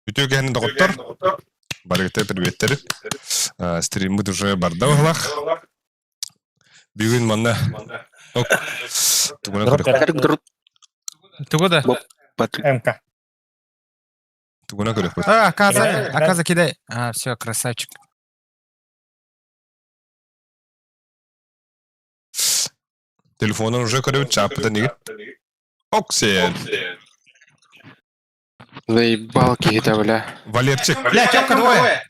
Bütün kendini doktor. Barıkta privetleri. Stream'ı уже barda oğlak. Bir gün bana. Ok. Tuguna kırık. Тугуда? МК. Tuguna kırık. Аказа кидай. Все, красавчик. Telefondan уже kırık. Çapıda ne? Оксен. Заебал какие-то, бля. Валерчик. Бля, Тёмка двое.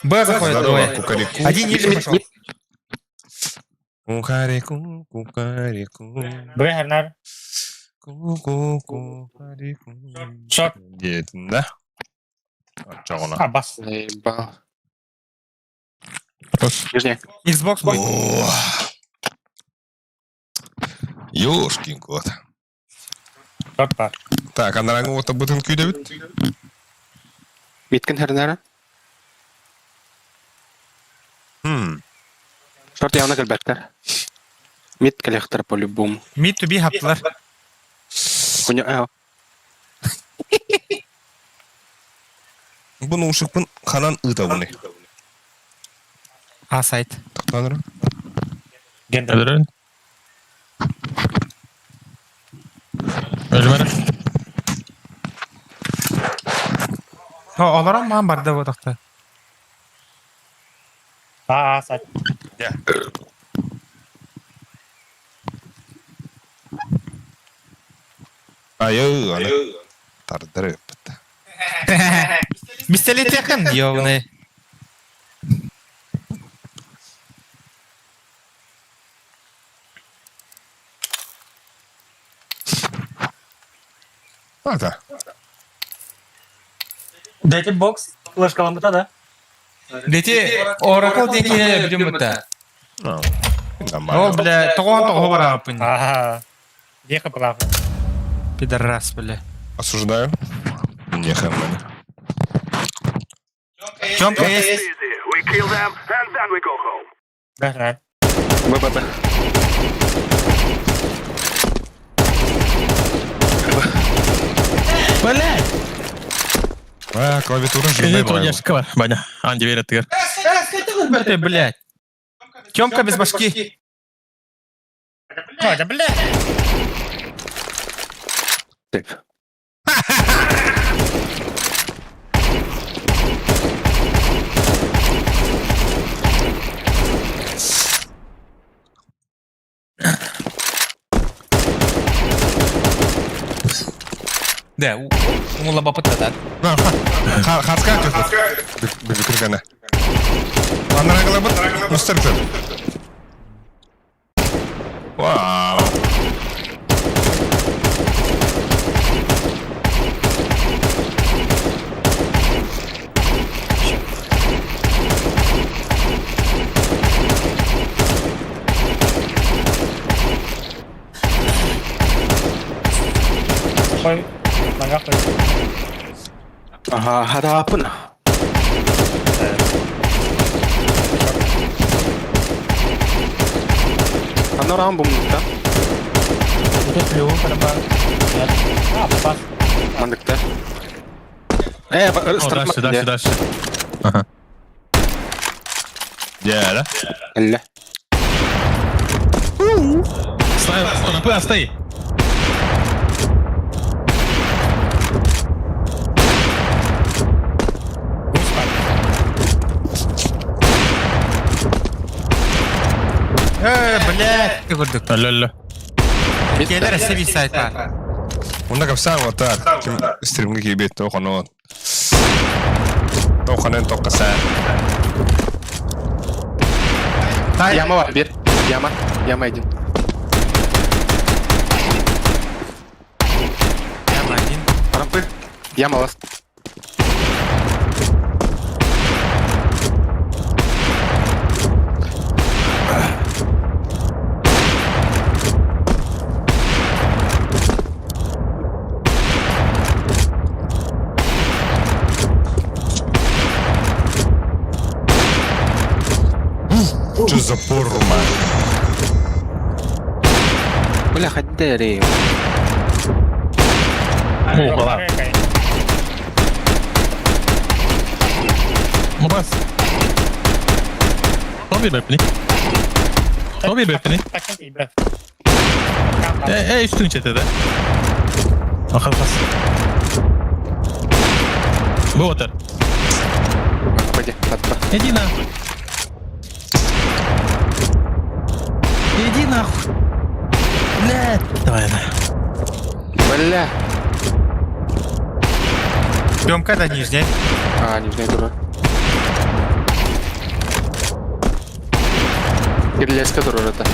Б заходит Здорово, двое. кукареку. Один ниже пошел. Кукареку, кукареку. Б, Эрнар. Кукареку. Шот. Yedin de. Çağına. Бас. Заебал. Нижняя. Xbox мой. Ёшкин кот. Шот бар. Так, а на вот бутын күйдебит. Миткен хернара. Шорт явно кальбектер. Мит коллектор по-любому. Mid to be haptılar. Хуйня, Bunu uşukpun kanan ıda bunu. A site. Taklanır. Гендер. Öldürün. Öldürün. Олар маған барды вот жақта. сайт. Ayı, ana. Tardırı yapıttı. Пистолет yakın. Ёбаный. Ата. Дайте бокс. Флешка вам да? Дети, Oracle деки будем это. О, Нормально. бля, тоғын бар апын. Ага. Ехай прав. Пидорас, бля. Осуждаю. Не хамани. Тёмка есть. We kill them and then we go home. Б, Эрнар. ББ. Блядь. Клавиатура Иди жирная твой моя. яшка бар, Баня. Антивирус тигр. Ты, блядь. Тёмка без башки. Ой, да бля. Сейф. Да, умыла бапыта, да. Хаска кызды. Бükürgene. Anlara kılabıt. Müstürkün. Wow. Какой? Нога хоть. Ага, hada apa nah? Одна рамбом, да? Itu blue kenapa? Pas. Мандык, да? О, старт дальше, дальше, дальше. Ага. Gel. Ля. Стой, стой. Блядь. Ты вырдык. Лё-лё. Келер себе сайта. Onda kapsam otar. Kim streamga kiyip to'qonu. To'qanen to'qqasa. Яма var, bir. Яма один. Яма один. Рампы. Яма ласт. Что за порма? Бля, ходери. О, была. Bas. Son bir mapini. Son bir mapini. Takın iyi be. Üstün çetede. Akıl bas. Bu otar. Пойди, отба. Иди нахуй. Иди нахуй. Блядь. Давай, да. Бля. Пёмка да нижняя. Не знаю, дура. Кирлеска durur это.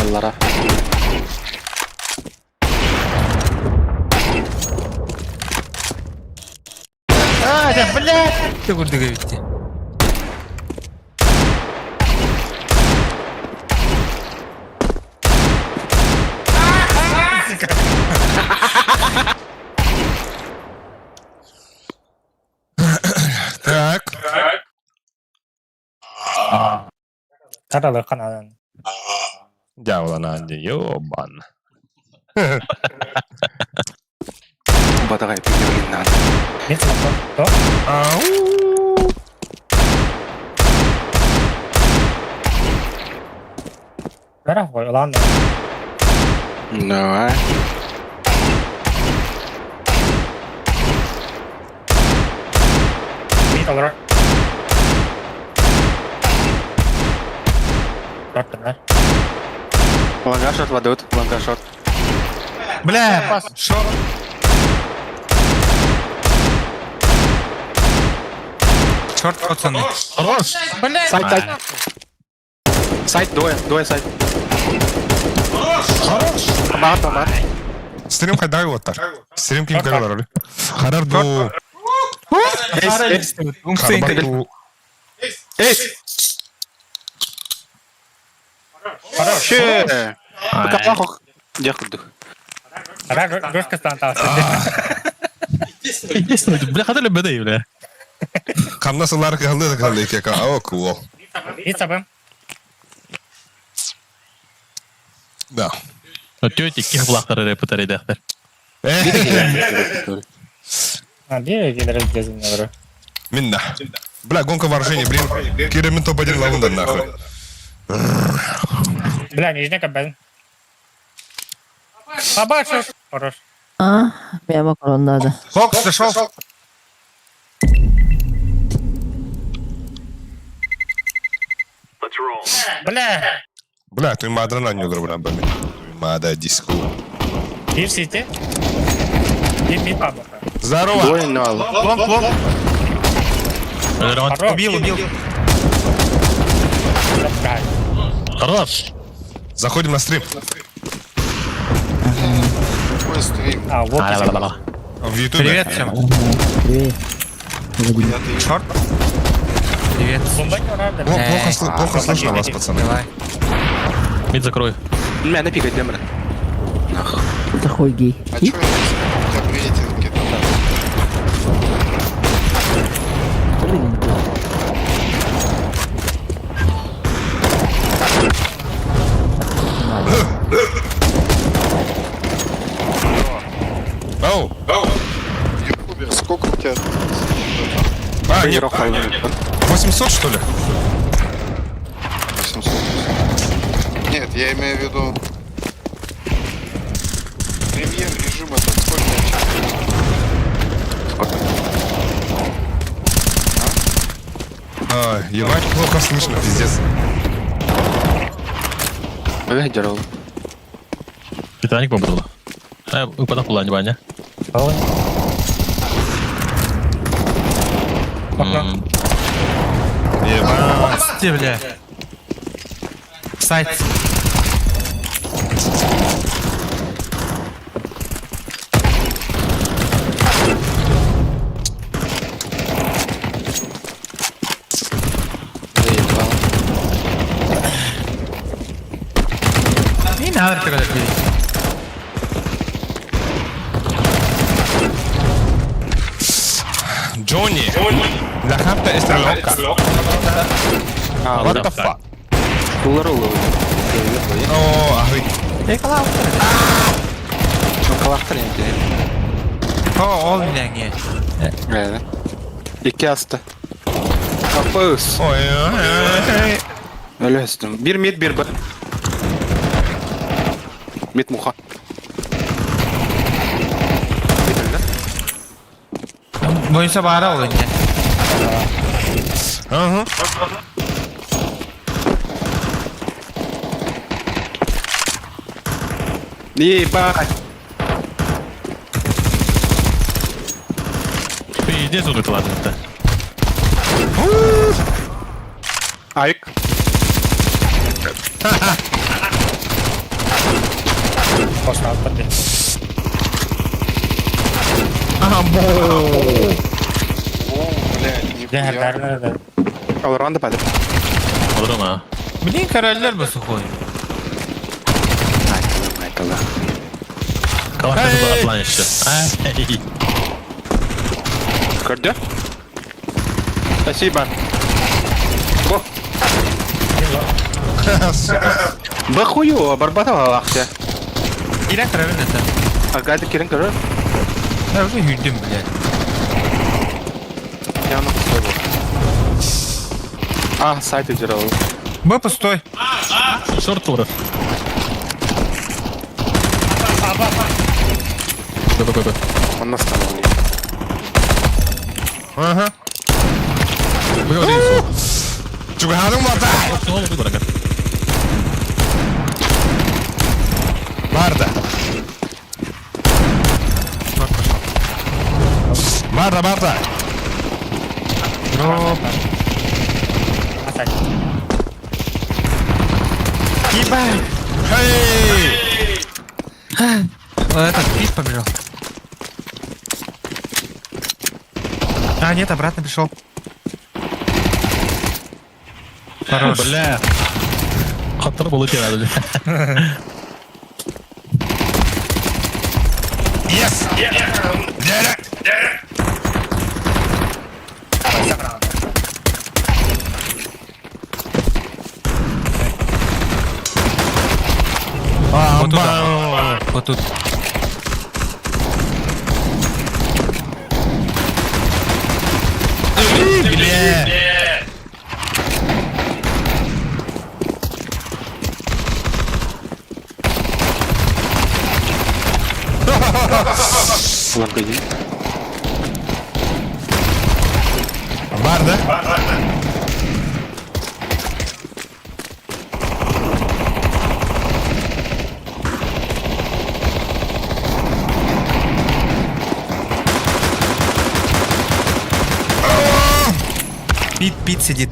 Аллара. Да, блядь. Ты курдук битти. Так. Karalı kanadan. Ya ulan anca yoban. Батагай пиздец надо. Mid smoke. To. Merah koy ulan. Давай. Mid olarak. Baktılar. Лангашот водут, лангашот. Бля, шо? Шорт, пацаны. Хорош. Сайт, сайт. Сайт, двое сайт. Tomar. Стрим кайда отар. Стрим ким кайда отар. Харар ду. Харбар ду. Че? Капахох. Дякую. Kara göz kıstan tavsiye. Иди сюда. Бля, хотели бы дай, бля. Kam nasıllar kaldı da kaldı iki ka. Oh cool. Mid sabım. Да. Тети, ких блахтары репутар идехтер. Ha bir geliriz gezinle böyle. Минна. Бля, гонка вооружений, блин. Кира мен топ-1 лавундан нахуй. Бля, нижний кабель. Побачив. Хорош. Прямо крон надо. Фокус зашел. Let's roll. Бля. Бля, той мадрана не удобно бами. Мада диску. Bir city. Bir mid pardon. Здорово. Двое нал. Лонг. Раунд. Хорош. Убил. Бля. Хорош. Заходим на стрим. А, вот. В ютубе. Привет всем. Шорт. Привет. Бомба не надо. Плохо слышно вас, пацаны. Давай. Мид закрой. Меня напикать, демра. Такой гей. А чё у тебя в рейтинге там? Оу. Ютубер, сколько у тебя? А, Не нет, рохай. 800 что ли? 800. Нет, я имею в виду... Премьер режим это сколько А, ебать, плохо слышно, пиздец. Выгодировал. Титаник бомбил. Pada pulang banyak. Ебать. Где, бля? Сайт. Не надо тогда бить. Джонни. ذهبت استرلوكا. What the fuck? Рулы. О, ахуй. Kalahtar yani. O olmayan ye. Evet. İki hasta. Kapız. Ой, ой, ой. Ölürsün. Bir mid bir B. Mid muha. Mid öldü. Boyunsa bağıra olun ya. Ага. Ебать. Пиздец он выкладывает-то. Ayık. Boşuna attırdı. О, блядь, нихуя. Zehirler nerede? Алранда падает. Alırım ha. Bilin karaller bu sukoy. Айтала. Kalakta da atlan işte. Ай. Gördü. Спасибо. О, Б хую, обрабатывал ахся. İlan kararı ne sen? Агайды керен көрөр. Ne bu hürdüm bile. Яны пустой был. А, сайт удирал. Bu пустой. Шорт вырос. Б. Он нас там валит. Ага. Б один сол. Чугану мата. Sol bir bırakın. Барда. Барда, Барда. Asal. Хей! Этот пис побежал. А, нет, обратно пришел. Хорош. Бля. Хаттар bulur herhalde. Yes! Дядя! Вот туда. Вот тут. Бля! Лагади. Барда? Пит сидит.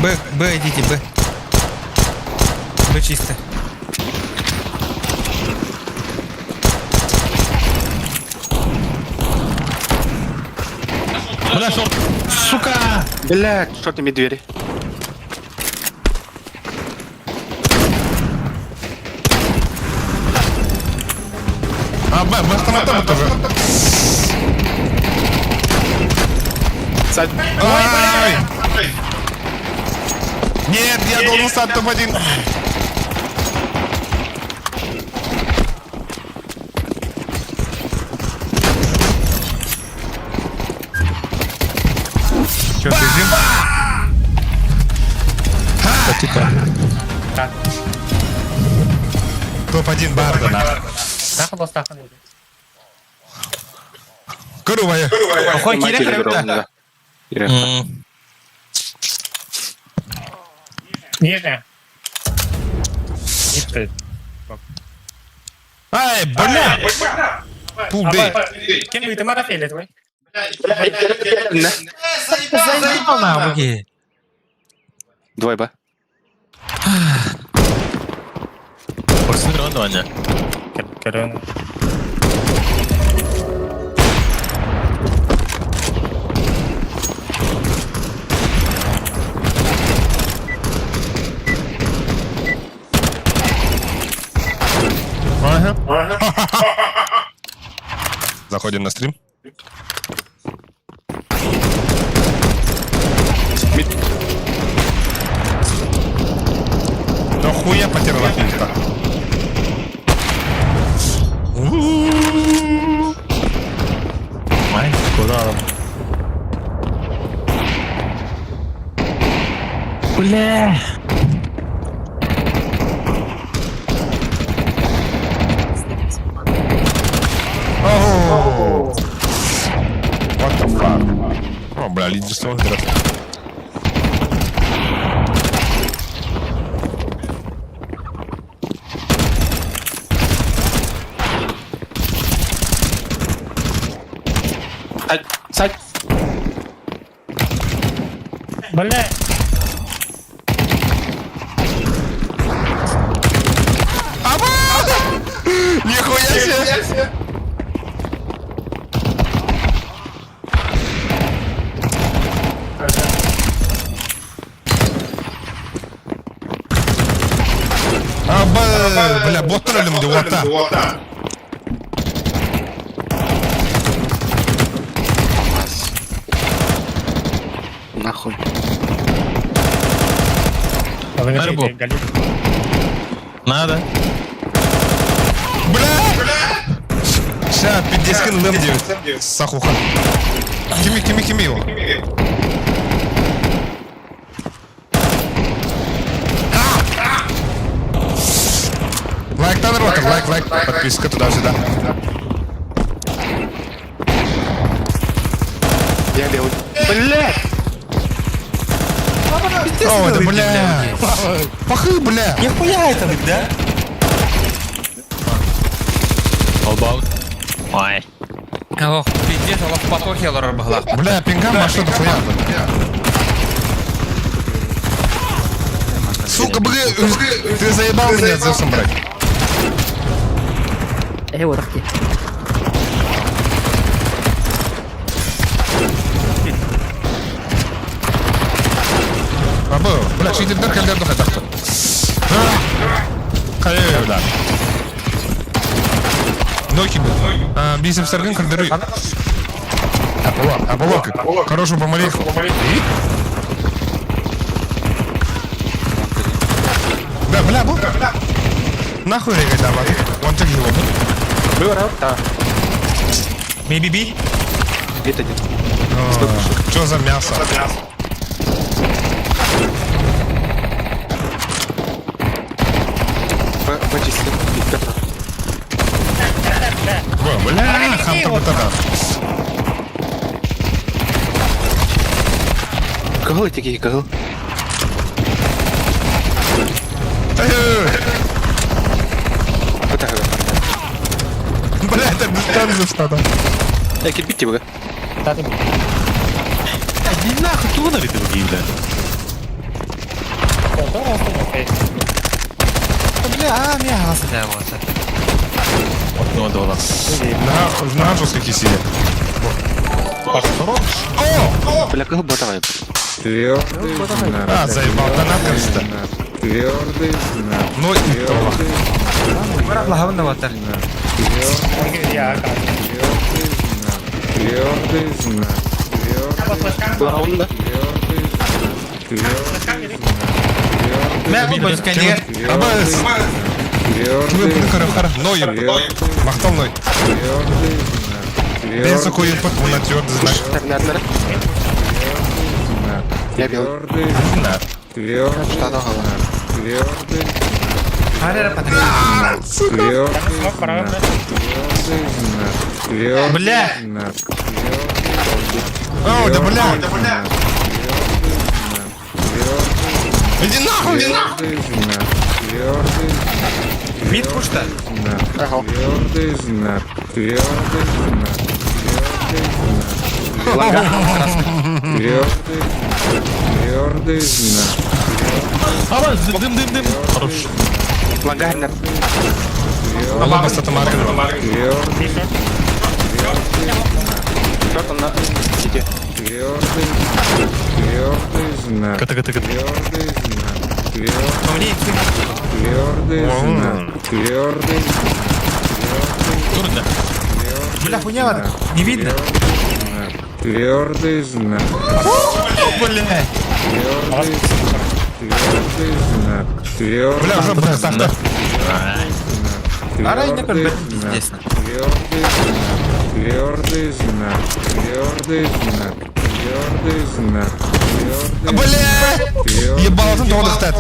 Б, идите, Б. Б чисто. Бля, шорт. Сука. Блядь, что ты медвери? А, Б автоматом тоже. Сайт. Ай! Нет, я должен стать топ-1. Че, бежим? Топ-1 Барда. Naka boss taka nito. Курувая. Охой, кире кырыкта. Niye ne? Gitti. Ай, бля! Пулдей. Kim bu itemara fail etme? Заебал нахуй. Двое Б. Orası bir anda bence. Keren. Заходим на стрим. Да хуя потерла пульта. Бля. Оу. What the fuck? О, бля, лидерство играет. Сайт. Бля. Нихуя себе! Бля, бот ölümdü orta. Нахуй. Арбу. Галит. Надо. Бля! Ща, 50 лым 9. Сахухан. Кими его. Лайк на ротор, лайк. Подписка туда-сюда. Я белый. Блядь! О, да бля! Пахы, бля! Нихуя это, да? Албаут. Ой. Ох, пиздец, Allah в потоке алар баглах. Бля, пингам машина хуя. Сука, бля, ты заебал меня Зевсом брать. ايوه رحتي Абы, бля, шейдердер кәлдерді қайтақты. Қайы, бля. Ноки был. Бисепстерген кәлдері. Аполлок. Хорошего помаленьку. Да, бля, был. Нахуй регай давай. Он так его был. Был раунд? Да. Ми-би-би. Где-то один. Что за мясо? Почистил. Бля, хантер бы тогда. Кагыл такие, кагыл. Вот так. Бля, это дистанция стада. Я кипите бля. Иди нахуй, кто на это выгиб, бля? Бля, м'ясо де вот. Вот, вот. На жесткой силе. Бля, кагыл ботовая. Заебал, донат, кажется. Твердый знак. Ну и то. Баглах на ватер. Я. Твердый знак. Был раунд, да? Мя бабус коне. Абас. Кime bunu kara kara. Ной. Махтал ной. Ben закую под на твердый знак. Терминатор. Я белый. Твердый знак. Твердый Штанов. Твердый. Харера патрик. Твердый Смог пора, знак. бля. Твердый знак. Твердый Бля. знак. О, да бля. Твердый Иди нахуй, иди нахуй. знак. Твердый Мид пушта. знак. Ага. Твердый знак. Твердый знак. Твердый знак. Ава, дым. Хорош. Лагарнер. Allah bastı marka. Твердый. Кто-то на сиде. Твердый. Твердый знак. Ката. Твердый знак. По мне Твердый знак. Твердый. Турня. бля хуйня не видно. Твердый знак. Бля. Твердый знак. Твердый Бля, уже бля, так, да. Ара не Твердый пиздец. знак. Твердый знак. Твердый знак. Твердый знак. Твердый знак. Твердый Блядь! Ебалатын тоғдықтат.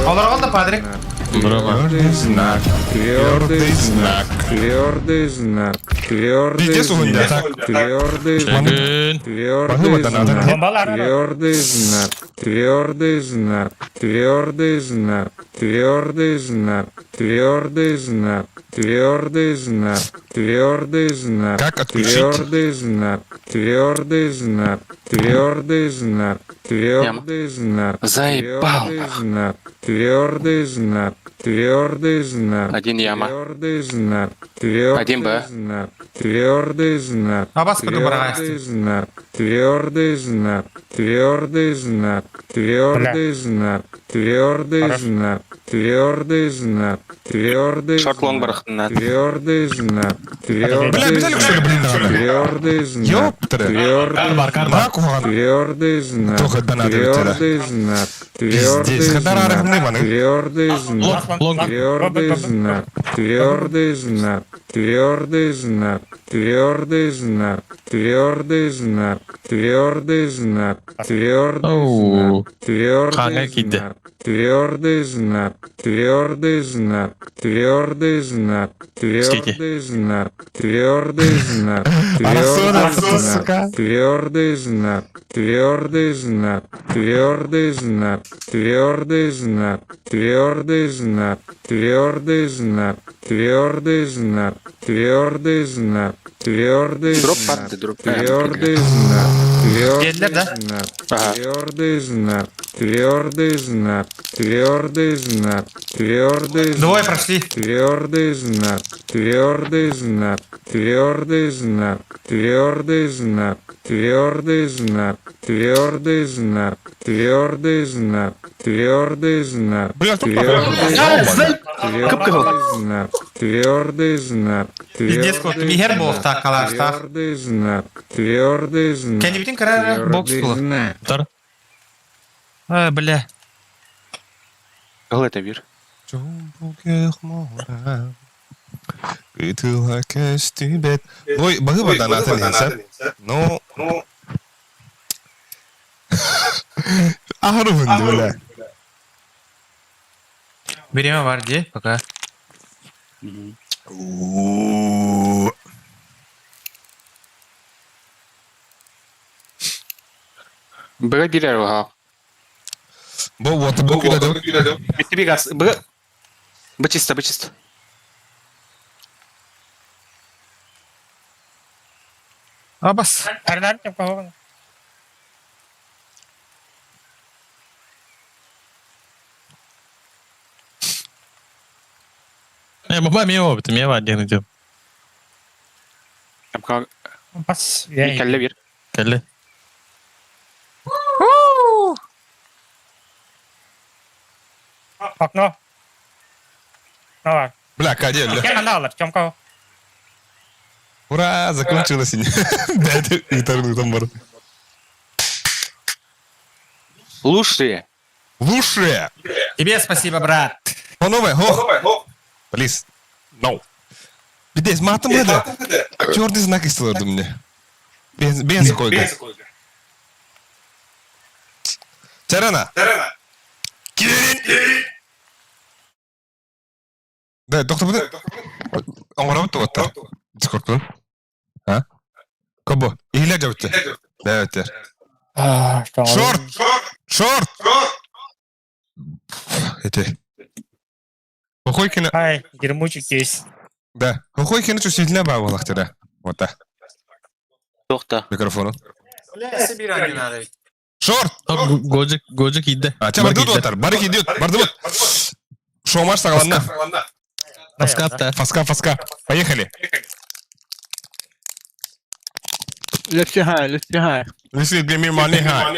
Оларға да Патрик. Твердый знак. Твердый знак. Твердый знак. Твердый Пиздец угонда. знак. Твердый знак. Шагын. Твердый знак. Бомбалар. Твердый знак. Твердый знак. Твердый знак. Твердый знак. Твердый знак. Твердый знак. Твердый знак. Как отключить? Твердый знак. Твердый знак. Твердый знак. Твердый знак. Заебал. Твердый знак. Твердый знак. Твердый знак. Один яма. Твердый знак. Твердый Один Б. знак. Твердый знак. Абас куду барага Твердый исти. знак. Твердый знак. Твердый знак. Твердый знак. Твердый знак. Твердый знак. Твердый Шорт лонг знак. барахтана. Твердый знак. Бля, Твердый битали что ли, блин, надо? Твердый знак. Ёптыры. Твердый Бар, карма. Мак уған. Твердый знак. Только донаты битали. Твердый знак. Пиздец, Твердый хадар знак. арығымны баны. Твердый знак. Лонг. Твердый знак. Твердый знак. Твердый знак. Твердый знак. Твердый знак. Твердый знак. Твердый Оу. знак. Твердый Kanka gitti. знак. Твердый знак. Твердый знак. Твердый знак. Твердый знак. Твердый знак. Арасына, Твердый сука. знак. Твердый знак. Твердый знак. Твердый знак. Твердый знак. Твердый знак. Твердый знак. Твердый знак. Твердый знак. Твердый Дроп знак. падды, дроп. Твердый знак. Geldiler Твердый de. знак. Ага. Твердый знак. Твердый знак. Твердый знак. Твердый Двое знак. прошли. Твердый знак. Твердый знак. Твердый знак. Твердый знак. Твердый знак. Твердый знак. Твердый знак. Твердый знак. Бля, тут Твердый похуй. знак. Твердый знак. Пиздец кот. Михер бол так калаш так. Твердый знак. Твердый знак. Kendi bütün karar box Твердый kulu. знак. Тар. Бля. Глэта вир. Кытыла кәстүбет. Ой, бағы бар донаты несеп. Ну... Ахыры хүнді, бля. Время var diye. Пока. Быга бирер уға. Бұл оты бұл күйледі. Битти бигас. Быга. Бы чисто, бы чисто. Абас. Ардар деп қойған. Баба мева опыты, мева отдельно идем. Апка. Бас. Кәлле бир. Келли. Окно. Ну ладно. Бля, кәделі. Кем анда алыр? Кем кого? Ура, закончилось. Дәді ұйтарын ұйтан бар. Лучшие. Лучше. Тебе спасибо, брат. По новой, хо. Please. No. Бидес, матым еді. Черный знак істілерді мне. Бензі қойды. Терена. Келін. Да, доктор бұды. Оңыра бұтты ғатта. Дискорд бұды. А? Кобо. Игілер жа бұтты. Да, өттер. Шорт. Эти. Хохойкина. Ай, гермучик есть. Да. Хохойкина чувствительная баба лахтера. Вот так. Тоқта. Микрофону. Бля, собирай не надо. Шорт. Годжик идді. А, тебя барды отар. Барык идет. Барды вот. Шоумаш сағаланна. Фаскатта. Фаска. Поехали. Лефтихай. Лисли гремир манеха.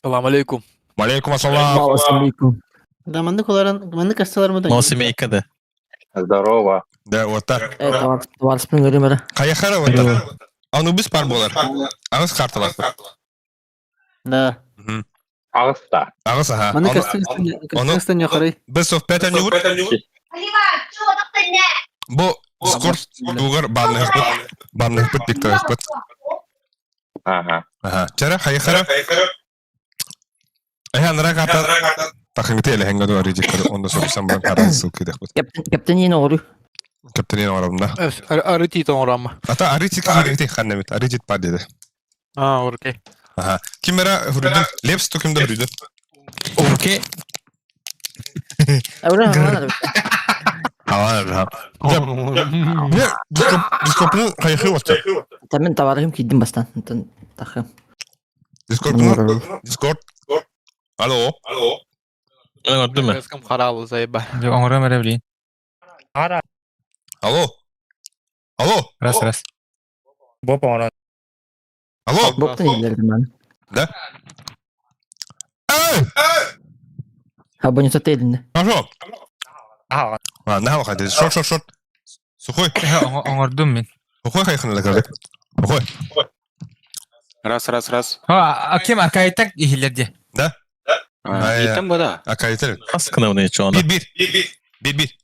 Салам алейкум. Малейкум ассалам. Ассалямалейкум. Да, манды касталармы да. Мосимейка да. Здорово. Да, вот так. Это варс пен гөлемәрі. Қаяқара вот так. Анубис пар болар. Ағыз карталар. Да. Ағыста. Ағыз, аха. Манды Оны- кастан яқырай. Біз софпет әне бұр. Бұ скорт дуғар барны хықпыт. Барны хықпыт, бекті хықпыт. Aha. Cara hayıkara. Ayhan rakata. Takım tele henga do arayacak kadar ondan sonra sen bana arasın kıdak. Kapten yine oluyor. Kaptenin oramda. Arıtı tamam. Ata arayacak arayacak kannemit arayacak padede. Ha, okey. Aha. Kimera hurudun? Leps to kimde hurudun? Okey. Öyle. Havan. Ne? Discord'un hayıkı var. Tamam tavarım gittim bastan. Takım. Discord. Alo. Ben gördüm mü? Eskam karalı zayıba. Yok oңора mere bileyim. Ара. Alo. Ras. Боп оны. Alo. Boktan ilerledim ben. Da. Ey! Ha bunu satı elinde. Alo. Ага. Ha, ne hava hadi. Short. Sukoy. Оңордум мен. Sukoy hayıkını lakardık. Sukoy. Раз. Ha, kim arkaytak ihillerdi. Da. Итем бада. Akayetler. Askına bunu hiç ona. Bir.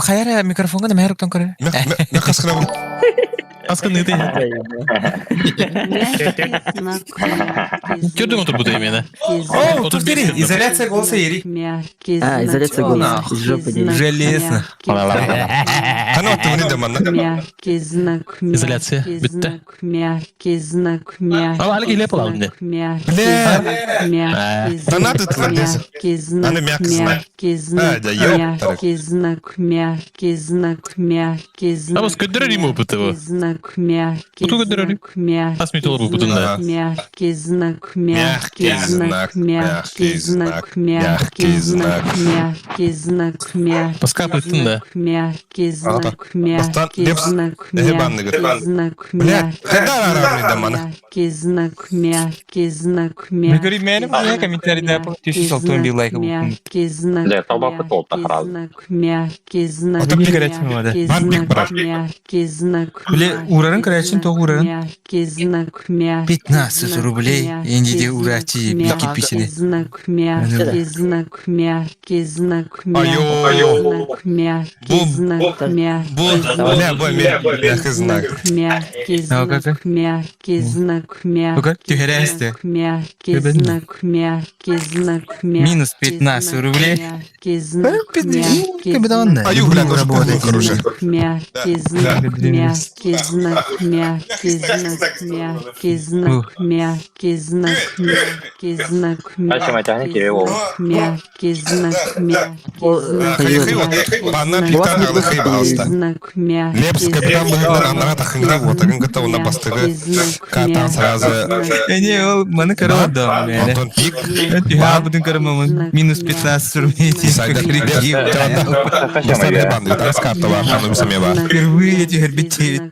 Hayara mikrofonga nima heroktan ko'radi? Ne kaskına bu? Askına ne değil. Gördün otur bu deyimine. Тут бери, изоляция голоса ери. Ha izolatsiya golü. Жоп değil. Железно. Kanı attı bunu da manla. İzolasyon bitti. Ama hali hile yapalım şimdi. Bana attılar diyorsun. Hani miyak kızına. Hadi yok taraf. Ama sköndürür mu bu tabi? Kutu göndürür. Asmit olur bu butunda. Paskal yaptın da. Bastan leps. Hebanlı gır. Блядь, когда арамный да мана? Мы говорим, мене мне комментарий да по 1600 лайка bu. Да, табак толта харал. Ota bir kere açmıyor da. Ben bir bırak. Bile uğrarın kreatin to uğrarın. 15 рублей. Енді де урачи bir kipişini. Ayo. Bu. Ne bu miyak kızına. Ну как? Ну-ка, тюхересте. Минус 15 рублей. Аю, гля, тоже плохо, короче. Ачим айтаны керек ол. Bana bir tane alı kıyı bağızda. Leps kapıdan bıhırlar anlara takınca bu. Takın gıtta ona bastığı katan sırası. Не, ол маны карават да. Антон Пик. Я будем карамамын. Минус 15 рублей. Сайда Бастан банды. Тарас карта var. Anı bir var. Впервые тюхербитевит.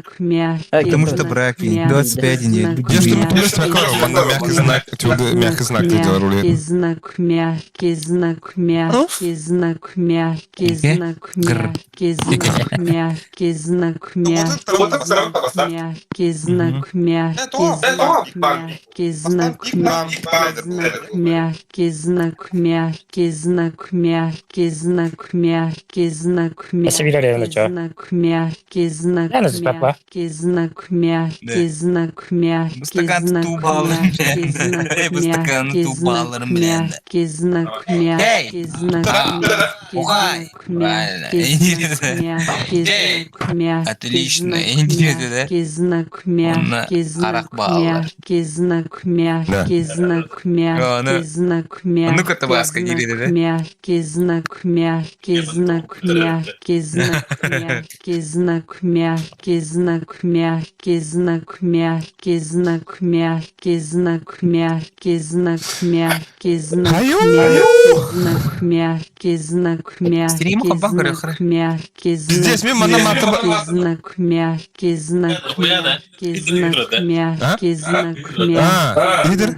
Потому что брак 25 недель. Если мы туда стакаем, он мягкий знак ты делал рулет. Sevgili Evlice. Yalnız baba. Bu stakan tuğ bağlarım beğendi. Bu stakan tuğ bağlarım beğendi. Hey! Угай! Эй! Отлично, индивиды, Onunla arak bağlar. Onu kötü baskı giriyor dedi. Стрим хабах грехре. Здесь мимо на матаба. Лидер.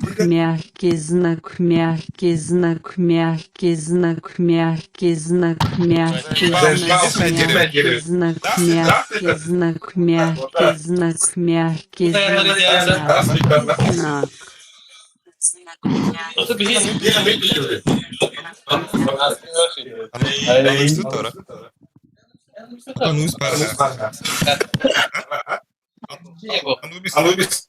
Anubis.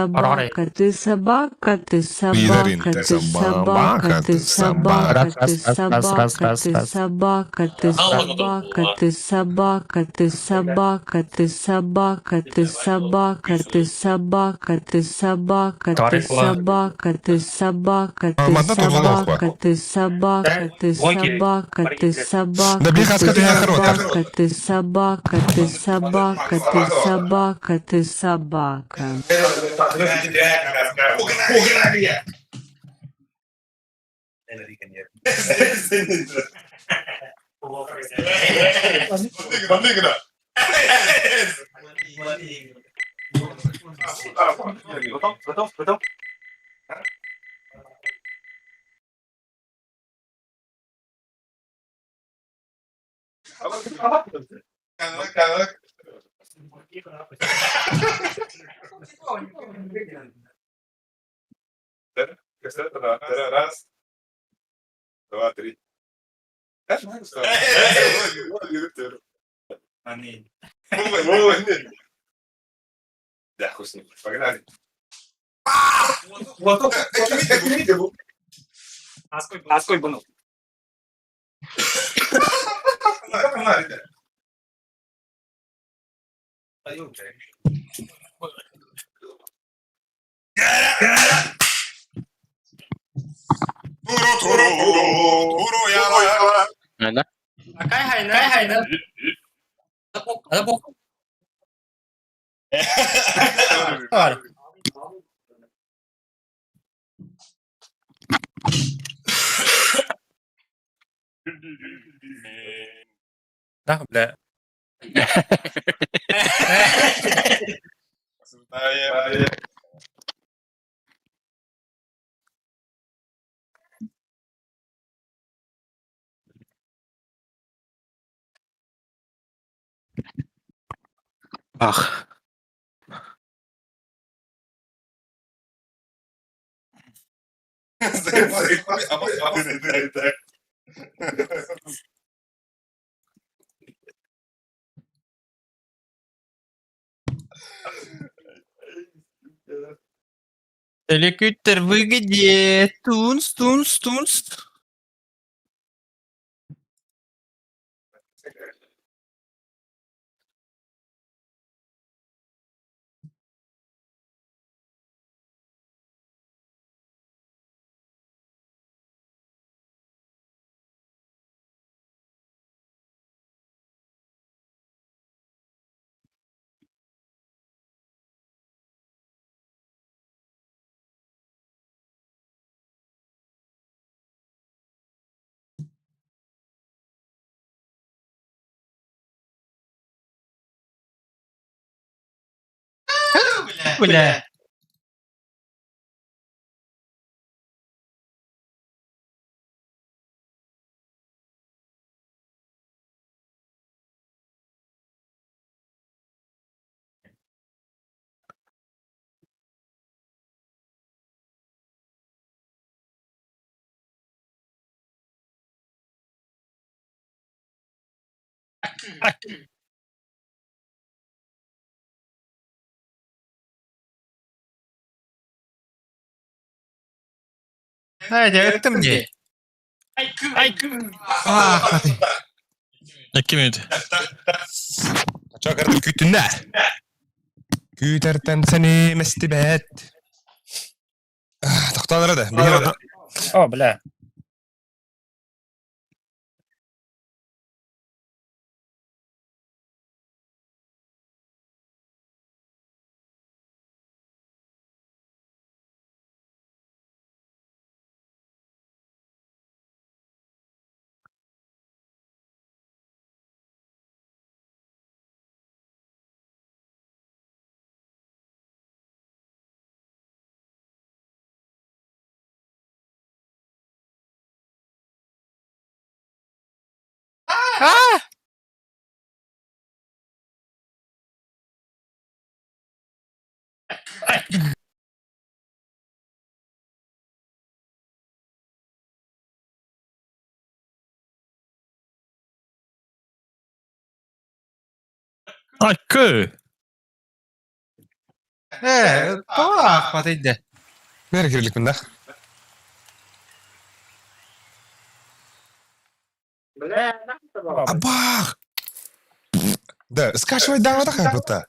собака, ты собака, ты Пидорин, собака, ты ты собака, ты собака, ты собака, ты собака, ты собака, ты собака, ты собака, ты собака, ты собака, ты собака, ты собака, ты собака, ты собака, ты Манда тут волос собака, бар. ты собака, ты собака, ты собака, Да, блин, ты хаска, ты я собака, ты собака, ты собака, ты собака, ты собака. Раз, два, три. Да, хуй с ним. Погнали. Аской bunu. Туру, яла. Aynen. Cái hay nữa. Ada bu. Var. Dah, bля. Ах. Helikopter, вы где? Тунс, тунс, тунс. Бля. Hadi öptüm diye. Ah, hadi. 2 minut. Çakırdı kütünde. Kütertem seni mestibet. Toxtalar da. Bir yana. O, bля. Hakkı. Tamam, pataydı. Nereye girdik bunda? Abah! Да, скачивай давай как будто.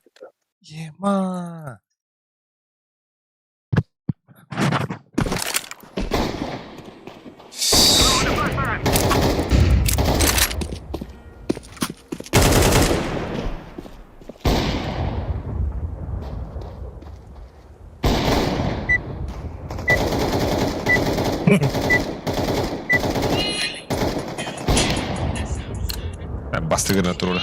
Ема. Bastı granatörü.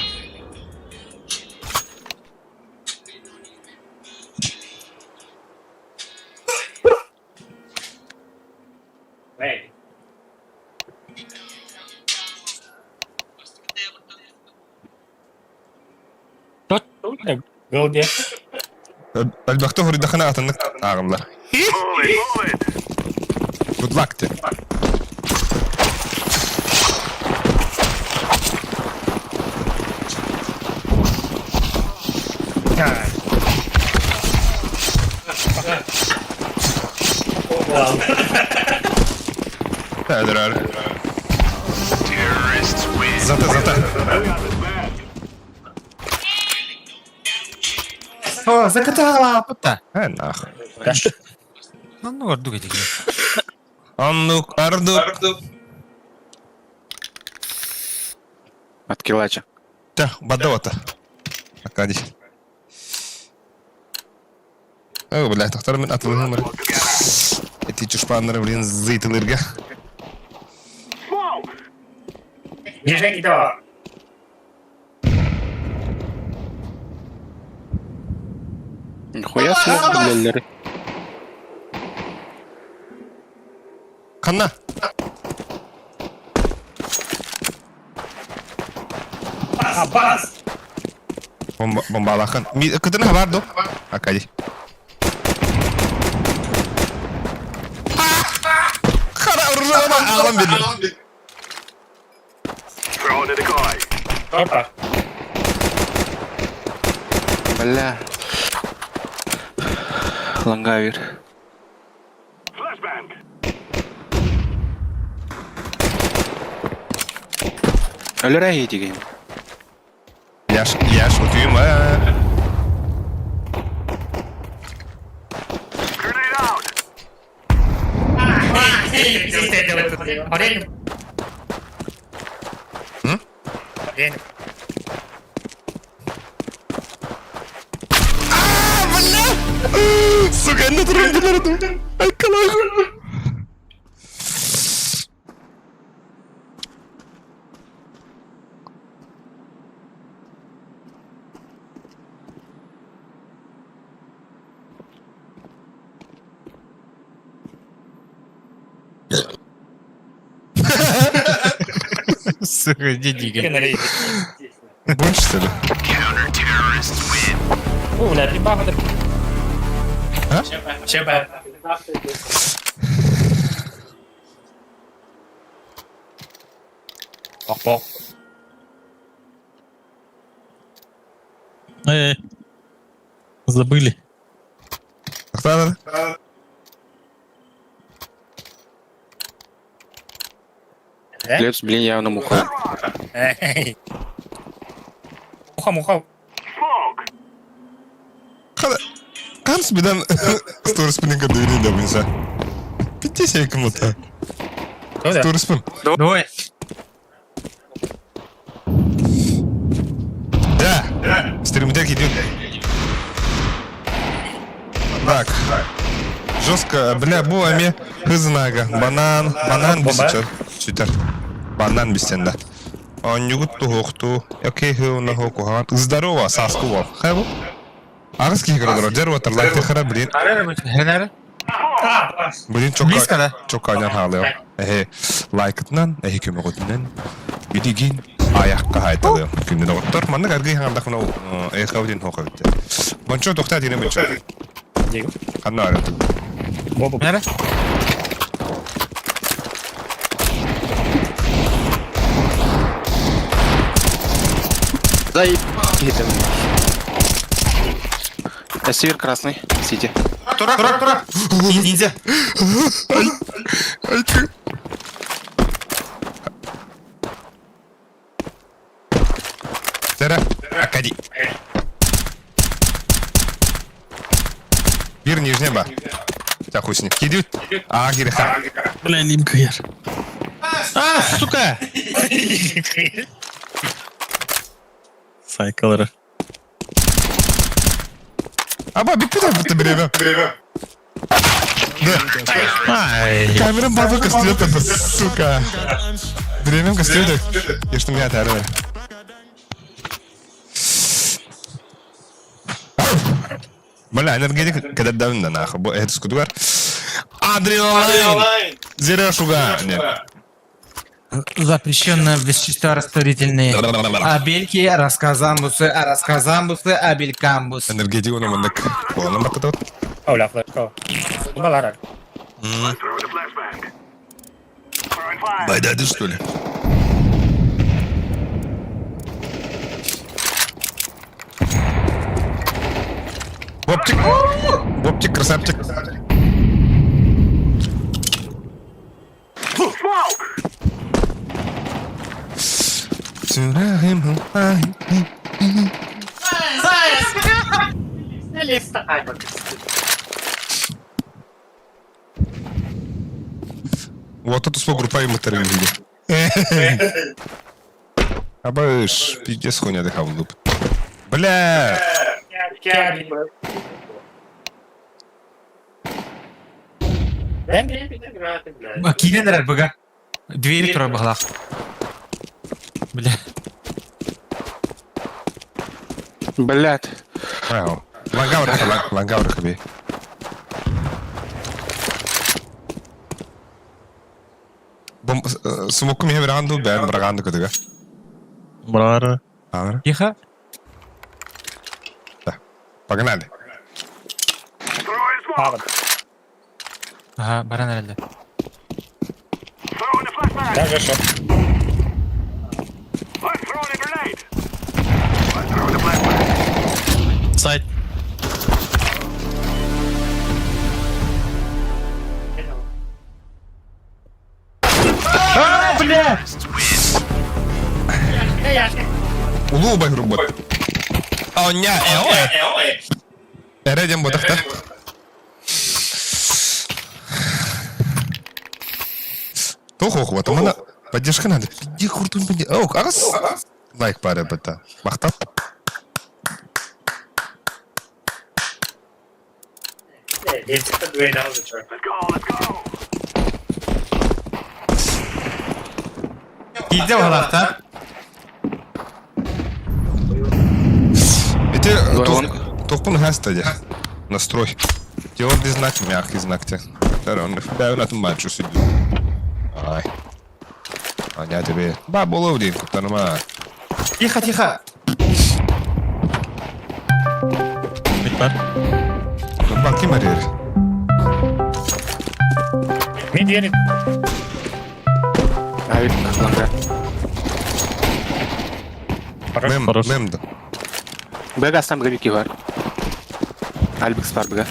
Go diye. Albatta hori daxana atınlık ağımlar. Good luck de. Ha. Hadi abi. Zata. О, закатала, пута. Нахуй. Ну, орду гэдэг. Аннук, ардук. От килача. Да, бадавата. Акади. О, блядь, тахтар мен атылыгын бар. Эти чушпанлары, блин, зыйтылырга. Нижний кидал. Нихуя себе, блядь. Канна. Аббас. Bombalakın. Kıtına vardı. Akali. Kara urrama ağlam benim. Throwing it a guy. Опа. Бля. Лангавир. Flashbang. Өлөрәй деген. Яш, утuyum ha. Grenade out. Орень. Hı? Орень. Сука, ne durumdalar da. Ay kalak. Сука, дедига. Больше, что ли? О, бля, прибавка. А? Чепа. Опа. Забыли. Кто надо? Лец, блин, явно муха. Муха. Kan birden story spinning kadar da insan. Bitti şey kımıta. Öyle. Story spin. Давай. Да. Стримдер идет. Так. Жестко, бля, bu ами hızınaga. Banan bir sıçır. Süter. Banan bir sende. Он югут тухту. Окей, хына хоку хан. Здорово, саску вол. Хайбу. Агас ки градро дерва тарлайты хара блин. Хенер. Блин Близко, да? çok aynen halıyor. Like'ından, kömür ödünden. Bidigin ayakka haytalıyor. Günde doktor. Manna gargı hanganda kuna kavdin hoka bitti. Bonço doktor dine bonço. Diego. Kanna aradı. Bobo. Нere? Заеб. Север красный. Сити. Тура. Ниндзя. Сера, Акади. Bir нижняя ба. Так, хуй с ним. Кидют. А, гиреха. Бля, лимка яр. А, сука! Сайкалары. Аба, bitmedi bu bireme. Ай. Камерам бабы костюм это, сука. Временем костюм так. Я что меня тарываю. Бля, энергетик когда давно нахуй. Это скудуар. Адреналин. Зера шуга. Нет. Запрещенно вещество-растворительные. Абельки, рассказамбусы, абелькамбус. Энергетик он мандак. Полно батат. Oh, la flash. Oh. Балара. Throw the flashbang. Throwing fire. Байдады что ли? Бобчик. Бобчик, красавчик. Вот эту свою группу им это видели. Абаш, пиздец хуйня дыхал луп. Бля! Килендер бага. Двери тура баглах. Бля. Блядь. Вау. Лангаур хаби. Бом смоку ми хевранду бен браганду кадыга. Брара. Ара. Тихо. Погнали. Throwing smoke. Ага, баран herhalde. Throwing the flashbang. Даже шот. I'm throwing a grenade. I'm throwing the flashbang. Сайт. Улуу бай рубот. О, ня, ой. Эредем бодахта. Тохох, вот мана поддержка надо. Иди хуртун бенде. О, ас. Лайк пара бата. Мактап. Let's go. Килде баглахта. Это тохпун хастаде. Настрой. Твердый знак, мягкий знак те. Второй. Да, на этом мальчу сидит. Ай. Аня тебе. Бабулов дин, нормально. Тихо, тихо. Битпар. Банки марир. Mid yeri. Авик, ланга. Мемда. Бега сам гавики var. Альбикс var бега.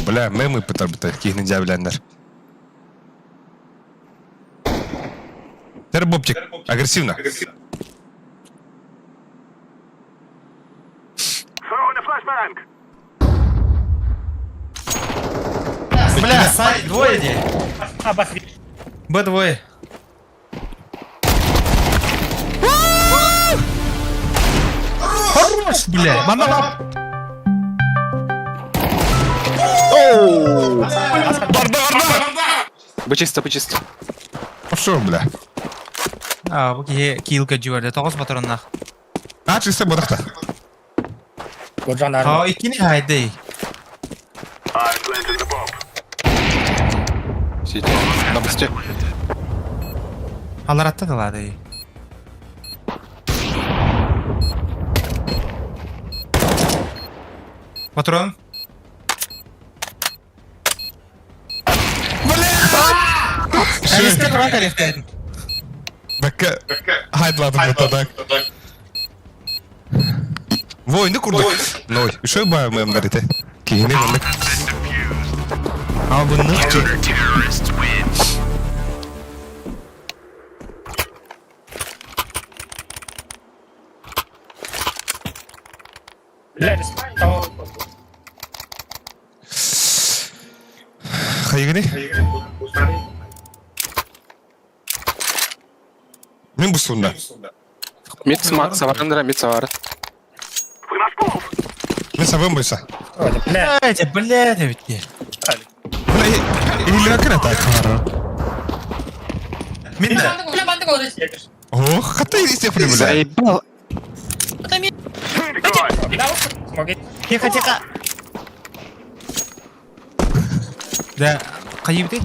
Бля, мемы пытар таких нельзя блядь. Тербобчик, агрессивно. Throwing the flashbang. Бля, сайт двое де. Абахри. Б двое. Хорош, бля. Мама. Почисто, почисто. Пошел, бля. А, bu kiyilka jivarda 9 patronlar. А, чисто бодахта. Gojanlar. Ha, ikkini haydi. I planted the bomb. Сити. На бусте. Halaratda diladi. Patron. Алиска туран тарихтен. Бәкке хайдлады бұтадан. Войны курдук. Ной, üşö bayamam berite. Kihini bolak. Ama bunu Kaygını. Мен бусунда. Мид саварындыра, мид савары. Мен сабам бойса. Бля. Блядь, ведь. Бля, или как это кара? Бля, банды говорить. Ох, хата есть бля. Заебал. Смоги. Тихо. Да, кайып ты?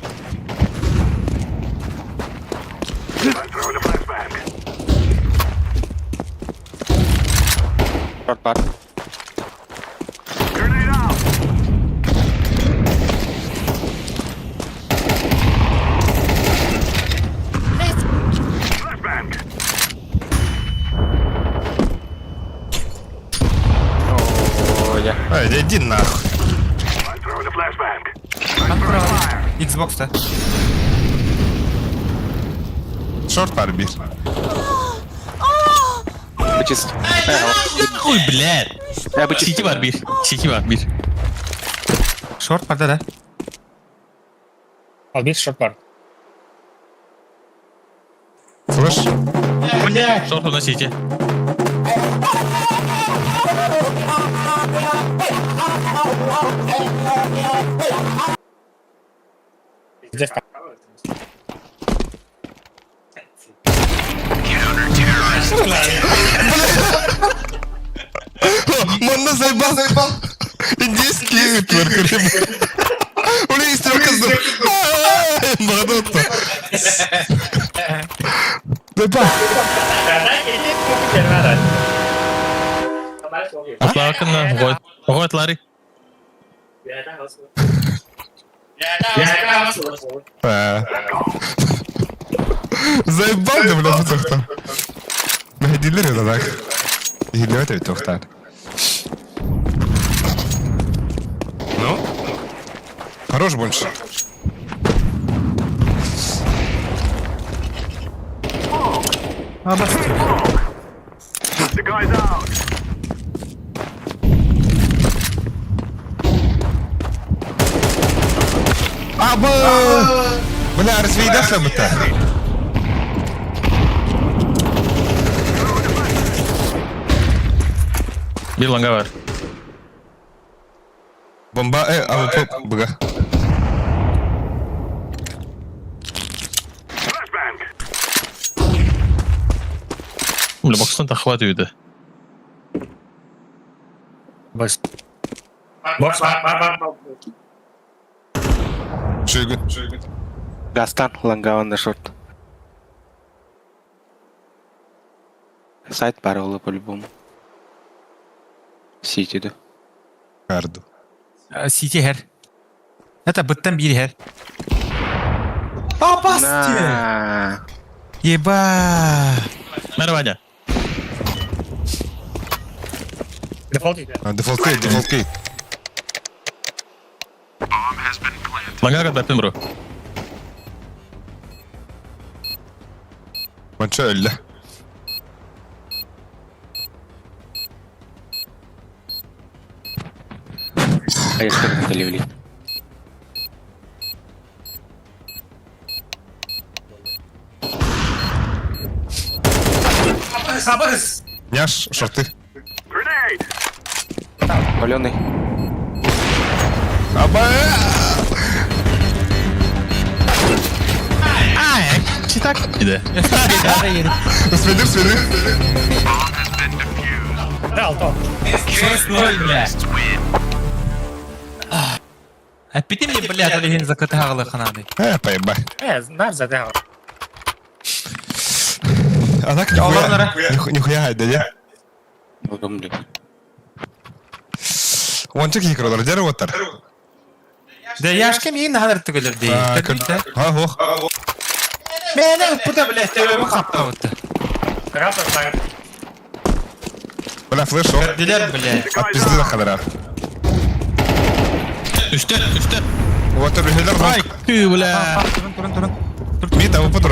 Short бар. Ой, Ай, да иди нахуй. Xbox'ta. Шорт бар bir. бычис. Ой, блядь. Я бычис. Сити var bir. Short var da. Al bir short var. Флеш. Short ona Сити. Здесь так. Манна заебал. Индийский творк. У меня есть кызым. Бадотто. Дэпа. Atlakınla Goyatları. Заебал, бля, bu tohtan. Мехдилер ya da bak. Hilleme tabii tohtan. Ну? Хорош больше. The guy's out. Абы! Бля, развейдаться бы-то. Bir langa var. Bomba, ama top, bıga. Flashbang. Bля, box'tan tahvatıyordu. Boş. Boş var. Шигы. Гастан, лангаванда шорт. Сайт бар олы по-любому. Ситиді. Карду. Сити her. Это быттан biri her. На. Еба. Merhaba Can. Default idi. Дефолт кейт. Langa kadar yaptın bro. Mança öyle. Аяқтарын төлеулі. Няш, шорты. Grenade. Паленый. Аба! Çitak. Bir de. Сведи. Дал то. Әппеті мне, блядь, олеген закаты ағылы қанады. Поебай. Знар задел. А так нихуя хайда, да? Бұғымлы. Ончик екіролар, жәрі оттар. Да яшкем ең нағдар түгілер dey. Ох. Мені бұда, блядь, төбемі қапта бұтты. Крапа так. Бля, флеш шок. От пизды до кадра. Üçte. Вот öbürler Ay bak. kı bля. Bir tavuk budur.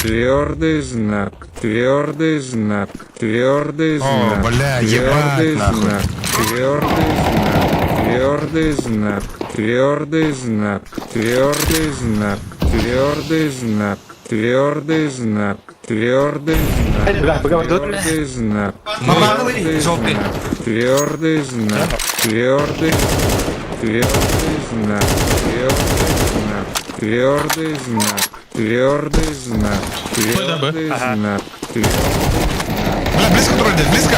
Твердый знак, твердый знак, твердый О, знак. бля, Твердый ебать нахуй. знак, твердый знак, твердый знак, твердый знак, твердый знак, твердый знак, твердый знак, Hadi bırak bırak dur. твердый знак, твердый знак, твердый знак, твердый, твердый знак, твердый знак, твердый знак, твердый знак, Бля, близко тролль, близко.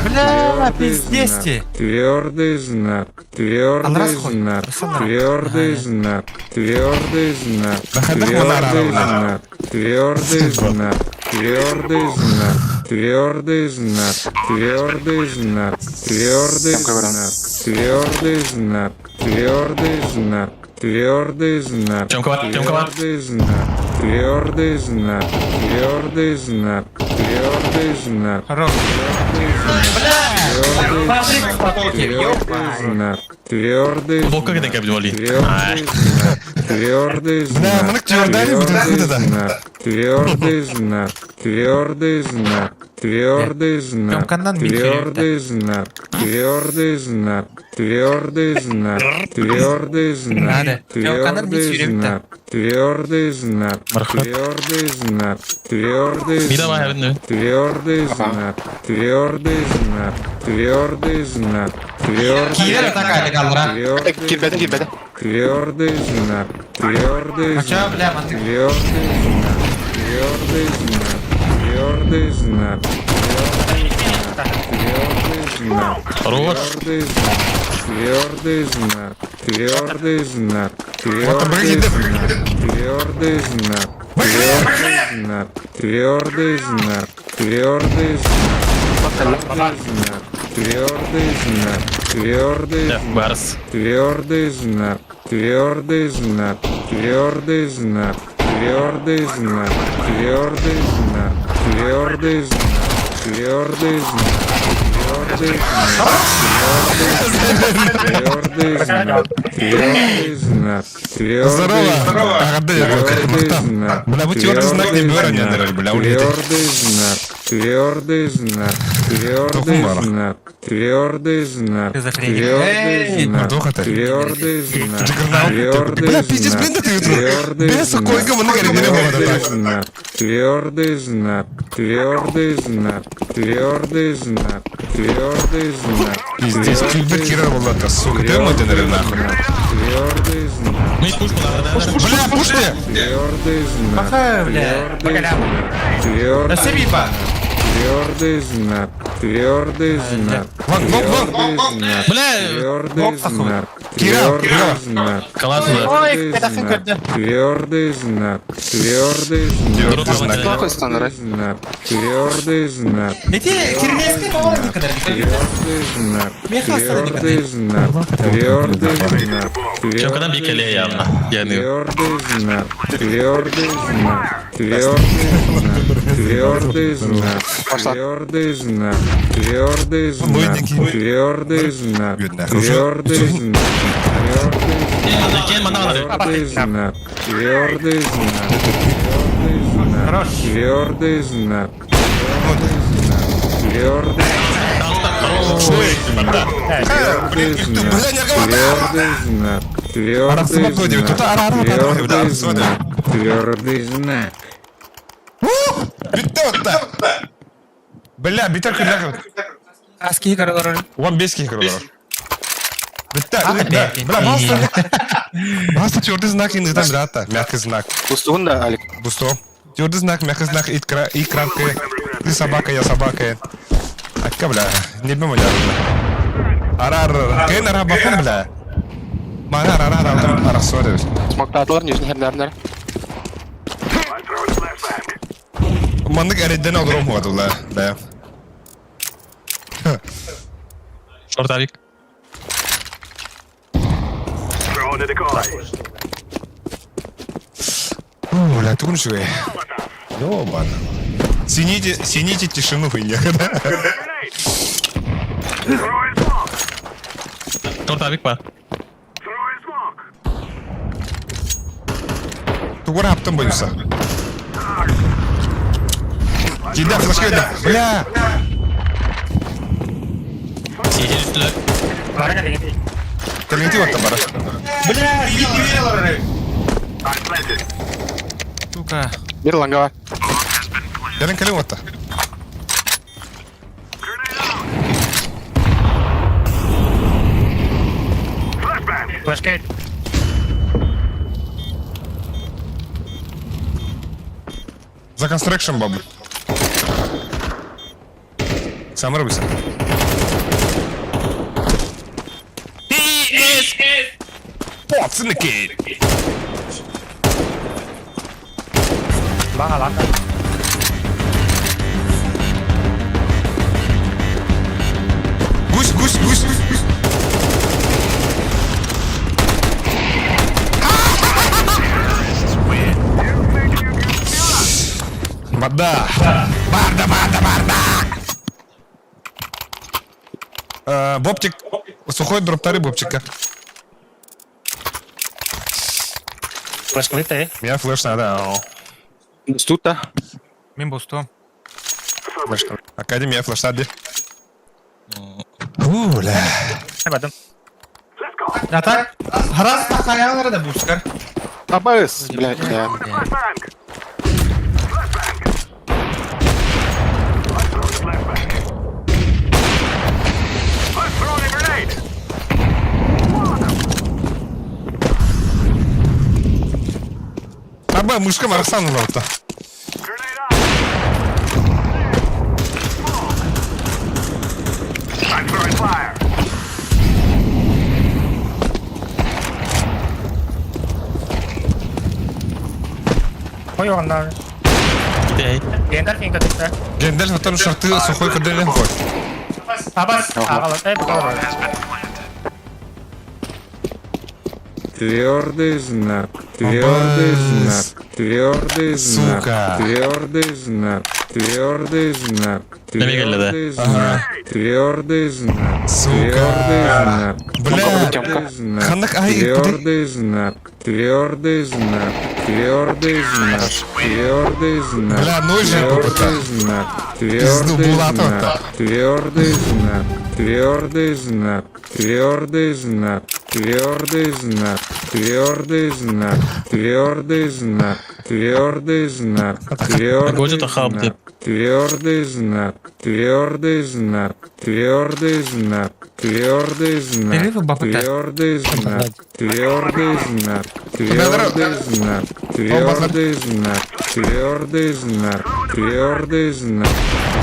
Бля, пиздец. Твердый знак, твердый знак, твердый знак, твердый знак, твердый знак, твердый знак, твердый знак, твердый знак, твердый знак, твердый знак, твердый знак, твердый знак, твердый знак, твердый знак, твердый знак, твердый знак, твердый знак, твердый Bu kadar denk yapacağım Ali. твердый Бля, знак, мынык твердый будет откуда-то. твердый знак, твердый знак, твердый знак, твердый знак, твердый знак, твердый знак, твердый знак, твердый знак, твердый знак, твердый знак, твердый Bir daha var знак, evinde. твердый знак, твердый знак, твердый знак, твердый знак, Girmedi girmedi. твердый знак, твердый знак, твердый знак, твердый знак, твердый знак, твердый знак, Хорош. твердый знак, твердый знак, твердый знак, Вот твердый обрыгни, знак, твердый знак, твердый знак, твердый знак, твердый знак, твердый знак, твердый Ya знак, Bars. твердый знак, твердый знак, твердый знак, твердый знак, твердый знак, твердый знак, твердый знак, твердый знак, твердый знак, Здорово. твердый Ага, я только махтам. знак, Бля, вы твердый знак не берете, наверное, бля, улетите. твердый знак, твердый знак, твердый Тухумара. знак, твердый знак, твердый знак, Мордоха-то. твердый знак, Джиггернаут. Бля, пиздец, блин, ты тут. Без койка мы нагорели твердый так. знак, твердый знак, твердый знак, твердый знак, твердый знак, Пиздец, кильбер кирер болот, сука, ты мой денер нахуй. твердый знак, Mid push bu arada. Бля, пушти! твердый знак, твердый знак, твердый знак, твердый знак, Вон, вон, вон. твердый знак, Bля. твердый знак, Кирилл, твердый знак, Kalasın. твердый знак, твердый знак, Твердый знак. Какой стандарт? знак, твердый знак, твердый знак, твердый знак, твердый знак, Çabukdan bir kele yanına. Yanıyor. твердый знак, твердый знак, твердый знак, твердый знак, твердый знак, Мойденький. твердый знак, Бедная. твердый знак, Gel bana var. твердый знак, твердый знак, твердый знак, твердый Бля, не аргумент. знак, Арасы твердый подходит, тут знак, ара-ара подходит, да, твердый смотри. знак, твердый знак. Bitti otta. Бля, битер кырляк. Aski karalar. 15 килограмм. Bitti. Бля, баста. Баста твердый знак и там брата. Мягкий знак. Устугун da Алик. Бусто. Твердый знак, мягкий знак, и кратко. Ты собака, я собака. Akka бля, не бема я. Арар, кен ара бакын бля. Мана ара арасоды. Smoke'da atılır yüzünü hemlerler. Mandık eredden alırım bu adı bля. Short Avik. Throw in the decoy. Бля, ты унжуй. Ёбан. Цените тишину, вы да? Торт абик бар. Тугура аптым боюса. Кида, флешка кида. Бля. Сиген üstüler. Барга деген. Коллектив атта бара. Бля, ебать барары. Сука. Bir langa var. Gelin kalem atта. Флешкейт. За констракшн, бабу. Сам робися. Пацанки! Бага лака. Гусь! Бада! Бобчик. Сухой дроптары бобчика. Флешкейт. Меня флеш надо. Института. Мен босту. Академия флеш надо. Уля. Бадым. Ята. Харас такаялары да бускар. Абас, блядь, да. Аба, мышка Марсан лаута. Койгандар. Ей. Гендер финка тикте. Гендель ватан шарты сухой каделен хой. Абас. Агалатай бор. Твердый знак, твердый знак, твердый знак, Сука. твердый знак, твердый знак, Намигали, да? твердый знак, твердый знак, Сука. Бля. твердый знак, Ханак ай, твердый знак, твердый знак, твердый знак, твердый знак, Бля, ну же твердый попыта. знак, Пизду твердый Булатова-то. знак, твердый знак, твердый знак, твердый знак, твердый знак, твердый знак, твердый знак, твердый знак, Погода-то твердый хаб, знак, твердый знак, твердый знак, твердый знак, твердый знак, Перерыв, бабка. твердый знак, твердый знак, твердый знак, твердый знак, твердый знак, твердый знак,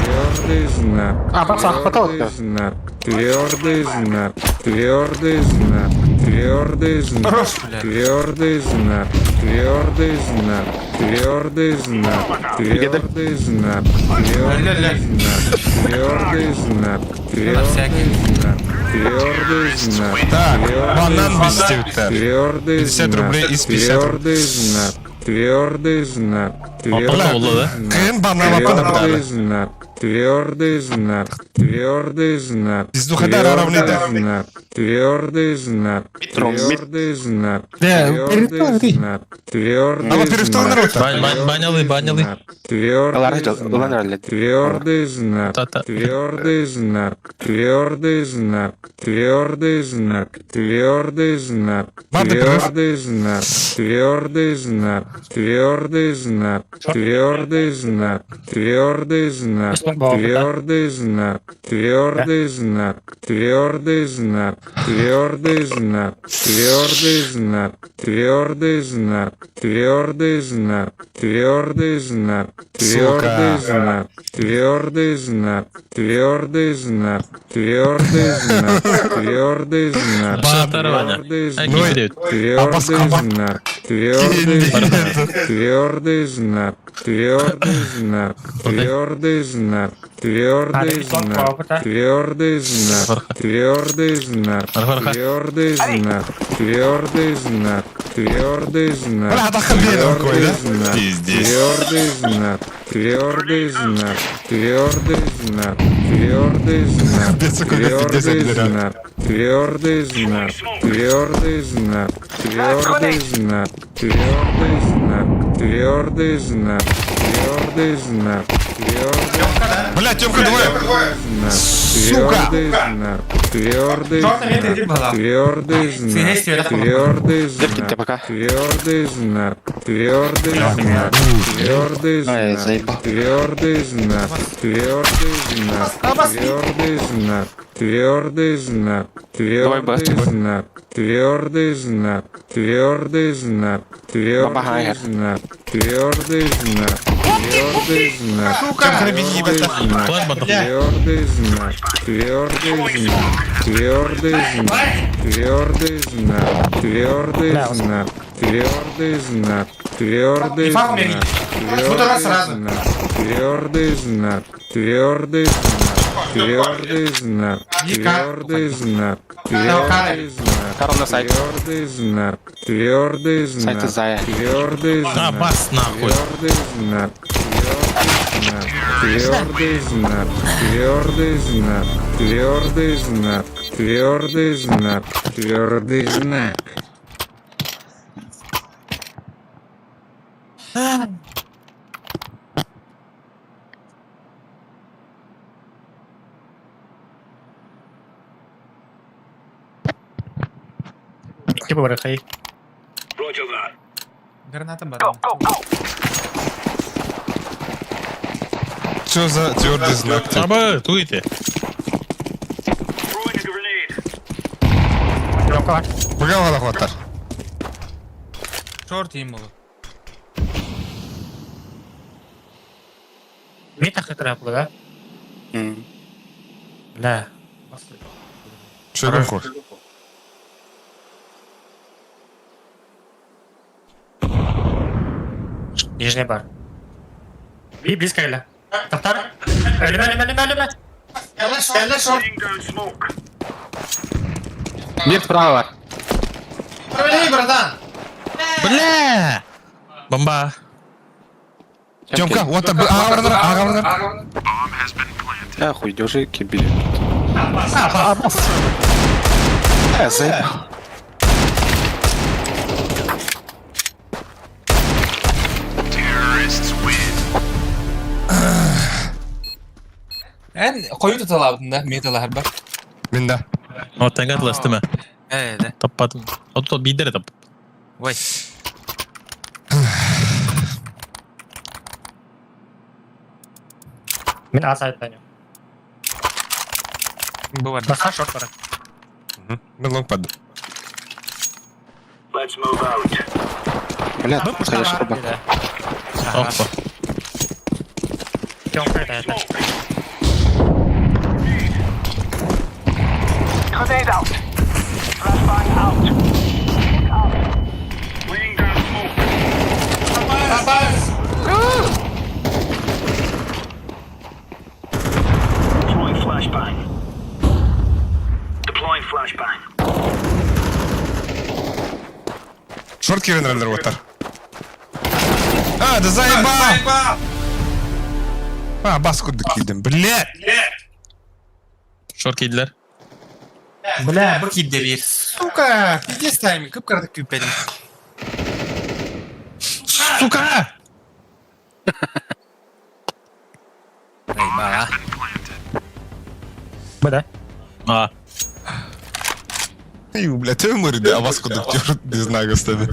твердый знак, Абас, хватало. твердый знак, твердый знак, твердый знак, твердый знак, Хорош, блядь. твердый знак, твердый знак, твердый знак, твердый знак, твердый знак, твердый знак, твердый знак, твердый знак, Так, банан твердый без знак, тюта. твердый 50 знак, рублей из 50 рублей. твердый знак, твердый знак, Аппарат oldu da. Кын банан апана твердый брали. знак, твердый знак, твердый знак, Пиздуха да равны да. знак, твердый знак, твердый знак, Да, твердый знак, твердый Ала перестал знак, народ. Банялы. твердый твердый знак, Та-та. твердый знак, твердый знак, твердый знак, твердый знак, Ладно, твердый знак, твердый знак, твердый знак, твердый знак, твердый знак, твердый знак, твердый знак, твердый знак, твердый знак, твердый знак, твердый знак, твердый знак, твердый знак, твердый знак, твердый знак, твердый знак, твердый знак, твердый знак, Шахтарваня. твердый Ай, знак, кидает. твердый знак, твердый знак, твердый знак, Твердый знак. Твердый знак. Твердый знак. Твердый знак. Твердый знак. Твердый знак. Твердый знак. Твердый знак. Бля, дохуй бедом какой, да? Знак. Пиздец. Твердый знак. Твердый знак. Твердый знак. Твердый знак. Без какой-то Твердый 50 лет. знак. Твердый знак. Твердый знак. Твердый знак. Твердый знак. Твердый знак. Твердый знак. Твердый Бля, Тёмка, двое. знак. Сука! Твердый знак. Твердый Жовтий знак. відповідь була. Твердый знак. Синестия, да? Твердый Закиньте знак. пока. Твердый знак. Твердый знак. Твердый знак. Твердый знак. Твердый знак. Твердый знак. Твердый знак. Давай, Бас, Твердый знак. Твердый знак. Твердый знак. Баба Твердый Гайер. знак. Твердый знак. Твердый знак. Тёмка, не беги, бля. План бандов. Твердый знак. Твердый знак. Твердый знак. Твердый знак. Твердый знак. Твердый знак. Твердый Факт знак. мерить. Буду раз сразу. Твердый знак. Твердый знак. Твердый знак. Твердый знак. Твердый знак. Карл на сайт. Твердый знак. Твердый знак. Сайт Зая. Твердый А, знак. бас нахуй. Твердый знак. Твердый знак. Твердый знак. Твердый знак. Твердый знак. Твердый знак. Типа варахай. Roger that. Граната бар. Что за твердый знак? Abi, туйте. Throwing a grenade. Жовка бар. Бля, вала хватар. Шорт им було. Митах треба було, да? Бля. Что такое? Нижний бар. И близко Эля. Тахтар. Эльма. Эля шорт. Laying down smoke. Мир справа. Провели, братан. Бля! Бомба. Тёмка, вот так. Ага. Ахуй, держи кибили. Заебал. Terrorists win. Koyun tutalabında metalar bak. Min de. O tengat lastime. Evet. Tappadım. O da bir dere tap. Vay. Min A сайттайım. Bu var. Басқа шорт бар. Min long pad. Let's move out. Бля, конечно, оба. Hoppa. Тёмка это. Grenade out. Flashbang out. Laying down smoke. Deploying flashbang. Deploying flashbang. Шорт Кирин рендер вот так. А, да заебал! А, баску докидем, блядь! Short kediler. Бля, bu kidde bir. Сука, пиздец тайминг, кıpkırdık küpelim. Сука! Eyvah. Bu da. А. Ай, блядь, умер, да, а баску доктор, не знаю, господи.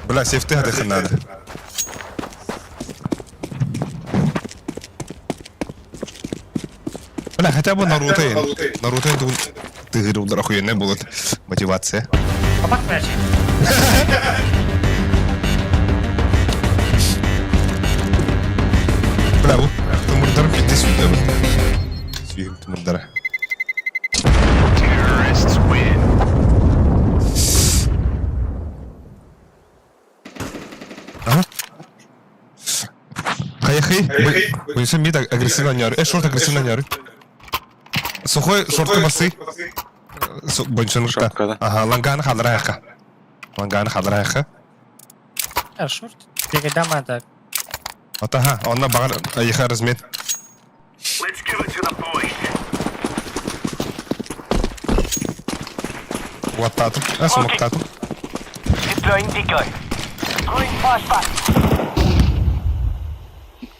Бля, сейфты отдыхать надо. Бля, хотя бы Наруто. Наруто ты говорил, охуенная была мотивация. Kapat ver. Бля, bu Tımırdar'ın fitness videosu. Suyum Tımırdar'a. Terrorists win. Бойся мид агрессивно ойнyor. Шорт агрессивно ойнyor. Сухой шортты басы. Бойся нукта. Шорткада. Ага, ланганы хадрайха. Ланганы хадрайха. Шорт. Теге дама так. Атаха, онна багар айха размет. Let's give it to the boys. Ваттату. Смоктату. Deploying decoy. Throwing flashback.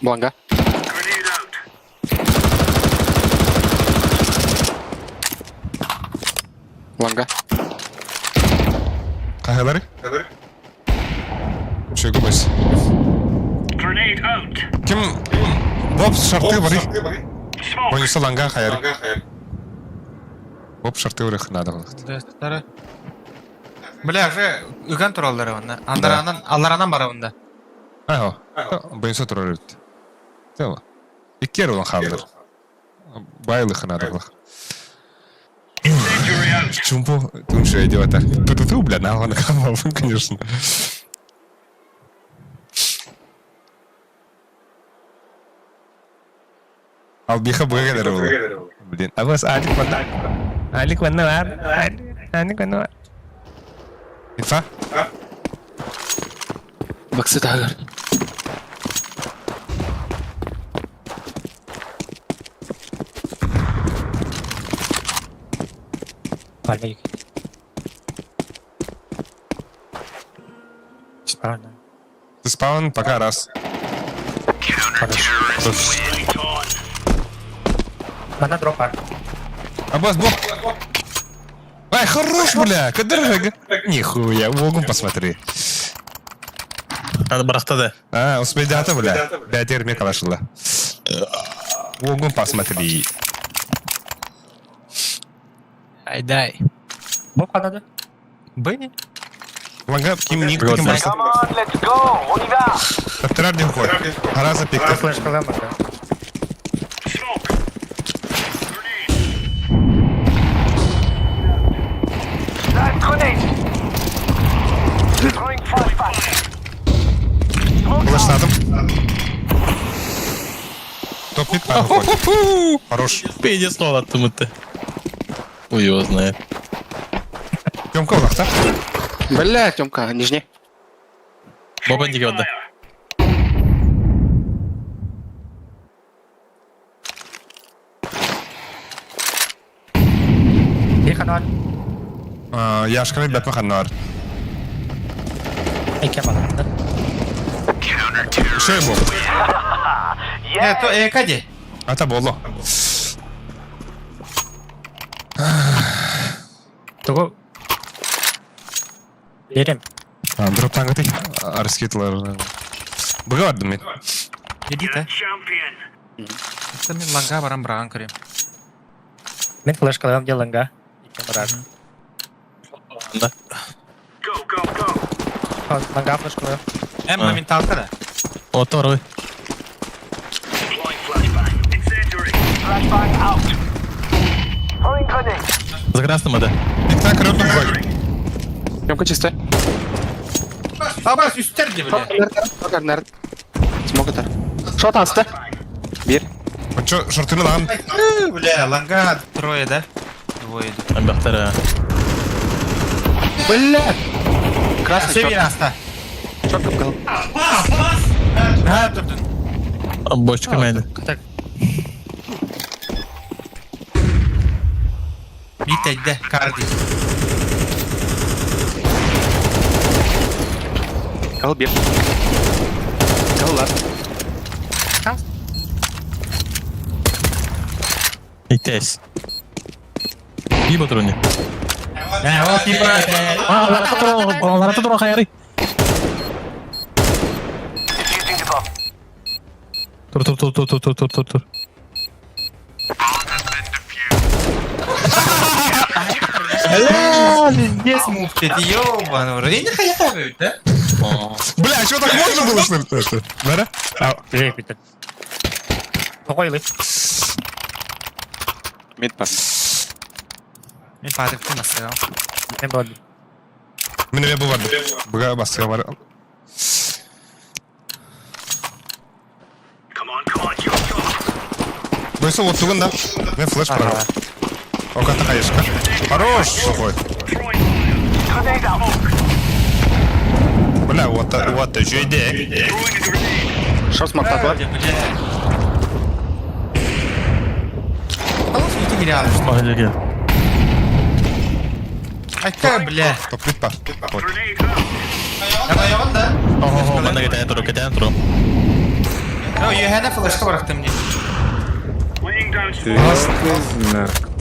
Бланга. Grenade out. Бланга. Кахелари? Şey koymayız. Grenade out. Kim? Bob şartı var. Smoke. Oyuncusu langa hayır. Bob şartı var. Nada var. Дөстері. Бля, же үган туралдары онда. Алларанан бара онда. Ага. Oyuncusu durar öyle. Tamam. İki yer olan kaldır. Bayılık nada var. Incendiary out. Чумпу, тут же идет. Ту-ту-ту, бля, на он камал, конечно. Албиха благодарю. Блин, а вас Алик ванна? Алик ванна var. Алик ванна var. Инфа? Баксы тагыр. Пальмик. Спавна. Ты спаун пока раз. Mana дропа. Аббас, бог. Ай, хорош, бля, кадырга. Нихуя, вогон посмотри. Надо барахтады. А, успей дата, бля. Бля, теперь мне калашила. Вогон посмотри. Айдай. Бу кадады. Быни. Лага, ким ник, Вот, таким да. просто. Come on, let's go. On y va. Вторая не уходит. Раза пикта. Флеш калам бака. Smoke. Grenade. Throwing flashback. Флэш Топ-мид уходит. Хорош. Пейди снова оттуда. Ой, его знает. Тёмка, лахта. Бля, Тёмка, нижний. Боба не гёдда. Иханан. Яшками бәтмә ханнар. Эке бала. Şey bu. То кади. Ата болу. Того. Берем. Дроптан гати. Арскетлар. Бұға бардым мен. Едита. Champion. Це мен ланга барам браған көрем. Мен флеш калам деланга. Ике барар. Да. Go, go, go. Ланга флеш калам. Моменталка да. Вот второй. Deploying flashbang. Incendiary. Flashbang out. Throwing grenade. За красным это. Икта крёпнув вроде. Тёмка чисто. Абас үстерди, бля. Покар, нард. Смог это. Шот асты. Бир. Он чё, шортыны lan? Бля, ланга трое, да? Двое идут. Бахтара. Бля. Красный Север шот. аста. Шот капкал. Ha, durdun. Бочка мэйді. Так. Biteydi, kardi. Кал бир. Кал лад. Итесь. И патроны. Ha, o tiba. Ларата дурак хайры. Defusing the bomb. Тур. Здесь муфтит, ёбаный. Я не хаяю, да? Бля, чё так можно было, что ли? Бара? Эй, Питер. Покойлы. Мид пар. Мен падыктым астыгам. Не болды. Мен бе барды. Бұға басқа бар. Come on, Койса вот туган да. Мен флеш права. Оката каешка. Хорош, сухой. Бля, вот жойде. Шо смоктап бар? Алыс үйті келе алып. Айлеге. Айтка, бля. Топлит па. Вот. Аяғын да. Ого, мында кетен тұру. Үйәне флешка барақты мне.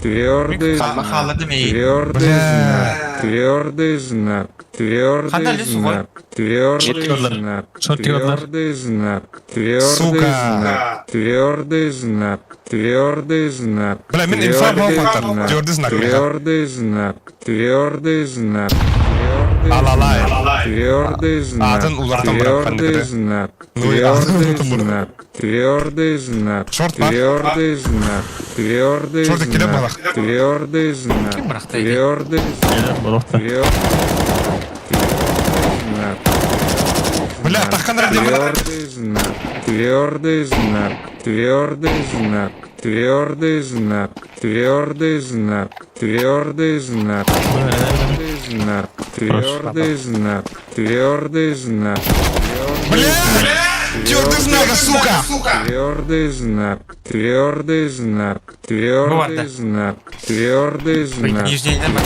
Твердый знак. Махалады мей. Твердый знак. Твердый знак. Твердый Қандай сухой? знак. Твердый Жеткірлер. знак. Шорткірлер. Твердый знак. Твердый Сука. знак. Твердый знак. Твердый знак. Бля, мен инфа болмақтар. Твердый знак. Твердый знак. Твердый знак. Алалай. Твердый знак. Атын улартан бұрап Твердый қандықыды. знак. Ну и атын Твердый улартан бұрап. знак. Твердый знак. Шорт бар. Твердый знак. Твердый Шорты келе знак. балақ. Твердый знак. Кім бұрақтайды? Твердый знак. Твердый знак. Бля, таққан рәде бұрап. Твердый знак. Твердый знак. Твердый знак. Твердый знак. Твердый знак. Твердый знак. Твердый знак. Твердый знак. Твердый знак. Бля! Твердый знак, сука! Твердый знак. Твердый знак. Твердый знак. Твердый знак. Нижний нема.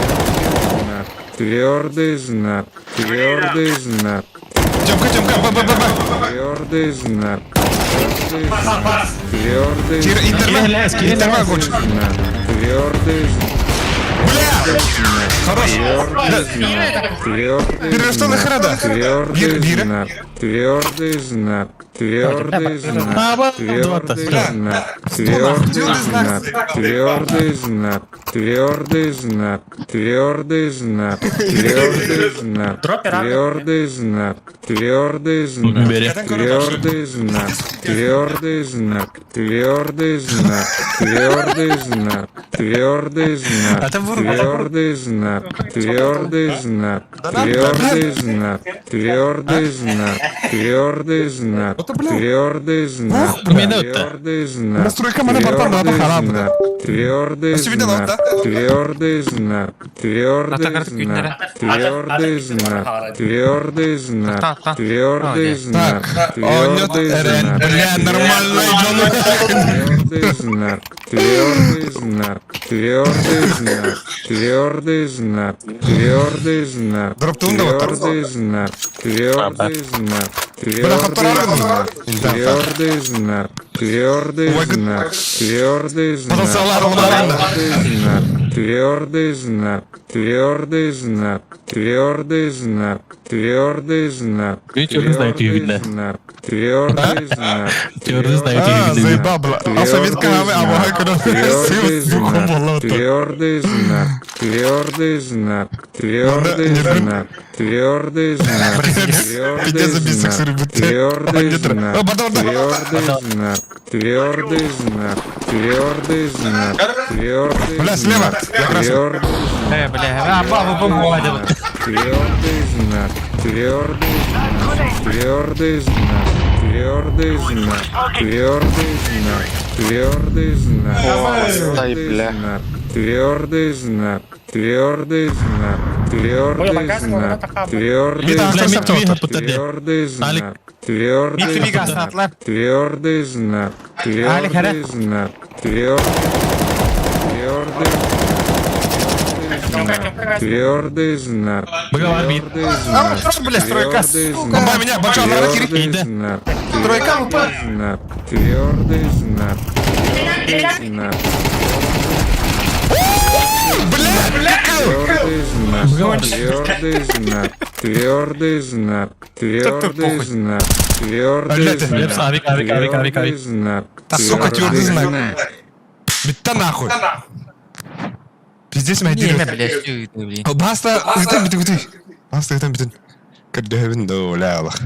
Твердый знак. Твердый знак. Тёмка, ба-ба-ба-ба. Твердый знак. Твердый Тир знак. интервал хочет. Твердый Бля! Хорош. Перерастал на храда. Твердый знак. Твердый знак. Твердый знак. Твердый знак. Твердый знак. Твердый знак. Твердый знак. Твердый знак. Твердый знак. Твердый знак. Твердый знак. Бери. Твердый знак. Твердый знак. Твердый знак. Твердый знак. Твердый знак. Твердый знак. Твердый знак. Твердый знак. Твердый знак. Твердый знак. Твердый знак. Твердый знак. Настройка мене бартан да халам. Твердый Видел, знак. да? Твердый знак. Твердый знак. Твердый знак. Твердый знак. Твердый знак. Так, он нет, Эрен. Бля, нормально идём. Твердый знак. Твердый знак. Твердый знак. Твердый знак. Твердый знак. Дроптун да вот так. Твердый знак. Твердый знак. Бля, хапторалгын. Твердый знак. Твердый знак. Твердый знак. Потенциалар онлайнда. Твердый знак. Твердый знак. Твердый знак. Твердый знак. Твердый знак, видно. Твердый знак. Твердый знак, А, видно. заебал, бля. Алфавит кавы, а бахай куда. Твердый Духом знак. болото. Твердый знак. Твердый знак. Твердый знак. Твердый знак. Пиздец, забисок с рыбы. Твердый знак. О, бада. Твердый знак. Твердый знак. Твердый знак. Твердый Бля, слева. Я красный. Бля, бабу помогай. Твердый знак. Твердый знак. Твердый знак. Твердый знак. Твердый знак. Твердый знак. Ай, бля. Твердый знак. Твердый знак. Твердый знак. Твердый Бля, знак. мид твига Твердый знак. Мид Твердый твига знак. сатлар. Твердый знак. Твердый знак. Твердый знак. Бля, арбит. Бля, стройка. Твердый Бомба меня, бача, на ракири. Твердый знак. Тройка, упа. Знак. Твердый знак. Твердый знак. Бля, Твердый знак. Твердый знак. Твердый знак. Твердый знак. Твердый Лепс, знак. авик. Знак. Да, сука, твердый знак. Битта нахуй. Пиздец, моя Не, деревня. бля, что это, блин. Баста, үтін. Баста, үтін. Кірдевін да, бля, аллах.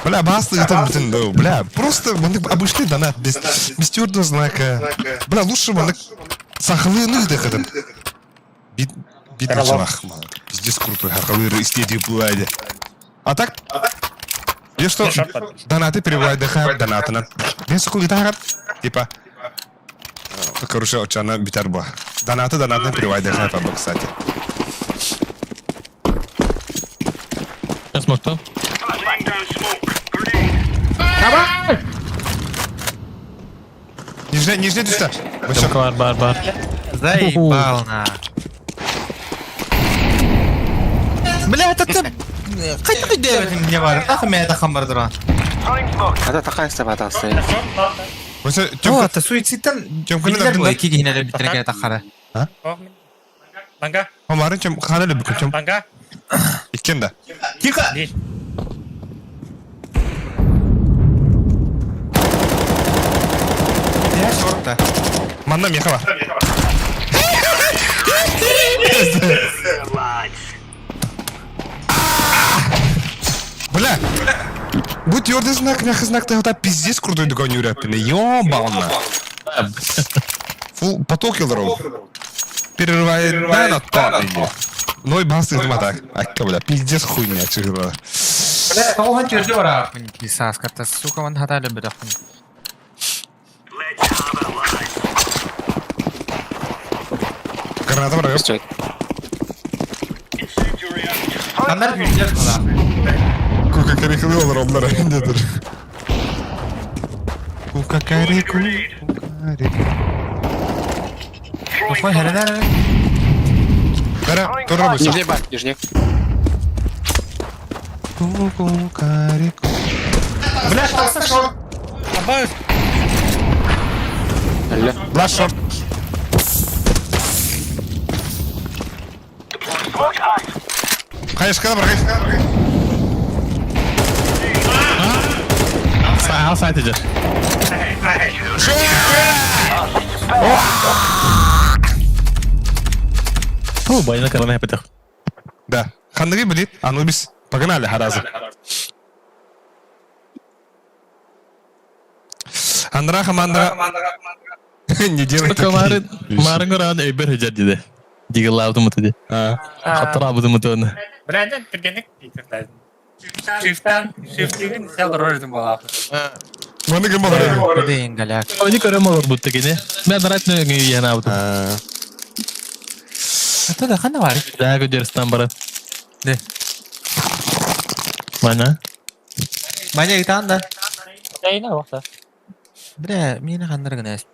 Бля, баста, үтін да, бля. Просто мы обошли донат без твердого знака. Бля, лучше мы сахалыны дыхатым. Бит началах, пиздец крутой, хахалыры эстетик бывает. А так? Я что, донаты переводят донатынан. Мен сколько тагат, типа, короче, очана битар ба. Донаты переводят по кстати. Я смог-то. Laying down smoke. Grenade. Нижний düştü. Бар. Заебал на. Бля, это ты... Қайта девятин не бар. Тахы мен тахам бар дұран. Throwing smoke. Ата тақан істеп атасы. Mesela О, та суицидтен... Билдер бой, киги хинелер бітірге тахары. Банга, Onların çöm kanalı büküm çöm. банга. İkken de. Тихо! Я шорта. Manda mı yakala? Бля! Bu tiyorde знак да пиздец крутой догоню рэпины. Ёбана. Фу, поток килдеров. Перерывает, да, на то. Ну и бас изма так. Акка, бля, пиздец хуйня, чего. Бля, кого чужды бар ақын кисас катта сука ван хаталы бір ақын. Let's have a line. Граната var yok. Straight. Incendiary out. Қандар билдер қала. Kuka kari kılıyorlar onlara. Nedir? Kuka kari kari. Қой хәрәдәр. Kara, durur musun? Нижний бар, нижний. Kuka kari. Бля, шалса шор. Абай. Әлі. Last shot. Smoke out. Kayışkada bırak. Al sadece. Фу, бойна карана yapacak. Да. Хандыгы билет, Анубис. Погнали, харазы. Андраха мандра. Не делай Марын көрән өйбер hücret dedi. Digil lavdı mı dedi. Hatta abıdı mı dedi. Бренден кіргенік дейкірді. Шифтеген сел рожден болақ. Bana kim olur? Кудейін галяк. Oyunu körem olur bu tekini. Ben darat ne öngü yana abıdı. Ата да қана бар? Daha göderistan bara. Ne? Mana? Маня итан да. Нейна уақта. Бля, мені қандар гына әст.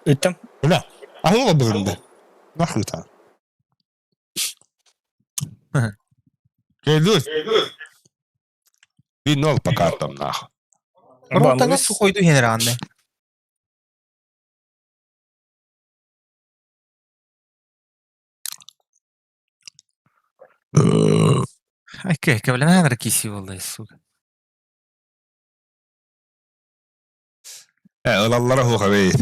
Өттім. Öyle. Ahıl o bölümde. Nasıl ta? Geldi. Bir nol pakattam nah. Ұрықтаңа су қойды хенер ағында. Әке, білен ағыр кесі болды, сука. Ilallara hoka bey.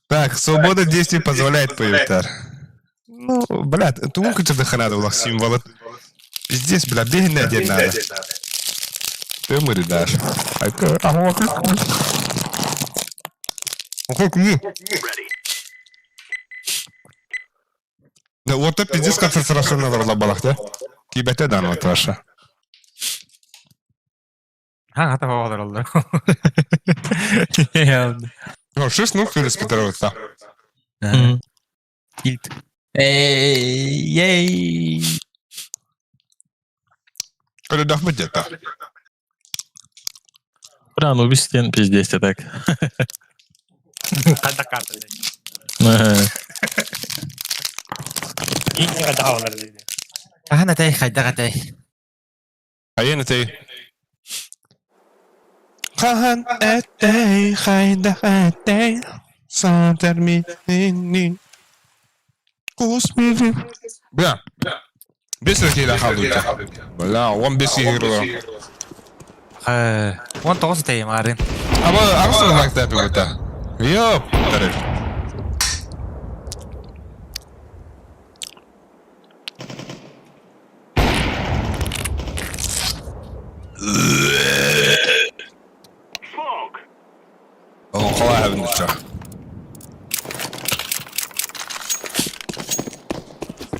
Так, свобода действий позволяет поютар. Ну, блядь, ты умка тебе ханада улах символы. Пиздец, блядь, бегай на день надо. Ты мы дашь. Да вот это пиздец концентрационный лабалах, да? Кибете дан вот ваша. Ха, хата бабалар олды. Ну, 6-0 филис Петровица. Килт. Ей. Коли дахмы где-то. Прям убийствен пиздец так. Қанда қарты дейді. Ең қада олар дейді. Ағана тәй, қайда қатай. Hayır etey. Kahan etey, hayda etey. San termini. Kusmiri. Bля. Без ракета халдуйта. Бля, он без игры. 19 тәйім арын. Ama arası like that burada. Yok. Tarif. Smoke. Oğlum kolay abim düşecek.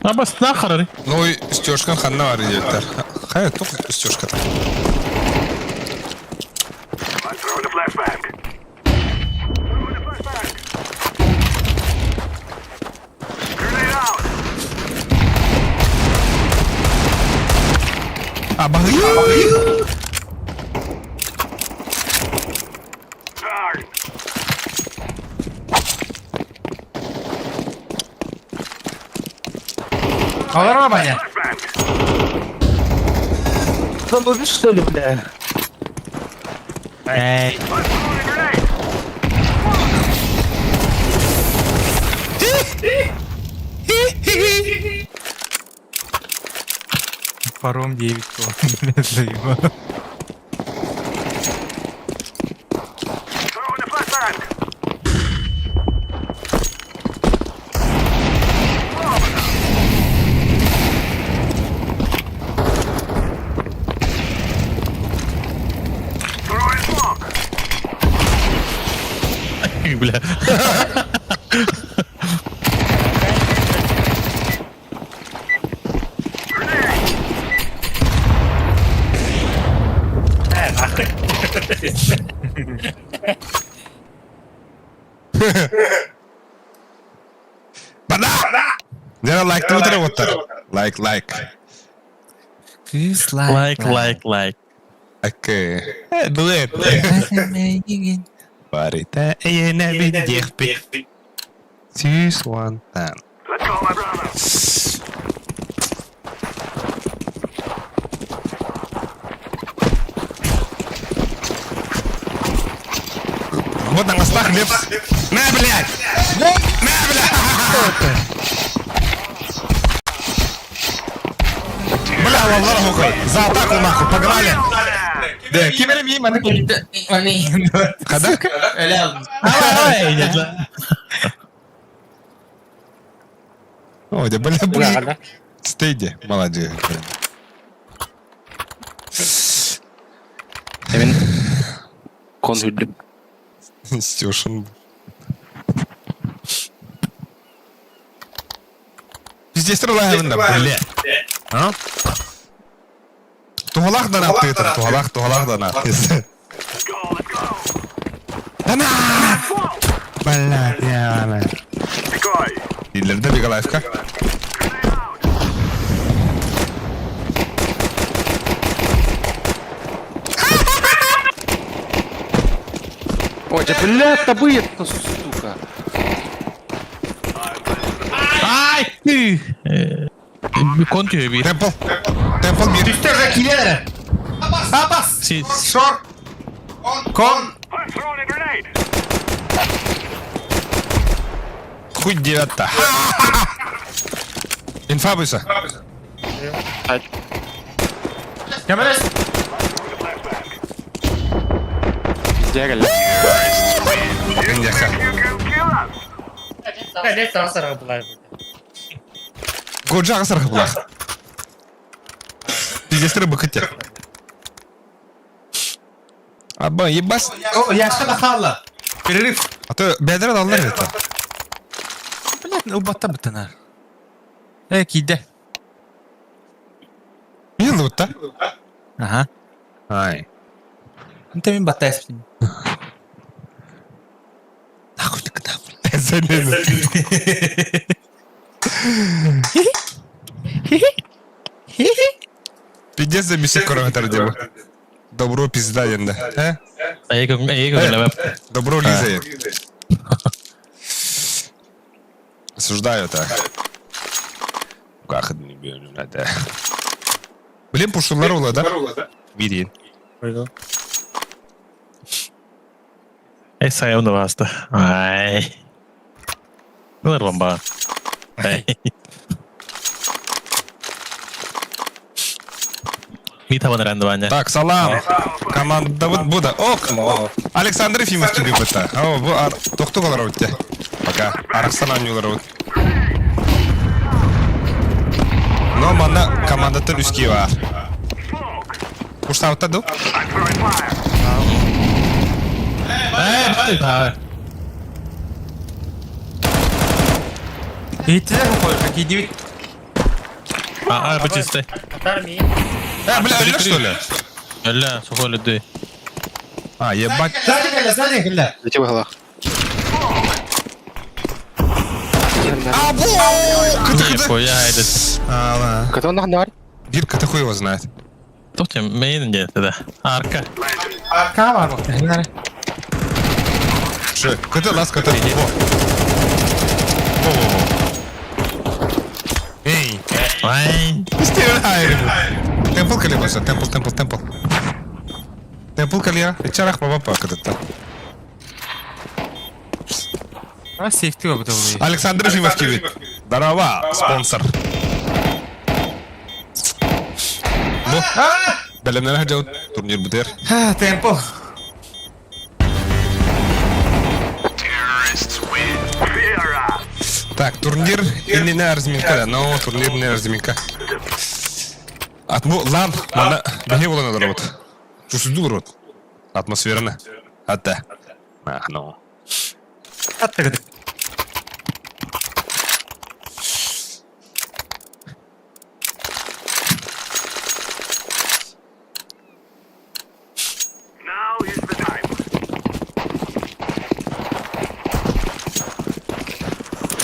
Абас нахарары. Ну, стёшкан ханна бар идеттер. Хай, тук стёшката. I'm throwing a flashbang. Throwing a flashbang. Grenade out. Абагы! Darn. Алар ма баня? Flashbang. Зомби, что ли, бля? Эй. I'm throwing a grenade. Паром 9 блядь, заебал. Throwing a flashbang. Throwing smoke. Бля. Бада! Жана лайкты өтіріп оттар. Лайк. Лайк. Окей. Дуэт. Барита эйене биддехпи. Сюс вантан. Let's go, my brother. Вот на мостах лепс. На, блядь! На, блядь! Бля, валлах мухой. За атаку нахуй, погнали! Да, кемере мiyim bana gitti. Kada? Öyle aldım. Ama О, да, бля. Стейди, молодец. Kon hüllüm. Стюшин. Здесь стреляем, бля. А? Тугалах да на Твиттер, тугалах да на. Let's go, let's go. Да на! Бля, яна. Decoy. İleride bir galayfka. Grenade out. Ой, да блядь, табыет-то, сука. Ay! Bir kontuyor bir. Temple bir. Düştü kileri. Abbas. Siz. Short. Kon. I'm throwing a grenade. Хуй девятта. Инфа быса. Kemeres. Bizde gel. Индяха. Kill us. Годжа асар хыблах. Пиздестер быкытя. Аба, ебас. O yaşta da kalla. Перерыв. А то бедер алыныр это. Блядь, ну бата бытынар. Киде. Мин вот та. Ага. Ай. Ты min bata espin. Нахуй ты когда? Залезу. Пиздец за мисек короватар дебу. Добро пизда янда. Ego gelemek. Добро лизает. Осуждаю так. Как это не бью, надо. Блин, пушулар ула, да? Виден. Sayım da bastı. Ay. Ne var bomba? Ay. Bir tavan öğrendi bence. Так, салам. Команда вот Буда. О, Александр Ефимов тебе быта. О, bu тоқту қалар өтте. Пока. Арақсан анюлар өт. Но мана командатын үске бар. Курстан өттаду? I'm throwing fire. Eğitiler mi koyuyor? Peki 9. А, почистай. Бля, ölü что ли? Ля, сухой людей. А, ебать. Сзади, гля. Зайти в углах. Нихуя, этот. Кто он нахуй? Bir katı хуй его знает. Тут тебе мейн где да. Арка. Arka var bak. Что? Katı las katı. Эй. Ай. Hayır. Temple kali basa. Temple. Temple kali ya. İçerak baba pakıdıtta. Ha safety var bu da burayı. Александр Жимовкевич. Здорово, спонсор. Bu. Belemler hacı turnir biter. Ha tempo. Так, турнир или не разминка, да? Ну, турнир не разминка. Атму, лан, мана, беги волна да работа. Чувствую дурот. Атмосферно. Атта. Ну. Attık. Now is the time.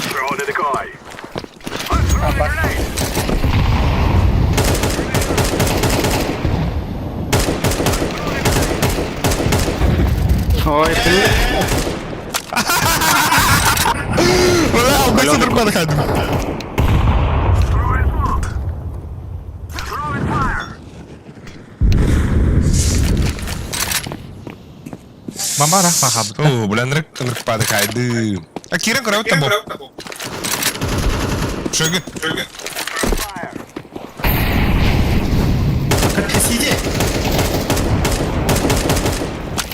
Throw the decoy. I'm throwing a grenade. Ой, ты. Ура, угощу нормально ходим. Throwing smoke. Throwing fire. Bamba rah mahab. О, блин, рык падает кайды. А Кирен кровь там был. Шагы. Сиди.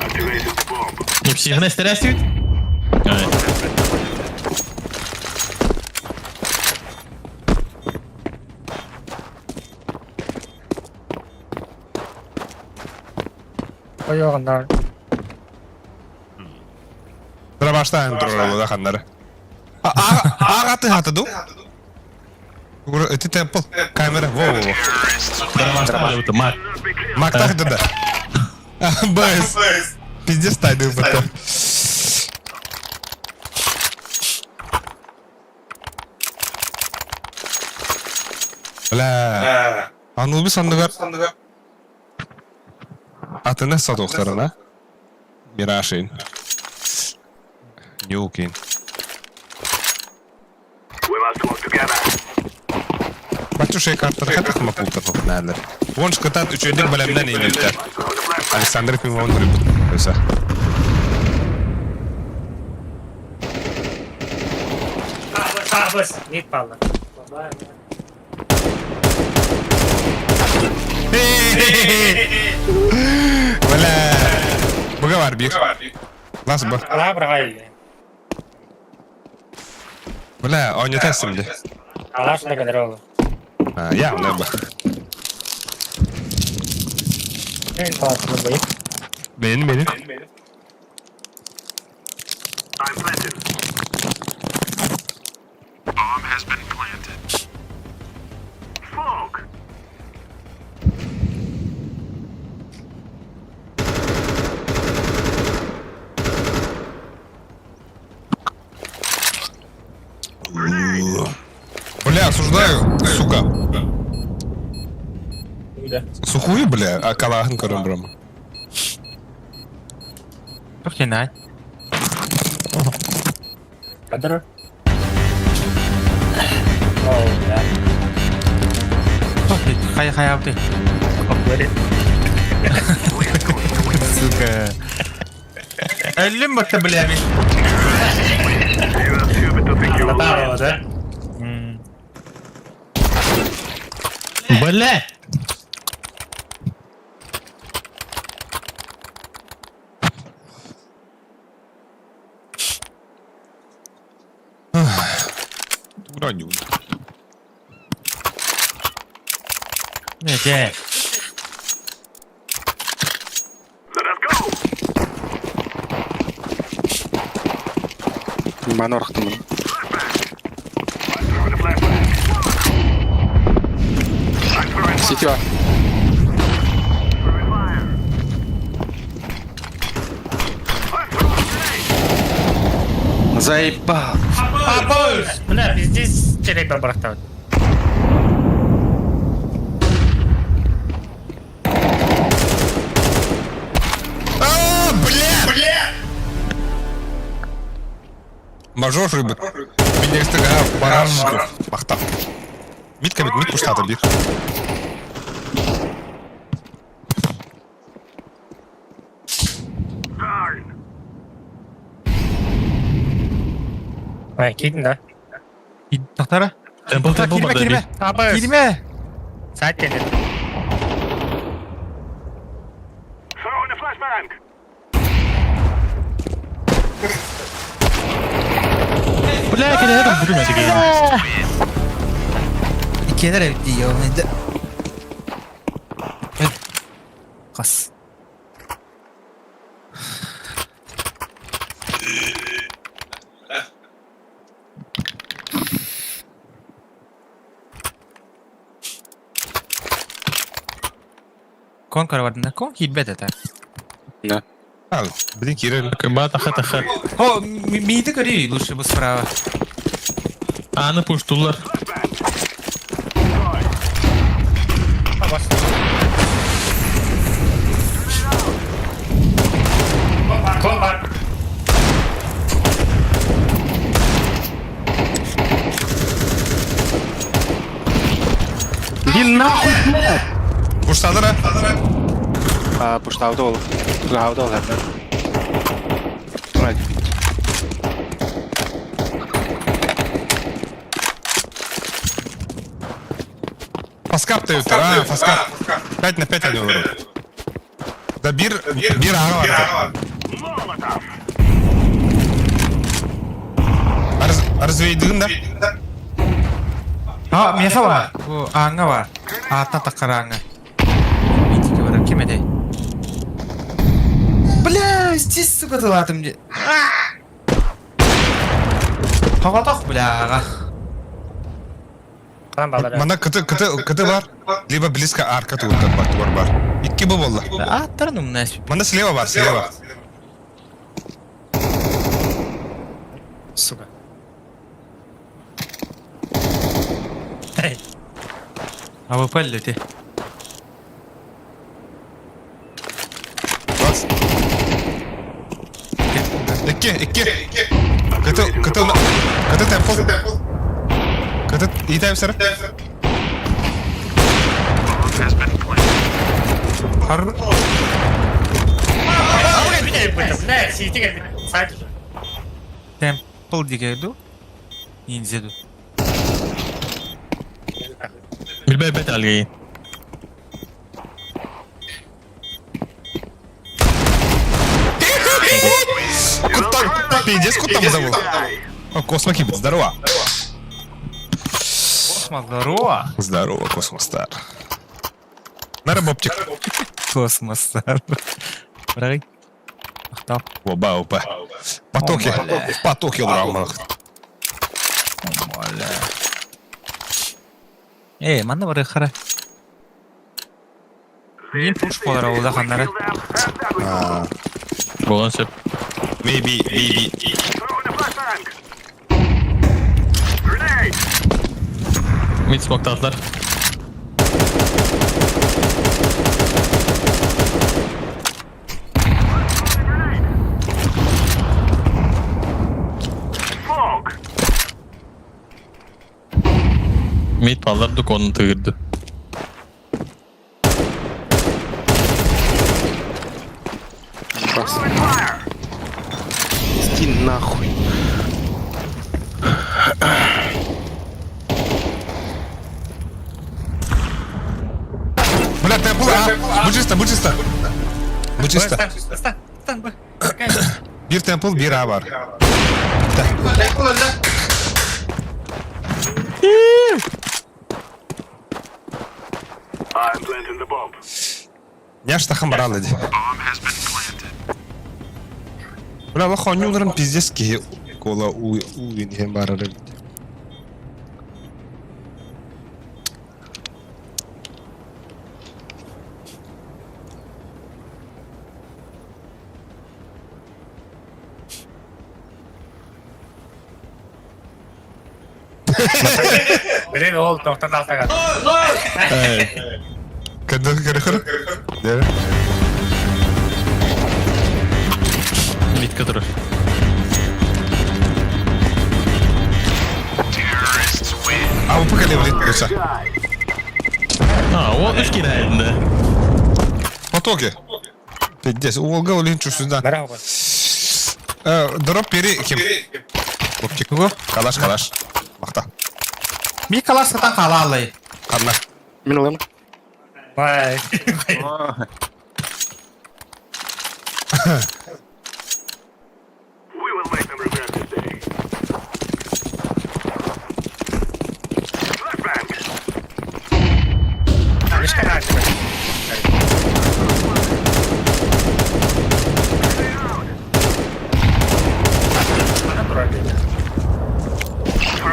Activated the bomb. Не психне стрясают? Oyağınlar. Sıra başlayın durur da kanları. Ağatı hatadı. Öte temple. Kamera. Во. Это маг. Мак так да. Бэс. Пиздец тайды потом. Бля. Анубис сандыгар. Атына садоқтарына. Мирашин. Нюкин. We must work together. Бачу şey kartları hep akıma pultar nerler. Вон шкатат üçüncü bölümden iniyorlar. Александр Пимон трибут. Öyle. Bля. Buga var bir. Nasıl bu? Bля, oynatasın şimdi. Ha, ya ne bu? Benim. I'm planted. Bomb has been planted. Smoke. Бля, осуждаю, сука. Сухую, бля, а калахын көрім бұрым. Çok yeni. Kaya yaptı. Сука. Ölüm baktı bile bir. You are stupid to think you are. Бля! Уроню. Ne ki? Let us go. Манор хтым. Throw the flashbang. City var. Заебал. Папуш! Бля, пиздец, черепа братан. Мажор рыбы. Меня стыга барашку. Махтав. Митка бит, митку штата бит. Ай, keydin da. Tahtara. Temple temple Kirme var kirme. Papa. Kirme. Saat geldi. Throwing a flashbang. Bля, kene adam durmadı gene. İkiler evdi ya. Kas. Kon karavadında kon hidbet eder. Al, блин, Кирилл. Ба таха. О, миді кори лучше бы справа. Аны пуштулар. Пуштадыр, а? Пушталды ол. Туғауды ол әбір. Фаскап дают, фаскап. 5 на 5 они вырут. Да бир ага var. Arzuyduğun da. Ha, miyasa var. Bu anga var. Ata takar anga. Митики var. Kim edey? Бля, здесь, сука, тылатым де. Хаватақ, бляға. Мана кыты бар. Либо близко арка туğundan бар. İki bu bolla. Аттарының нәсіп. Мана слева var, слева. Сука. Эй. Ава пәллеті. Bas. İki. Kıtı tempo. Kıtı iyi tempo sarı. Har. Bir de yapacağım. Ne? Siti geldi. Sakin. Темпл дегейду. Инзеду. Bilbey bet algeyin. Пиздец, куда мы забыл? О, Космо Кибет, здорово. Космо, здорово. Здорово, Космостар. Нара бобчик. Космостар. Брай. Ахтап. Опа. Потоки драмалық. Манда бары қара. Мен пуш болар ауылда қандары. Болған сеп. Maybe. Throwing a flashbang. Grenade. Mid smoke atlar. Fog. Mid pallar duk onu tığırdı. Fire. Иди нахуй. Бля, темпл, будь чисто. Стан бak. Bir temple, bir A var. I'm planting the bomb. Я ж тахам брал эти. Бля, лохо нюлерен пиздец ки кола уин хем барары. Блин, ол тоқтан алтаға. Кыры. Да. Митка тұрыр. А вы покали, блин, Люса. О, үш келі әйдінді. Потоки. Пиздец, Волга, блин, что сюда. Браво. Дроп пери, кем? Оптик. Калаш. Мақта. Ми калаш сатан қала алай. Қанна. Мен аламын. Бай. We will make them regret this day. Flashbang.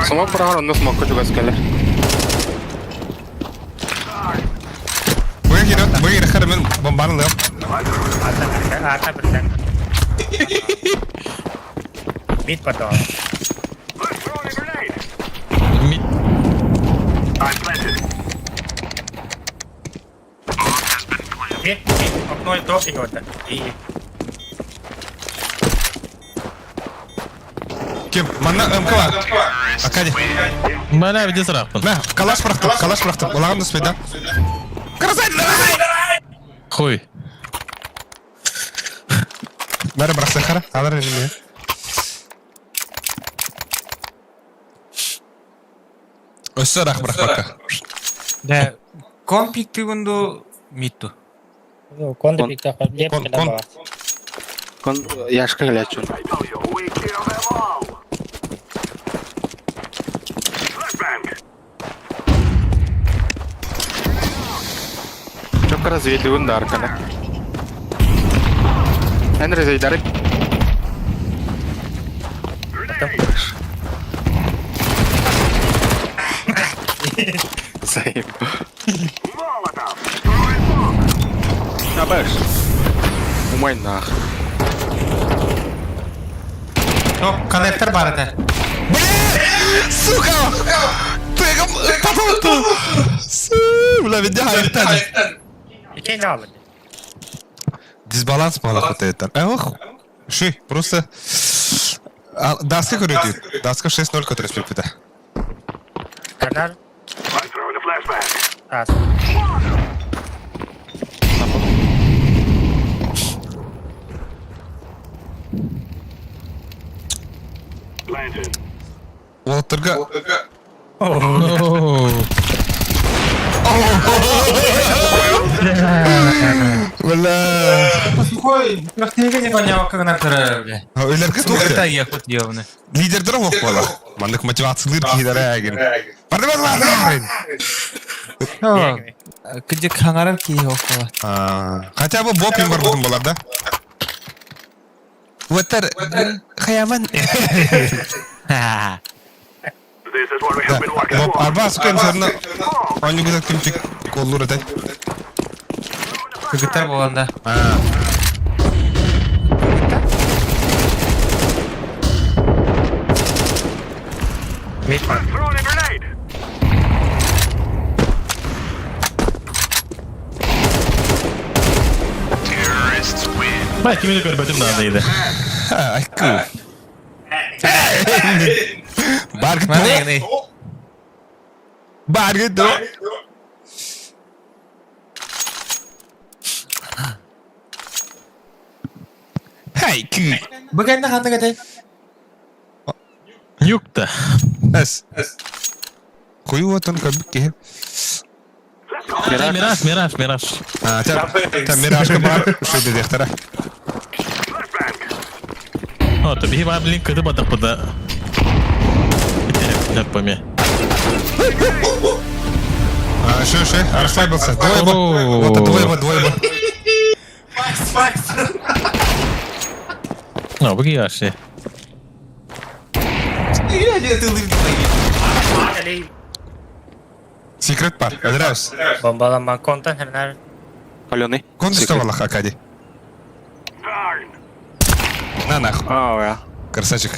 Смог брахар, он смог juga sekali. Bagi kira men bombarın lan. Ata birden. Mid patı. Let's throw a grenade. Мит. I planted. Mid. Окно и топ идет. И Kim? Mana МК var. Акади. Бәлі әбде сұрақпын. На, калаш бырақтым. Олағын да спейда. Красавец, давай! Қой. Бәрі бырақса қара. Алар еліне. Өсі рақ бырақ баққа. да компик тигунду митту. Kon yaşka geleču. We kill them all. Flashbang. Çok разведываю да аркана. Эндрю зайдарит. Sayım. Molotov. Throwing bomb. Ne yapar? Umay nах. Топ коннектор бар это. Сука! Пегам паталту! Бля, ведь hayırtadır. Икени алды. Дисбаланс мало хватает. Эх, ши, просто... Даска көрөтүп. Даска 6-0 который спекпита. Канар. I'm throwing a flashbang. Ас. Planted. Уолтерга... Бля... Ой, нахнеге не понял, как коннектор, бля. Öylерге Это тоқты. ехать ёвны. Лидердер оқ бола. Мандық мотивациялар кейдер әгін. Бардымыз бардым! Кыдык хаңарар ки оқала. Хотя бы бопин бар бұдым болар да. Өттер... Хаяман... This is what we have been working Боп, for. арба асықын сөріні... Оны күзі күмтік қолуыр әтәй. Кыгыттар болғанда. Мид бар. Throwing a grenade. Terrorists win. Бәлі кемені көрбәтім дағдайды. Айқы. Бар күтті. Мана егіне. Бар күтті. Айқы. Бүгенді қанды кәді? Юкта. Әс. Қойу отын көбік ке. Мираж. Та миражға бар. Шөйді дектара. Flashbang. О, тобі ба, блин, көті бадық бұда. Бітеріп, нәппаме. Шөй. Расслабился. Двое бы. Вот двое бы. О, бұғы яшы. Секрет бар. Öldürəyiz. Bombalanma kontan hər. Паленый. Кондистов Аллах Акади. Darn. На нахуй. А, я. Красавчик.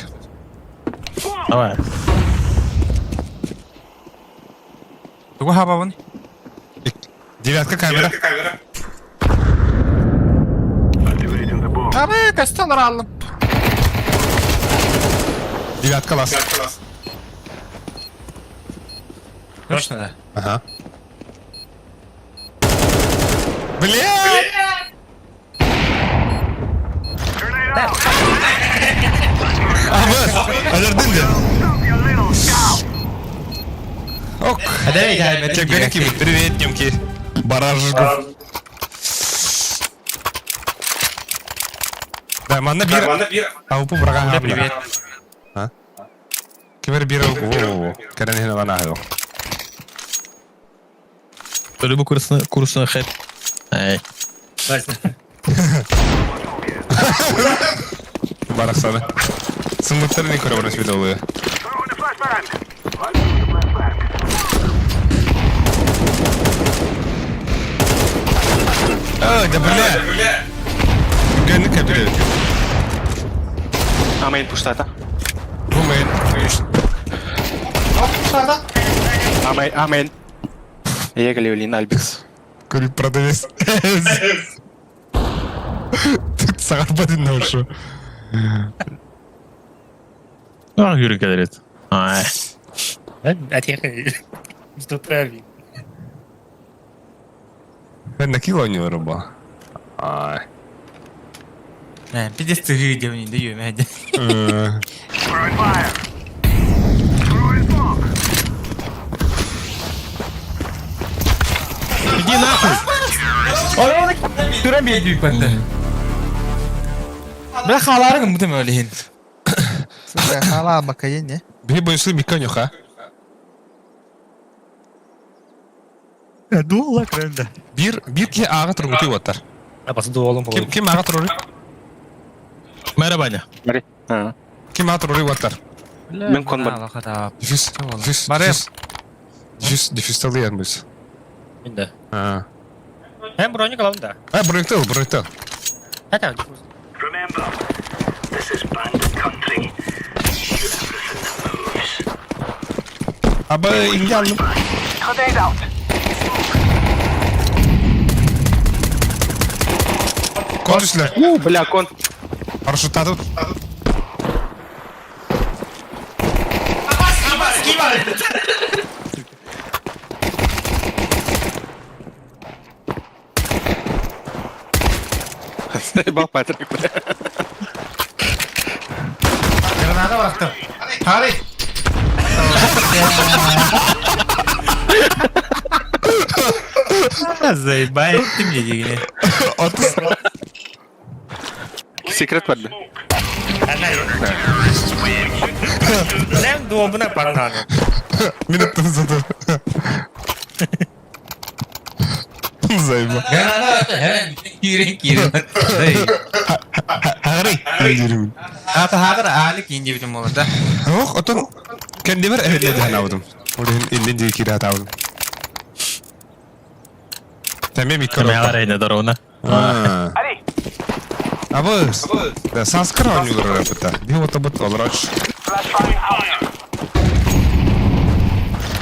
Давай. Bu hababın. Девятка камера. Activating the bomb. Abi kastalar aldım. Девятка лаз. Точно да. Ага. Бля! Grenade out. Abi, alırdın da. You little scout. Ок. Hadi gelmedi. Кеберики, привет, Немки. Баражгов. Да, манда бир. Аупу брага. Привет. Кибер бир аупу. Керен хина вана хо. Ölü bu kursuna hep. Ey. Барах sana. Смутер не кора врас видовые. Throwing the flashbang. Lighting the flashbang. А, да бля. Гэнэ кабир. Main puşlarda. Bu men. Main. Егали Лин Альбикс. Курит продавец. Тут сарбадın ne oluşu? Ah yürü gelir. Ay. Ben nakil oynuyorum bu. Ay. Bir de sıhhi diyorum da yiyorum hadi. Throwing fire. Throwing bomb. Иди нахуй. Duran bir büyük baktı. Ben halarım bu da öyle hin. Sen hala bakayın ne? Bir boyusu mikron yok ha. Dur la kremde. Bir ki ağa turgutu otar. Yapası dur oğlum. Kim ağa tururi? Merhaba anne. Mari. Ha. Kim ağa tururi otar? Ben konmadım. Diffus. Barem. Diffus alıyor muyuz? Ben de. Ha. Hem bronyu kalalım da. Ha bıraktı. Hadi. Remember, this is bandit country. Abi ince aldım. Grenade out. Kol üstüne. Бля, кон. Paraşüt atıp. Bak Patrick. Granada bıraktım. Hadi. Zaybay ettim ya yine. 30. Secret vardı. Sen doğumuna parlan. Minuttan zaten. Zayıf. Granada hemen kirin. Hari. Hayırım. Hatta alik ince bitim orada. Yok, oton. Kendi ver evet dedi hanavdım. Orada elinde kira atavdım. Tamam mikro. Meğer yine de ona. Ha. Allez, Abi, da sanskar oynuyorlar rapıta. Bir otobat olarak. flashbang out.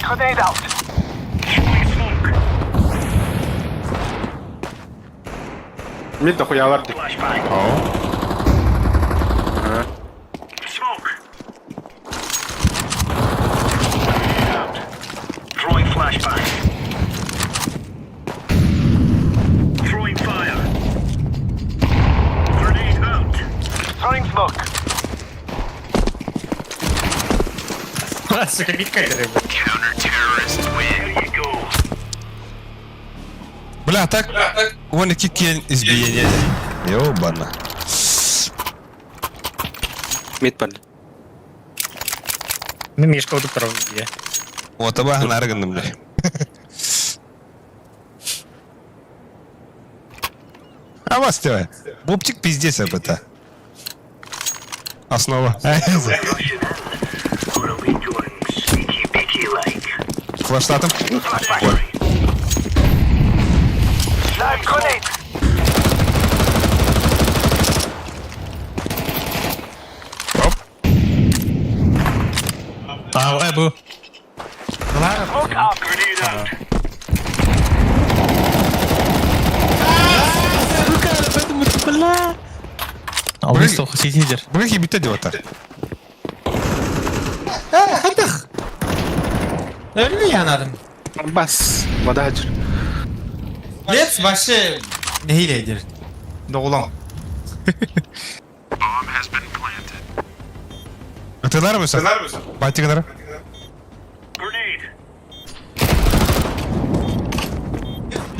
Grenade out. Throwing smoke. Mid de хуя vardı. Flashbang. Smoke. Out. Throwing flashbang. Throwing fire. Grenade out. Throwing smoke. Sıkı dikkat edelim. Counter-terrorist win. There you go. Бля, так, вон и кикен избиение. Ёбана. Mid vardı. Ne mишка oldu tarafı diye. Вот аба нарыгындым, бля. А вас что? Бубчик пиздец об это. Основа. Russian. What are we doing? Sneaky beaky like. Флаштатом. Flashbang. Live grenade. Оп. Aa bu. Smoke out. Grenade out. Алмыстың сетейдер. Бүгін хибитте деп отыр. Хайдах. Ölü yanarım. Бас. Вода hacır. Leps başı neyledir? Doğulam. Bomb has been planted. Atıyorlar mı sen? Baytıklara. Grenade.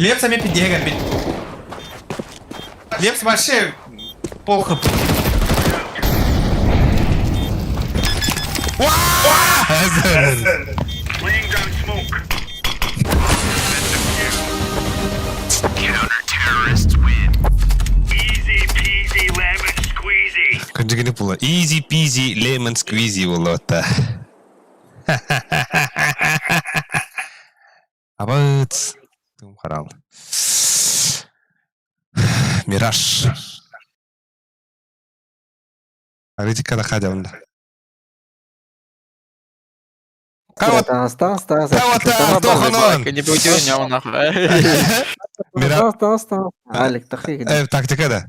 Leps sami pidiye gel bin. Leps başı pohıp. Laying down smoke. Counter-terrorists win. Easy peasy lemon squeezy. Күнді күні бұлы. Easy peasy lemon squeezy болы отта. Абыт. Тым қарал. Мираж. Аритикада қада онда. Кават. Тоханон. Не будь у него нахуй. Алик, тахи. Тактикада.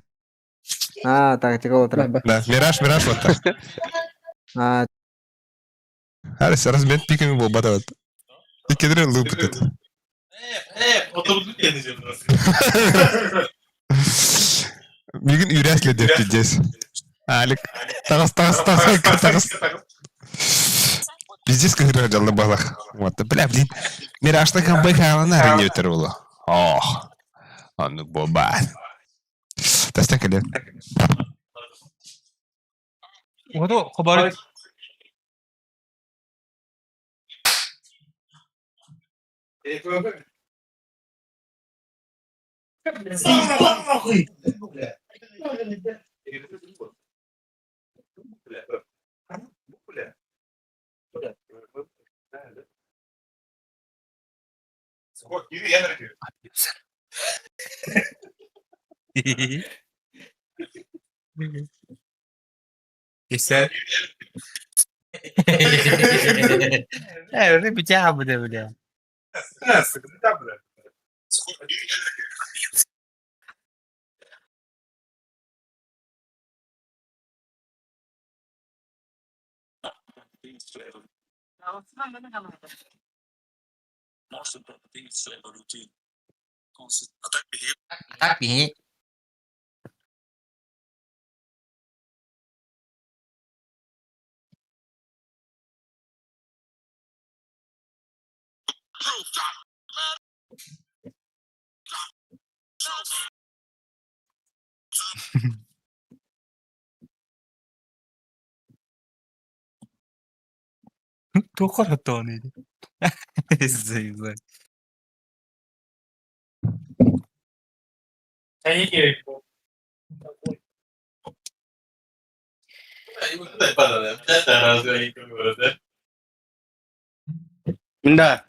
Тактика утра. Да, мираж отта. Hadi sen ben pikimi bol bata bata. İkidir loop ket. Oturduk kendisi burası. Bir gün üresle dökeceğiz. Alik. Takas. Пиздец, как играть на балах. Вот, бля, блин. Мираж на камбэк, а она ранее утерла. Ох. А ну, боба. Тастя кален. Оду хабар. Keser. Evet, bir cevap bu da böyle. Tak bir. Dokar hatta neydi? Güzel. Sen iyi gerek bu. Minda.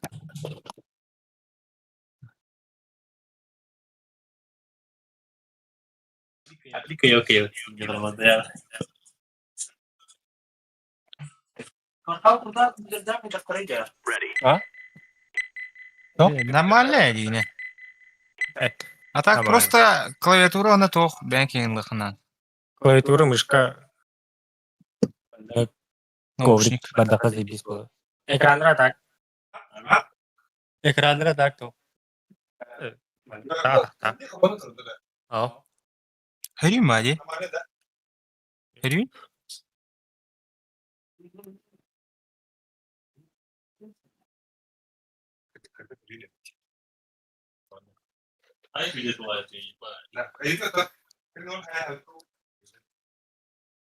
Aplica ok. Ready. Нормально yine. А так просто клавиатура на тох бенкинглыхынан. Клавиатура, мышка, Наушник. бардаққа зебес болады. Экранра так. Экранра так то. Так. Ал. Hörüyüm hadi. Hörüyüm.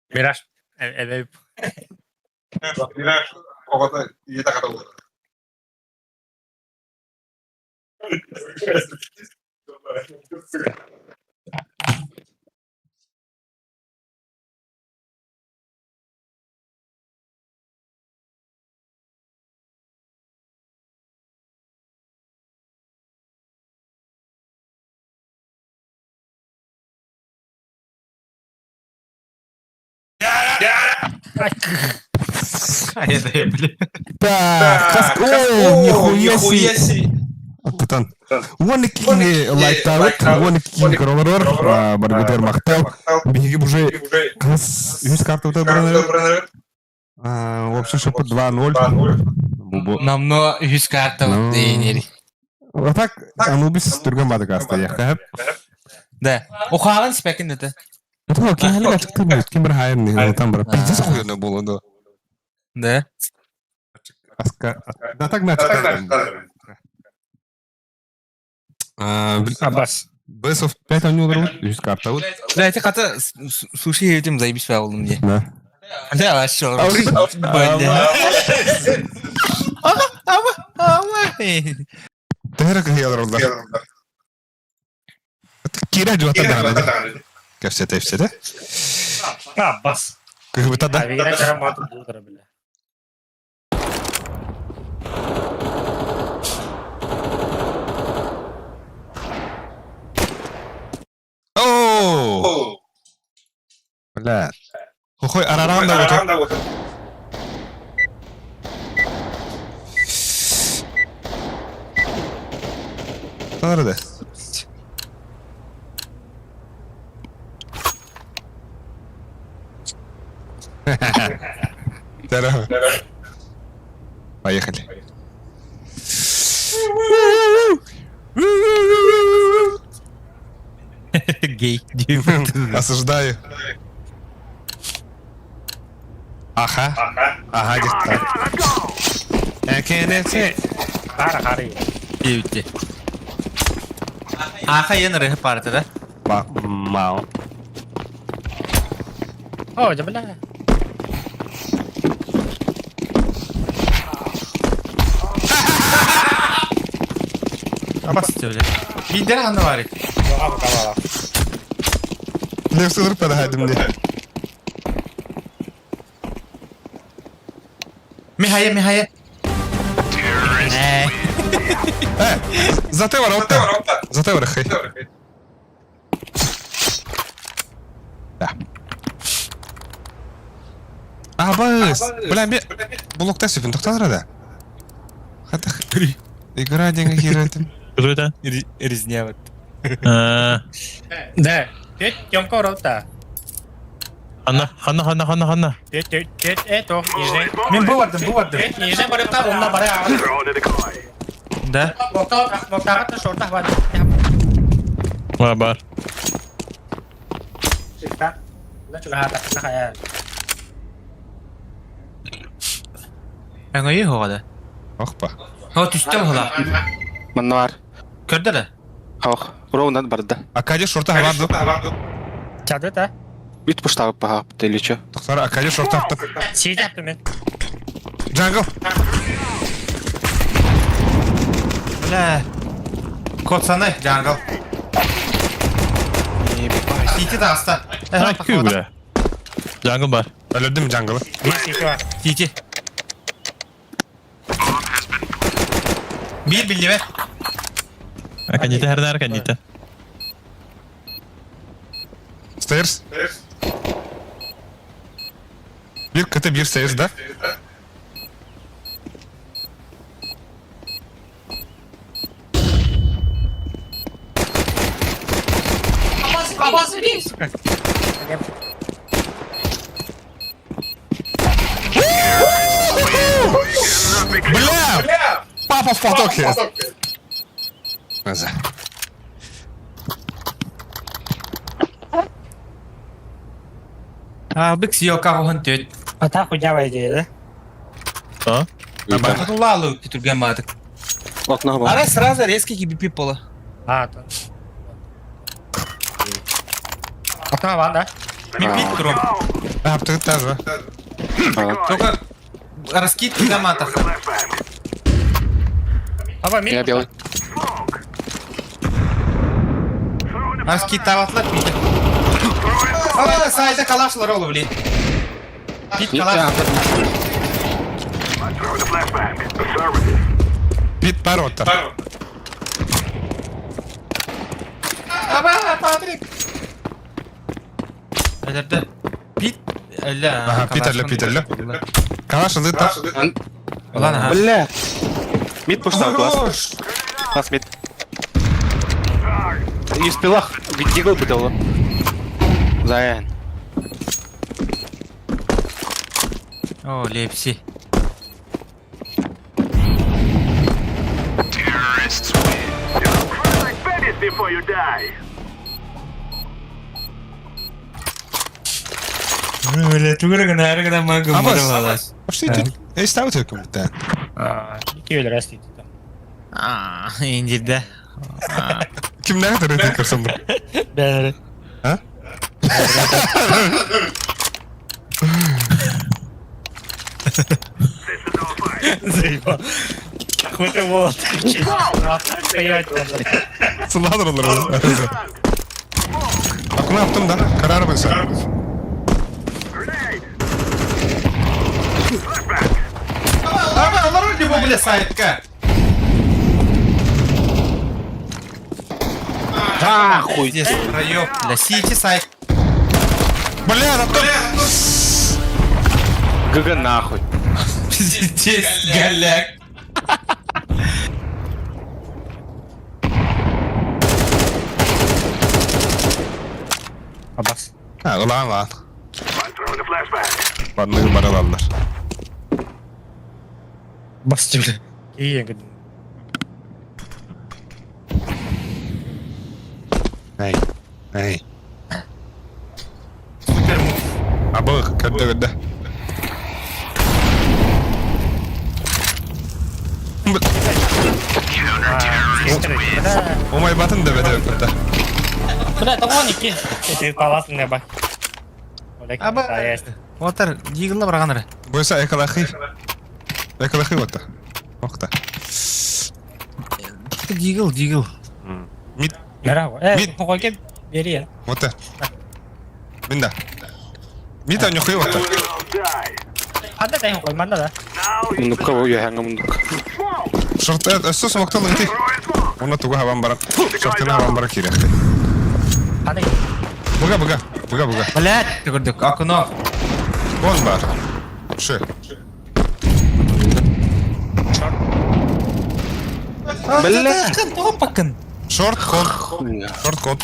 Мираж. Evet. А это я, блин. Так, о, нихуя себе. Аттан. 12 лайктабыт, 12 королорор, барбитер мактау. Биги уже кыз 100 карта өтө бараныр. В общем, шопы 2-0. Намно 100 карта дейнер. А так, Анубис түргөн бады каста яқап. Да. Оқаған спекін деді. Это кем ачыктыр бит, ким бир хайыр не, там бир пиздец койгону болду. Да. Аска. Да так начыктыр. Аббас. Best of 5 oynuyorlar 100 karta var. Знаете, қата суши едім заебись болдым де. Да. Да, вообще. Tehra kıyıyorlar onlar. Kira juata da. Köfte tefsede. Аббас. Kıhbıta da. Авигера чара мату булдыра биле. Oo. Bля. Хохой арарам да вот. Nerede? Здорово. Поехали. Гей. Осуждаю. Ага. Ага, где-то. Кенете. Хара хари. Девте. Аха яныры парты да? Мау. О, жабла. Абас тебе. Бидер аны бар. Ага, кабала. Не все друг подходим мне. Михая. За те ворота. За те ворота. Да. Абас. Блин, би блокта сыпын тоқтадыр да. Хата. Игра деньги хиретим. Кто это? Резня вот. Да. Тет ёмко рота. Ханна. Тет, это, еже. Мен бувардым. Еже барыта, онна бары ағын. Throw in a decoy. Да? Боқтағытты шорта бар. Бар. Шикта. Да чуга хата, хая. Аңа үй хоғады. Охпа. О, түстем хола. Маннар. Көрді лі? Хох. Роунан барды. Акади шорта хаварду. Чады та? Бит пуштабы паха или чё? Тоқтар Акади шорта аптып. Сиді апты мен. Джангл. Бля. Котсаны, джангл. Сити да аста. Күй бля. Жангыл бар. Öldürdüm jungle'ı. Bir sisi var. Сити. Bir bildi ver. Кандита herden kandita. Stairs. Bir katı bir stairs da. Бля! Папа в потоке! Назад. Бик сиёка хохон төт. Ата хуҗа вайдыды. А? Батуллалы күтүргөн бадык. Окно бар. Ара сразу резкий кибип бола. А, то. Ата бар да. Мен пит турум. Аптыгы таза. Только раскид кидаматах. Left back. Аба мен. Я белый. Раскид таватлар пит. Ара сайда калашлар олу блин. Пит калаш. I throw the flashbang. Affirmative. Bit parotta. Аба, Патрик. Öldürdü. Pit. Öyle. Aha, Peter'le. Kalaş aldı da. Ulan ha. Бля. Мид пуштабы класс. Last mid. Не успела. Дигл бытовал. Заян. О, лепси. Terrorists win. You're finished before you die. Öyle tugara gana her kadar mangım Ama var. Что это? Я ставлю только да. İki öyle rast değil. Aa, incide. Kim ne kadar rating kırsam bu? Ben Ha? Zeyba. Хватит вот. Стоять. Sıladır olur. Bak ne yaptım da? Karar ver sen. Ama onlar ne bu bile sahipka? А, хуй. Здесь проёб. Лосите сайт. Бля, Артур! ГГ нахуй. Здесь голяк. Abbas. Ha ulan lan. I'm throwing a flashbang. Banlığı bana aldılar. Bas bile. İyi yani. Hey. Hey. Abi kadda. Oh my button da bede kadda. Бля, того ники. Ты палас не ба. Олег. Аба. Отыр, дигылла барганыр. Бойса экалахи. Экалахи вот. Окта. Дигыл. Мид. Merhaba. Mid. Koyke beri ya. Вот. Минда. Мид а нюхай вот. You'll die. Anda da koy manda da. Now you Мундукка бу яханга мундук. Шорт эсэс вактал гити. Уна туга хаван барак. Шортына хаван барак кирек. Hadi. Буга. Блядь, түгүрдүк. Акуно. Вон бар. Шы. Бля. Топакын. Шорт кон. Шорт кон.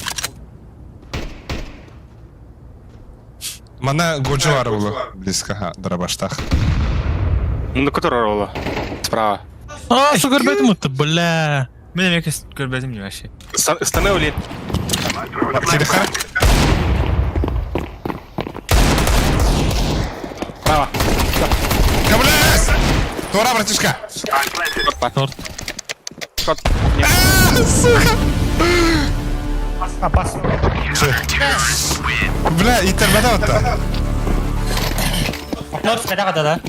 Мана годжу бар улу. Близко дарабаштах. Мундукка турар Справа. Aa su görmedim mi? Bля. Мен эмекес көрбөдүм не вообще. Стане улет. Телефон. Справа. Каблес! Тора, братишка! Шот. Abbas. Бля, интернета отта. Nor sepeda kada da.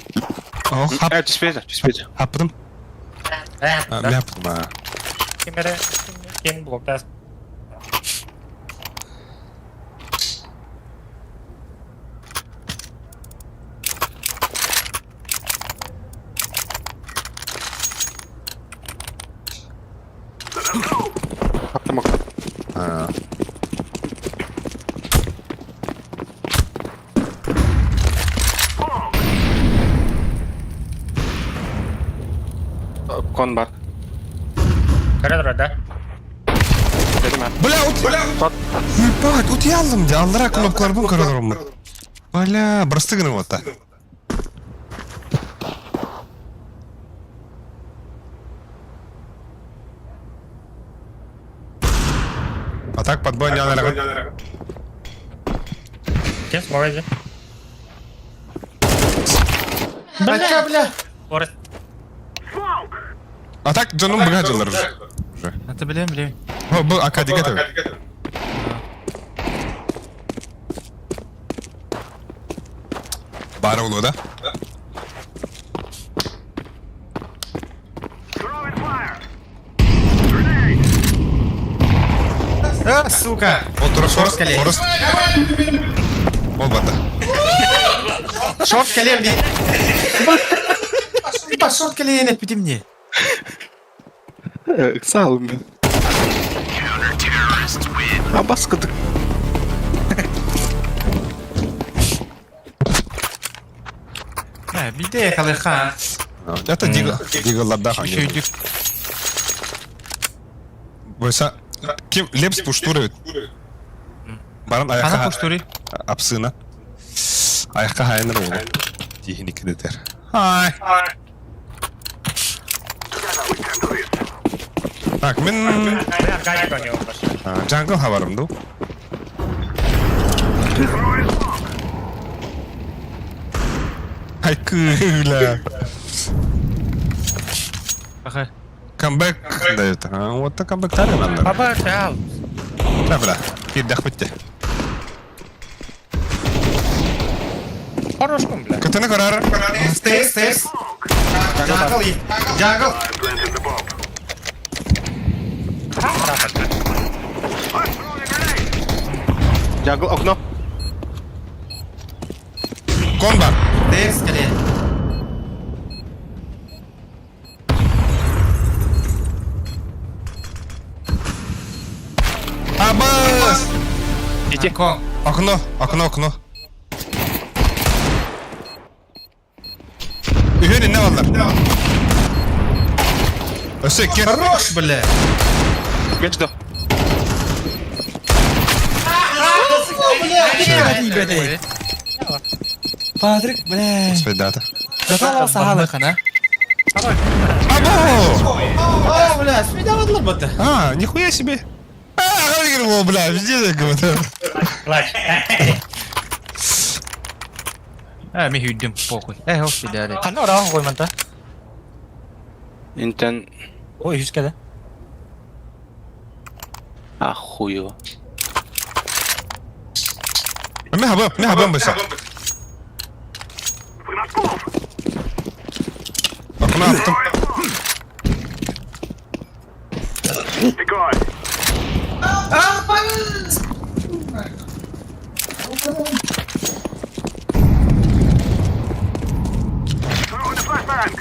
О, Чиспейте. хаппыдым. Бля, пыдым. Kim blokta. Attım ok. Kon бар. Kara da. Dedim ben. Бля, ебать, вот я алdım diye. Aldıra knopkalarımı kırılırım ben. Бля, брастыганы вот так. А так подбой не надо. Kim smorezi? Бля. Orası. А так canım bıgacılar. Это билем. Bu akadiga tabii. Bari ulu da. throwing fire. Сука. Otur Şort kaleye. Orası. Olmadı. Шорт kaleye değil. Баш шорт kaleye net bitim ne? Sağ olun ben. Ha baskıdık. Ha bir de yakalayık ha. Это дигалlarda hangi? Şöydük. Бойса, kim Лепс пуштуры. Баран Қана аяққа пуштури. апсына. Аяққа хайыныр олы. Тихini кедетер. Ай. Так, мен Джангл хабарым ду. Ай кыла. Ага. Камбэк дает. Вот так камбэк тары надо. Баба, чал. Да, бля. Киддах бітті. Хорошком, бля. Кытыны карар. Стейрс. Джангл и. Джангл. Planted the bomb. Джангл, окно. Кон бар. Стейрс келе. Абас! Иди. Кон. Окно. Үйрен не балдар? Өсек, кен. Хорош, бля. Geçti. Патрик, бля. Свидата. Готова сахалы хана. Або! О, бля, смидавадлар бата. А, нихуя себе. А, говорил, бля, везде так говорю. Мен хүйдім, похуй. Хош бидаре. Қана ораған қой манда. Интен. Ой, жүзкеді. Ахуй. Мен хабам бойса. Окно аттым. Be gone. Throw in the flashbang.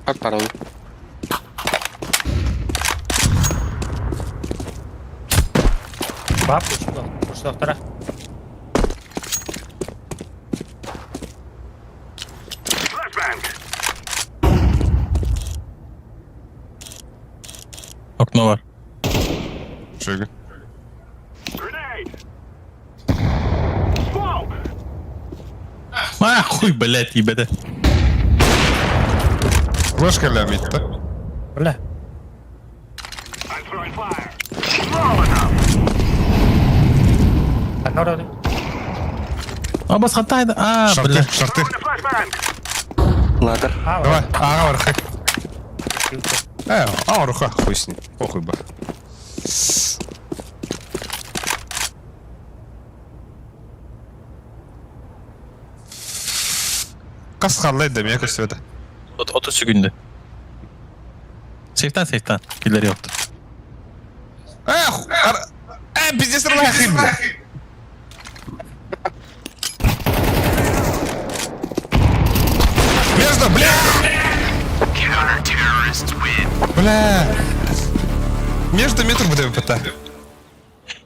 Как парол? Бап, что втора? Flashbang. Окно бар. Шега. Grenade. Smoke. А, хуй, блядь, ебеде. Ложка лямит, да? Бля. I'm throwing fire. Small enough. Қана орады. А, бас хантайды. А, Шарты, бля. шарты. Throwing the flashbang. Ладер. Давай, ага, вархай. Руха, хуй с ним. Похуй ба. Kas қалай да мен көстөді. 30 секунды. Сейфтан. Киллер yoktu. Пиздец, рахим, бля. Между, бля! Бля! Между метр будем пыта.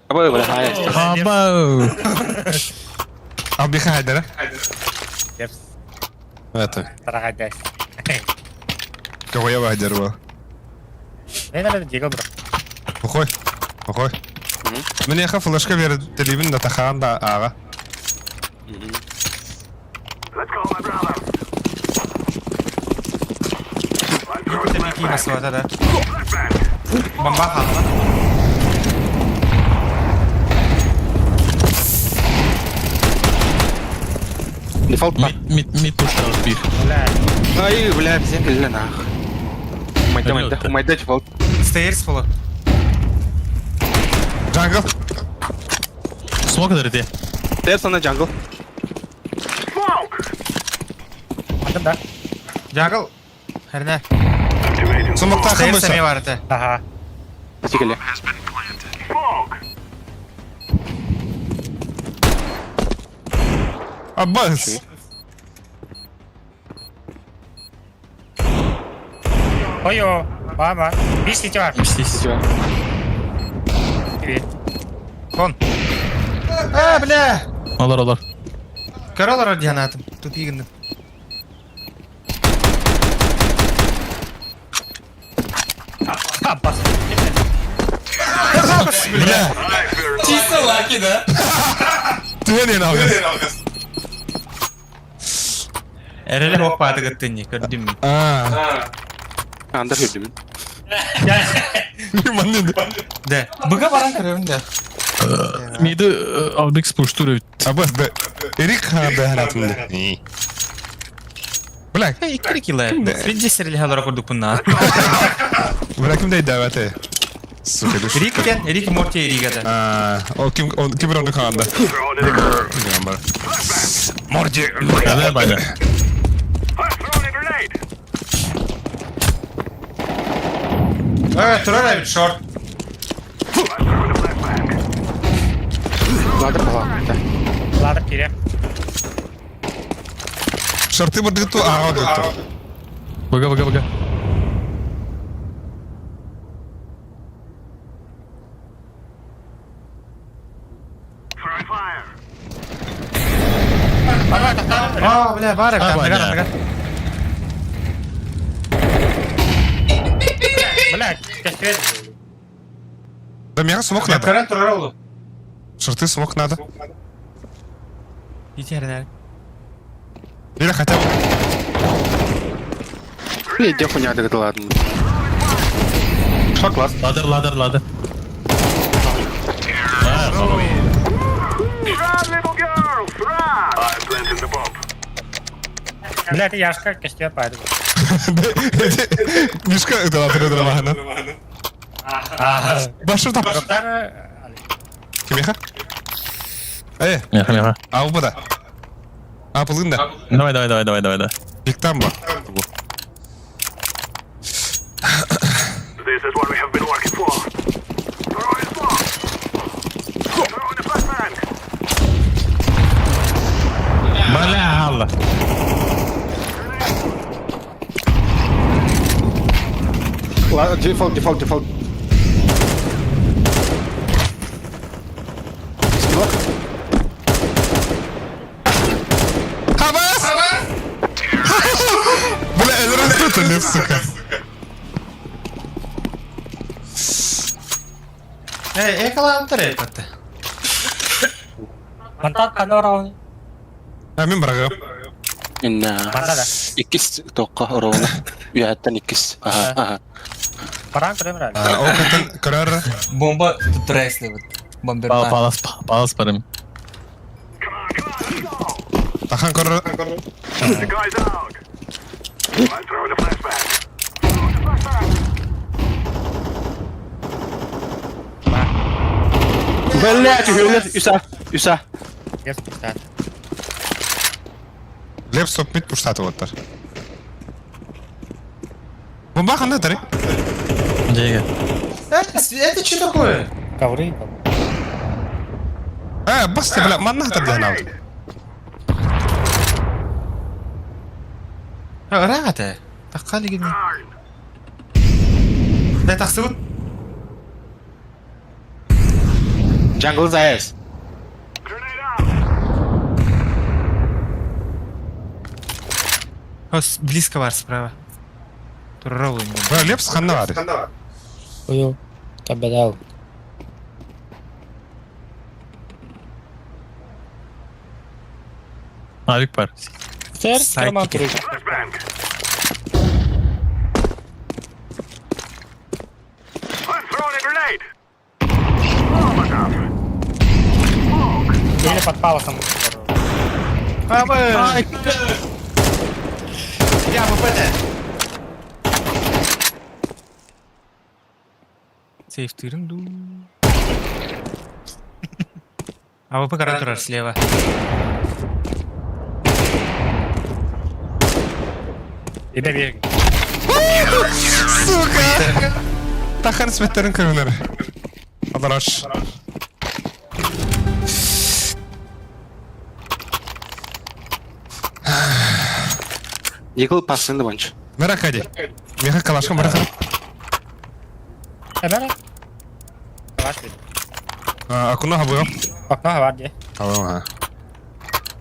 Абай, бля, хайс. Абау. Абиха да? Кепс. Это. Тарағадяс. Кого я вайдер был? Мен әлі дегі бұрақ. Охой. Мне флешка верит телевин да тахан да ага. Let's call my brother. Мен кейін асып атады. Flashbang. Бомба қалды. Дефолт бар. Мид пуштар bir. Ай, бля, бізден келді нах. Умайда дефолт. Стейрс фолы. Джангл. Smoke eder diye. Тер сана джангл. Smoke. Андым да. Джангл. Әріне. Activating. Сумок тахым Стейрс әме бойса. бар әті. Аха. Секеле. Smoke. Аббас. Ой-о. Бар. Бес кете бар. Кон. Бля. Алар. Көр олар диянатым. Тупигінді. Bля, Чисто лаки, да? tühen yeni algaz. Erele hoppa tıgıttın gördün mü? Anda hürdüm. Man dedi. De. Bıga baran kırıyorum da. Mide Audix pushtur ut. Abbas da Erik ha da hayatımda. Bırak. Hey, 2 yıla. Frinci serili halara kurduk bundan. Bırakım da davete. Sıkılır. Erik gen, Erik Morty Erik'e de. O kim bir onu kandı. Bilmiyorum bana. Morci. Hadi bayda. I'm throwing a grenade. Evet, Turan abi short. I'm throwing a flashbang. Ladder falan. Ладно, кире. Şartı bırdık tu ağa döktü. Baga. Throwing fire. Aa, bile var ya. Aba ya. Bile, keşke. Da mega smoke nada. Turan Turan oğlum. Şartı smoke nada. Hiç yerine. Bile хотя бы. Иди хуйня да ладно. Шок класс. Ladder. Run, little girls, run. I'm planting the bomb. Блядь, яшка keşke yapardı. Мишка это ладно драмахана. Başı tap. Kim yaka? Yaha. Al bu da. Apılın da. Давай. Big'den bak. Bu. This is what we have been working for. Throwing smoke. Throwing a flashbang. Bala Allah. Default. Habas! Bля, ellerini tutuyor suka. Yakalandı repete. Mantak kanora. Amin bırakıyorum. Inna. İkis toqa orona. Üyattan ikis. Aha. Paran kırımlar. O kadın kırar. Bomba tutturayız evet. Bomba. Palas param. Tahan kırar. The guy's out. I'm throwing a flashbang. Throwing a flashbang. Блядь, hürler. Üsa. Yes, güzel. Lep stop mid pushtatı otlar. Bomba kanda tari. Jega. Это что такое? Ковры. Bas ya bля, manna hatar diye nav. Рада. Тахали gibi. Ne taksın? Jungle's ass. Grenade out. Близко var справа. Турровый. Bля, lep sıkanna var. Ой, табедал. Avik par. Ser, tamam. Flashbang. I'm throwing a grenade. Molotov. Или под палосом. Я ВПТ. Сейф тырым ду. АВП карантура слева. И доверь. Suka! Tahan smetlerin kırınları. Adaraş. Eagle passing bunch. Merak hadi. Meha kalaşkan bırak. Hemen. Yavaş bir. Akuna habuyorum. Bak ne var diye. Tamam ha.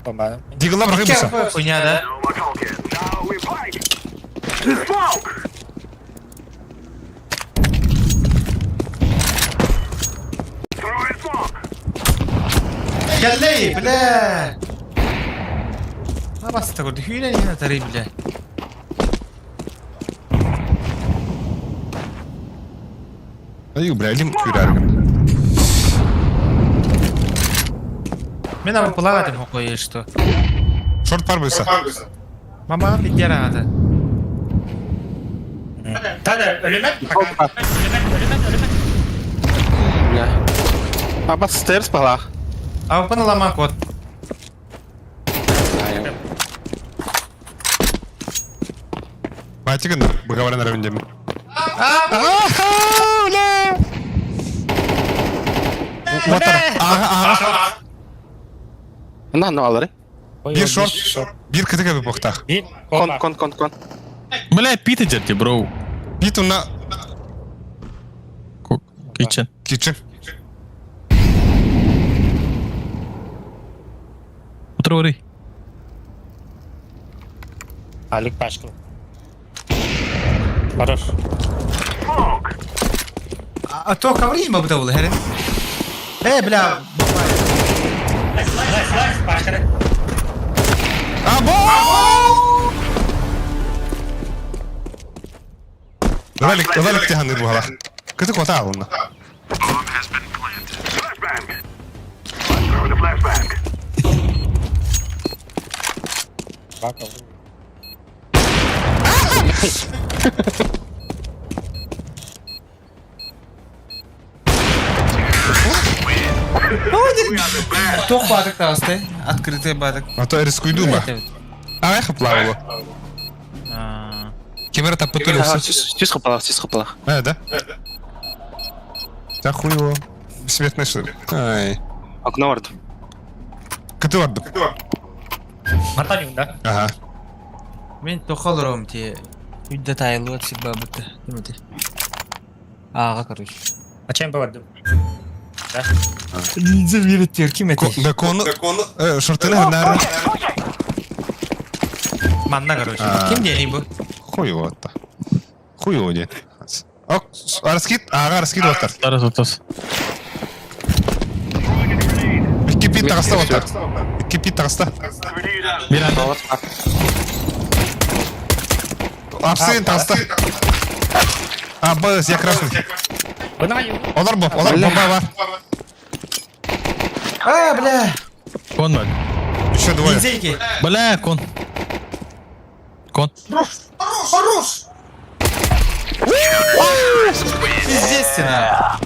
Bomba. Deagle'la bırakayım mısın? Хуйня, No more talking. Now we fight. To smoke. Geldi bile. Ne bastı gördü? Hüyne yine tarayı bile. Ayı bilelim kürergin. Ben ama плавать koyuyor işte. Short var buysa. Mama bir kere adı. Бля. Аба стейрс пала. Ama bana lama kod. Мальчик, мы говорим на равне. Вот ага. Ну алары. Bir short, bir kıtık abi bokta. Кон. Бля, пит идете, бро. Bir tunna Kitchen. kitchen. Утро Алик пашкал. Хорош. А то коври мı bu da olur herif? Bля. Dalik tihanır bu hala. Kıtık ota alındı. Bomb has been planted. Flashbang. Throw the flashbang. Çok badık da aslında. Открытый badık. А то рискуйду ба. Evet. А я плавало. Кемера таппы төлөсө. Тиз капала. Да. Да хуево. Светный что ли? Ай. Окно варды. Кыты барды. Матанин да? Ага. Men to'qolrom te. Uyda tayinli o'tsak babiti. Nima de? Ağa короче. А чем поводил? Linze bir ettir kim etti? Да кonu шортыны нары. Manna короче. Kim diyeyim bu? Хуево отта. Хуево де. Ок, арскит, ага, арскит оттар. Тарас отас. Кипит тагаста оттар. Кипит тагаста. Grenade out. Апсын тагаста. А, быз, я красный. Олар бомба бар. Бля. Кон var. Еще двое. Linze iki. Бля, кон. Естественно.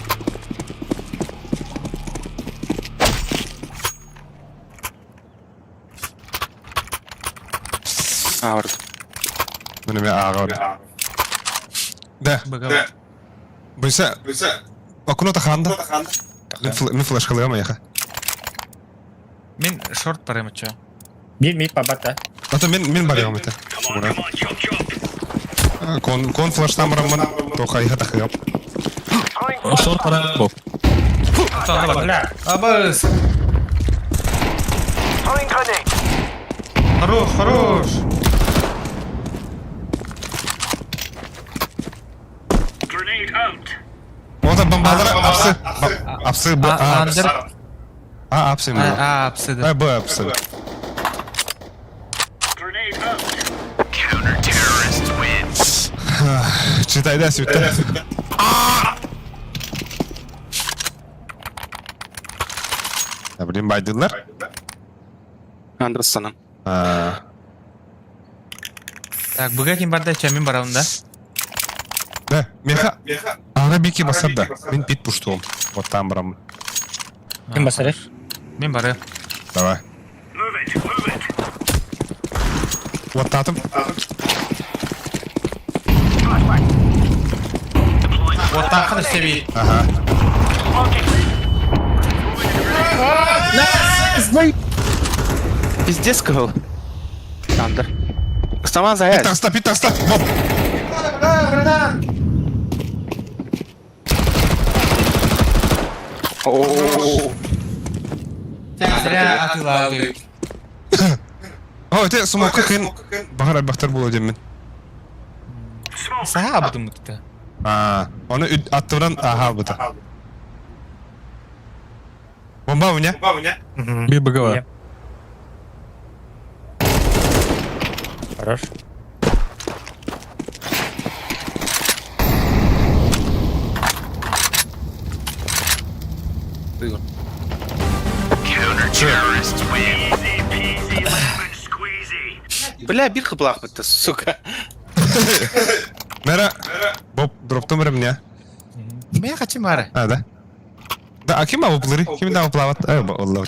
Варды. Bunu bir ağa oldu. Да. Bakalım. Buysa. Окно таханда. Мен флеш кылыгам яха. Men short barayım açıyor. Bir пабата. Ата мен барыгам ете. Кон флештан барамын. Тоха яха тахыгам. Шор para bok. Tamam bak. Бля. Abız. Throwing grenade. Хорош. Grenade out. Ота бомбалары апсы. Апсы Б. Under. А, апсы мı? Apsıdı. Б апсы. Grenade out. Counter-terrorists win. Читай да sütte. Ya bileyim baydılar. Андерсонан. Так, buga kim barda içemin baravunda. Да, меха. Ара бики басар да. Мен пит пуштуым. Вот там барамын. Kim basarı? Men barı. Давай. Move it. Вот татым. Вот так kadar seviye. Ага. Пиздец кыл. Андер. Саман заяц. Пит таста. Боп. Зря атылады. О, те смока кын. Багар албахтар болу демен. Saha abudum mutlu. Onu attırан аха бұта. Bomba у меня? Bir bug'ı var. Хорош. Бля, bir kıblak bitti, suka. Nere? Bob drop'ta mı ya? Ben kaçayım bari. Hadi. Da kim mi bobları? Kim daha plavat? Ay Allah.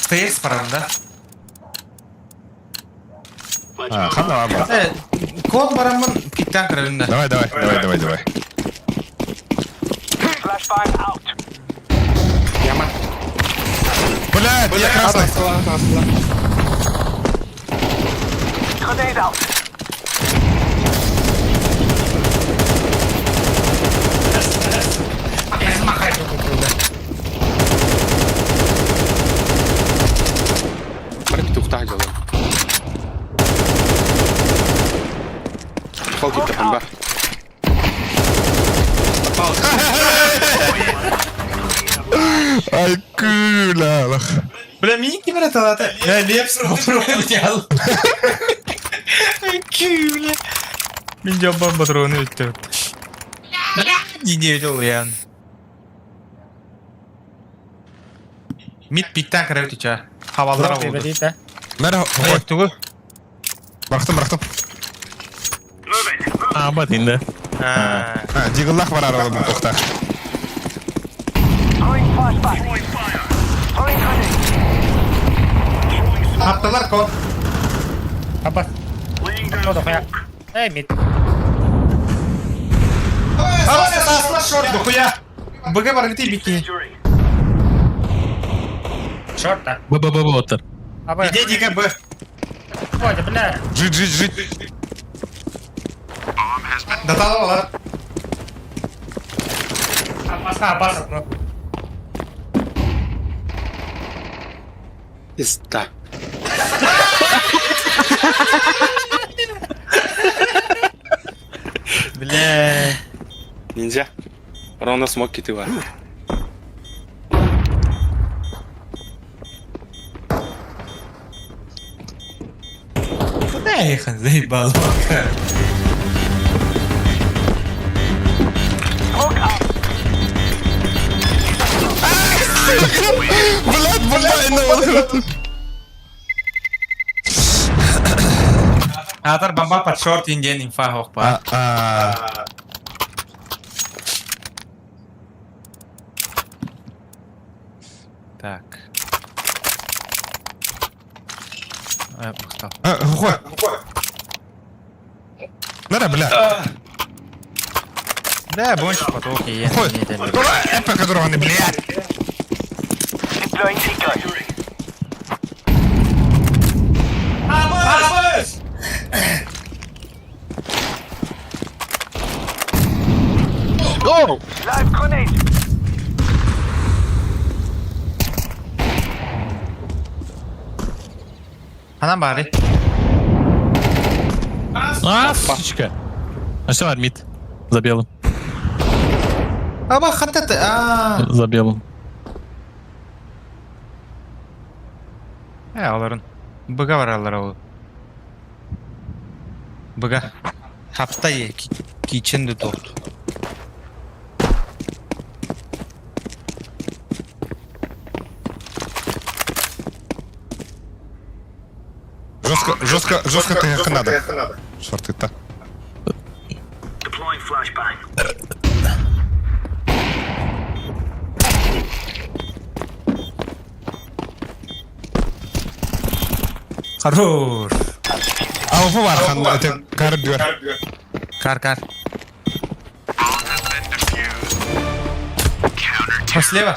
Stairs paranda. Ha, kan da var bak. Kod paramın pikten kırılında. Давай. Flashbang out. Блядь, я красный. Grenade out. Bana bir tuğta acaba. Kol gitti pembe. Ay kula bak. Bля, min kim är det att jag leps roligt jävla. Kul. Min jobbar patronu ute. Gidiyor uyan. Mid pikten kırıyor tüçe. Havalara vurdu. Nere? Hayır tuğu. Bıraktım. Aa batinde. Ha. Ha, Deagle'lak var arada bu tokta. Throwing flashbang. Throwing fire. Throwing grenade. Attılar kod. Laying down smoke. Ama esasla short bu kuya. Bıga var biti biti. Injury. Baba otur. İde diye bu. Жить. Datalı var. Pizda. Bля. Ninja. Ровно смог киты var. Куда я их заебал? Smoke out. Блядь, ну. Атар бомба под шорт индиан инфа хохпа. Так. Бахтал. Хухой. Nere bля? Да, бончик потолки я Хухой. не делаю. Эпика дурваны, блядь. Deploying decoy. Live grenade. Anam bari. Aa, птичка. А что, армит? За белым. Ama hatta За белым. alırın. Bıga var alır o. Bıga. Hafta ye ki içinde tort. Жестко ты как надо. Шорты-то. Deploying flashbang. Хорош. Avfu var kan öte kar diyor. Kar. Слева.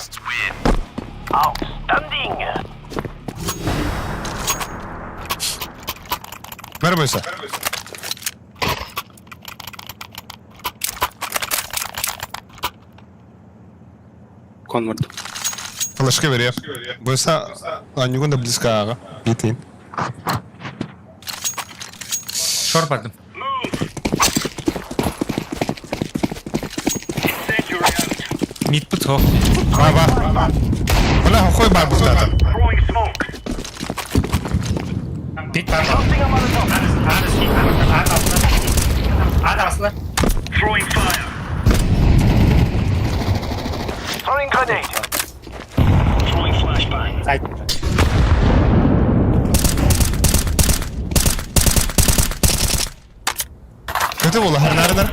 Outstanding. Merhaba İsa. Kon vurdu. Флешка veriyor. Bu İsa Anyugun da близко ağa. Gittin. Şor baktım. Мид пут хо. Баба. Бля, хой бар бустата. Throwing smoke. Throwing fire. Throwing grenade. Throwing flashbang. Kötü bu lan. Nerede?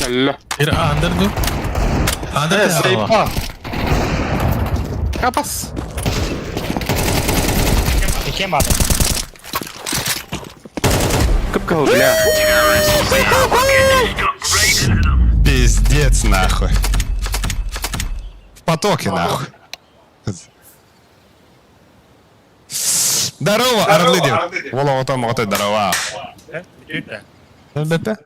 لا Bir under dur. Under ايه ya. سايبها كبس كبكه وبلا Пиздец, нахуй. В потоке, нахуй. Здорово, орлы, дев. Вола, вот там, вот это, здорово. Бепе?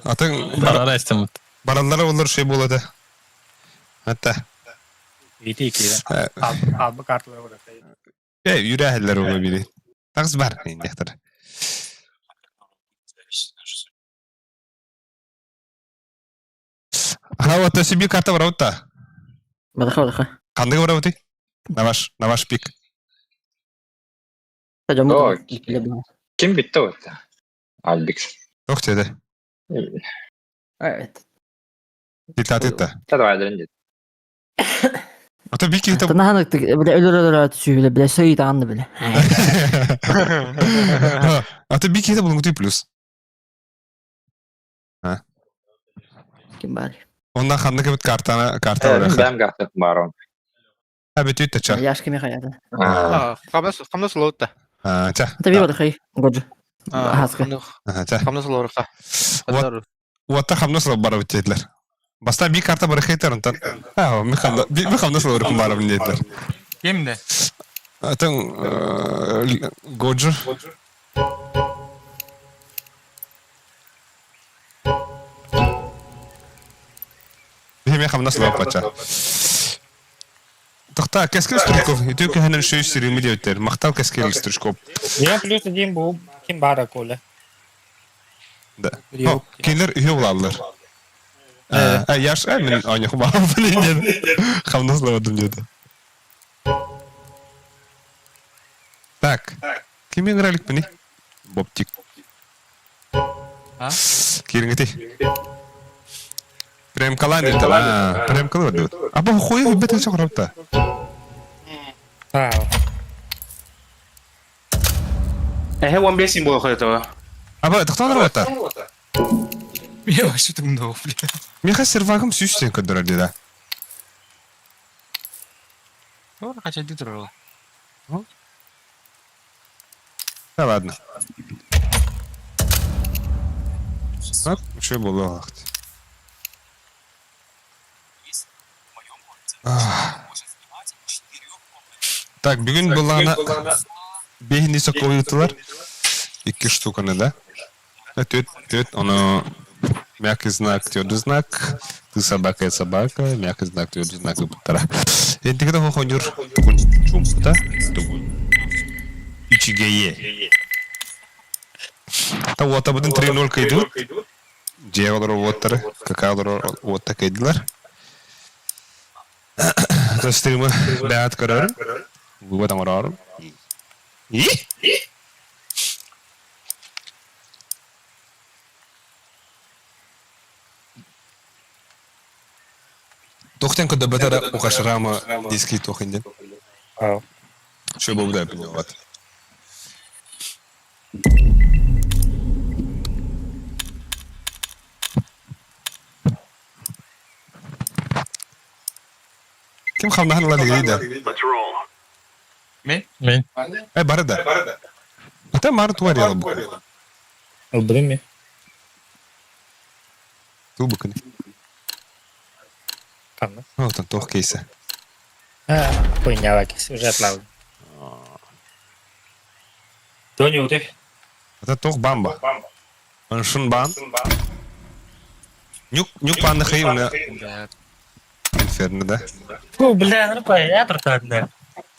А ты Bara istemem. baranlara olur şey bul hadi. Hatta. Yürü eheller onu biri. Tağız var. Yaktır. Ana o tesi bir karta var o da. بدخل Kandı var o da. Navaş pik. تجمع Kim bitti o? Albix. Yok dedi. Evet. Dikkat et de. Tadı vardır dedi. Ata bir kitap. Tanahanık bile ölür tüşü bile sayı da anlı bile. Ata bir kitap bulun plus. Kim bari? Ondan kandı kebet karta var. Benim kartım var on. Ha betüt de çar. Yaş kimi hayatı. خمس لوطة Ha çar. Tabii var خي gocu. Haskı. Ha çar. خمس لورقة Wata خمس لو bara bitecekler. Basta bir karta bırakıyordlar ondan. Ha bir خمس لو bırakın bara bitecekler. Kimde? Atın Gocu. Hem خمس لو paça. Тахта, кескел стручков. И тюки ханен шөй сирими дейтер. Мактал кескел стручков. Я плюс один bu kim bara kola. Да. Кинер үйе булалар. Яш мен ойнох баам билген. خمس لو одым деді. Так. Ким игралик пени? Боптик. А? Кирингити. Прям калани да. Прям калани. Аба хуй бетен чакырапта. هو ام بي سي مو خدته Аба тахтанар бата. Я вообще так много, блядь. Мен хас сервагым сүйштен көндөрөр деди. Ora kaç edit durur. Да ладно. Так, что было? Так, бүгін бұлана бейінді соққа ойытылар. 2 штуканы да. Төт, оны мягкий знак, твердый знак. Ты собака, я собака. Мягкий знак, твердый знак, и путара. Ендігі де хоқонер чумпыта. Ичигее. Та вот абудын 3-0 кайдылып. Жеғалар оттары, какалар отта кайдылар. За стримы бәят көрөрім. Вывод амарарым. И? Тоқтен көді бәтәрі оқашырамы диски тоқынден. Шо бұл да білі олады. Kim xamdahan ola degeydi? Let's roll. Men. Barada. Ata marut var ya bu. Öldüreyim mi? Tu bakın. Tamam. O tam toh keyse. Поняла, уже отправил. Тони, у ты? Ata toh bamba. Он шун бан. Нюк панда хай уна. Инферно, да? Фу, бля, ну понятно так, да.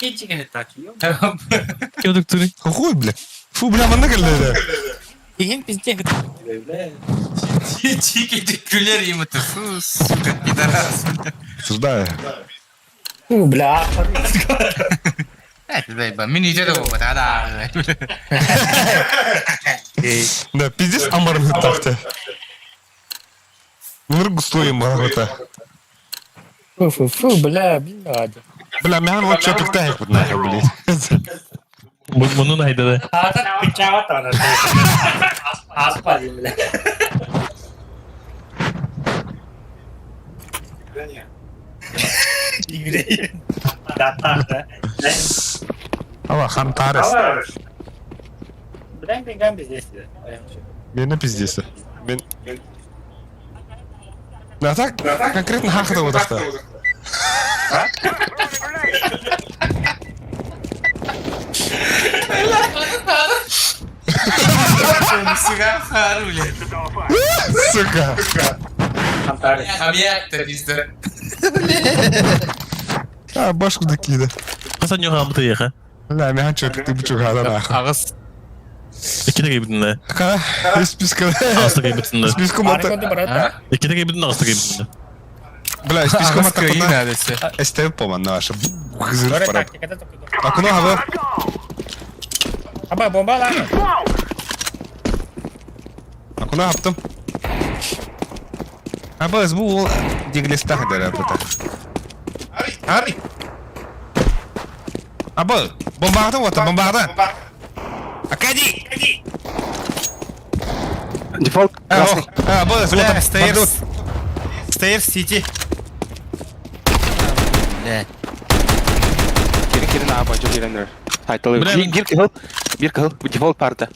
Иди так, ёб. Кем доктори? Хуй, бля. Фу, бля, манда geldi. Иген пиздец. Чики күлер еміті. Сука, пидорас. Осуждаю. Мен үйде де болмады, ада. Да, пиздец, амарым так-то. Мир густой марагота. Фу, бля, блядь. Бля, мен вот что пихтаек вот нахер, блин. Bunun ayda. Ата пичава тана. Аспали, бля. Игрей. Да. Ава, хан тарес. Блядь, бегам без здесь. Мен на пиздец. Мен... Да так, конкретно хахата вот так-то. Сука, харуля. Сука. Объекта, пизда. А, башку докида. Kasan yok abi ya. Бля, мен чё, ты бы чё, гада нахуй. Ағыз. İki de giybidin Ка, из списка. Ağızda giybidin Из списка мата. İki de giybidin ağızda giybidin Бля, из списка Ағыз мата кайын куда? әдесі. Эстеп поман наша. Гызыр парап. Так, ну, хава. Аба, бомба lan. Акуна yaptım. Abi biz bu diglistah der bu. Harbi. Abi bombardı var, bombardı. Акади. Дефолт красный. Abi Бля, вот Stairs City. Бля. Кері на бачу керендер. Тайтылы. Бля, мен- Bir kıl. Bu default parta.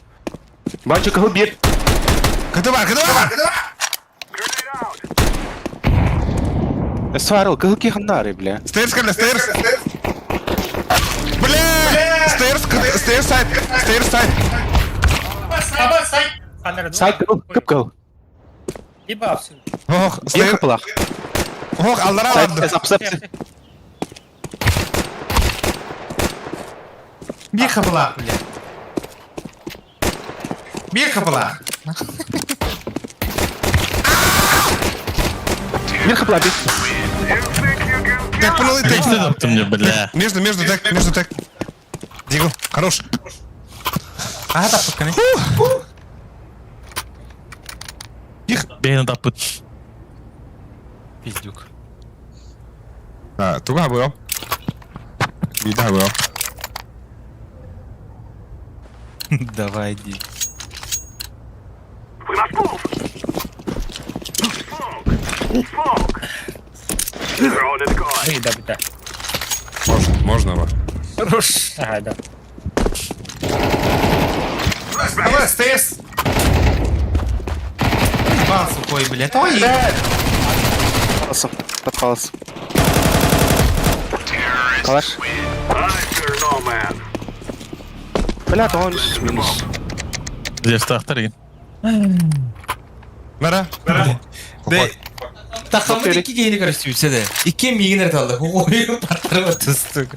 Бачу кыл bir. Кыды бар. Сварыл кыл ки хандар бля. Стейрс калда, стейрс. Бля! Стейрс сайт. Аба, сайт. Сайт кыл, кып кыл. Либо апсın. Ох, Bir стейр. kıpılak. Ох, алдара Сайт vardı. апсап. Bir kapılar, bля. Bir kapılar. Bir kıpılak bir. Так, понял, и İki de так. yaptım ya bля. Между так. Дигл, хорош. Aha taptık kanı. Beyni tapıt. Pizduk. А, туга был. Бида был. Давай, иди. We must move. Smoke. Throw the sky. Да, да. Можно бы. Хорош. Ага, да. Давай, Stairs. Бал сухой, блядь. Ой, Қаласым. Қаласым. Қалаш. I fear no man. Бля, тоғын минус. Zefte aktarayım. Мара. Be. Takımın iki geyini karıştırıyorsa da. İki мигнер kaldı. Oyun patları batıstık.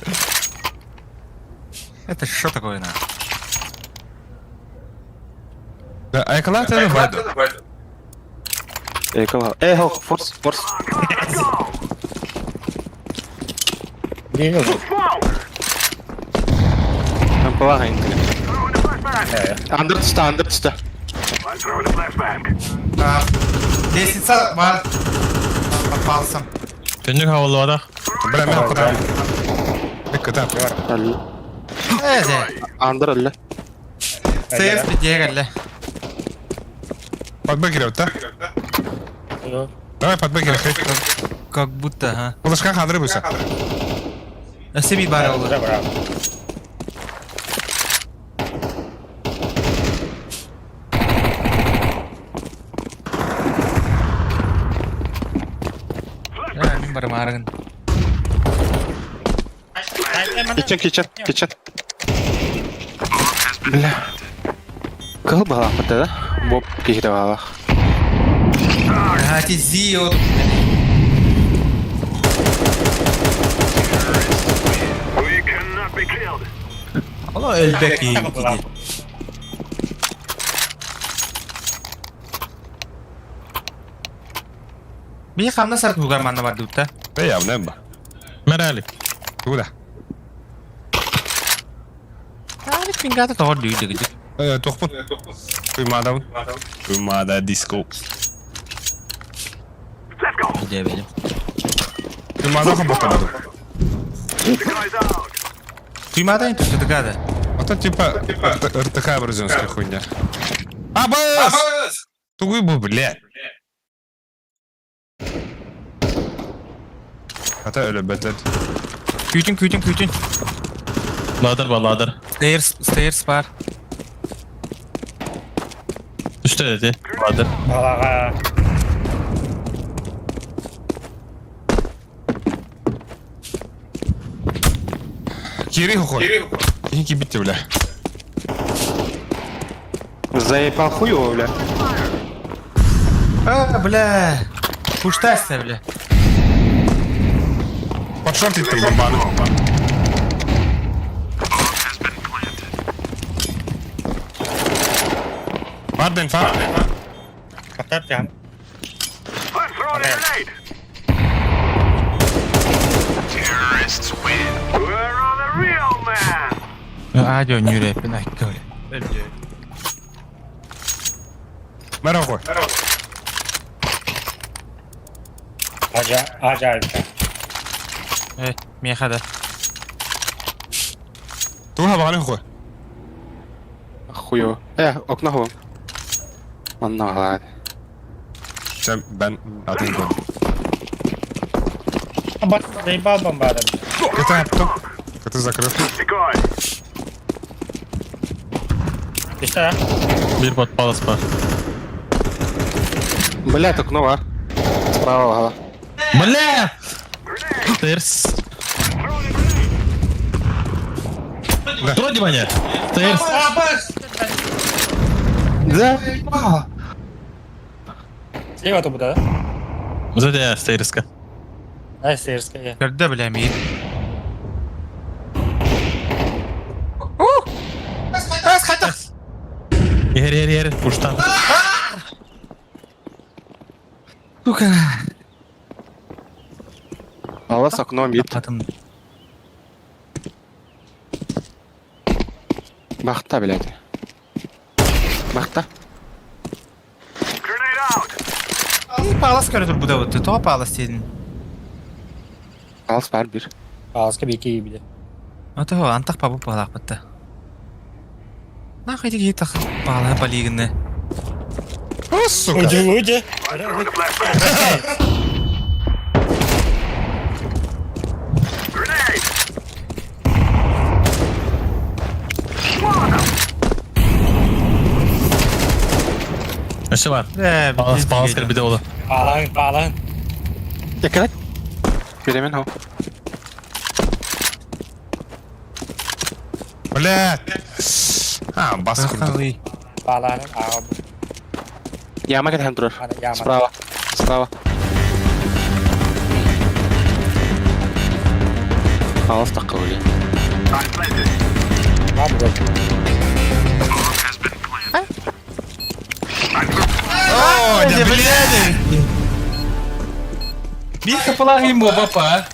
Это что такое, на? Да, Айкала это вайду. Кала. Хо, форс. Smoke. Там палага инді. Throwing the flashbang. Андыр тұста. I'm throwing the flashbang. Лестница var. Попался. Döndük havalı var. Бля, мен куда? Кыда. Evet. Андыр әлі. Stairs bir diye geldi. Подбегерев, да? Давай подбегерев. Как будто, ha. Улышка хадры быса. Nasıl bir bari olur? Ya, bin bari maragın. Kitchen. Бля. Кыл бала бітті да? Боп кейді бала. Hadi ziyo. We cannot be killed. Allah ölbek iyi bir gidi. Bir kamda sarık bugarmanı vardı utta. Ne ya ne bu? Merali. Bu da. Yani pingata doğru düğüldü gıcık. Tohpun. Kuymada disco. Let's go. Gidiyor benim. Kuymada kan bakamadım. The guy's out. Duymada in tuttu gada. Это типа РТХ бразильская хуйня. Абас! Тугой был, блядь. Hatta öyle bedel. Küçün. Ladder var ladder. Stairs var. Üstte dedi. Ladder. Кири хуй. Инки битти, бля. Заебал хуёво, бля. А, бля. Пуштайся, бля. Под шорты ты бомбану. Барден фа. I'm throwing a grenade. Terrorists win. We're on the real man. Hadi ön yürü hep. Öyle. Merhaba koy. Miyakada. Туга баны хуй. Хуёво. Окно хуй. Манна гад. Sen ben atayım koy. Kötü yaptım. Kötü закрыл. Decoy. Bir bot palas var. Блядь, окно, а. Справа, ага. Бля! Стейрс. Кто внимание? Стейрс. Да. Сзади стейрска. Gördü bile mi? Yer. Uçtan. Алас окно бит. Kapadım. Бахта, блядь. Бахта. Grenade out. Palas görüdür bu da vıttı. Toğa palas dedin. Алас бар бир. Ата хо антах пабу палах бытты. Нахуй диги тах пала балигинне. О, сука. Throwing a flashbang. Grenade. Aşı var. Palas kır bir de ola. Yakalaş. Göremen ho. Блядь. Бас курду. Яма кетен турар. Справа. Справа. Алас такка, блядь. I'm planted. О, Hadi блядь. Bir kapılayım bu baba.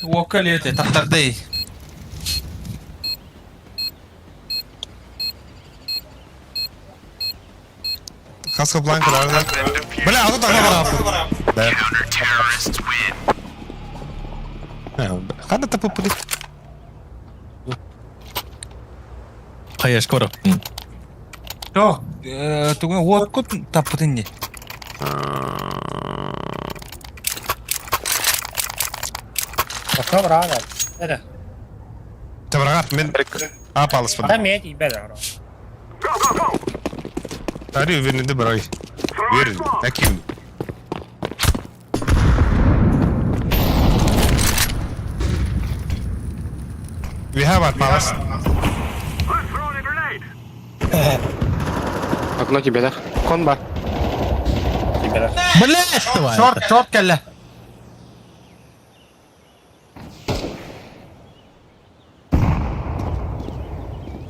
Vokaliyete tahtardayı. Хаска план кырарда. Бля, а тут ага барапы. Да. Хада тапы пыды. Hayır skoro. Yok. Tuğun vodku tapıdın ne? Табрагат мен апалыс пыды. Go, go, go. Тари уверенді брой. Throwing Уверен. smoke. Таким. We have апалыс. I'm throwing a grenade. Окно тебе, да? Кон бар. Блять, тварь. Short kelle.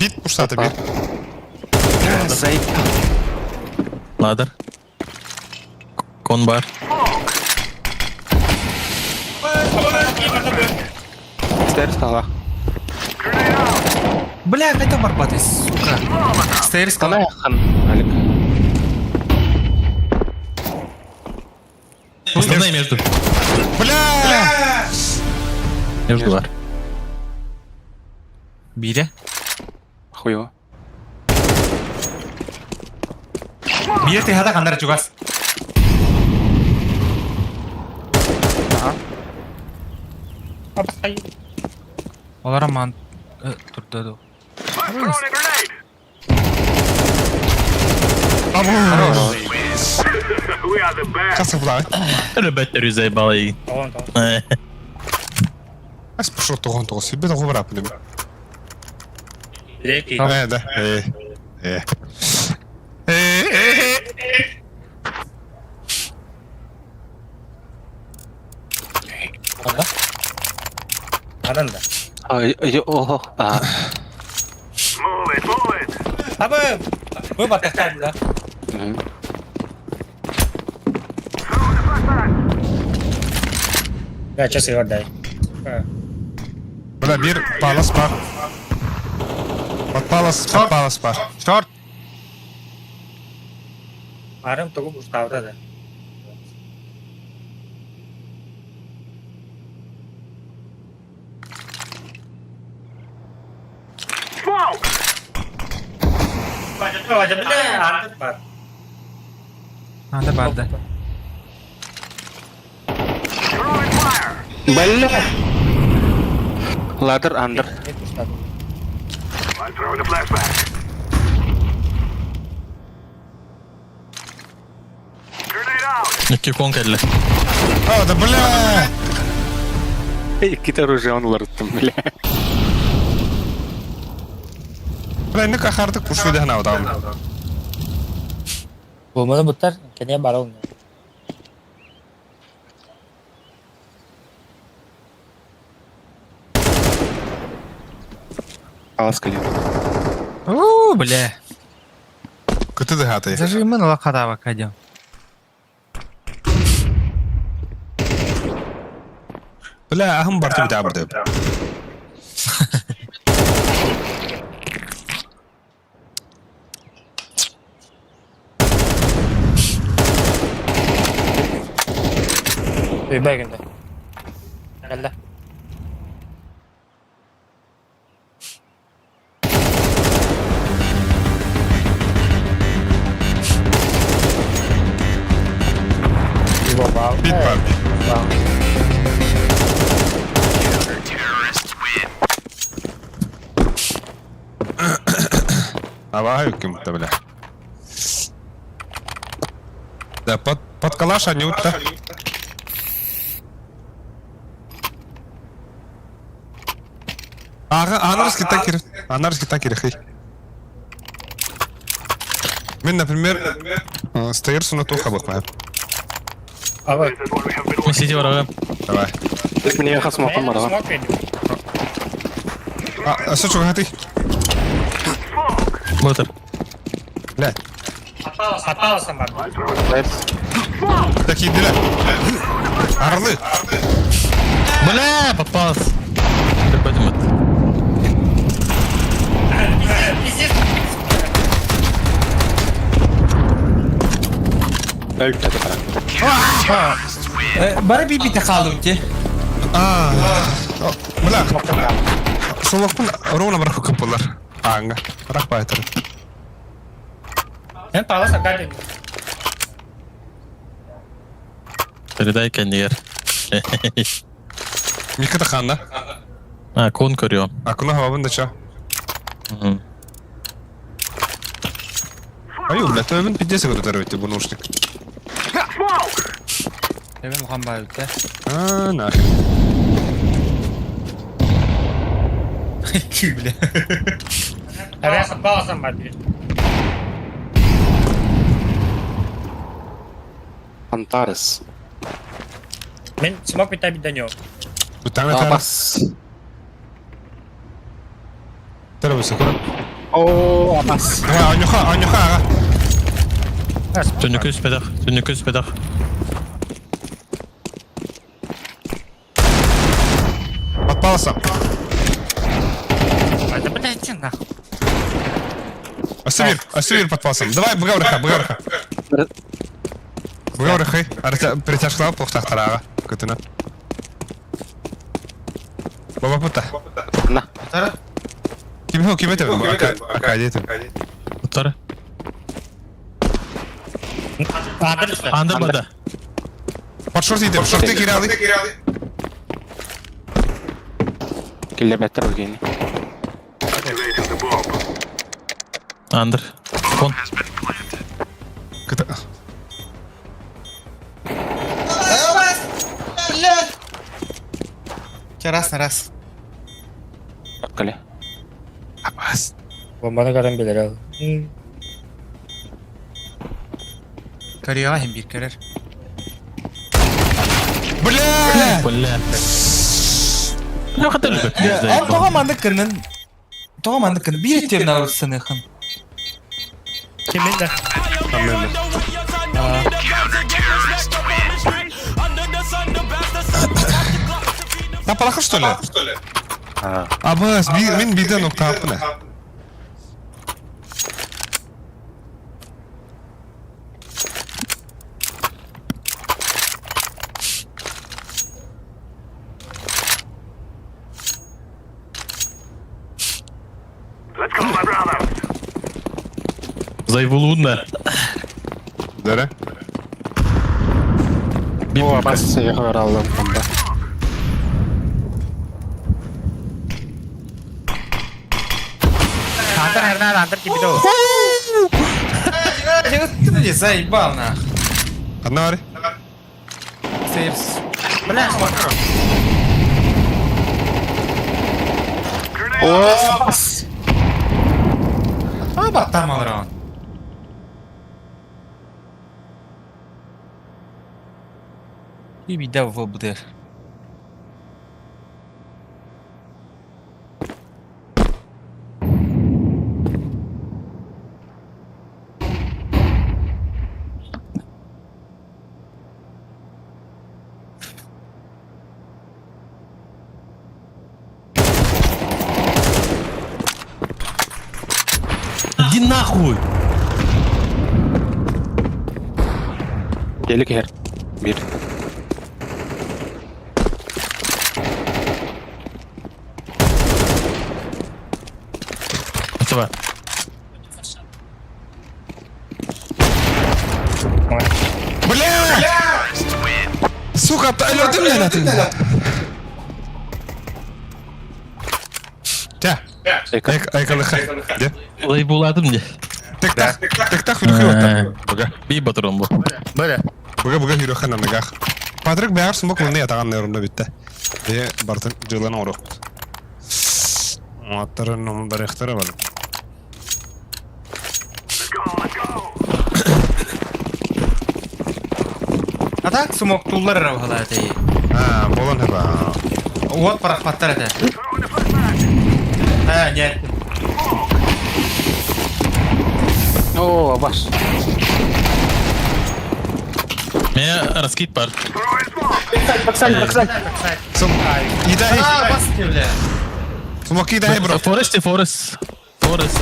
Бит пуштаты бит. Заеб. Ladder. Kon var. Stairs кала. Бля, қайта барбатый, сука. Стейрс Кана қалай? яқын, Алик. Основной между. Бля! Между бар. Бире. Хуево. Бире тихада қандары чугас. Олар аман тұрды да. Throwing a grenade. We are the best. Сейчас вдай. Или батарею заебала и... Аз пошел тогон себе да го врапнем. Да. Ого. Move it. Мгм. Бля, бир палас бар. Палас бар. Шорт. Smoke. Анда барды. Throwing fire. Бля. Ladder under. I'm throwing a flashback. Grenade out. Iki konk elle. Да бля! Икките оружие аттым, бля. Бля, не кахарды кушуй да хана адам. Болмады бұттар, кәне барауын. Алас калин. Бля. Күтү да хаты. Даже мы на лохотава кадем. Бля, ахым барту бита барды. Бәгінде. Әлді. Бит бар. Давай, кем-то, бля. Да, под калаш анют-то. Ага, анарский такер, хей. Мен, например, стейрсу на туха бахмаю. This is what we have been working Сиди врага. Давай. Тик мне яха смоком барга. Что, что, ты? Мотор. Бля, Лайф. такие дела. Орлы. Бля, попался. Да пойдем это. Öldü bana. Бары бибите қалуынте. Бля, солоқпын ровно бірақ көпілер. Аңға, бірақ байтыр. Передай кондер. Миката ханда. А, кон көрüyor. Акуна хавабында ча. Мгм. Аю, бля, төбін пидесі көрдер өтті бұл наушник. Smoke. Тебе мұқан бай өтті. Нахер. Күй, бля. Antares. Бұттаңа тәрі. Абас. Тәрі бұсы көрі. О, Абас. Анюха, аға. Төнükü üst pedах. Подпаласам. Да, блядь, нахуй. Астывир подпаласам. Давай, быга враха. Быга врахай. Притяжклау, плохтахтарага. Көтүнө. Баба пута. На. Тара. Ким етер? Акадетер. Оттары. Андыр бада. Под шорт идем. Шорты кире алды. Киллебеттер өлгени. Activating the bomb. Андыр. Кон. Раз. Откали. Абас. Бомбаны каран билер ал. Кореяға hem bir kerer. Бля! Бля. Ne kadar lübet Ал тоғаманды кірнін. Тоғаманды кірнін. Bir etтерін ağrısın yakın. Тапалаха, что ли? Абас, мен биден октапына. Let's go, my brother. Зайвулудна. Дара? О, бас ягар алдым бомба. Андыр gibi de o. Ты где заебал нахуй. Одна вари. Сейвс. Бля, О, бас. баттам алыран. И бида в БДР. Иди нахуй. Gelik her. Bir. Acaba. Бля! Сука, öldürdüm lanetini. Тя. Айкалыха. Де? Зайвуладым не. Тек-так хүйрөхи бага. Bir батырон bu. Böyle. Бага хүйрөхи намнагах. Патрик бәгәр сумок мында ятаган нерумда битте. Бартын жылана орок. Аттарын номдар ихтара бар. Let's go. А так сумок туллар равгала тей. Болон хеба. Вот парахпаттар это. Throwing the flashbang. Нет. О, бас. Меня раскид пар. Throwing smoke. Сум. Идай. Бас бля. Сумок идай, бро. Forest.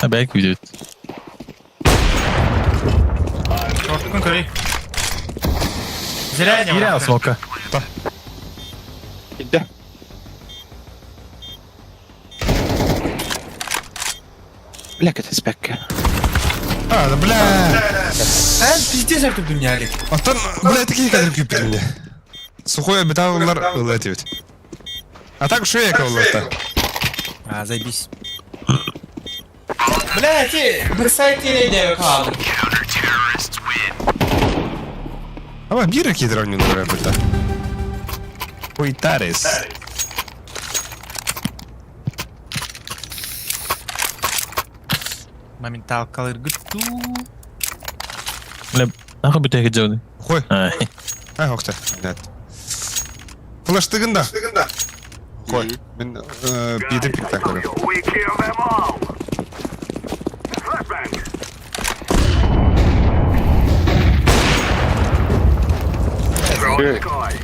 Ha belki video. Шорткун кори. Зря не Gire al smoke'a. Giddi. Блядь, спекке. Да, бля. Пиздец artık dünyalık. Аттан, бля, такие кадры күйіп мне. Сухой обиталылар ылайты бит. А так шо яка олар-та? Заебись. Блядь, bir sayt de kaldı. Ама бира кейдер ойнын ұрар бұлта. Хуйтарес. Моментал kalır gıttı. Бля, нахуй бы ты делал? Хой. Ай. Хоқта. Нет. Флаштығында. Хой. Мен биді пиктан көрім. We kill them all. Flashbang. Throw in the sky.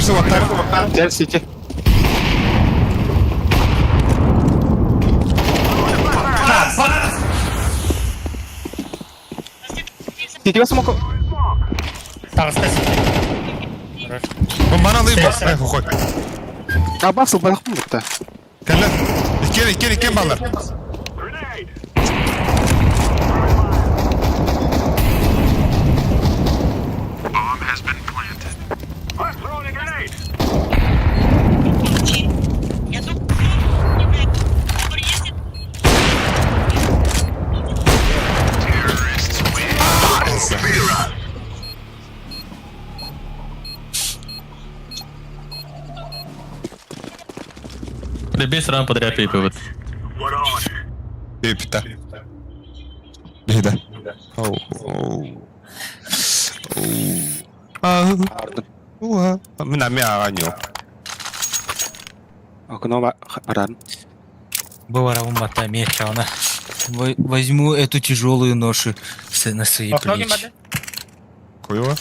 Стейрсы ваттар. Дер сити. Сити смоку. Бомбаны алайын бол. Ай, хохой. А басыл байқым бітті. Кәлі. Иккен балар. Grenade! Bomb has been planted. I'm throwing a grenade! Terrorists win. Бейс раунд подряд пейпывает. What on? Епита. Бейда. Оу. Уа. Мен ами аганю. Окно ран. Бываровым мота меха, она. Возьму эту тяжелую ношу на свои плечи. Куева.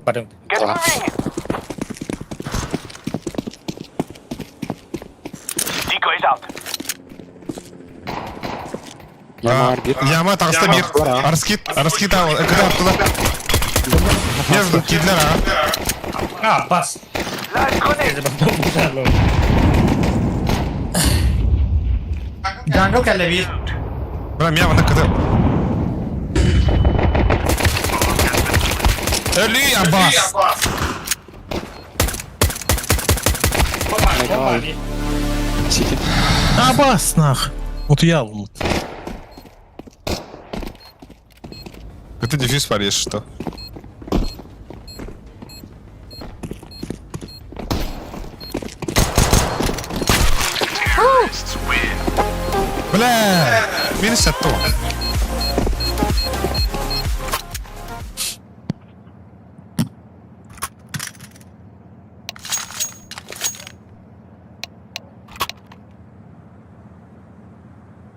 Get moving! Decoys out. Яма тағыста бір. Арыскит ау. Кіді аптыда. Между кидлер а. Live grenade! Jungle кәлі бейт. Бра, мен вана кіді. Öli Abbas. Сити. Абас, нах. Вот я лут. Это дефис Париж, что? Бля, минус от того.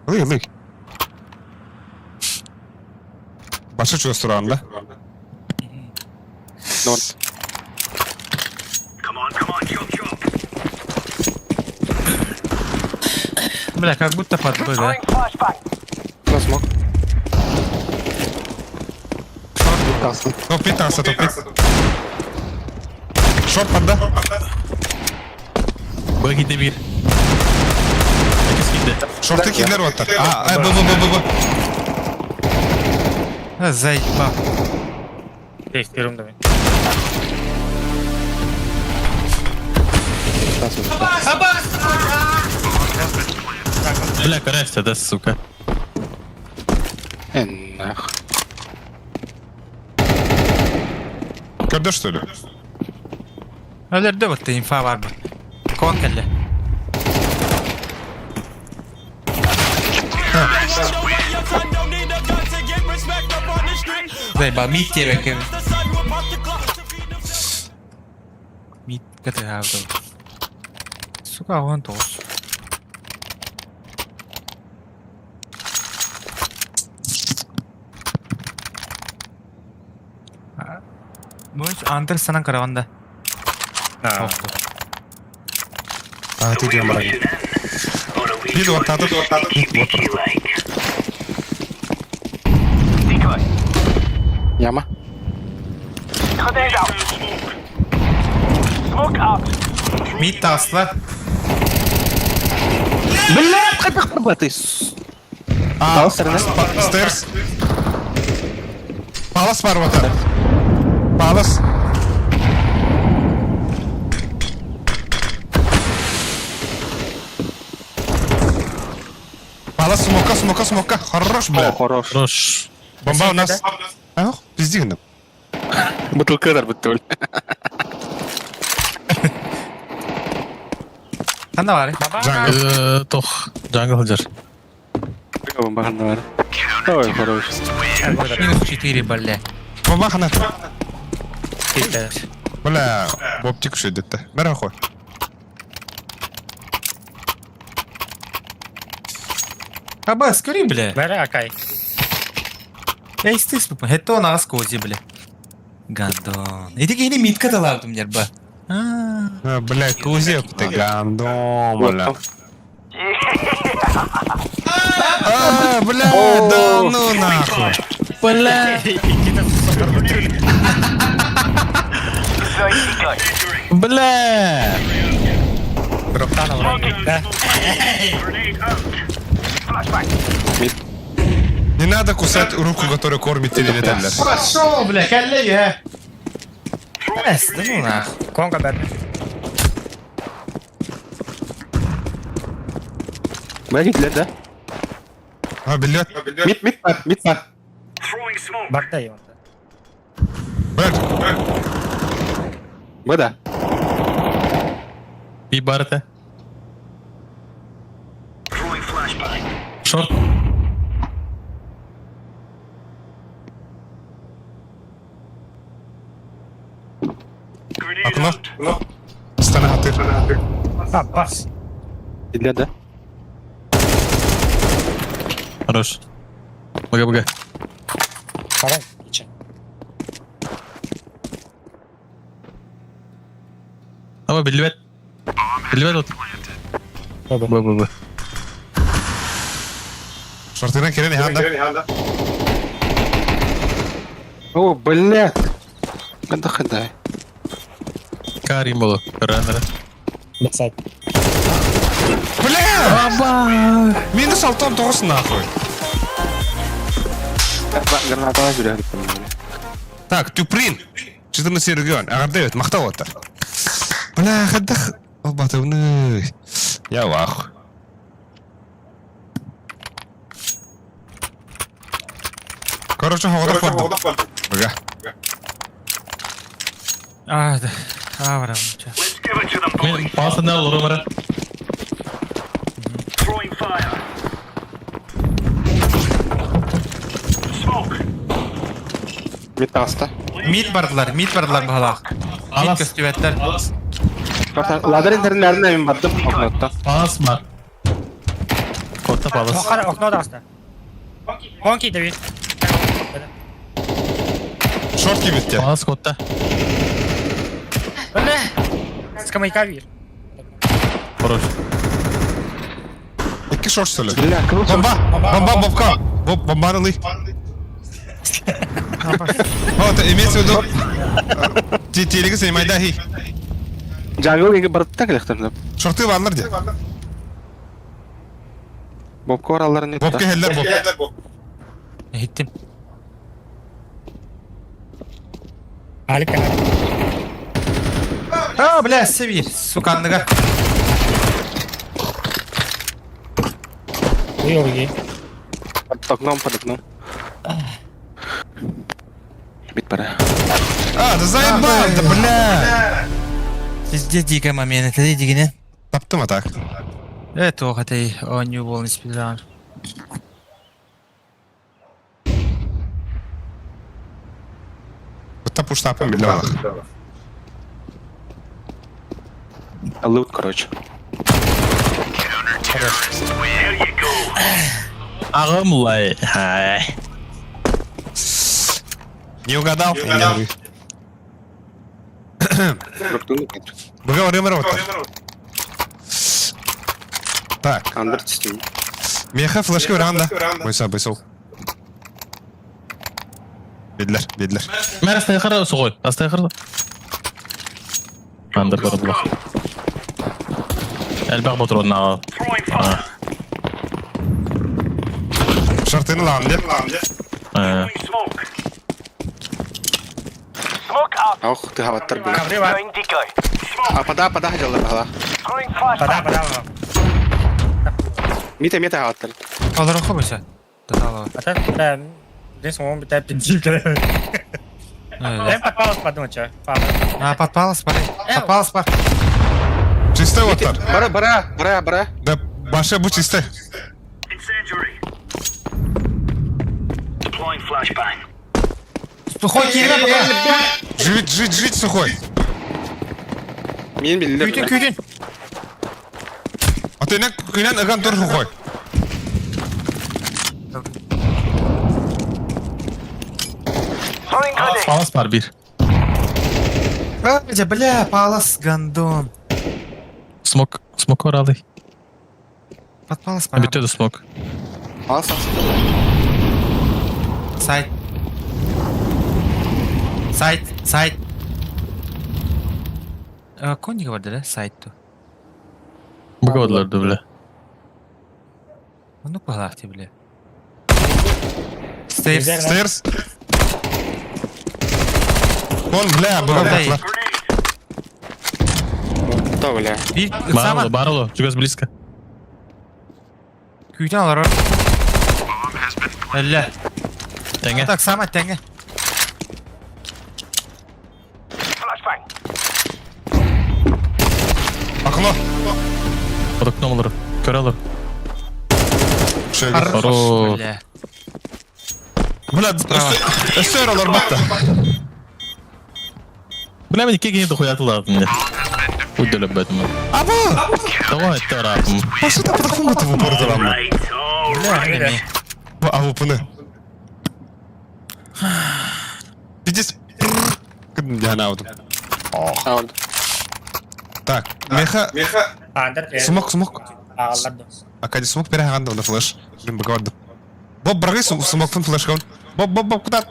Лык. Başka çöztür anda. North. Come on, chop, chop. Бля, как будто под Б, да? Throwing flashbang. No smoke. Топ-пит танса, топ-пит. Шорт подда. Бэгиде bir. İkisi gitti. Шорты кидлер оттар. Б. Заебал. Бля, карась, да, сука. Нах. Körde что ли? Öldürdü bu infa var mı? Kon kelle. Заебал, мид тебе кем. Мид, ката хавда. Сука, он тос. Муж антер санан караванда. Ты где, мрак? Бил вот так. Decoy. Яма. Grenade out. Smoke out. Мид тасла. Блядь, как ты? Стейрс. Палас var vatan. Палас. Палас смока. Хорош, бля. Хорош. Хорош. Бомба у нас. Ах, пиздигнем. Бутылкадар бутыл. Санда var. Тох. Джангл жар. Бомбахан. Ой, хорош. Минус 4, бля. Бомба хана. Бля, боптик что это? Мерахо. Аба, скори, бля. Баракай. Я истис bu. Hette ona az kozi bile. Gadon. Edik yeni mid kat alardım yer ba. Бля, кузеп ты гандон, бля. Бля, да ну нахуй. Бля. Бля. Не надо кусать руку, которая кормит телелеталлер. Хорошо, бля, коллега. Эс, да ну нахуй. Конга бәрі. Б gittiler de. Билет. Mid var. Throwing smoke. Бакта ем. Бэк. B da. Bir barata. Throwing flashbang. Short. Grenade Окно. out. Стана хатыр. Ha bas. Gittiler de. Хорош. Бага. Karan için. Ama bilvet. Bilvet от. Б. Шортына керен ханда. О, блядь. Когда ходай. Карим болу. Раннера. Бәксайд. Бля! Минус 6-9 нахуй. Гранаталар жүреді. Так, Тюприн. 14 регион. Ағардайот, мақтау отыр. Бля, қаддақ. Батыуны. Я ваху. Короче, хоғыдақ бардым. Бага. Ah, да. Брам. Let's give it to them, boys. Мен пасында олар. Throwing fire. Smoke. Mid tasta. Mid bardılar bahala. Mid köstüvetler. Laderin nereden emin battım? Oknottan. Палас бар. Котта палас. Okara okno da hasta. Konki de bir. Шорт кибетте. Палас котта. Öyle. Скамайка bir. Хорош. İki шорт söyle. Billa kılıç. Бомба. Бомбаны лый. Вот, имеется в виду... Телегі сыймайда хей. Jungle gibi barıtta kılıçtırdım. Шорты varlar de. Bobka oraların ne Bobka heller bob. Gittim. Harika. Бля, sevir. Sukandıga. Uyuyor iyi. Oknom padoknom. Bit para. Да заебал, да бля. Sizde diga момент, это дигine. Таптым атак. Это охотай, он не волны спидран. Бұтта пуштапым білі балық. Loot, короче. There you go. Ағымлай. Не угадал? Бұға орымыр отыр. Так, Андыр түстім. меха флешка ұрағанда. Бойсау. Бедлер. Мен астай қара осы ғой. Астай қара. Андыр бары бұлақ. Әлбәқ бұтыр одын аға. Throwing fire. Шортыны лағын деп. Throwing smoke. Smoke out. Аух, ты хаваттар бұл. Kabri var. Throwing decoy. Пада хажалар бала. Throwing flashbang. Pada. Мите хаваттар. Alır oku bu sen. Tatalo. Ata ben ne son bir tane pinçim kere. Ben patpalas padın uça. А, подпалась, пар. Чистой отыр. Бара. Да башы бұ чистой. Incendiary. Deploying flashbang. Сухой кирина пока. Жить сухой. Мен білдер. Küydün. Atayına kıyınan ıgan dur sухой. Throwing grenade. Палас бар bir. Aja bля, палас гандон. Смок var алый. Подпалас бара. Bitti de smok. Al sal. Сайт. Сайт. Коннига бар да, сайтту. Богодларды бля. Ну палахти, бля. Стейрс. Stairs. Вон, бля, Дай. Да, бля. Bir Барало, сама барало. Чугас близко. küyten alır. Öyle. Теңе. Tak sama tenge. Flashbang. Akıllı. Odaklan olur. Kör alır. Şöyle. Хорош. Bля. Бля, üstü oralar battı. Бля, мен 2 гейм дохуя атылардым да. Өйдөлөп бөтүм. Abo! Давай тарапым. Başta da bırakın mı bu portadan mı? Right. All Bля, right. ne? Bu avupunu. Видишь? Я навду. Al. Так, меха. Андер. Смок. Ağlardı. Акади смок бере хаганда да флеш. Блин, богордым. Боб, брагы смокфун флешкаун. Боб, куда?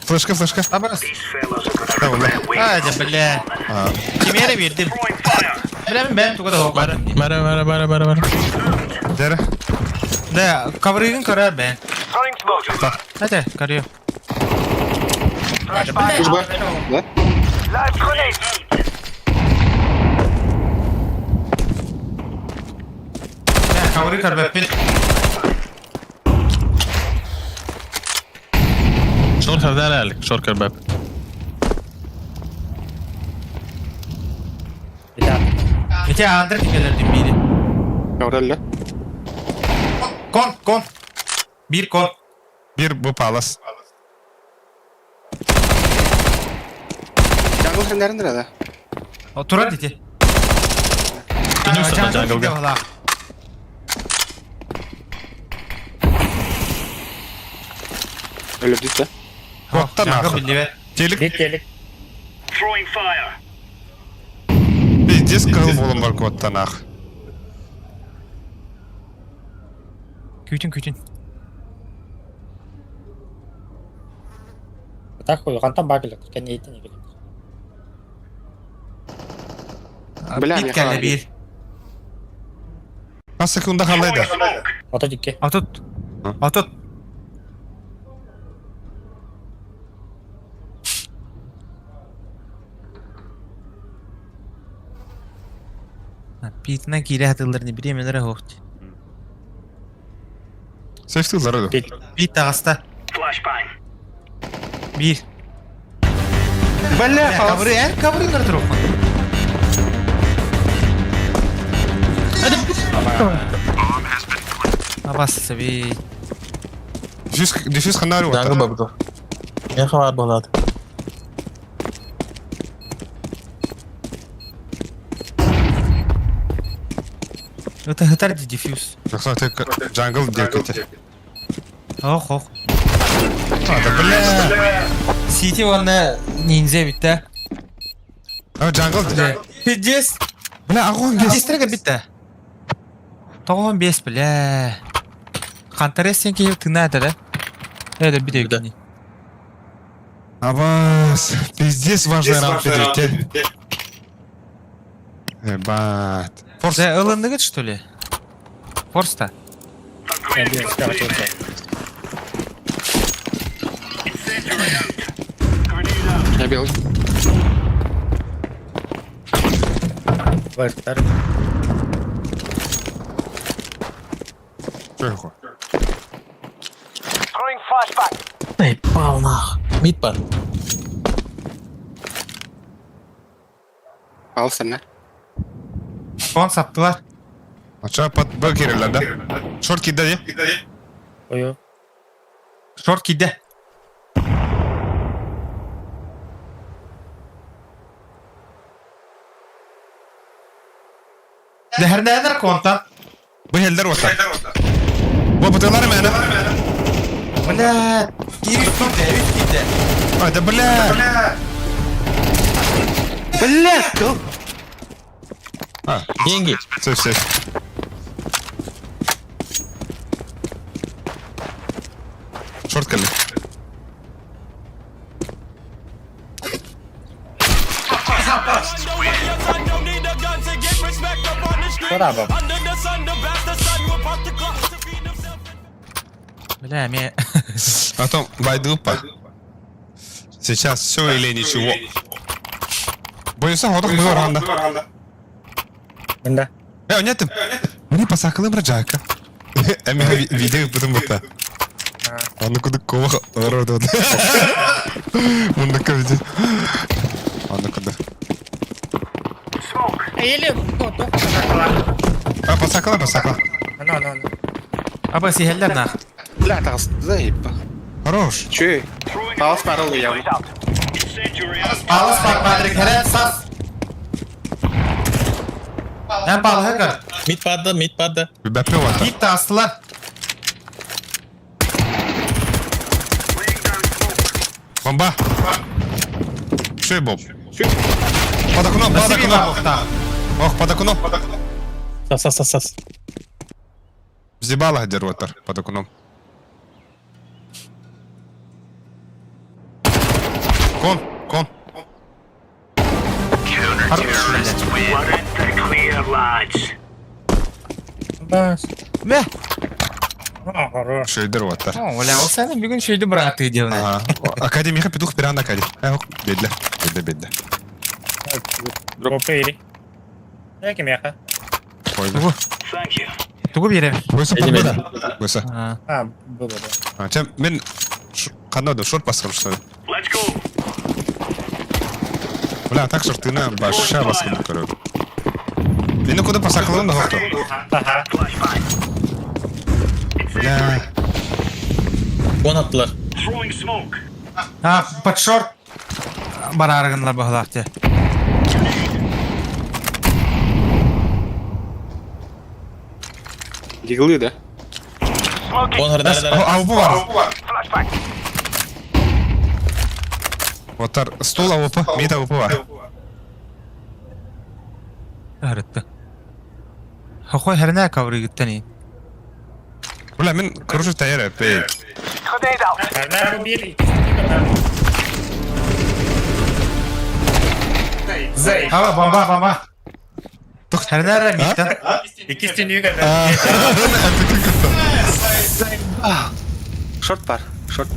Флешка. These fellas are gonna Да, вон, да. regret waiting. Hadi bля. Kime de verdim. Throwing fire. Bля ben tuğda hoklarım. Бәрі. Дере. Da kavrayın karar ben. Throwing smoke. Hadi karıyor. Flashbang. Live grenade. Da kavrayın kar ben. Шоркар дәрәлік. Шоркар бәп. Bir daha. Ete andır tikelerdim biri. Orada. Kon. Bir kon. Bir bu palas. Jungle trenlerinde de. Oturan iti. Bilmiyorsun da jungle'ga. Öyle değil de. Bottan Kanka akı. bildi ver. Gelik. Delik. Throwing fire. Bir disk kıl bolum var bottan akı. Küçün. Tak koyuyor. Kantan bakılır. Kendi eğitim gibi. Bля, Bit geldi bir. Az sekunda halaydı. Oto dikke. Atut. Bitine gire hatırlarını bir yemelere hoştu. Safety kızlar öyle. Bit dağısta. Flashbang. Bir. Bля, kavrayın tarafı. Abası bir. Diffuse kanarı var. Jangle babdo. Я хавар болады. Это хытар диффьюз. Yoksa tek jungle dirketi. Ох. Hadi bля. Сити ванна ниндзя битте. Ama jungle. Пиздец. Bля агон гес. Пиздец битте. Тоғон бес бля. Қантарес сен кейіп тыңнады да. Это bir de yükleyin. Абас. Пиздец важный раунд идет. Ебать. Форс. Да, ылындыгыт, что ли? Форс-то? Ben bir sıkı açıyorsa. Я бил. Var. Тихо. Throwing flashbang. Ey balnaq. Mid бар. Al sen. Son saptılar. Aşağı pat bak yerlerde. Short kidde diye. Koyuyor. Short gidi. Nerede kontan? Bu helder vata. Bu butalar mı ana? Bля, üst gidi. Hadi bля. Блядь, ну. Деньги. Все. Шорт келді. Куда был? Бля, мне... Потом Байдупа. Сейчас все или ничего. Бойся, ходок мы оранда. Да. Нет, мне посакали браджака. Эми видео потом это. Он куда кого рода. Он на ковиде. Он куда. Или кто-то посакала. Посакала. Ну. Аба сихеллер нах. Бля, так заебал. Хорош. Че? Паус парол я. Алыс бар, Патрик, хәрәт сас. Ben balığı kır. Mid padda. Bir bapre var. Git de astılar. Бомба. Что бомб? Под окном. Сас. Зібала дервотер под окном. Кон. Бас. Be. Хорош. Şey дервотер. Ola o senin bir gün şeydi bıraktı diyorlar. Ага. Академияға петух пиран академ. Бедле. Дропы или? Я кемеха. Қойды. Тугу bir yere. Бойса подбада. Бойса. Ha. А, было, да. Чем мен қандады шорт басқым что ли? Let's go. Бля, так шортына баша басқым көріп. Мені куда посақылын да хоқты. Ага. Бля. Он attılar. Throwing smoke. Ha, под шорт. Barargınlar bağlaktı. Диглы, да? Он hırda. Avupı var. Flashback. Отар стол авупы, мид авупы var. Hırıttı. Хоy her ne kavru gitteni. Бля, мен кружу таяр әпей. Grenade out. Karnar bu bir. Zey. Hava bomba. Her ne gittin? İkisini yukarı. Шорт пар. Шорт.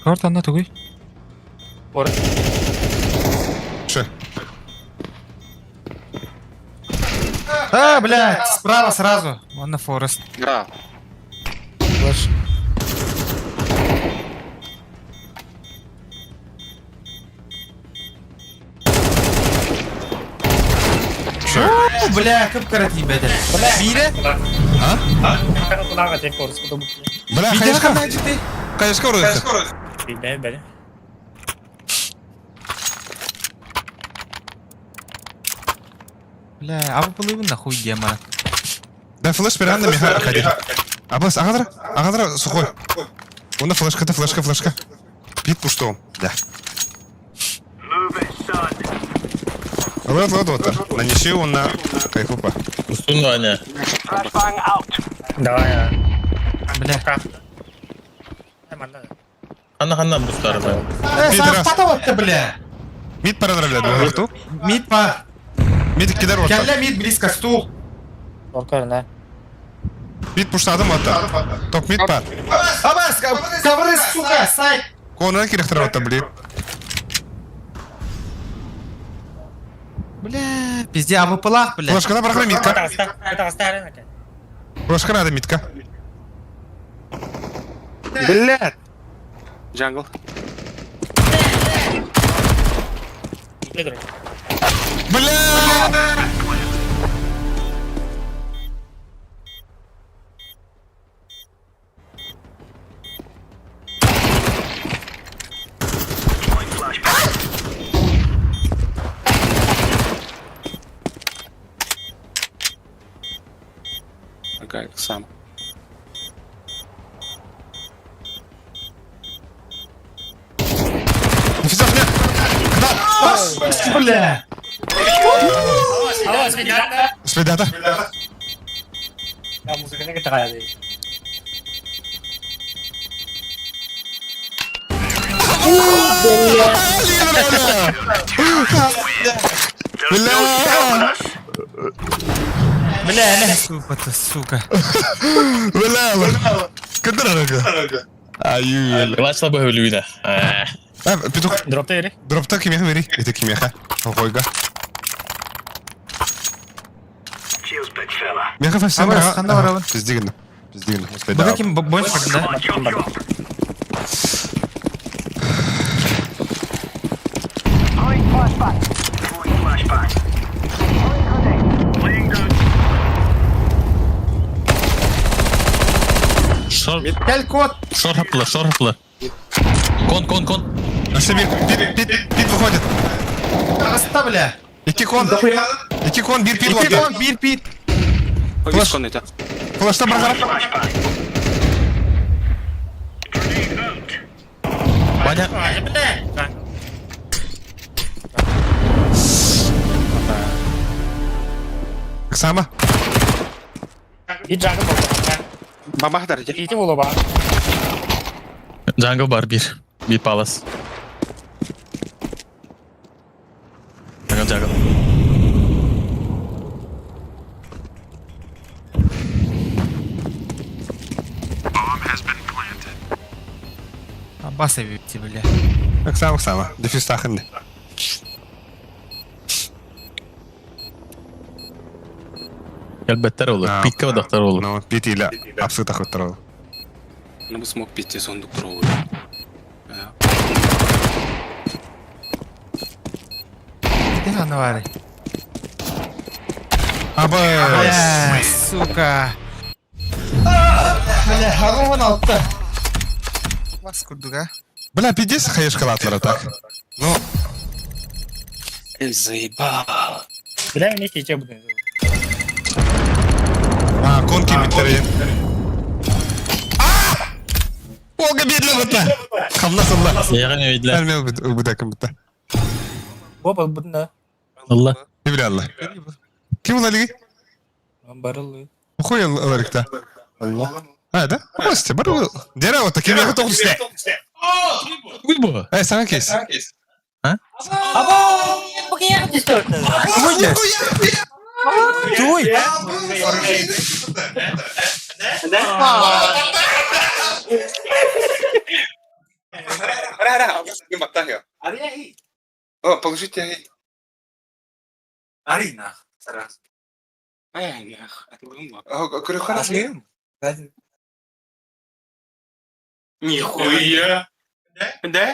Шорт anda тугуй. Что? А, блядь, справа сразу. Он на Форест. Да. О, бля, көп карат ебеді. Бире? Kana kulağa tek korus bu da bu. Бля, Бире қайышқа? қандай жікті? Қайышқа ұрықты? Beni. Бля, абы бұлыбын да хуй дия мана. Да флеш пиран да меха академ. Абас, ағадыра сухой. Онда флешка. Бит пуштом. Да. Move it, son. Вот, отар. Нанеси он на кайфупа. Устун Ваня. Flashbang out. Давай ya. Бля. Hemen lan. Ханна бустары ben. Сағыз пата бапты, бля. Мид парадралады, оқту. Мид па. Мид кидер отар. Кәлі мид близко стул. Korkarım ha. Мид пуштадым отар. Топ мид пар. Абас, кавры, сука, сайт. Конран керектер отар, блин. Бля, пизде, абы пылақ, бля. Флешкада барақла мидка. Это оставлено. Флешка надо мидка. Блядь. Джангл. Бедро. Бля! Какая сам. бля. Алло, свидания. Спидата. Ya muzikanya kita kayak deh. Бля! Бля, не, сука. Бля! Кыдырага. Аю. Класс тобой люда. Петух, Dropta yeri. дропта кимеха бери. Это кимеха. Ойга. Cheers, big fella. Меха фасен. Абар, қанда бар абар? Пиздигин. Бұда кім бойынш бардын да? Kim var? Throwing flashbang. Throwing flashbang. Laying down. Кәл код. Шор хапла. Кон. Ашты пит выходит. Қаста, бля. Iki kon, bir pit var. Екі код, бір пит. Повис кон это. Флашта брагарап. Ваня. Сама. Bir jungle var. Бабах дарыжа. İti bulu var. Jungle бар bir. Bir palace. Jungle. Бас әбепті, бля. Сама. Дефис тахынды. Әлбәттәр olur. Питкә вадақтар olur. Ну, пит или апсы тахыт тұрады. Ну bu смог пить сондук тұру. Де аны бар? Абай. Сука. Бля, ағымын алыпты. Бас күрдік, а? Бля, пидес хаешкалатлары так. Ну, Заебал. Bilen ne keçe bu deniz. кон кемиттерейін. Олга бедлі бұтта. Қамна сылла. Яғын өйділер. Әлме бұда кім бұтта. Baba bu ne? Allah. Не біле алла. Кім ол әлігі? Barılı. Қой аларықта. Да? Осте, бар ол. Дера отта, кем яғы тоғысты. Бұл bu. Саған кейс. Bu kıyafet istiyordu. Чуй! О, положите. Арина. Крюха Нихуя. Да?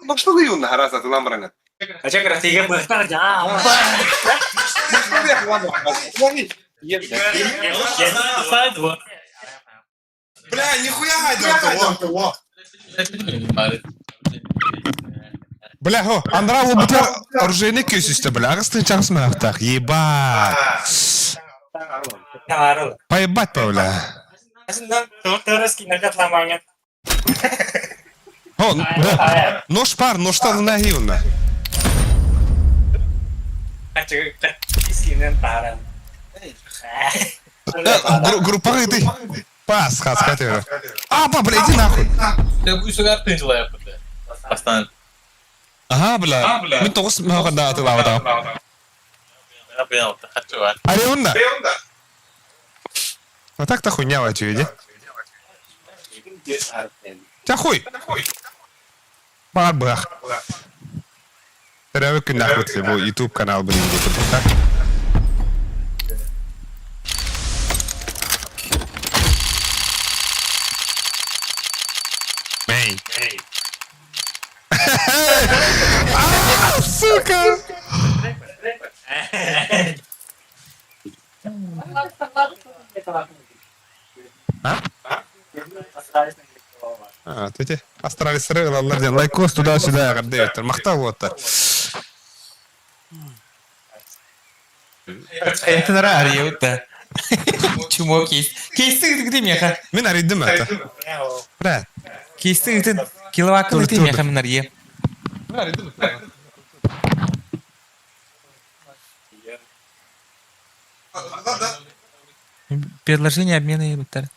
Ну что ты юна, раз это ламбрана? А че красиво быстро, да. Бля, нихуя это. Бля, хо, Андра лобутер оружейный көсүстө, бля, агыстын чагыс мактак. Ебать. Поебать, бля. О, нож пар, ножта на гивна. Группа ты. Пас, хаскатер. Бля, иди нахуй. Я буду сюда ты желаю. Постан. Ага, бля. Мы тогус мага да атылава да. Я понял, хочу. Ареунда. Вот так-то хуйня в види. Тя хуй. Бах. Треба que нахуй твой YouTube канал, блин, где-то так. Бей. Сука! Төте астралистер алардан лайкос туда-сюда кардыптыр. Мактап отта. Hayatlara arıyor da. Çumo Kesti gideyim ya kan. Men araydım hatta. Brat. Kesti gidin. Kilovakı gideyim ya kan men arıyor. Предложение обмена и бутер.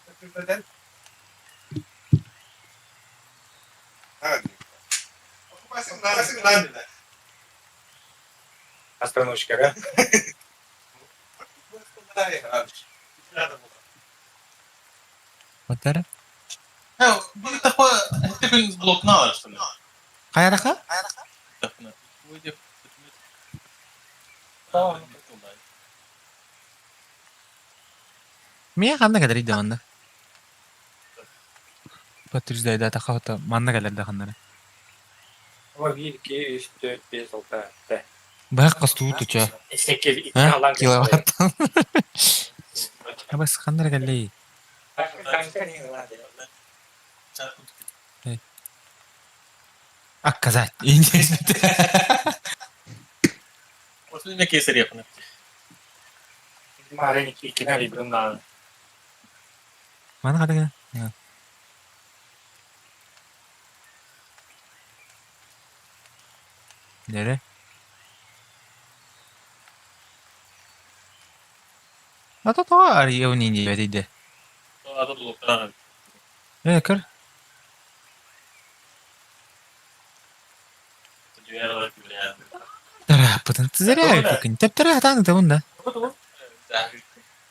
Остановочка, да? Бутер. Bir defa hepiniz blokunu alırsınız. Каядака? Мия кандай кадер иде анда? Патризда да тахата манна кадер да ханнара. 1, 2, 3, 4, 5, 6, 7. Бак кастуу туча. 8, 2 Ha? алан. Киловатт. Абас кандара галлей. Акказать. Последний кейсер yapın. Маленький кинали брунал. Mana kadaga? Nere? Ata to arıyor ninja bedide. Adı bloktan. Kır. Tara, потом ты зря как не тара там да вон.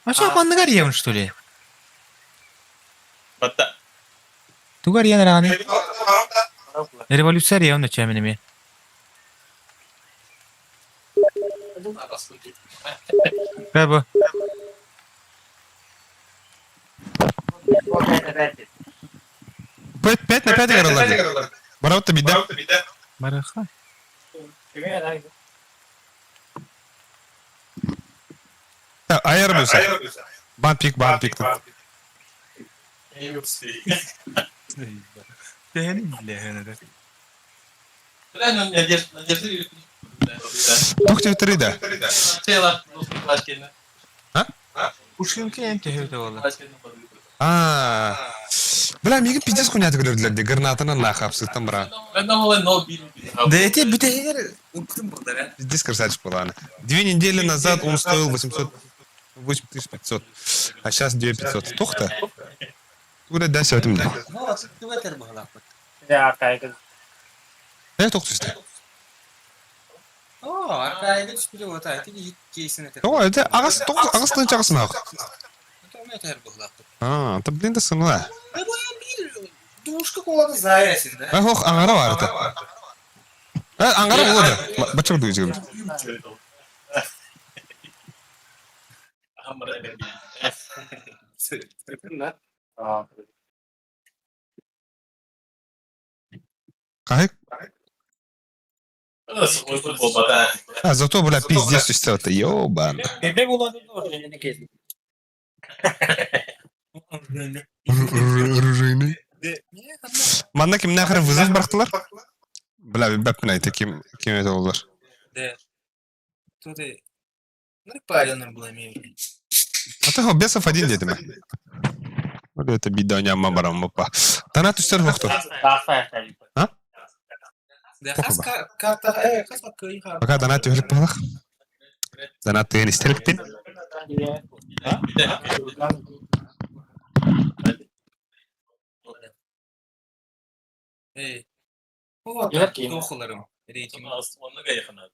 А что он горел что ли? Hatta Ты горел на ране. Революция он чем мне. Баба. Пять на 5 играла. Бараута бида. Мараха. Ayarlıyorsa. Band pick. Тохтев 3 да. Пушкинки энте вала. Бля, миги пиздец хуйнята көрдүлөр де, гранатаны нахапсыктан бара. Ben de vallahi no bilmiyorum. Да эти бутылки укутым burada. Пиздец красавчик была она. 2 недели назад он стоил 8500. А сейчас 2500. Тохта. Куда дальше этим да? Ya kaygı. Ne toktuysa? Oo, arkaya düştü o ta. Tigi кейсini те. О, это агастын чагысын ак. Томатер булак. Ты блин да сынла. Душка колады заясın да. Ох, аңара бар это. Аңара болады. Бачак дуйжу. Hamara ne Кайык? Nasıl uygun babada? Зато, бля, пиздец все это, ёбан. Bebek olan ne kesin. Оружейный. Манда ким нахер вызов бырактылар? Бля, бәппен айты ким это болдулар. Да. Тут и паренер был имеет. А ты хо бесов один дедим. Вот это бида няма барам опа. Тана түстер вакыт. А? Да хас карта хас bakıyor ha. Пока дана төгөлүп балак. Дана тыгын истеликтин. Ey. O da okularım. Reytim. Onunla yakın abi.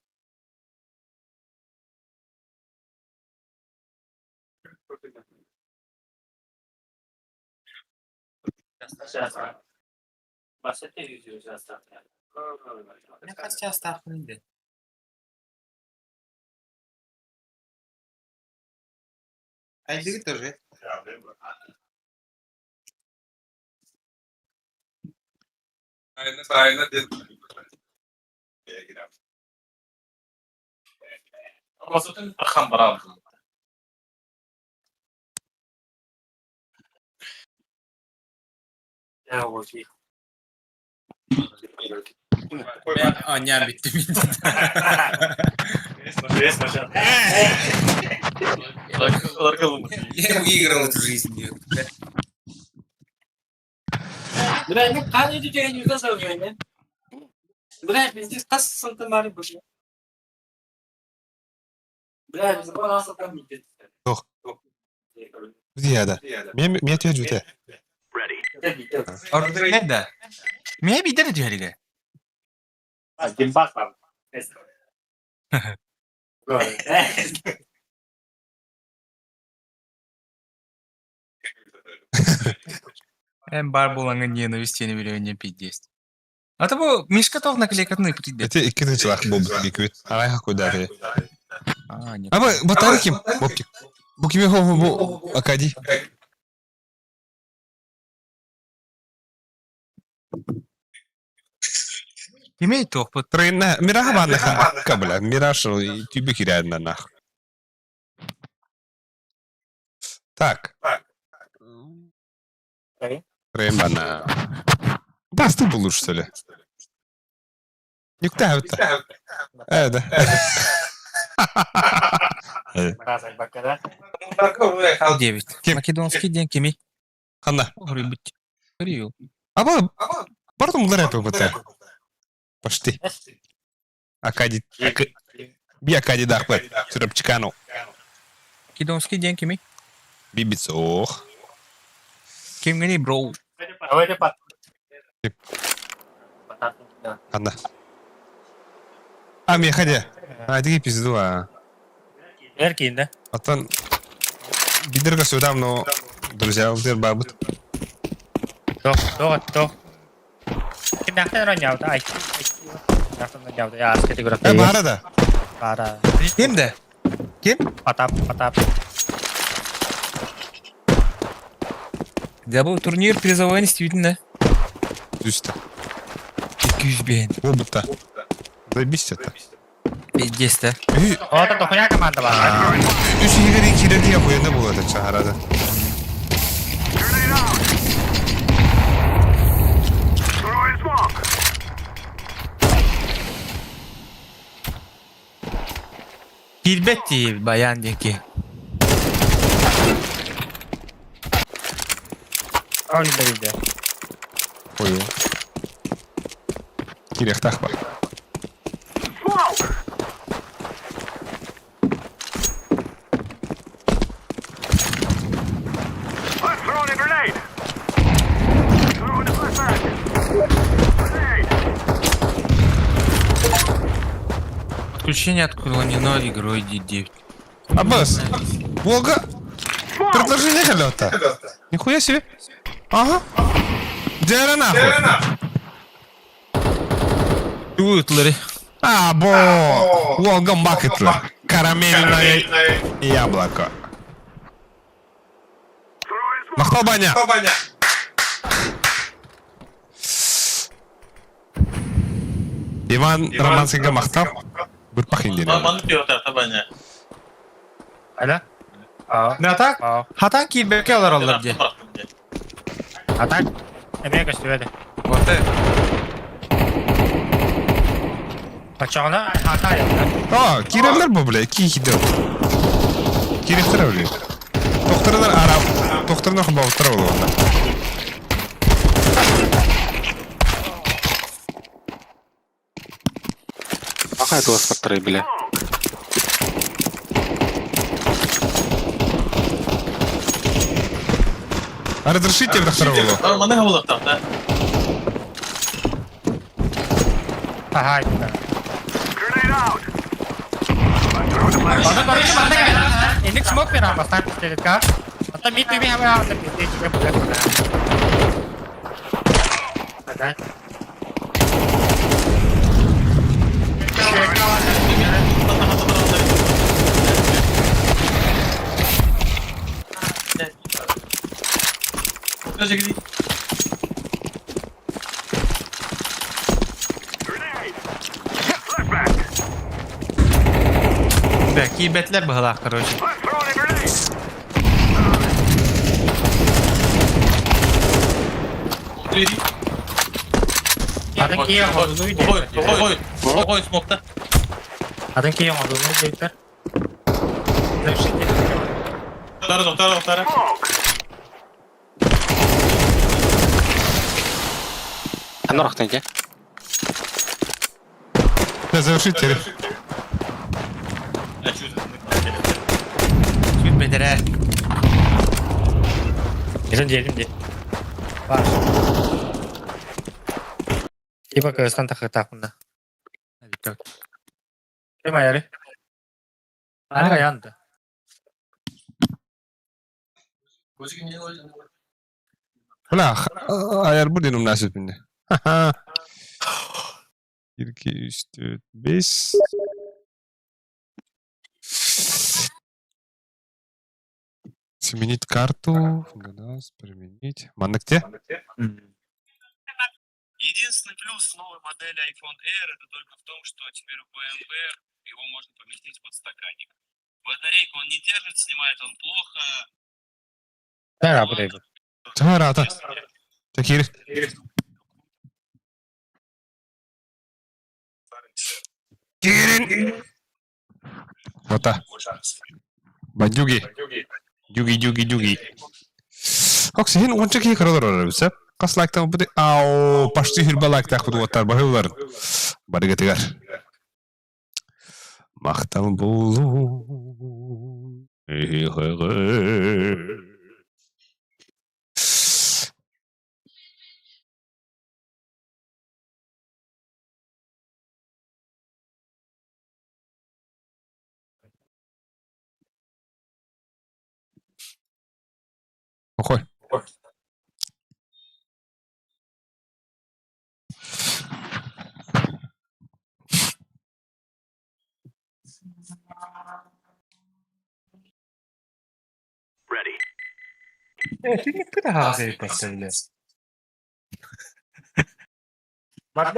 Başta yüzüyor zaten. Ne kadar часто tahmininde. Aydık тоже. Aynen. Ama zaten rakam var abi. Ya o şey. Annem bitti. Resmen. Я выиграл эту жизнь. Блядь, ну kan itu jangan juga sebenarnya. Блядь, пиздец, kas сантамары были. Блядь, biz bana nasıl kan bitti. Yok. Ziyada. Мен тебе жуте. Orada ne de? Meye bir de diyor hele. Kim bak lan. Hem bar bulanın ненавистini biliyor ne пиздец. А то bu Мишка тох наклейкатный прийде. Это ikkinchi vaqt bo'ldi bikut. Avay haqidagi. А, нет. Ama bu tari kim? Boptik. Bu kim bu Akadi? Имеет тох под. Трейна Мираха банна кабла. Мираж тюбик реально нах. Так. Трейн банна. Да, ты был лучше, что ли? Никто это. Да. Разок бакада. 9. Kim? Македонский день кими. Ханна. Рыбить. Рио. Ama pardon bunlar yapıyor bu tane. Почти. Акади. Bir Akadi daha var. Sürüp çıkan o. Македонский день кими. Bibits. Oh. Kim gini bro. Давай cepat. Ханна. Ами, ходи. Иди пизду, а. Erkeğin de. Atan бидерга сюда, но друзья, у тебя бабут. Doch. Kim nakta ron nhau ta ai. Nakta ron nhau ta ya askeri gerak. Bana da. Para. Kim de? Kim? Patap. Ya bu turnir призовой действительно. Üstte. 200 bin. Бобута. Заебись это. Пиздец de. Oh, tak tokonya kemana bang? Üç ileri kirli yapıyor ne bu arada çaharada. Grenade out. Throwing smoke. Hilbet diye bayan diye ki. Onu da bildi. Koyuyor. Kirek tak bak. Smoke. I'm throwing a grenade. Throwing a flashbang. Grenade. Отключение отклонено игрой D9. Аббас. Волга. Предложение полета. Нихуя себе. Ага. Дера нахуй. Чуютları. Волга Бакетла. Карамельное яблоко. Throwing smoke. Махтал баня. Иван Романского махтал. Бұрпақ инден. Hala? Aa. Ne atak? Aa. Hatan ki belki alır diye. Atak. Emeğe kaçtı hadi. Orta. Bıçağına hata yaptı. Kirerler bu bile. 2-2'de. Kirekler öyle. Doktorlar Arap. Doktorlar xabavtlar olur onlar. Какая у вас паттеры, бля? Разрешите доктора Волу? Aha. Grenade out. Bana barışı bana gel. Enik smoke ver ama sen istedik ha. Hatta mid bir hava aldı. Bir de çıkıp bırak. Hadi. Grenade. Flashbang. Belki betler bu hala короче. I'm throwing a grenade. Adın ki yok olduğunu biliyor. Koy smoke'ta. Adın ki yok olduğunu biliyor. Zevşin değil. Тоқтар. Анна рахтанке. Да, завершить теперь. Süt bedere. Bizim diyelim diye. Var. Tiba Kırgızistan takı bunda. Hadi dök. Kim ayarı? Hani yandı. Ulan ayar bu diyorum nasip bindi. 1, 2, 3, 4, 5. Сменить карту. Глаз, применить. Мандык где? Единственный плюс новой модели iPhone Air это только в том, что теперь у BMW его можно поместить под стаканник. Батарейку он не держит, снимает он плохо. Ben buradayım. Tamam rahat. Tekir. Girin. Вота. Бандюги. Jugi. 혹시 흰 온적 히 그러더라고요. 비슷? Kas like'tan bu почти hülba like'tan bu otar bahıyorlar. Bari getigar. Maqtam bolu. Okoy. Ready. Bir daha hazır bekleyelim. Bak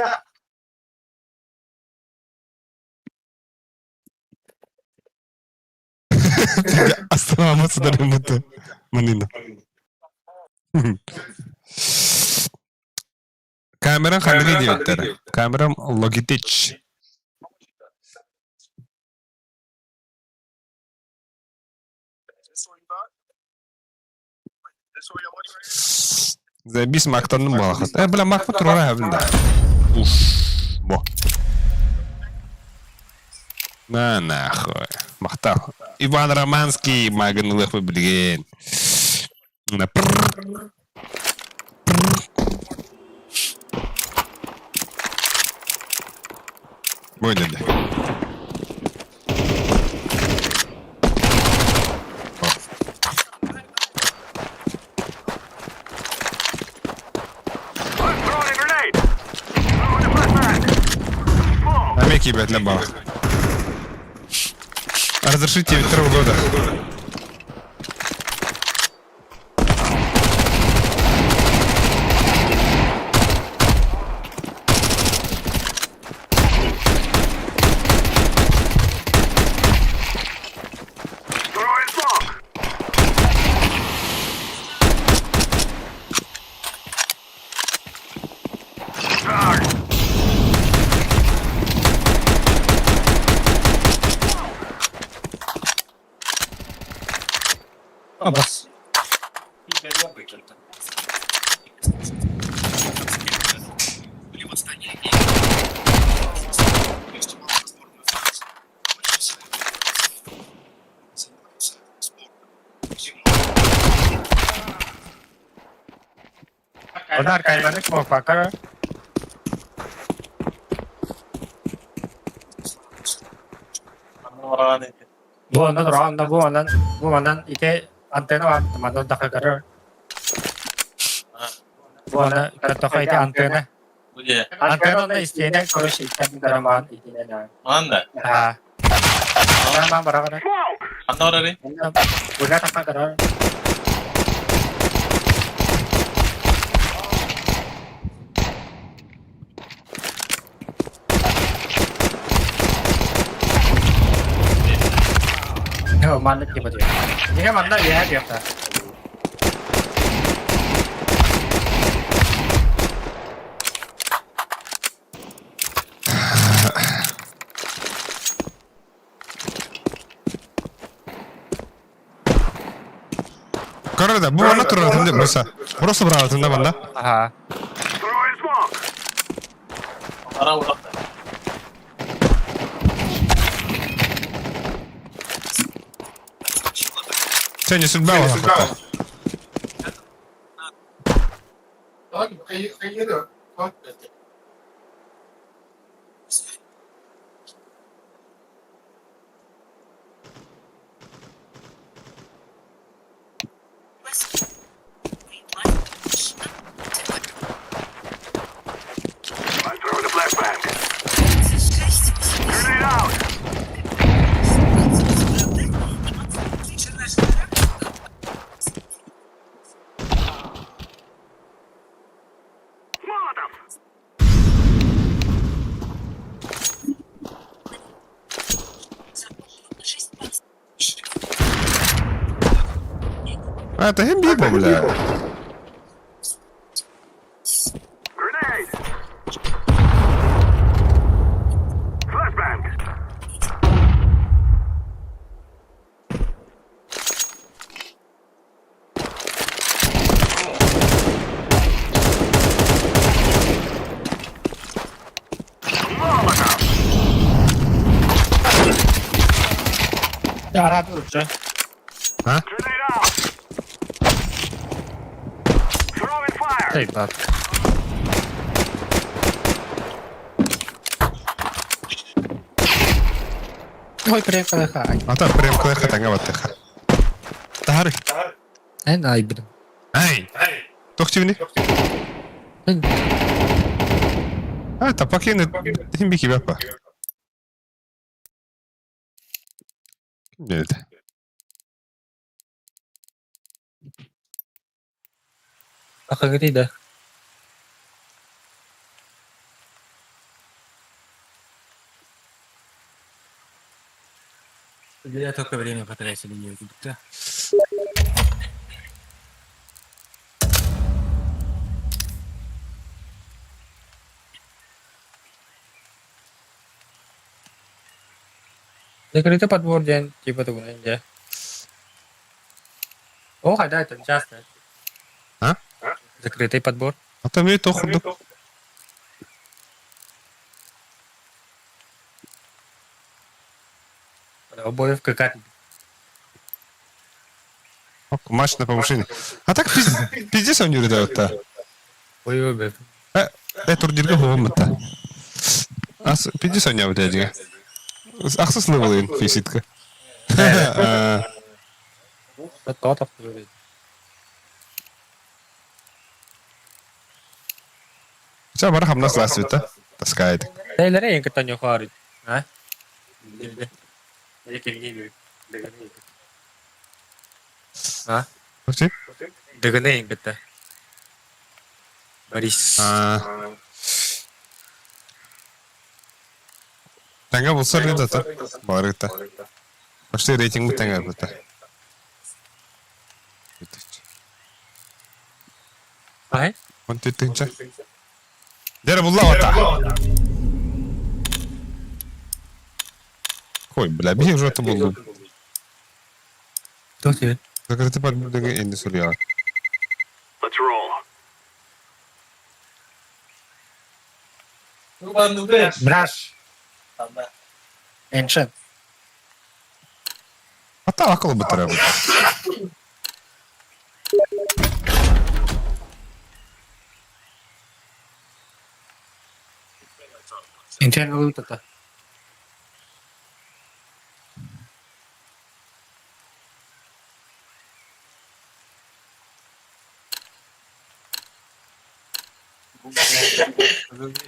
Остановиться до ремонта. Манина. Камера қандай деветтер? Камерам Logitech. Забис мақтанным балақат. Бля, мақпы тұрара әбілді. Уф, бо. На нахуй. Мақтал. Иван Романский магынылық вы білген. Ойнады. Амеки, блядь, для бала. Разрешите 2 года. bas. Benar kayak mana mau bakar? Buanan ite antena wa teman tak kagar. Buana kata kau ite antena. Antena na istilah kalau sih kan daraman ite na. Anda. Ah. Nama berapa? Anda orang ni? Bukan tak kagar. Mana tiba-tiba. Ini kan mana ya biasa. Körre de bu bana turartında bursa. Burası bırakatında bana. Aha. Ara uğrak. Sen yesin ben var. Bak kayıyor. Bak. Это hem бибо, бля. Yara duracak. Ha? Ей, бак. Ой, приехали хай. А так прям клеха тanga батха. Tahari. En aybırım. Ай. Тохтивни. А, та пакене hem biki bapa. Geldi. Bakın gidiydi. Я только время потратили не да? Закрытый подбор день, типа того, да? О, да, это часто. А? Закрытый подбор. А там и то худу. Обоев какая-то. Матч на повышение. А так пиздец он не рядовата. Ой, бе. Турнирге ಹೋಗಮата. Ас пиздец он не вдяди. Ахсыз левелин физитка. То-то. Сейчас барахам нас ласвита. Таскает. Тейлер'e en kötü yukarı. Ha? Bildi. Ne geliyor? Ha? Okey. Degene en kötü. Barış. Тanga болса ряда та. Барыта. Почти рейтинг мы тanga бата. Ай? Он тетинча. Дера булла вата. Ой, бля, бей уже это булду. Кто тебе? Закрытый подбор энди сурья. Браш. Ancient. А та акыл бы треба. Ancient ult это.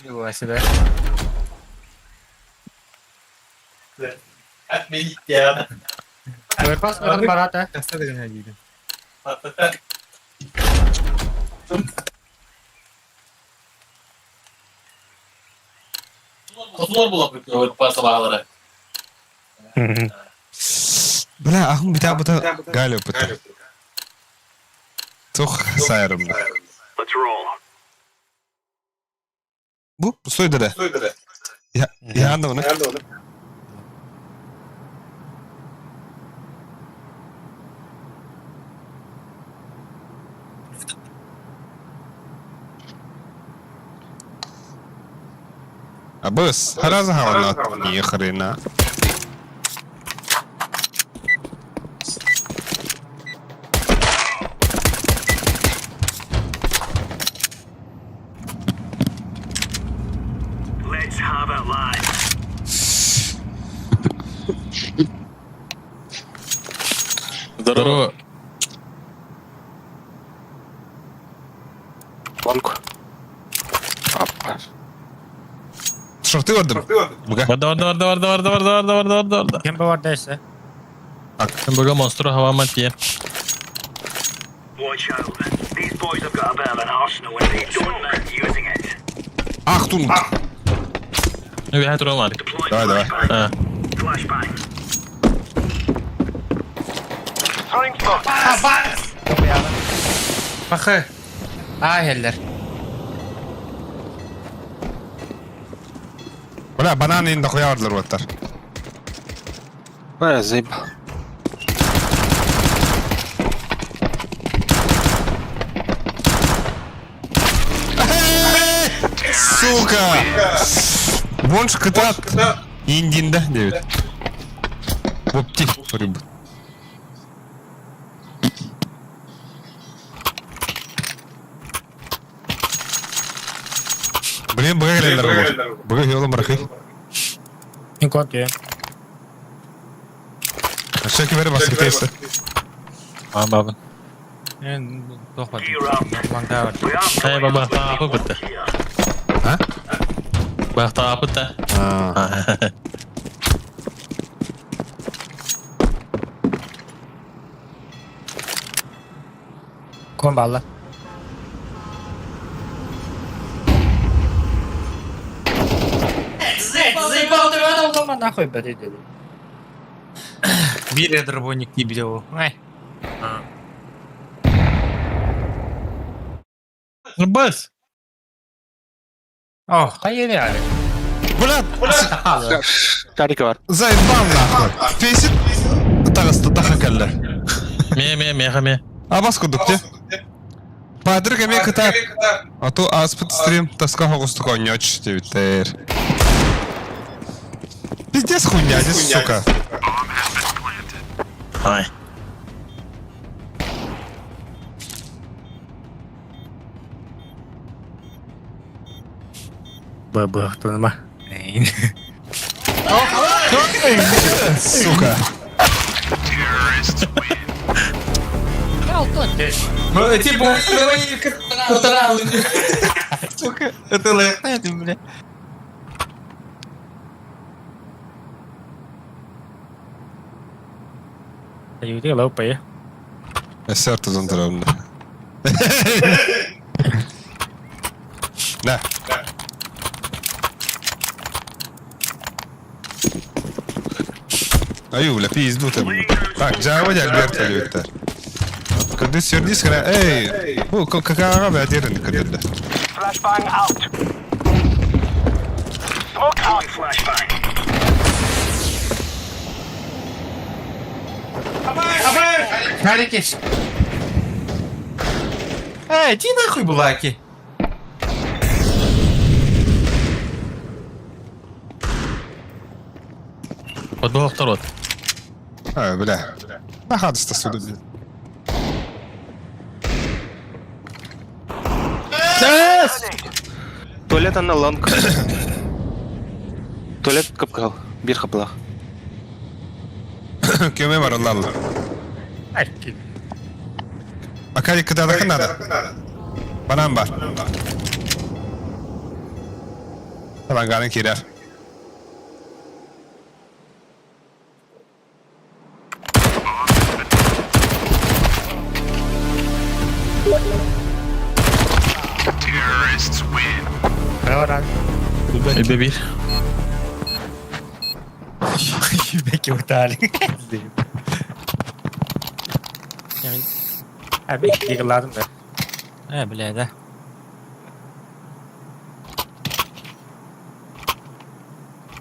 Его себя. Отмените. Выпас это барата. Zor bulabiliyor pas bağları. Бля, ахун битә бата галё бата. Тух сайрым. Бу сойды да. Я анда оны. بص هذا هذا يخرينا Let's have it, lads. Здорово. Лонг. Апа. شرطي وردم بقى Vardı. Kim bu oradaysa? Ben burada monstru havaman diye. Watch out. These boys have got a bit of an arsenal and they don't mind using it. Achtung Bir her durum var. давай давай Ha. Flashbang. Throwing smoke. Bakı. Ayeller. ولا بناني عند اخويا وردلر وتر Вара заебал. сука вон кытат индинде дебит бопти рыб блин бага келелер бага жолом барахи İnkont ya. aşağı ki veri basın teyze Tamam babın. Ben dokunmadım. Gear up. Manga var. We are Hey baba taapı bitti. ha Bak taapı da. ha Kon balla. Заебал, ты дома нахуй, блядь, иди. Bir дробовик не бил. Ай. Bas. О, hayır yani. блядь Шарики var. заебал нахуй фейсит тагысты таха келлер Me. Абас кудукте. Падрик эме кытар. А то аспыт стрим таска хогустук онёч дебитер. Пиздец хуйня, здесь, сука. Ay. Бабахтанма. Сука. Типа, катарал. Сука, это лайк, бля.อยู่ที่เราไป Eserto zontaronda. Ne? Аю, لا пизду ты. Так, جاوب Альберто лютер. Когда сердись, когда, эй, о, какая бядерин, когда. flashbang out. Smoke out. Flashbang. Харикиш. Эй, иди нахуй, булаки. Подбыл второй. А, бля. ما حد استسود. Tuvalet ана лонг. Tuvalet kapkal. Bir kapıla. Köme var Allah Allah. Hayır. Akari kadar da kanada. Bana mı var? Tamam galen kirer. Öğren. Ebe bir. Belki utali. Yani abi yıkıladım da. Ha bile de.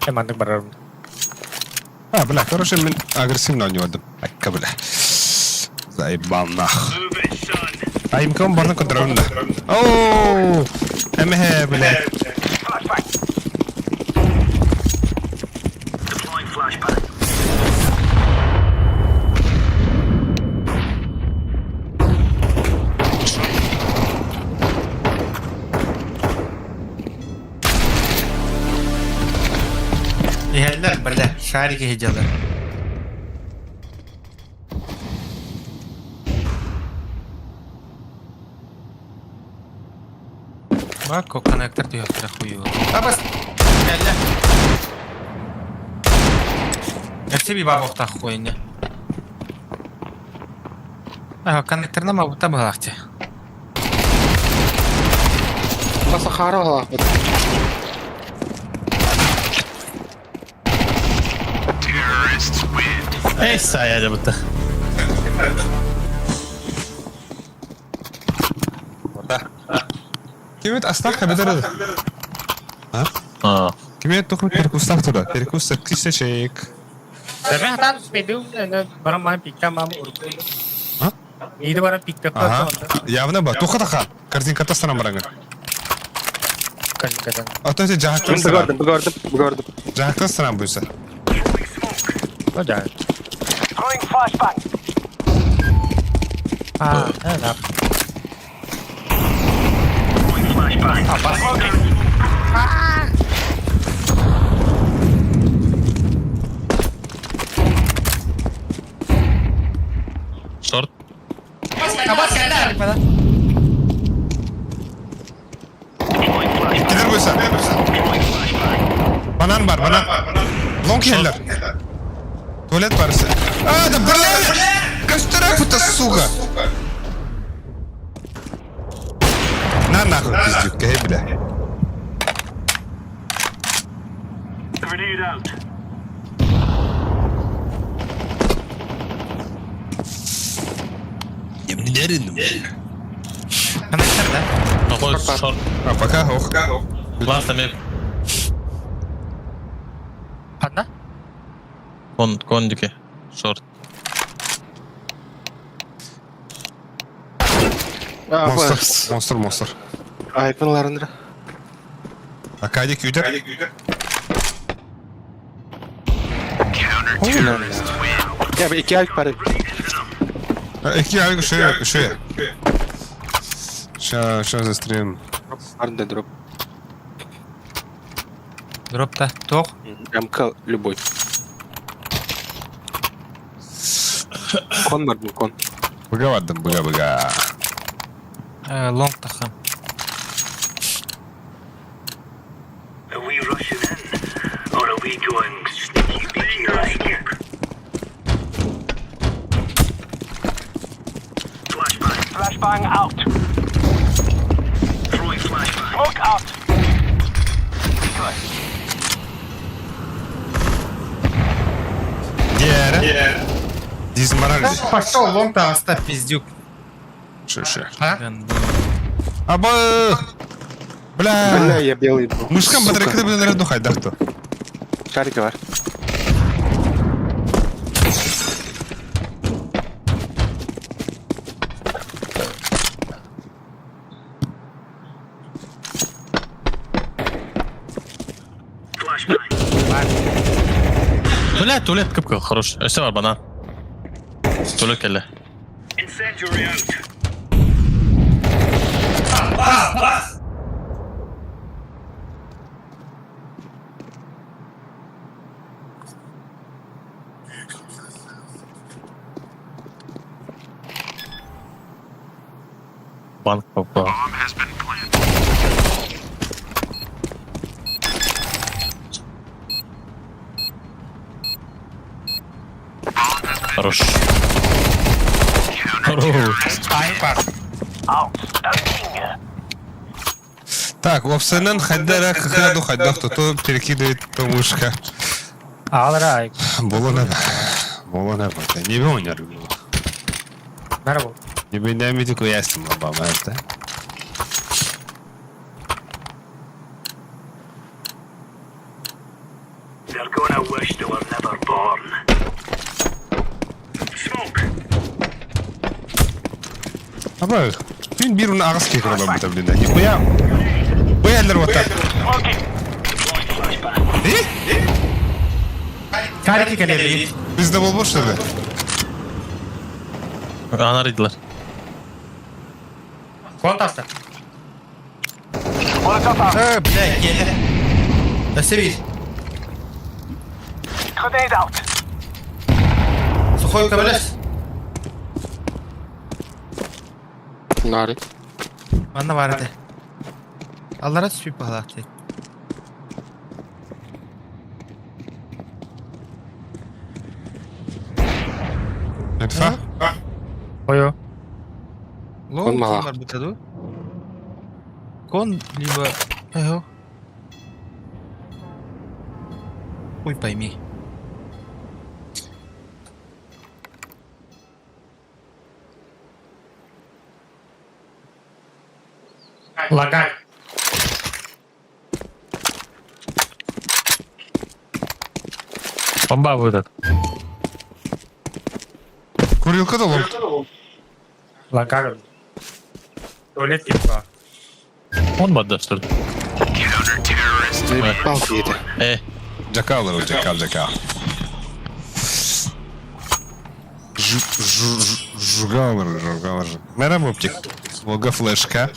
Hemen bararım. А, бля, короче, мен агрессивно ойнадым. Акка, бля. Заебал нах. Move it, son. А имкан барны контролында. Ооо! Эмхе, бля. Flashbang. Şariki hecalı. Bak o konektör diyor ki huyu. Bas. Gel. Hepsi bir babakta koyun ya. Ah, konektörün ama bu da bıraktı. Nasıl hara hala? Ey sayede bu da. Кимет астака бедереді. Кимет тухмет перекустак туда. Перекустак кисечек. Tapi hatan sepeda barang mana pikir mamu urut. Hah? Ini barang pikir Ага. Явно ба. Туха таха. Картинката странам баранган. Kan. Ото эти жахактан Bu странам. gördüm, bu gördüm, bu gördüm. Жахактан странам буйса. Oh jangan. Ah, enak. Short. Apa sih ada daripada? İkiler buйsa. Banan var, banan. Long heller. Tuvalet barısı. Aa da блядь! Kaçtırak bu da сука. На нахуй пиздюк, гей, бля. Konektör de. Какой short? А пока ох. Last time. Mana? Kon dike. Short. Monster, monster. Ayıpınlarındır. Akadik yüder. Ya bir iki ayıp para. İki aylık şuraya. Şa застрелим. Ardında drop. Drop da. Tok. МК любой. Кон var bu kon. Быга vardım, bıga. Long takım. Are we rushing in? Or are we going sneaky beaky like? Flashbang out. Throwing flashbang. Smoke out. Diğeri. Dizim bana öyle. Пошел long da hasta pizduk. Şu. Ha? Аба! Бля, Бля! я белый был. Мышкам батарейкада bilen ряду хайда кто? Шарики var. Tuvalet kıpkı. Хорош. İşte var bana. Tuvalet kelle. Incendiary out. Bank baba. Хорош. Так, Вовсенен хайдара какая хайда, кто перекидывает то мышка. Ağlar Было не. Не вионер. Merhaba. Не бендамите коястым баба это. They're gonna wish they were never born. Smoke. Аба, мен bir onu ağız kekir olan bu tabi. Nihуя. Bu yerler vatan. Smoking. Deploying flashbang. Ne? Kariki kaleli. Bizde bol boş dedi. Anarıydılar. Kontasta. Bля, gel. Nasıl bir? Sukhoy kabeles. Nari. Bana var hadi. Allah'a tüpü pahalak değil. ندفع Oyo. Lo, Kon kim malah. var bu tadı? Kon lima. Ayo. Uy paymi. Lagar. Bomba burada. Курилка dolu. Lagar. Tuvalet gibi var. Olmadı dostum. Bak yedi. Caka alır o caka. Жуга alır. Merhaba optik. Volga flashka.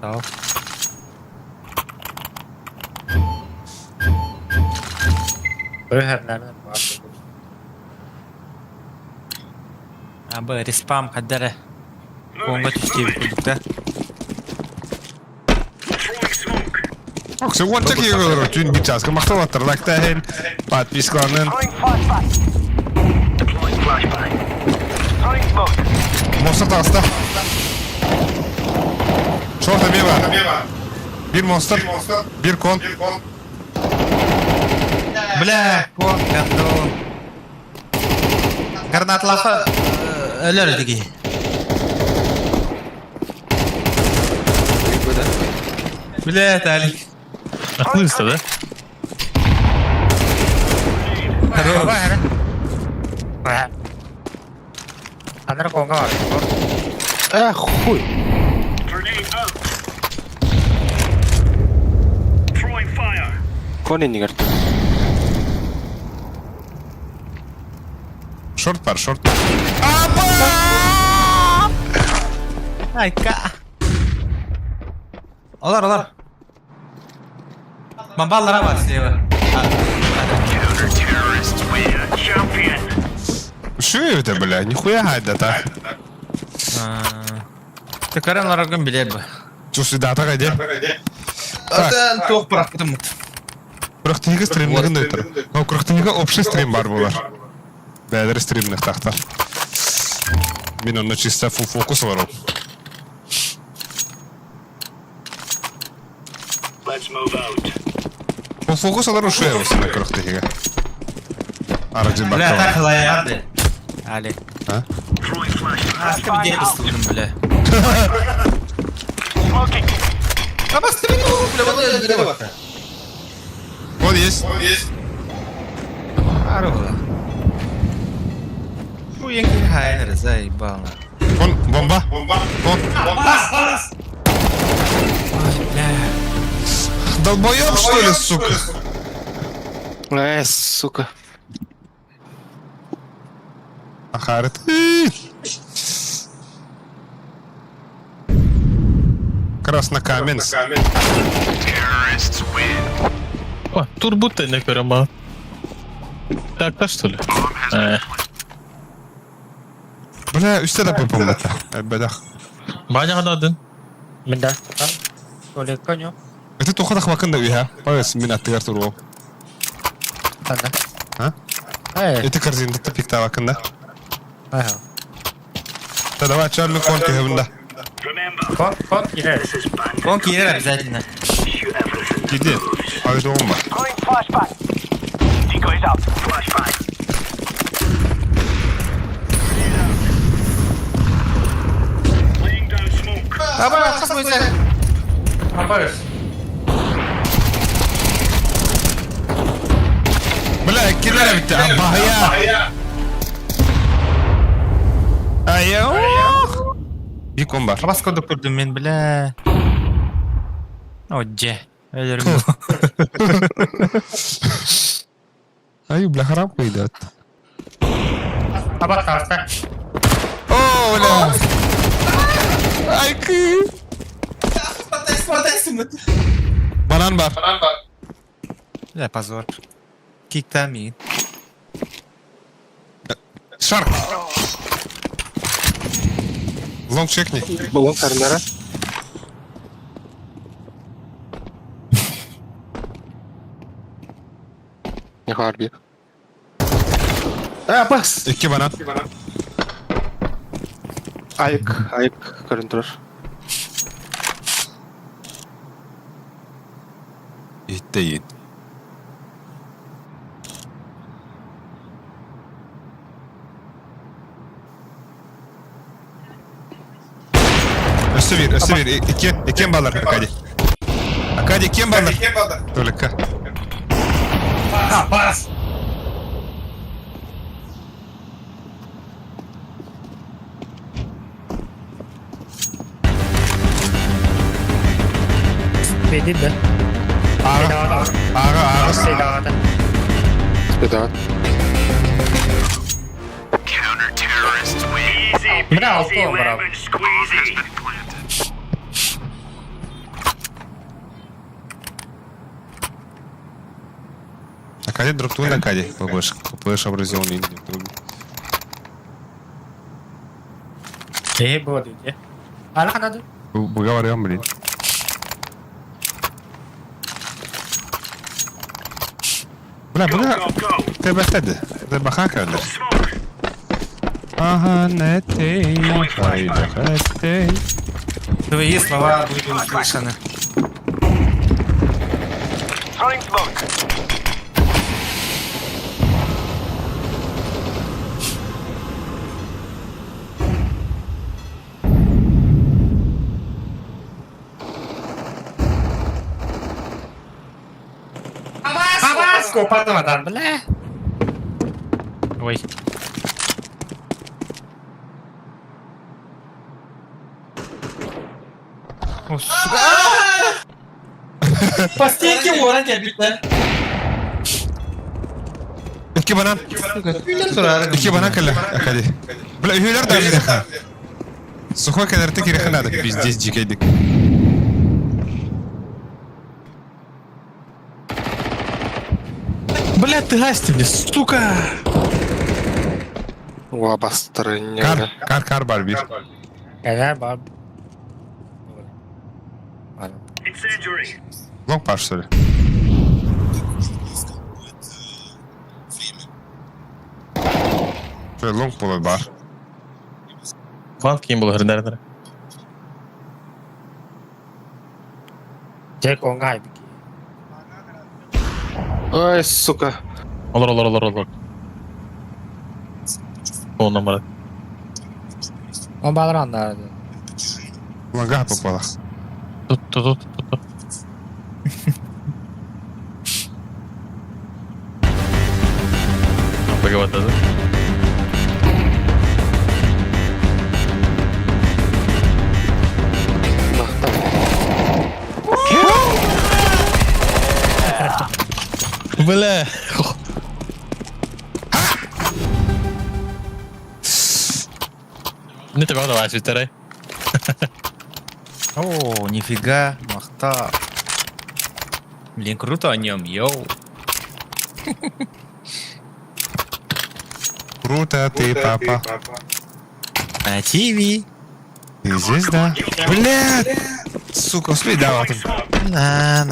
Tamam. Böyle her nereden var? Ha böyle spam kadere. Konga tüskü bir kudukta. Oksa one check yiyor. Tün bir çaskı maktal attır. Lakta hen. Подпискаларын. Monster tasta. Şorta bir var. Bir monster. Bir kon. Bля, kon yaptı. Granatlafa ölür digi. Bля, Talik. Aklı istedi. Baba her. Baya. Anlar konga var. Хуй. Kon indi gert. Short var. Ay ka. Olar. Mamballara bak size. Что это, бля? Нихуя хайда-то. Tıkarım laragın bile bu. Чувствую, да, так иди. Zaten toq bıraktım. Құрықтынігі стримлігін өтір. Ол құрықтынігі общий стрим бар болар. Бәдір стримлік тақтар. Мен оны чисто full фокус var o. Full фокус олар ушуя болсын на құрықтынігі. Aracı Bля, bakalım. так хлоярды. Ali. Ha? Askı bir gel istedim bile. Ama stream olur bile bana öldüre bak. Ол есть. Araba. Bu yenge hayır zayıbana. Он бомба. Он. Bas. Долбоёб, что ли, сука? Сука. Ахарет. Краснокаменск. О, турбута не көрем. Так, да что ли? Бля, üstte de bomba. Бедах. Baca kadadın. Benda. Tuvalet konyo. Это только так маканда уйха. Павес мина тыгар туру. Tanda. Ha? Hey. Это корзинда топик маканда. Hey. Да давай чарлы конки хевнда. Kon girer. Konki yere обязательно. Giди. Haydi olma. Ama kasmayı sen. Yaparız. Bля, killer bitti. Bahya. Ayo. Bir kon var. Bas kodu kurdum ben bile. Oce. Ölürüm bu. Ay bля, haram koydu. Kapat kalsa. Oo bля. Ay kı. Спатай. Banan var. Ya позор. kickten miyim? Shark. Long çekni. Bulun karınlara. Ne var bir? Bas. 2 banan. Ayık görüntülür. Yiğit de yiğit. Ösü bir. İki ballar Akadi. Akadi iki ballar. Только. Ha bas. Bedin de. Ağa. Bir daha. Bravo, bravo. Акади дроптун Акади. Побольше образил линию. Bu dedi. Hala kanadı. Буга varıyorum блин. Бля, буга. Ты бэхтеди. Ты бахака öldür. Aha ne tey. Hayda hattey. Твои слова были услышаны. Абас! Копатmadan bile. Ой. О, сука. По стенке вора bitti. İki banan. İki banan kalla Akadi. Bля, üyeler de öyle. Сухой kadar tek yere надо. Biz здесь дикейdik. Бля, ты гасти мне, сука! Oha bastırın ya. Kar var bir. Neler var? Long var söyle. Şöyle long bulur var. Фанк кем был, грандар. Jack Ongay. Ay suka. Olur. On numara. O balranlardı. Longa попала. Tut. Поговорили. Бля. Не тебя давай, свитеры. О, нифига, махта. Блин, круто о нем, йоу. Круто ты, папа. На ТВ. Ты звезда. Блядь! Сука, успей, да, вот. На.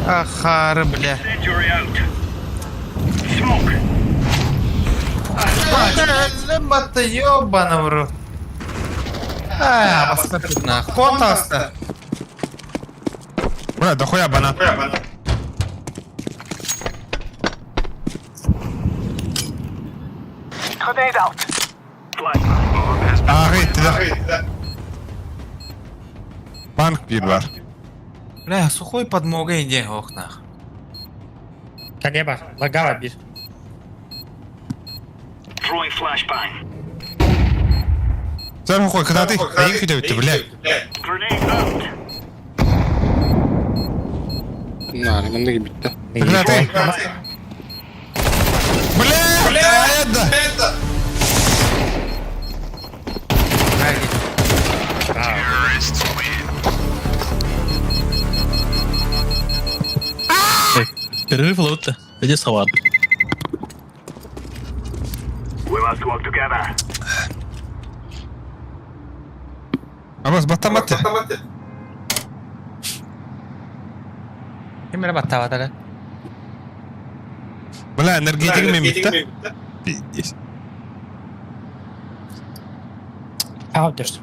Ахары, бля. Батта, ёбана в рот. Басқа тут нахуй. Контаста. Бля, дохуя банан. Ага, банк bir var. Бля, сухой подмога иди, ох нах. Кане бар, лагава bir. Sen koy kadar değil. Neyin kötü bitti bile. Yani bende gibi bitti. Kadar değil. Bile! Ayada! Перерыв ловит-то. Иди салат. Абас баттан батты. Kim beni battı havada. Бля, энергетик мен битті. Пиздец. Tamam diyorsun.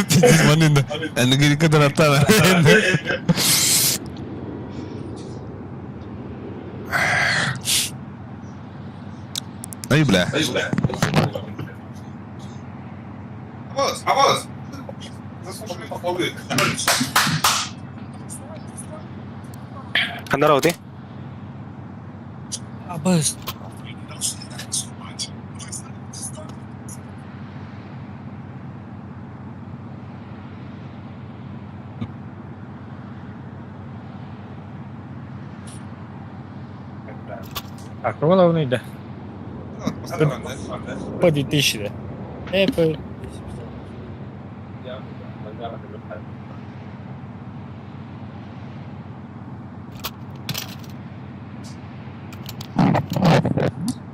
Пиздец, man енді. Энергетик kadar attı. Ай, бля. Абас. Қандай рауды? Abız. А кого главный да? По 2000 да. По...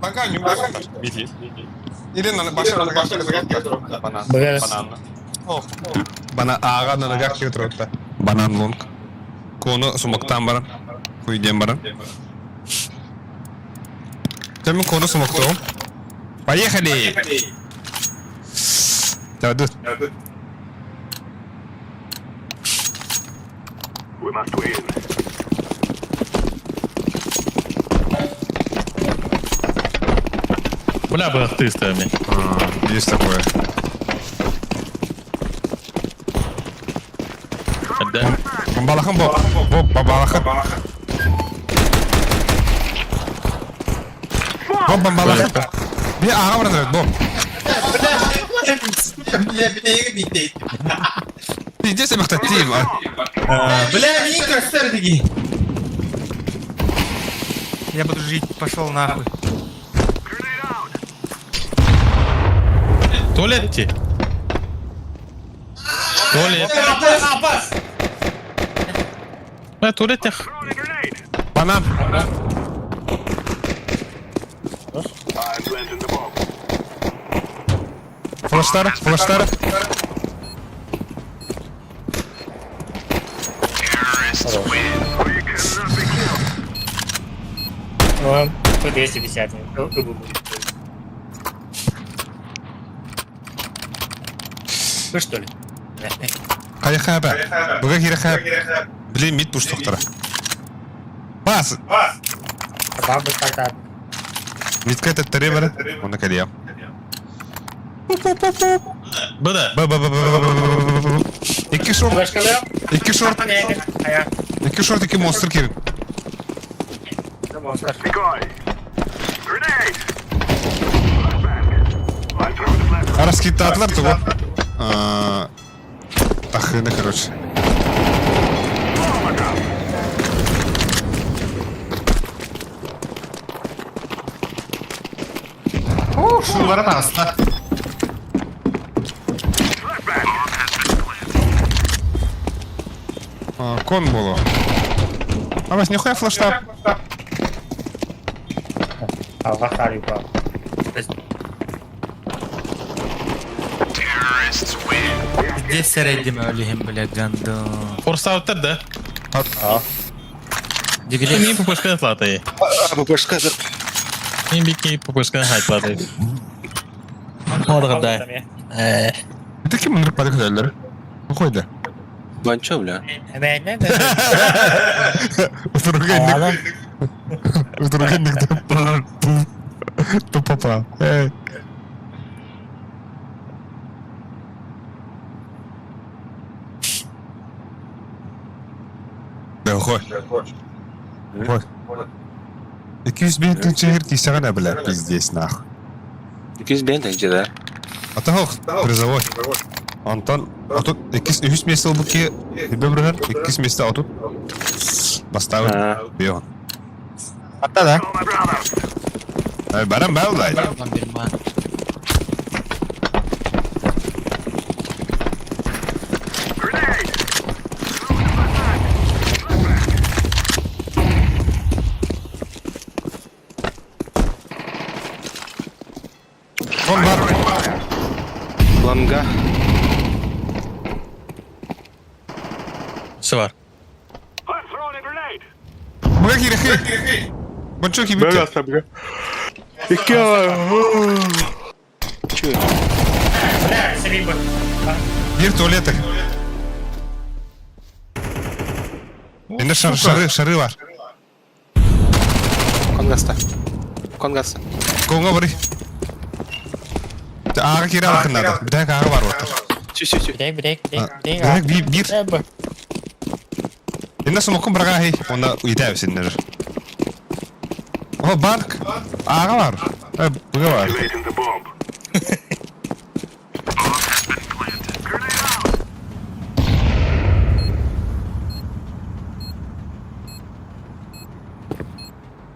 Пока не бити. Или на başa banan. Bana ağa nalagak götürüyordu. Banan long. Konu sumaktan baran. Kuyudan baran. Temin konu sumakta o. Поехали! Давай, дуд. Бля, ты с тобой. Есть такое. Да. Бомбалахан, Боб, бомбалахан. Боб, бомбалахан. Bir ağa var evet, Bob. Пиздец, я махтатим. Бля, не костер-таки. Я буду жить, пошел нахуй. Туалетте. Туалет. Туалетте. Банан. Флаштар. Он по 250. Вы что ли? Каяха ба. Буга кираха. Блин, мид пуш тоқтара. Бас. Бабы тогда. Мидка это таре бара. Оны калия. Бада. İki short. Başkalı yok. İki short. Ayak. İki short, iki monster kirin. Monster. Раскидатылар тугу. Тахыны, короче. О, шуларын арасында. Кон было. А вас нихуя флештап. Алға қариба. Здесь средним ölüyüm bile gandım. Форс ауттар да. Дигиле. Мен пупышканы атлатай. Пупышканы. Мен бикей пупышканы хайтлатай. Ода кандай. Это кем он рыпады кадаллары? Уходи. Банчо, бля. Hemen de. Вдругенник попал. Да, уходь. 200 bin тынчыгыр кисаган бля, пиздец нахуй. 200 бен тенче да. Атахох, призовой. Антон, отут 200 место был ки, бебрен, 200 место отут. Поставил. Бион. Hatta da. Барам баулай. Lan benim var. Kon var. Langa. Sıvar. Bırak yeri. Bu çok iyi Bög bitti. assam Bög. İki var. Бля, сріб. Bir tuvalete. Yine şarı var. Kongasta. Kongasta. Konga bari. Ağa kere bakın da. Bir tane ağa var orada. Çü. Брейк. Bırak bir. Yine smokun bırak ağa. Onda uyuyor sinir. O bank. Ağa var. Bu var.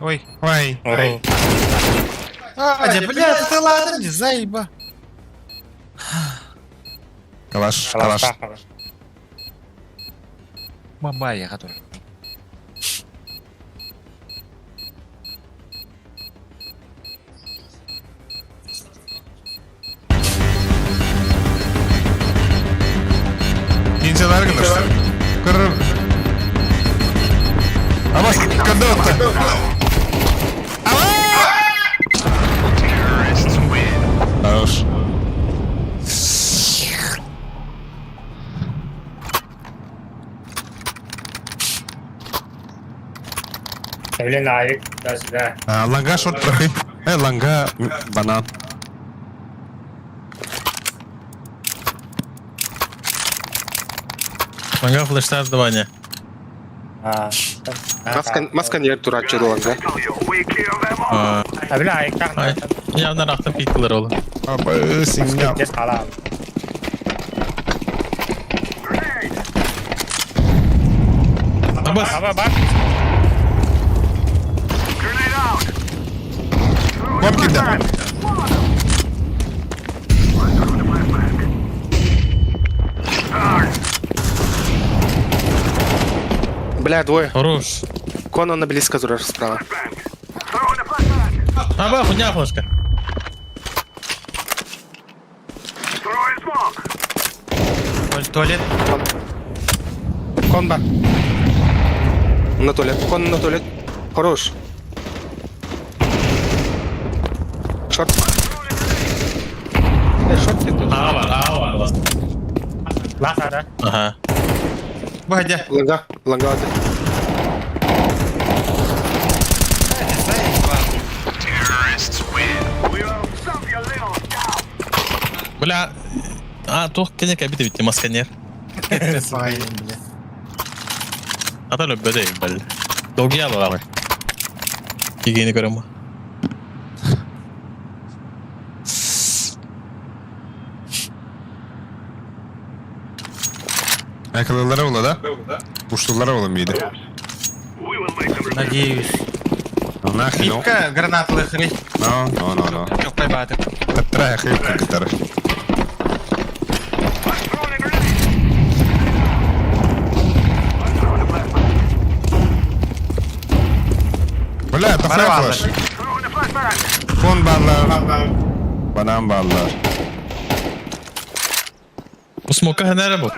Ой. Vay. Аня, бля, ты ладно, не заеба. Kalaş. Бабая, который. Ninjalar kadar. Kırır. Ama kadar attı. Хорош. Блин, Авик, да. Ланга шорт трохи. Ланга банан. Мanga флештар давання. Масканер турачы Langa. Бля, Авик так. Ay, yandan aktım pikler oğlum. Abi sinyal. Здесь халал. Abbas. Бак. Бом кидем. Бля, двое. Хорош. Кон он близко зураж справа. Аба, хуйня флешка. Туалет. Кон бар. На туалет. Кон на туалет. Хорош. Шорт. Шорт ты тут. Ağa var. Лах ada. Aha. Bu hadi. Langa hadi. Бля. Тух кене кабите битти масканер. Ата löbbö değil belli. Dolgi al abi. Gigini görüyorum. Ayakkabılara ola da. Uçlulara ola mıydı? Надеюсь. Нахрен. Митка, гранатовый хрень. No. Yok kaybettim. Tattara yakayım kırkıtları. Bля, это флэш. Кон балlar. Банан балlar. Bu smoke'a nere bu?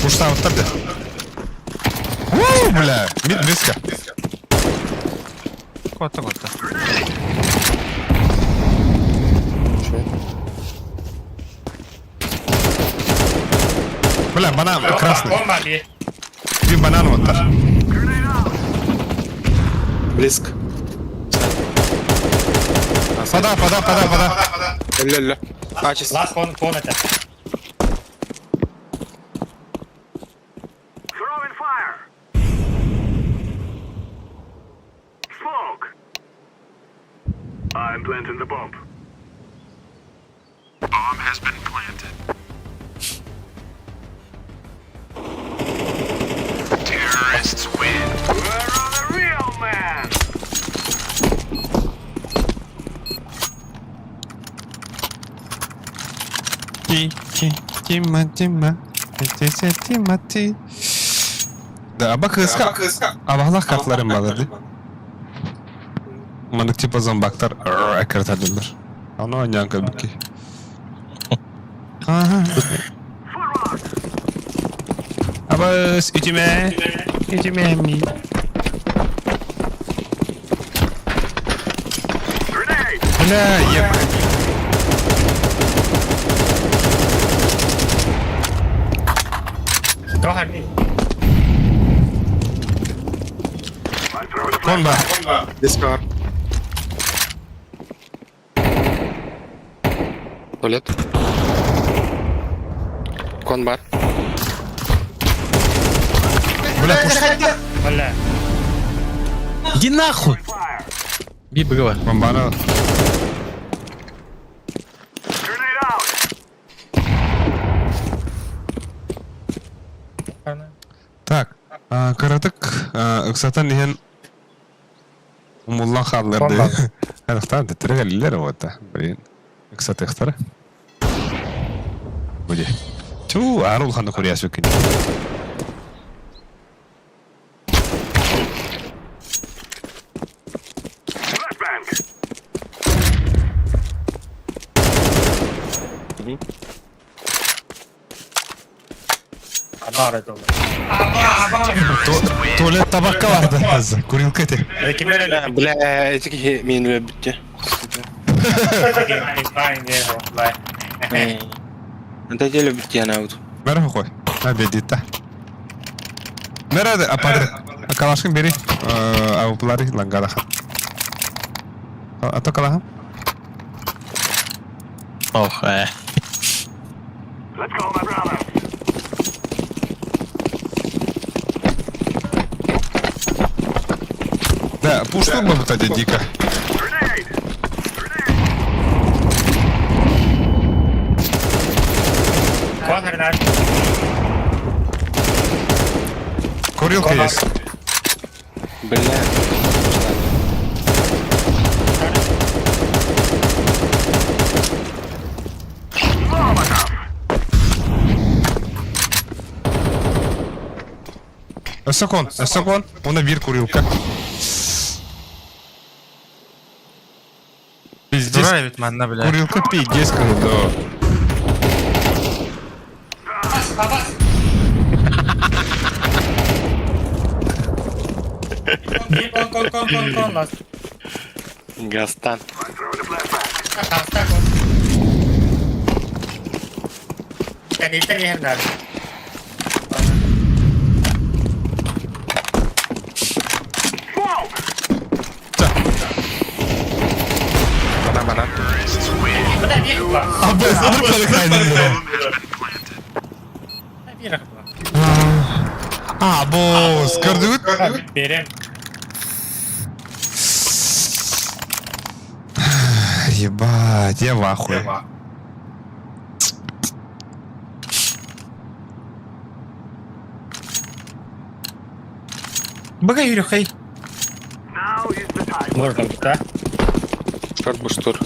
Куштан таbi. Ууу, бля. Мид близко. Кота. Бля, банан красный. Бомба, бей. Bir банан вот так. Близко. Пода. Ля. Ачис. Лах, кон это. I'm planting the bomb. Bomb has been planted. Terrorists win. We're on a real man. Da bak hızka. Abahlah kartlarım bağladı. Мындык типа зомбактар әкертәділдір. Аны ойнан көбікі. Абыз, үтіме. Үтіме әмі. Бля, еп. Кон бар. Дискар. Туалет. Кон бар. Бля, пуш. Иди нахуй! Би БГВ. Бомбана. Так, каратык, ыксатан деген умуллан хадларды. Кадактан тетиргалилер вот, блин. Ыксаты ыктары. Буде. Чу, арул ханды куриясы өккен. Туалет табакка барды. Курилка эти. Бля, эти мен бітті. Антаделю бітті ана ауд. Бәрі қой. Бедетті. Бәрі ападры. Калашкын бері. Ауплары лангадахан. Ато калахан? Ох, Да, пушту бы вот эти дико. Курилка есть. Бля. Эсокон. Она бир курилка. Пиздец. Дурай бит манна, бля. Курилка пиздец, да. Гастан. Mana. Абыз, бalik aynen. Абыз, gördün? Ебать, я в ахуе. Бага Юрюхай. Шорт буштур.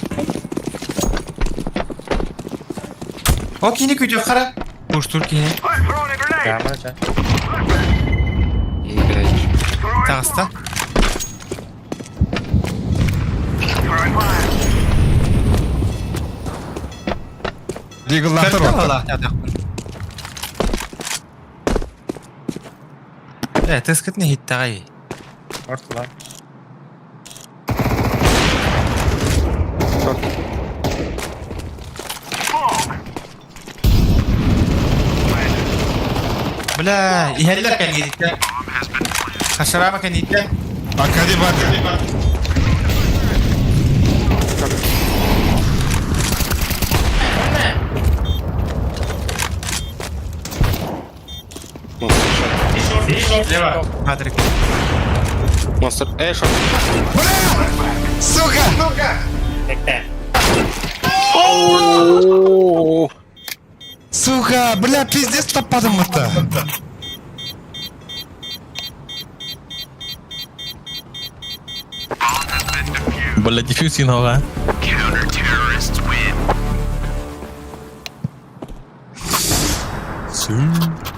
О, кини күтү кара. Буштур кини. Тагыста. Дигыллахтар Вала. Тескетне хиттагай. Бля, иһэллэр кэн гидикте. Хашарама кэн гидикте. Акади бар. Мадрик. Монстр. Шорт. Сука! Сука, бля, пиздец топадым это. Бля, дефьюз инога.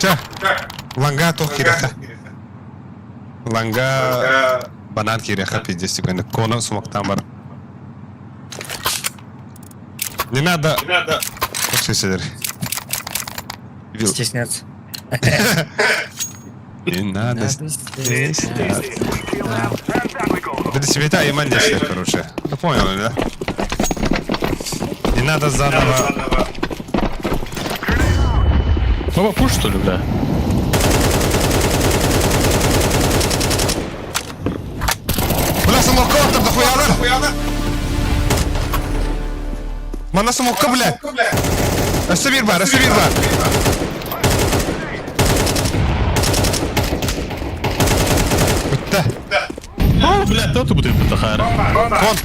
Ча, ланга то хираха. Ланга Банан киреха пиздец секунды. Кона сумоктан бар. Не надо. Слушай, Стесняться. не надо стесняться. Это цвета и мандешер, короче. Ты понял, да? Не надо заново. Баба, пуш, что ли, бля? Бля, самолка там дохуя. Мана самолка, блядь. Растовир бар. Бітті. О, бля, кто ты будет бутахара? Кон.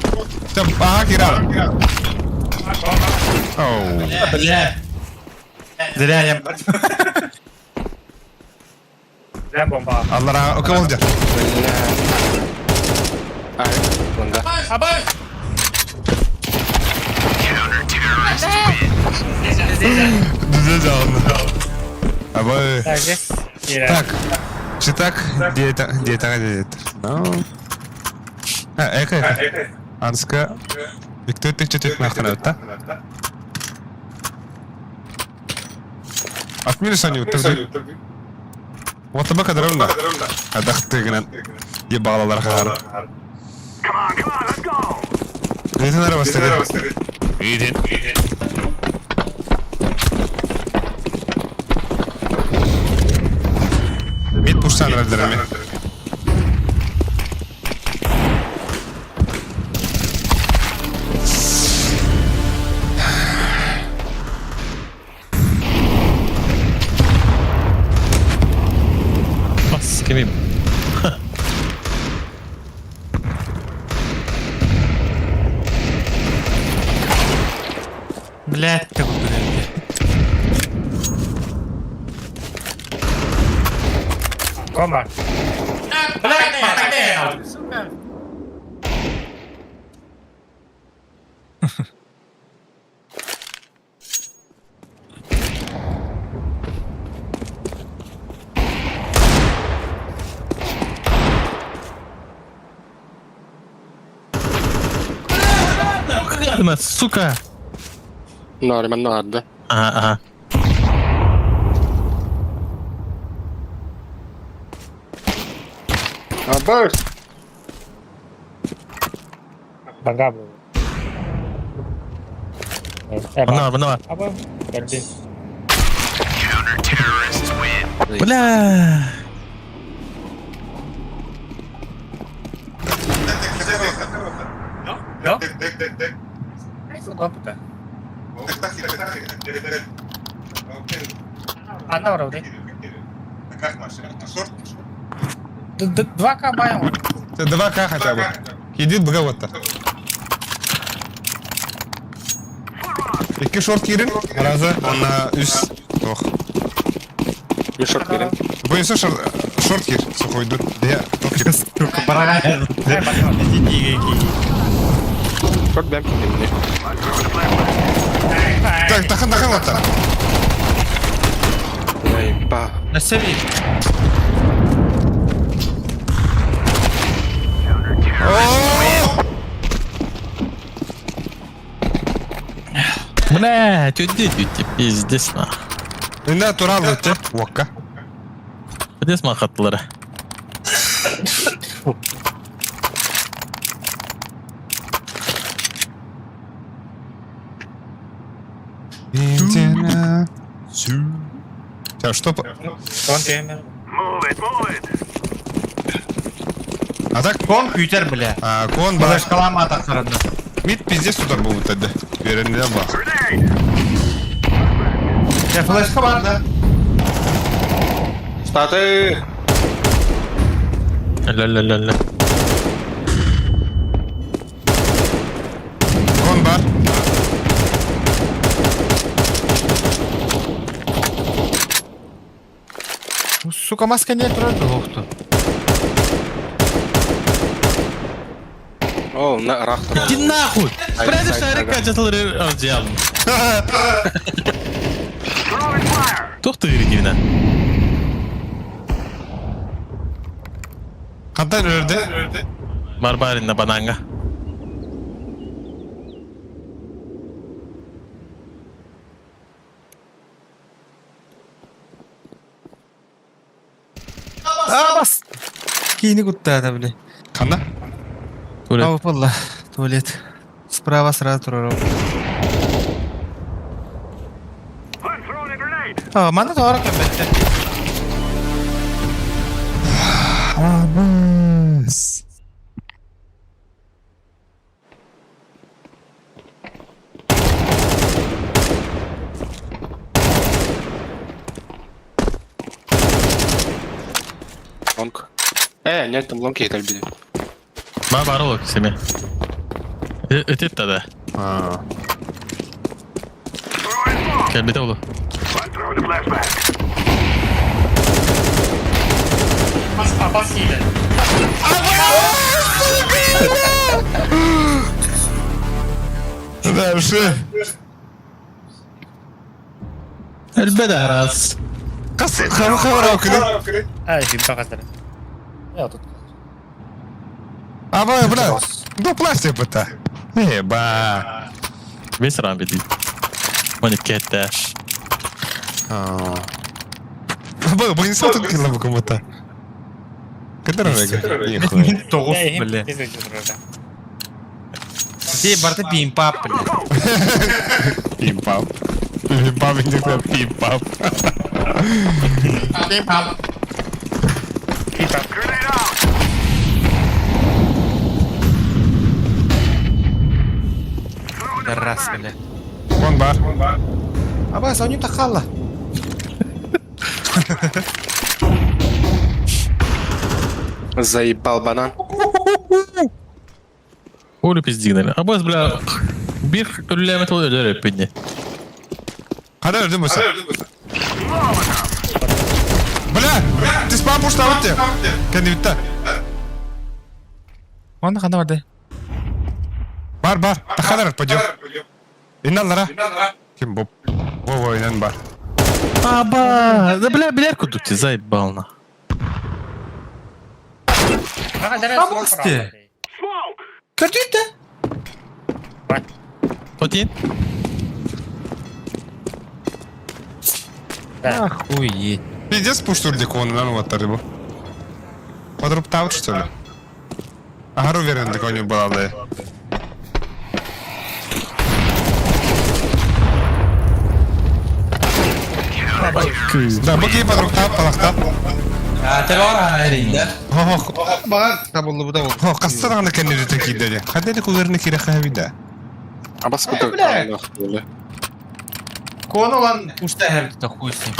Там, ага, кирал. Оу. Бля. Зря я... Зря бомба. Аллара, оке oldu. Bunda. Düze canlı. Абай. Так, где? Так. Чи так? Диета. No. Эка. Анска. Виктор тек нахрен өтті. Атмир сани өттірді. Отыба кадырымда. Адақтығынан. Ебағалалар қағары. Рейтін әрі бастырды. Үйден. Мид пушсан рәдіріме. Бас, кемейм. Блядь, ты блядь. Комар. Гадна, сука! Нормально, ладно. Ага. Абар! Бага был. Бана. Або, горди. Бля! No? Опыта. Одна вроде. Два кабая. Це 2К хотя бы. Едит бга вот так. İki short girin. Razı. Ona üst. Oh. Bir short verin. Bu insan short gir. Сухой dur. Diye. Top gir. Short ben kimdim ne? Так, takın вот так. Епа. На севи. Бля, чё дети, пиздец, нах. Ne tural ötü. Vokka. Пиздец, махатлары. Сейчас, что? Контейнер. А так? Кон күйтер, бля. А, кон бар. Флешкалама атақтарында. Мид пиздец удар бұл өтеді. Беренде бар. Я флешка бар да. Статы! Ля-ля-ля-ля. Кон бар. Сука, маска не тұрады, оқты. О, на рахтыр. Иди нахуй! Бля, шарика жатылыр одеялом. Тоқты ерекевіне. Қандай өрді? Barbarin'le bananga. Бас. Кийини куттаата, бля. Kanda? Tuvalet. Валла. Туалет. Справа сразу турарау. Мана тоора кембетте. Abas. Лонг. Нет, там лонг yeter bir de. Ma var oğlum seni. Ötet de. Ha. Gel bir de oğlum. Abbas hile. Därse. Elbette aras. Kas khabar okudun. Ha, şimdi bakasana. Ya tut. Aba bula. Do plastik bata. Ba. Vesran bir değil. 12 dash. Aba bu insan tut killa bu komuta. Kadar öyle. Тогуз, бля. Ти барте пимпап, бля. Pimpap. Pimpap ince pimpap. Раз, бля. Kon bar. Аба, соню такалла. Заебал банан. Oğlum pizdiğine. Abaz bile bir ölülemet oluyor öyle beni. Hadi öldün mü sen? Bля, ты спам пуштаватты. Kendi bitti. Onda kanda vardı. Бар. Тахадар пойдем. İnanlara. Kim bu? Bu oynan бар. Aba, da biler kurduk ki zayıf balına. Бабусти. Картинка. Потин. Охуеть. Пиздец пуштурдик onu lan ovatları bu. Подруп тавт что ли? Ага, уверен, так он был алды. Да, баки подруп тап, палахтап. Хо, кассадан да кенне жете кидели. Хадели кулерне кире хавида. Абас куда? Böyle. Кона lan usta her de хуй с ним.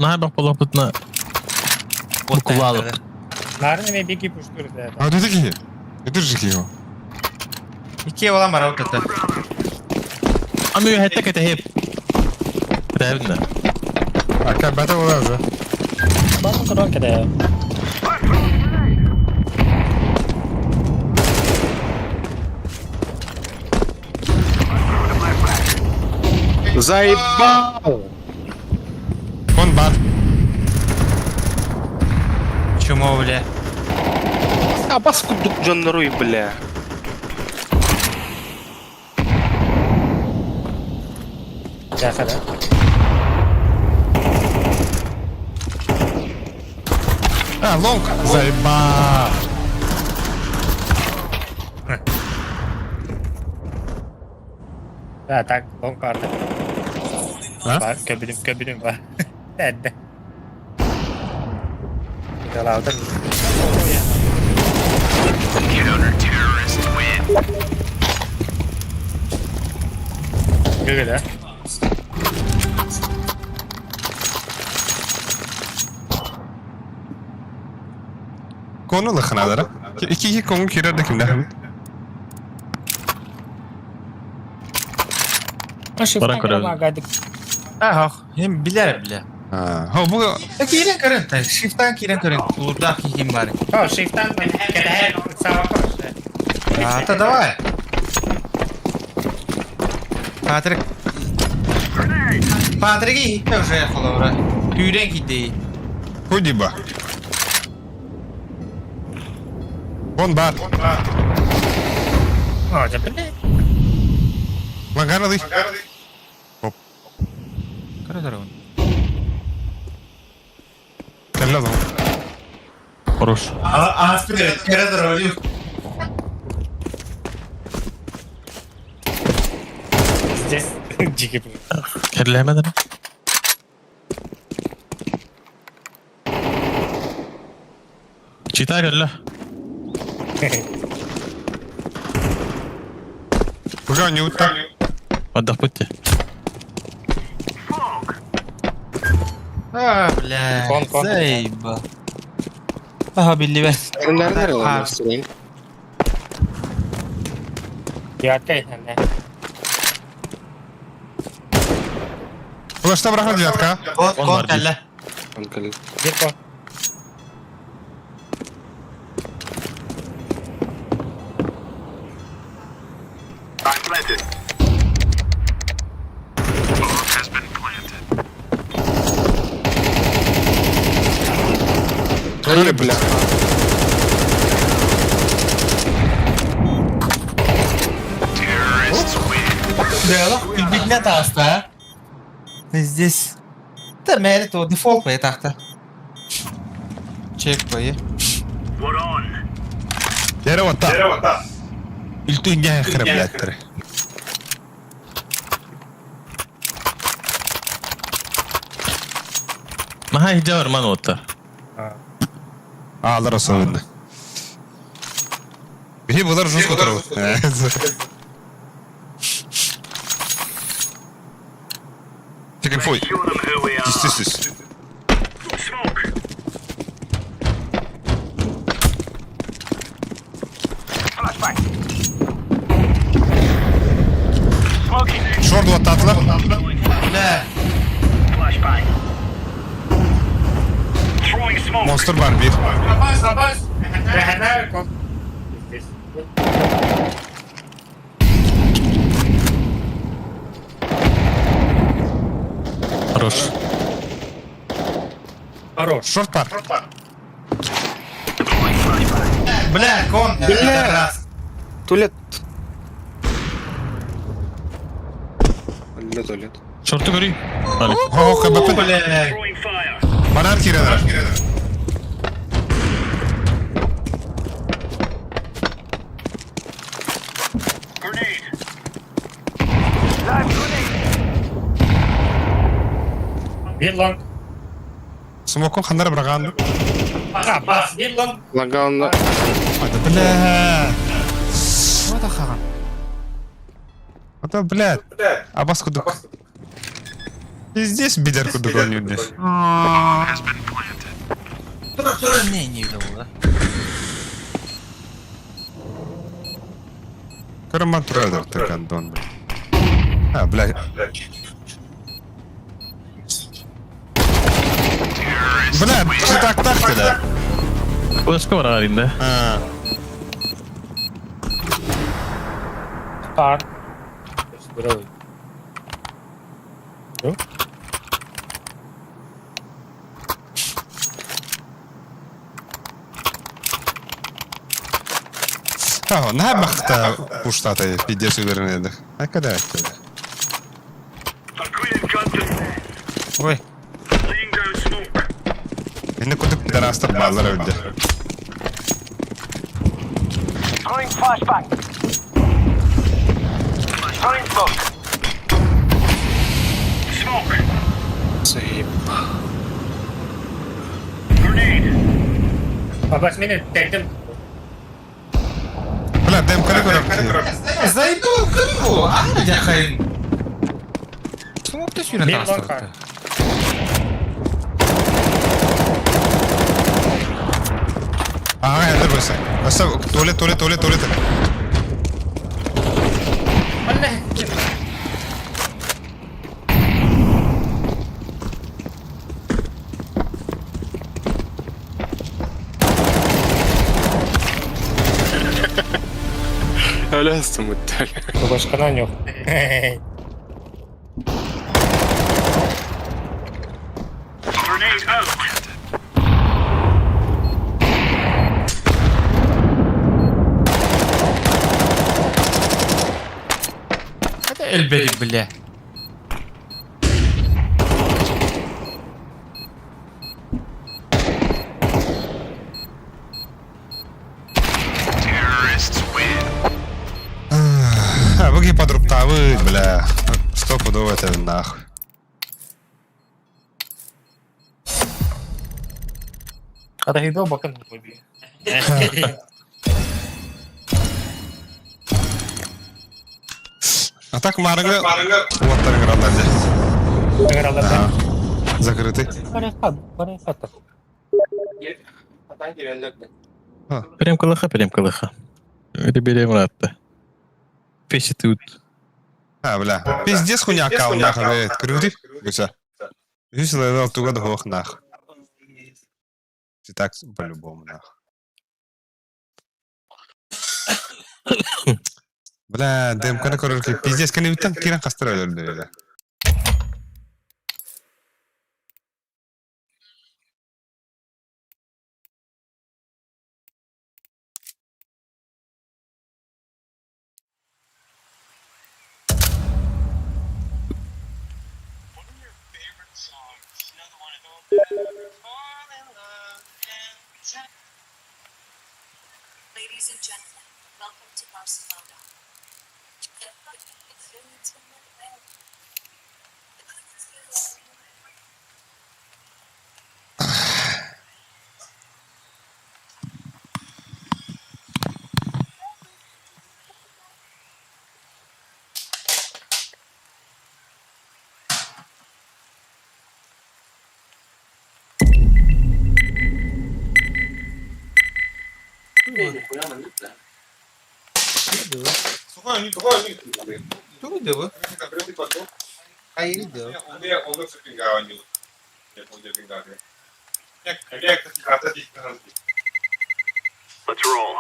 Ne bak polapıtına. Bu kulağlık. Narin ve Biggie puşturdu. А ты такие? Это же его. İki olan var o tete. Ama yo hette kete hep. Revne. Ака бата olur ya. Bana kadar kede. Заебал! Kon бар. Чумо, бля. Абас кудук жаннаруй, бля. Cahada. А, лонг. Заеба. Ya tak, long kartı. Ha? Var, köbülüm var. Nerede? Yakaladın. Böyle. Konu lıkınalara. İki konu kirer de kimde? Bana kadar. Ah, hem biler bile. Ha, bu Kiren kırın ta. Shift'tan kiren kırın. Burada kim var? Oh, shift'tan ben kede sağ koştu. А, то давай. Патрик. Патрик и уже флора. Тюрен gitti. Худи ба. Kon бар. Aa, блядь. Магаради. Кара он. Келла да. Хорош. Вперед, вперед, ролью. Здесь дикий. Керлемедin. Читай келла. Бага не утта. Отдох пути. А, блядь. Кон. Заебал. Ага, Билли ben. Nerede lan? Девятка ехали. Улашта браха девятка. Kon kalla. Где кон? Твои, бля. Да, бить не таста. Здесь. Да, мэри то дефолт по тахта. Чек по Дерево та. Илтуня хреблеттер. Maha hijab var man otur. Alır o sonunda. Bir bunlar ucuz kotarı. Chicken foy. Üst. Short вот tatlı. Monster var bir. Rapaz. Rehener kон. Здесь. Хорош. Short var. Бля, кон. Бля. Tuvalet. Tuvalet. Şortu göreyim. Hadi. Ho kapatın. Banan kireler. Bir long. Smoke'un xandara bırakandı. Bas. Bir long. Лагаунда. Hadi bля. Что это хан? Это, блядь. Абас кудук. И здесь бидер кудук он не здесь. Не видел, да? Карман трейдер ты гандон, блядь. А, блядь. Блядь, ты так-то, да? Başka var halinde. Ha. Par. Здорово. Ha, ne bakta kuştatı pidesi üzerine. Ne kadar etti? Oy. Beni kutup derasta bağlar öldü. Bas beni tektim. Bля, дэм коллегу. Заебал крыху, а где хайн? Смог ты сюда Bir нас long par. Ага, это просто. Просто туалет. Öyle muhtemelen. Başkadan yok. элбери, бля. Выги подрубтовы, бля. Стопудово это нахуй. Атахидо бакын койби. А так марга... Вот так играл Агараларда. Закрытый. Парехат. Атан киреллерде. Прям колыха. Реберем ратта. Печи тут. Бля. Пиздец хуйня аккаунт нахуй. Крути. Гуся. Если я туго дохох нахуй. Так по-любому нахуй. Бля, ДМК-ны көрөрке пиздец кene биттен кирен кастыра өлдү эле. Ladies and gentlemen, welcome to Barcelona. Tudo deu. Aí ele deu. Let's roll.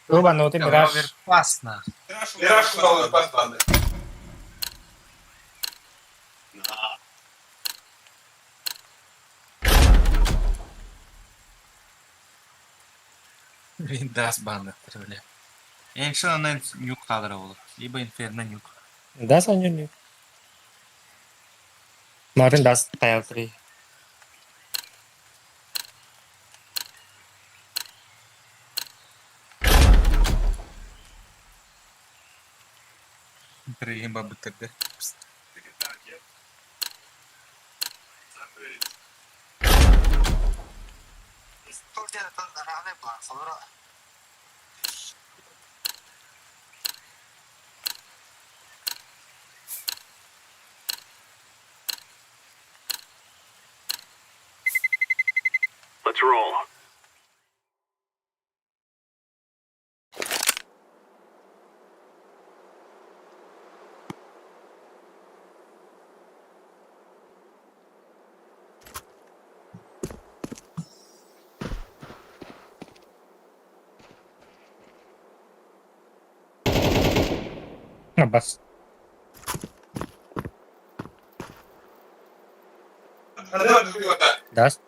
Ruban, ты мираж. Классно. Виндас банда, бля. Ең шынынан нюк кадра болот. Либо инферно нюк. Да, Саня. Марын даст таялтри. Интерьем бабы тогда. Let's roll. Бас. Даст.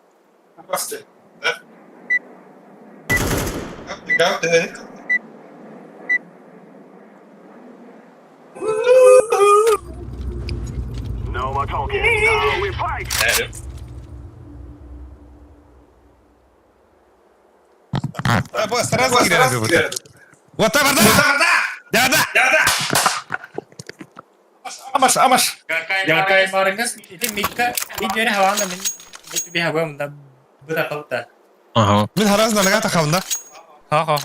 No more talking. Now we fight. Сразу кирен. Вот там, да. Амаш. Якай марынгас, itu mikka, ini hawanda min, itu biha gua munda buta kauta. Ага. Мен хараз налага тахавында. Ha.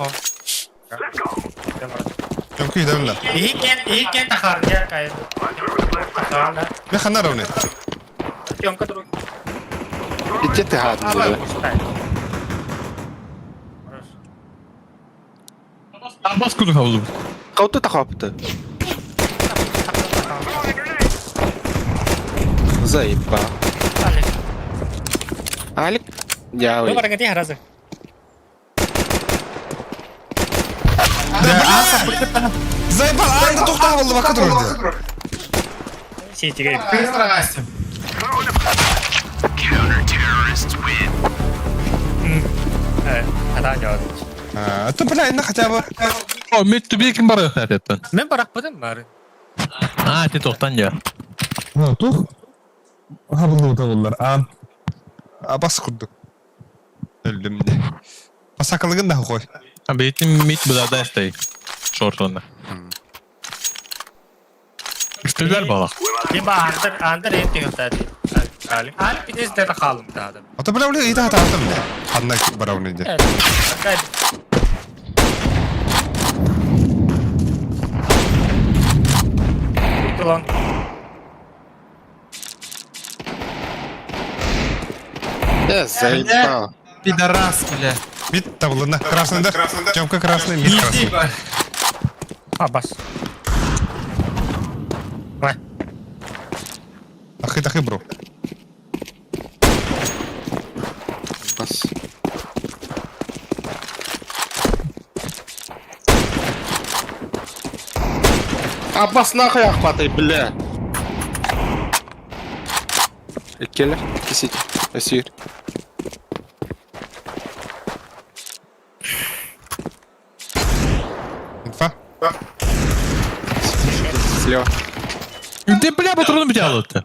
Чөнки дэвлэ. Икен тахар я кай. Тахарна. Мен ханар овне. Тёмка друг. Где ты гадный? Абас куду хавлу. Кауты тахапты. Заебал. Алик? Я Ну, барангати харазы. Заебал, анда тоқтап алды бақа тұрды. Сетиге. Counter-terrorists win. Ада жауады. Ты, бля, инна хотя бы. O, Mettü bir kim barı zaten. Men barakmadım bari. Ha, te toktan ya. Ha, tuh. Ha, bunu da bunlar. Bas kurduk. Öldüm de. Basakalıgın da koy. Ha, beytin mit bu da istey. Şortunda. İstediler balak. Bir bağırdır, andır ettin ötedi. Ali bir de izledi kalım da adam. Ata bile öyle iyi de hata attım da. Anla bana bunu Evet. Bakayım. Ulan. Я заебал. Пидорас, бля. Бит табылында. Красный да. Темка красный, мид красный. А, бас. Тахи, бро. Бас. Аббас нахуй ахватай, бля. Келер, кисите. Асир. Инфа. Слева. Ти, бля, патрону бтяло-то.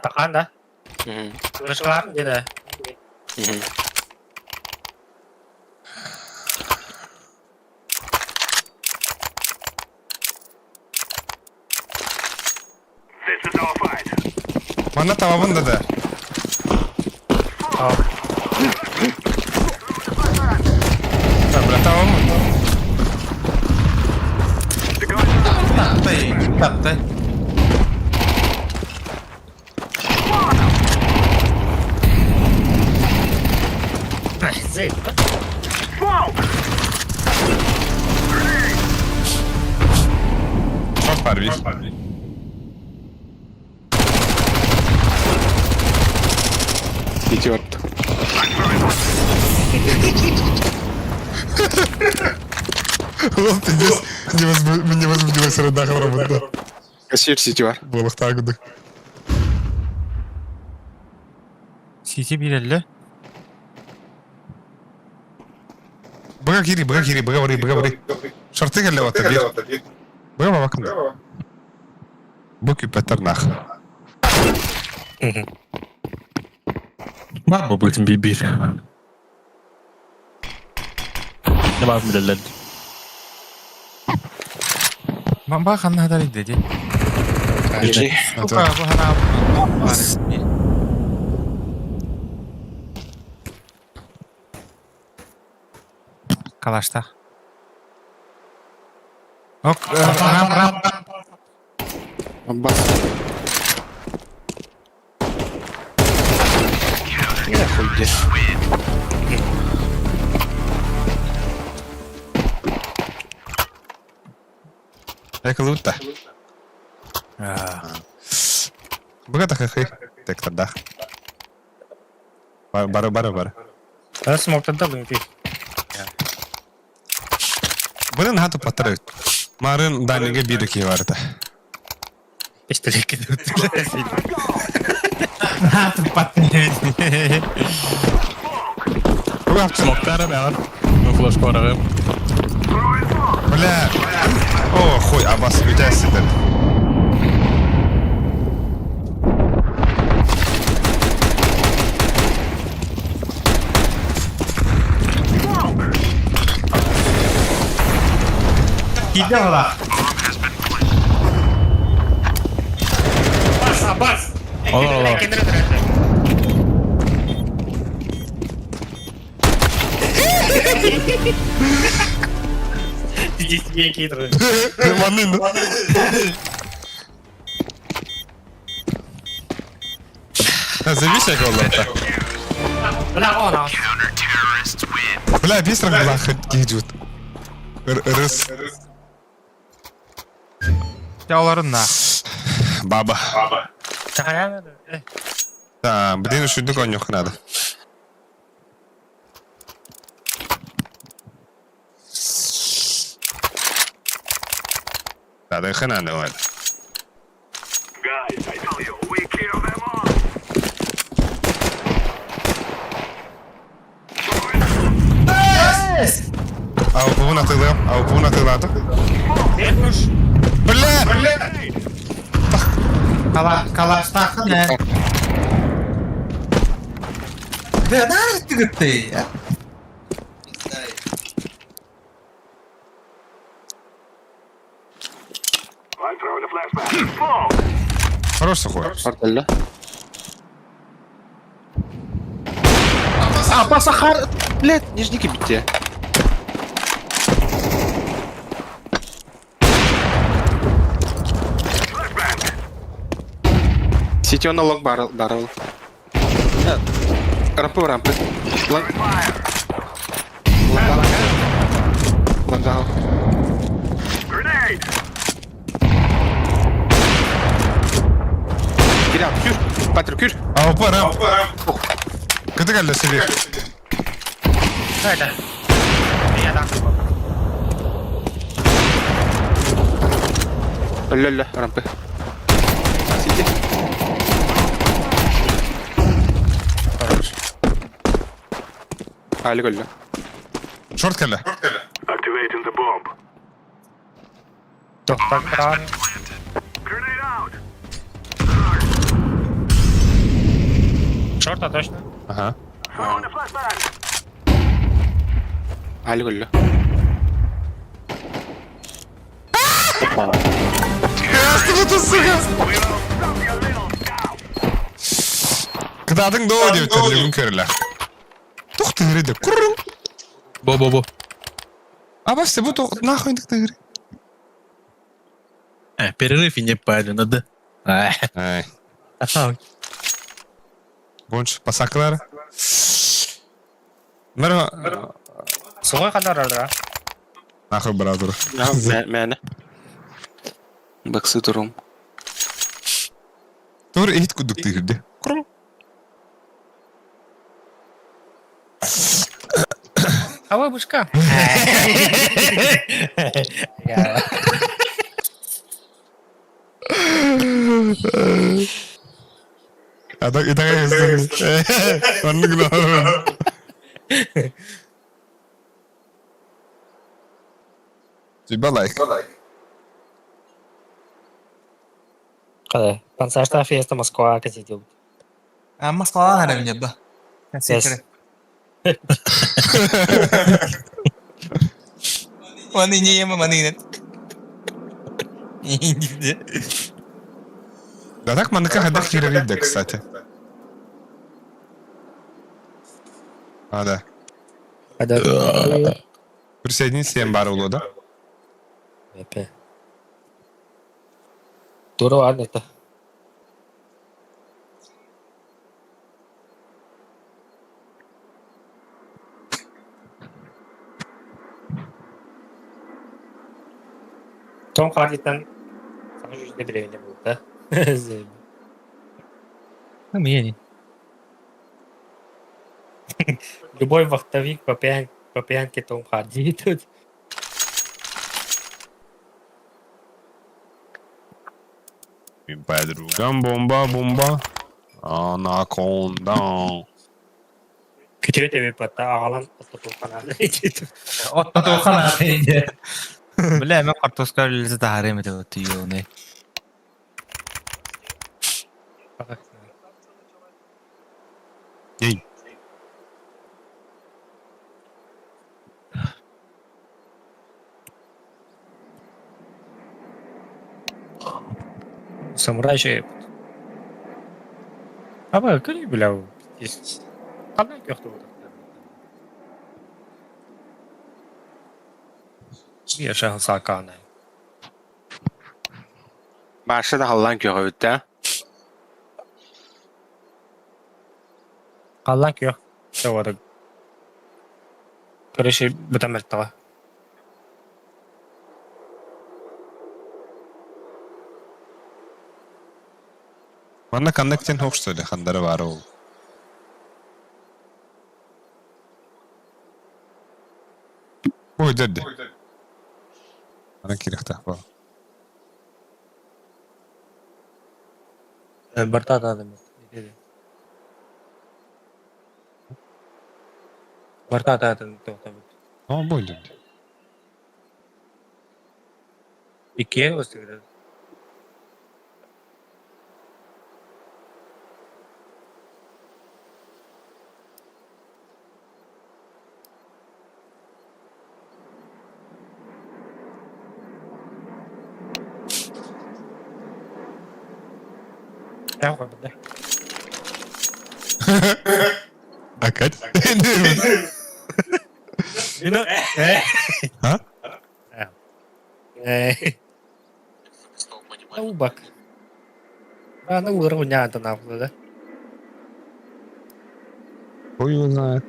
Takan dah. Terus kelar gitu. Mana tamamında da. Tamam mı? Taptı. Short var bir. Идет. Oğlum pindez. Невозможно среда работа. Асир сетевар. Balık takıdı. CC 150. Bıga giri, bıga vurayım. Şartı gelle vata bir. Bıga bakın da. Bu küpetter nah. Var mı bu için bir? Ne var mı derler? Bak kan hadar dedi. Ежи. Bu hana var. Kalaşta. Ok, ram. Аббас. Я хуй здесь. Yakaladı da. Bıga takı. Tek tada. Bara. Ben smoke'da da bunki. Bunun hatı patır. Marın danige bir iki vardı. İşte lekede ötüle. Hatı patlayın. Bu yaptı. Smoke'lara ben var. Bu flash koyarım. Bля. О, хуй, Аббас, güzelsin dedi. Gidiyor ola. Bas. Allah. Здесь хитрый. Ваннин. Завис як олата. Бля, он. Бля, быстро глах идет. Рыс. Yavların da. Baba. Çakaya Да, блин, üşüdük on yok надо. هذا خنا هذا او بونا تضيع او بونا تضيع بالله Kalaştaqı ne? Ne gitti ya? хорош сухой Ortalla. Bas akar. Блядь, нижники bitti. Сетё на лонг баррел. Рампы. Лонгал. Киря, кюр. Патру, кюр. او برا كنت قال له سيبيك Hayda. Niye lan? لا رامبي. سيتي. علي قول له. شورت كله Doktor Kran. Şorta точно. اها علي قول له. قطعتك دو دي بتقول ممكن لا تختار ده كرم Bo. بس تبو ناخذ عندك تغري Перерыв и не пали, надо. اي بونش pasaklar مرة Soğuk kadar alır. ناخذ برادر معنا. بكسي تروم. دور ايه تكون دكتور ده كرم Hava buşka. Ya. هذا ايه ده يهزني ونقول يبقى لايك Kada? Pensar fiesta Moskva que sitio. Moskva'dan herhalde yaptı. Yes. Onu niye yemem onu yine. Да так манка хадак хирарит да, кстати. А, да. Kada? Присоединись всем барулу, да? Epe. Duro var neta. Tom Hardy'den sana yüzde bile bile burada. Ну, мне Любой вахтовик по пьянке Том Харди тут. Подругам бомба. Анаконда. Kütüğü de bir patta ağalan ototu kanalı. Otto Doğan abi. Bile hemen kartoskar lezzetli harem ediyor ne? Yey. Samuray şey yaptı. Ama gülü bile o. Kalan yoktu burada. Bir yaşa sakane. Başta da hallan köy öttü. Kalan yok. İşte orada. Karışı bitemez daha. Bana kandakten hoş söyle, kandara var o. Bu dedi. Bana kirikta falan. Barta adam. Barta adam. Ama buydu. İkiye basıyor. Tamam da. Опять? Yine Ha? Tahu bak. Ana uğra punya tenang da. Хуй его знает.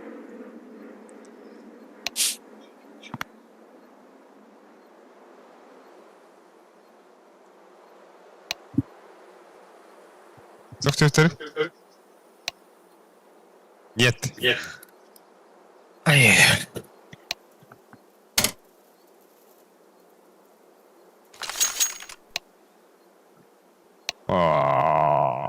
Тёфтер. Нет. Ay. Aa.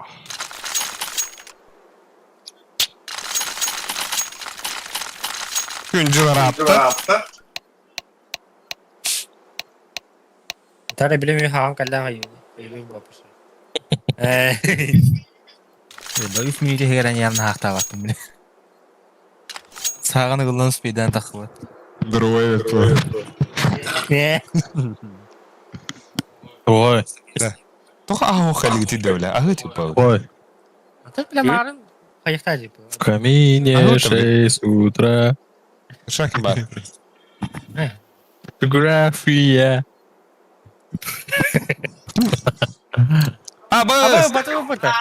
Güncüler attı. Tare bilemiyor ha kallan hayır. Bilmiyorum babası. Böyle 3 minüte hegeren yanına haqta baktım bile. Sağını kıllan speyden takılı. Другой это. Ne? Ой, Только аху тиде бля. Аху типа. ой. Tat bile malum. Kayıkta acı bu. В камине А вот 6 утра. Шахи бар. Фотография. Абы! Бата.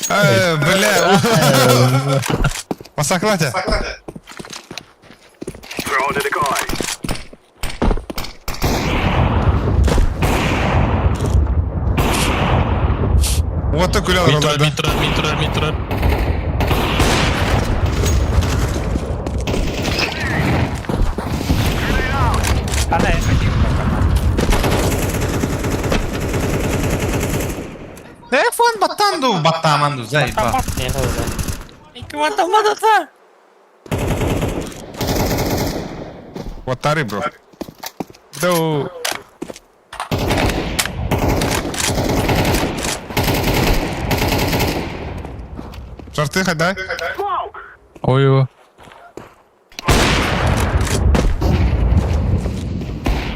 Бля. Масаклате. Вот так гулял Митра. Ana ya. Telefon battamandu zay ba. Tamat ne oldu? İki matamadı da. Вот тары, бро. Да. Шарты ходай. Ой, его.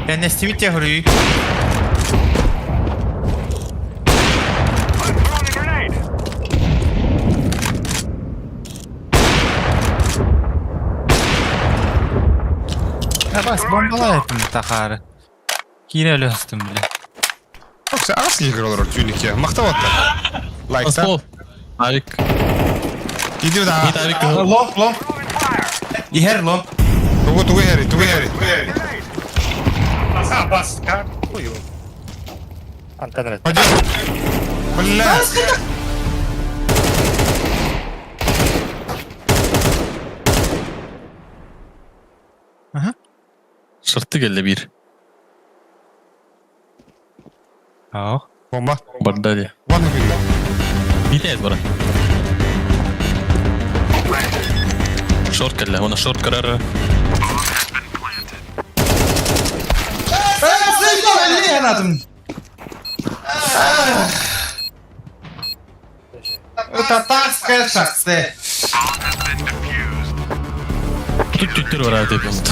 Ben de simit yahruyu. Ya bas bombala yaptım takarı. Yine öyle hastım bile. Yoksa az yıkırılır tüylük Maqta battı. Like da. Пол. Авик. Gidiyor da. Мид авик. Long. Diğer long. Tugu heri. Bas kar. Koyu. Antenna. Hadi. Bля. Şırtı geldi bir. Oh. Bomba. Бардали. Ладно, gülle. Билет, брат. Шорт келді, оны шорт карары. Татарская шахсе. Тут тüttür var abi tepemizde.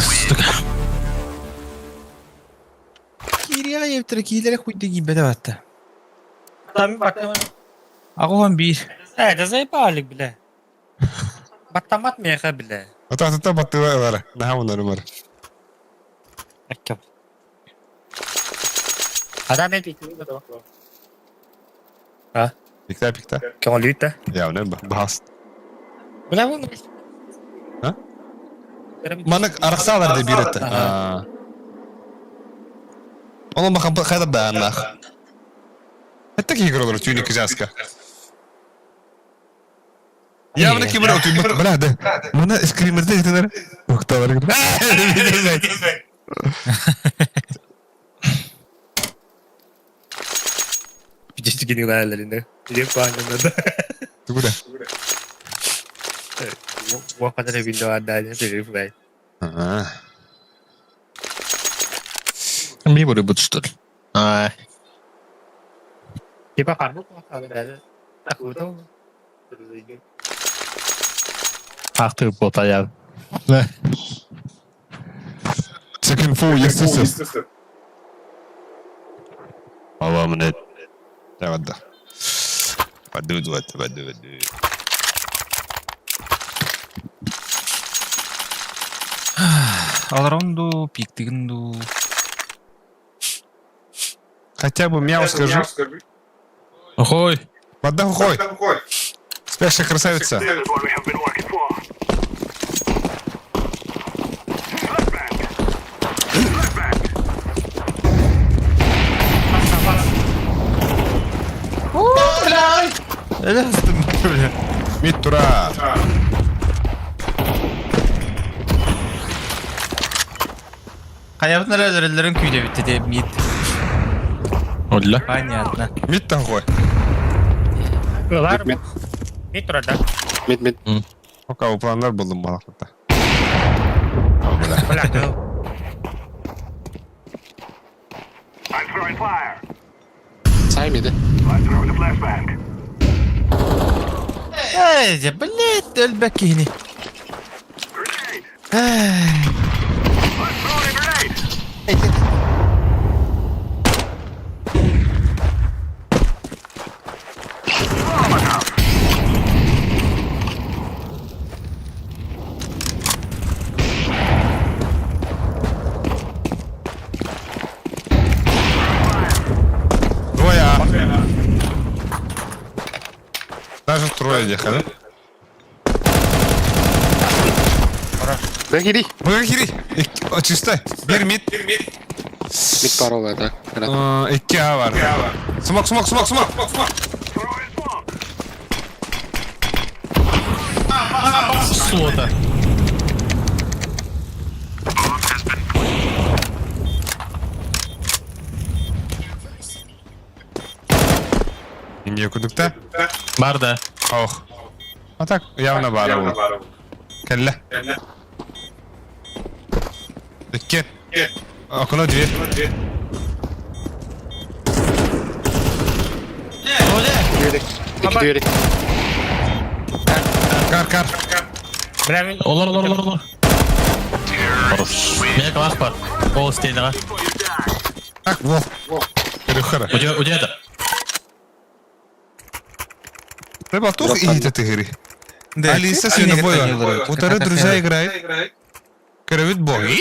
Kiriya yevtire kilere kuydu gibi de battı. Tam baktım. Ağuhan bir. De zayıflık bile. Batamat mı yaka bile? Ata battı var. Daha bunlar numara. Ekkam. Ada ne bekliyor? Ha? Pikta. Kan lytte. Ya ne bahas. Bu ne bu? Ha? Mana araqsalar da bir etti. Onun bakın kadar da anlaq. Hatta ki yıkırılır tüylük jaska. Ya bunu kim bırak tüylük bırak da. Mana screamer'da yetenler. Noktalar gibi. Bir çeşit gidiyor ellerinde. Direkt bağlandı. Tugura. Bu kadar video adanya direkt bay. Ha. Bir buraya tutuştur. Ay. Kita kan ada. Aku tahu. Aktör bota ya. Chicken food yastısı. Allah'ım ne? Evet da. Vadu. Алраунду, пиктигинду. Хотя бы мяу скажи. Охой. Вода хухой. Спящая красавица. Öyle hastım böyle. Митура. Hayatlar öldürülerin küyle bitti de mid. Ola. Понятно. Мид хухой. Var Mid. Mid burada. Mid. O kadar planlar buldum balıklıkta. Bırak. Say miydi? Ey, блядь, ölbek yine. Двое. Даже трое ехали. Ben gidi. Bırak giri. Çiste. Bir mid. Mid var o da. İki A var. Smoke. Суота. İnce kudukta. Barda. Oh. Atak явно var bu. Kelle. İki. Okuna dvir. İki düğeri. Kar. Бравин. Олар. Хорош. Меня класс бар. О, стейнера. Так, во. Перехара. У тебя это. Треба тух и эти игры. Да, Алиса они сегодня как-то не боя. играют. Утары Как-то друзья хрен. играет. Кровит бой.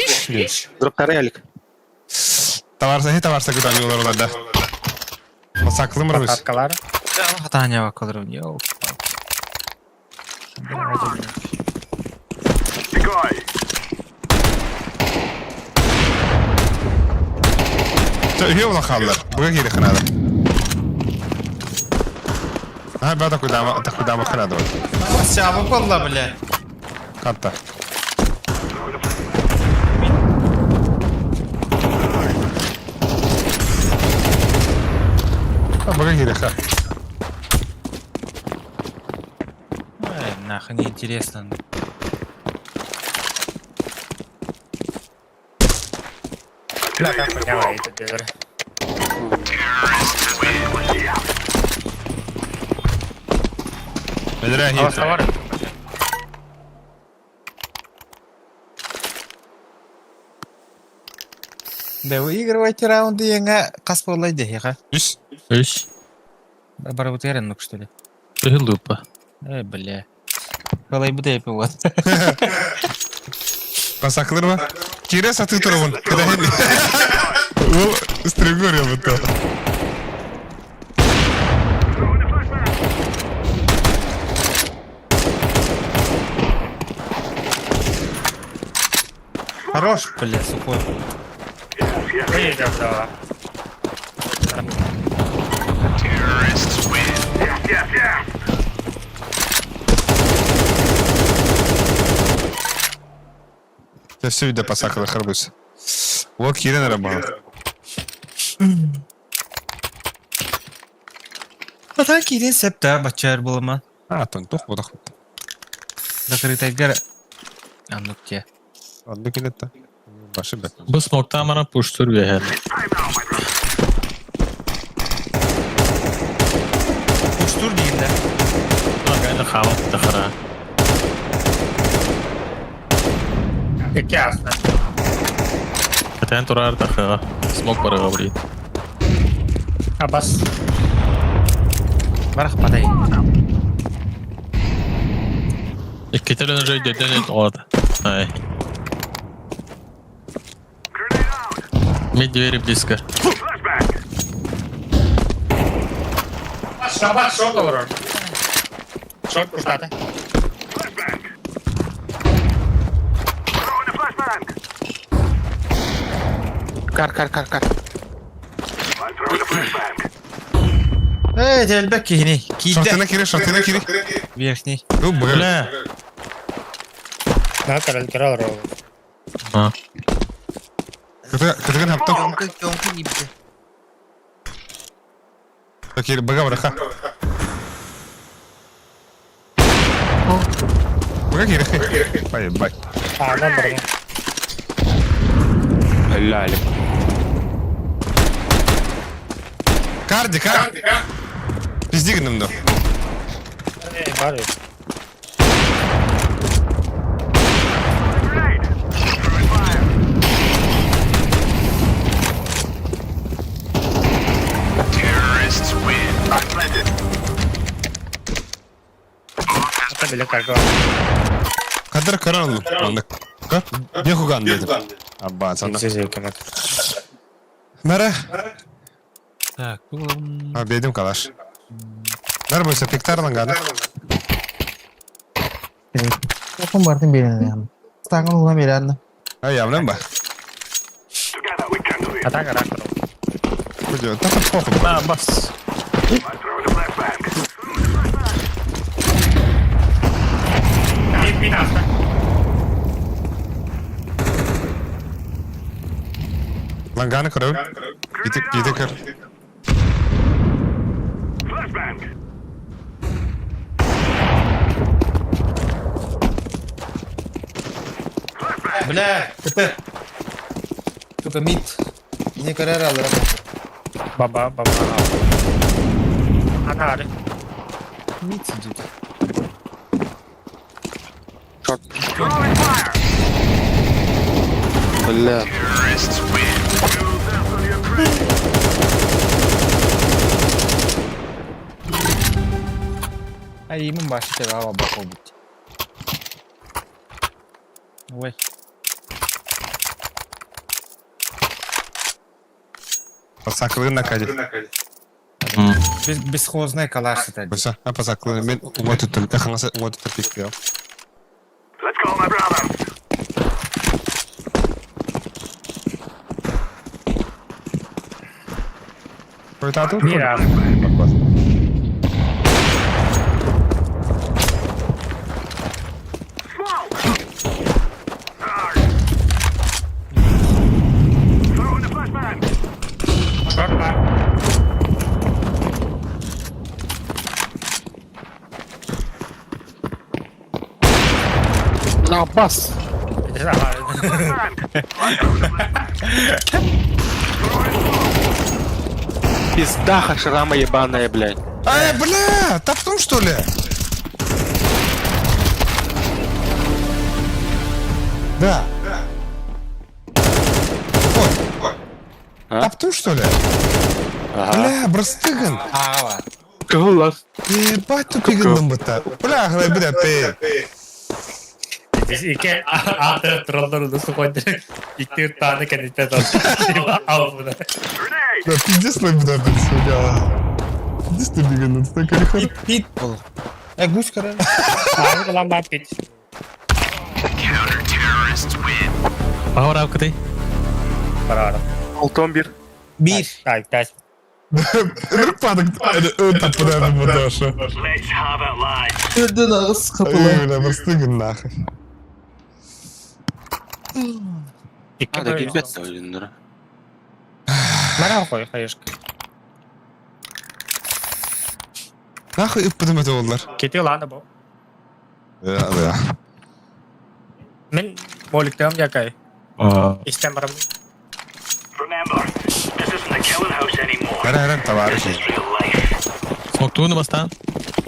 Dropları alik. Товарса güzel yollar da. Saklım mı biz? Аркалар. Хатаня вакалырым, ёлки. Hüye ulan kaldılar. Buraya geri kınadı. Ha ben de kudama kınadı. Сябы колла, бля. Katta. Buraya geri kınadı. Нахуй неинтересно. Да, как поняла это дело. Bedre А товар. Да выигрывайте раунды яңа кас болайды, яға. Üst. Иш. Бар утерянок, что ли? Лупа. Бля. Қалай bu da yapıyor. Pasaklar mı? Kire satı turun. Kada hem. O strigor ya bu da. Хорош, бля, сухой. Выйдем, да. Я все видно pasaklar хarbus. O kire ne rabal. Atan kirin septa bachar bulman. Атын тух будах. Закрытайгар. Аннук те. Adlı kilit de. Başı bek. Bu smoke'tan bana push tur bir her. Uçtur diyeyim de. Bak aynı xalat tıxıra. İki aslında. Atan turar tıxıra. Smoke bara qabri. Ha bas. Барах падай. İki tel önce deden et oldu. Ay. Mid двери близко. Bas şok olur orada. Şok kurtardı. Kar. Evet elbette hini. Şartına kiri. Верхний. Bu böyle. Бля. Ne kadar kira var o. Ha. Kıtıgın haptım. Kiri baga bırak ha. Baga kiri. Bay. Sağdan bırakın. Helal. Kardi. Pizdi günümdü. Var ya. Hatta bile karga var. Kadar karan oldu. Anlık. Ne hugan dedim. Abba sana. Size hükümet. Nere? Так, bu Ha bedim kalaş. Nere boysa piktarlan galiba. Okum bardın birine yani. Stangan ulan birine. Ha yavrum bak. Hata karar. Kucu takıp kokun. Ha bas. Bir hafta. Lan gani kırıyor. Gidi kır. Бля, Кыпы мид. Не karar alır. Baba. Hata hadi. Mid sicil. Helal. Ay imin başı da hava bak o bit. Ой. Pasaklığın ne kadir? Бесхозная калаш это. Boysa ha pasaklığın ben umut tuttum. Yakınasa umut tuttum pikliyor. Koytadı. Bir hafta. Bak. Şok var. Bas. Пиздаха шрама ебаная, блядь. Бля, топтум что ли? Да. Ой. Топтум что ли? Бля, брастыган. Ава. Кыллар. Ебать тупигандым быта. Бля, гылай бля пей. Biz iki altı trolları su koyduk. İki tane kendisi de al bunu. Да пиздец ноль бля, блядь, Пиздец тупигандым. Стой, корихор. Pit bul. Гусь karar. Abi ulan ben pit. Power up kıtay. Kararım. 6-11. Bir. Tak tak. Рыпадок. Ön tapıdan bu taşı. Öldün ağız Ey bля, брастыган нахуй. İki Hadi böyle. gitmez oyunları. Bana koy hayır. Nahı ıppıdım öte onlar. Ketiyor lan da bu. Ya. Men moliklerim yakay. İstemiyorum. Remember, this isn't a killing house anymore. Her tavarı şey. Real life. Smoke'luğunu bastan.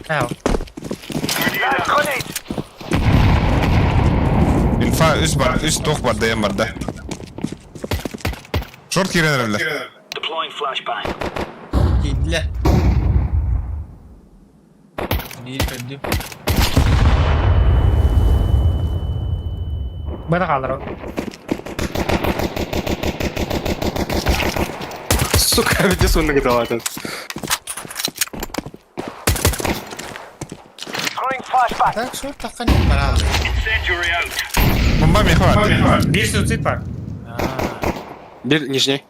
Ne o? Infa üst tok var dayan var da. Short girenler. Deploying flashbang. Geldiler. Değil öldü. Bana kalır o. Сука, где сонный гитал этот? Throwing flashbang. Tak şu takkan para aldı. Incendiary out. Bomba mı var? Bir suicide var. Бир, нижний.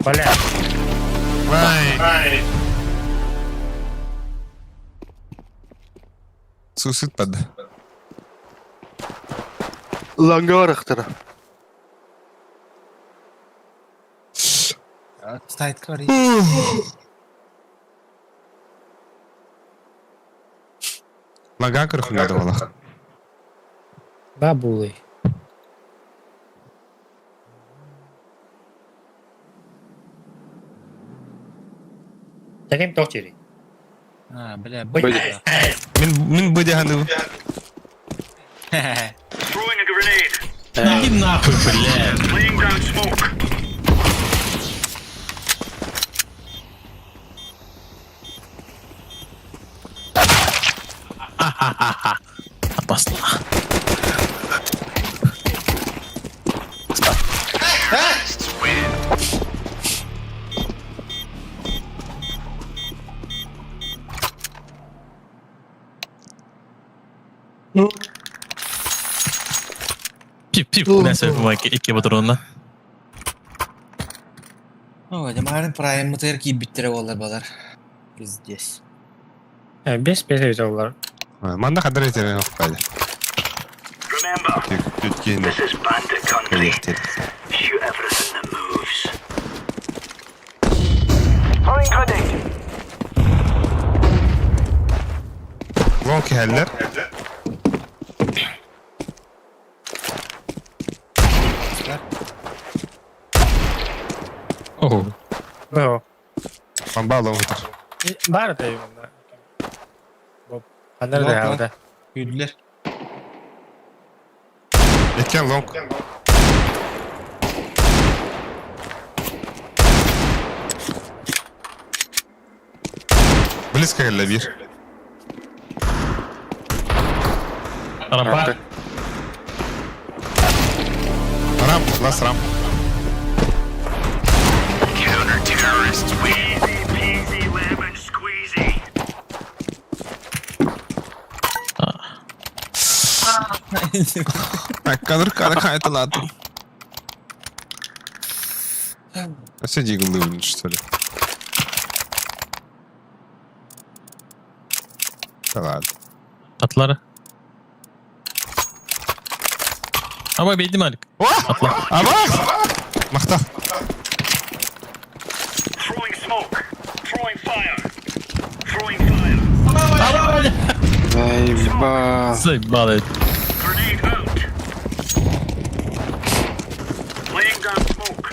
Böyle. Vay. Suicide pad. Лангар ахтара. Side var. Lagan kırıkındadı valla. Babuly. Таким тохчери. Ha bile. Min bu dehanı. Throwing a grenade. Иди нахуй, блядь. Laying down smoke. Опасно. Пип, нәсіп iki патронна. Ой, демарын прайм мытыр киіп биттіре олар балар. Здесь. Без oldular. Manda kadar yeteneği yok böyle. Remember, Tütkeyin this is bandit country. yeter. Shoot everything that moves. Throwing grenade. Long heller. Oh. Bu. Bomba long heller. Var da yolunda. Bu. Anlar da herhalde. Güldüler. Etken long. Близко heller bir. Rampa. Ramp, last ramp. Counter-terrorists win. Easy peasy lemon squeezy. Kalır kayıtıladım. Nasıl yıkıldı что ли? Да ладно. Atları. Ama bildim Malik. Atla. Ama! Mahta. Throwing smoke. Throwing fire. Throwing fire. Заебал. Zıbbalı. Grenade out. Laying down smoke.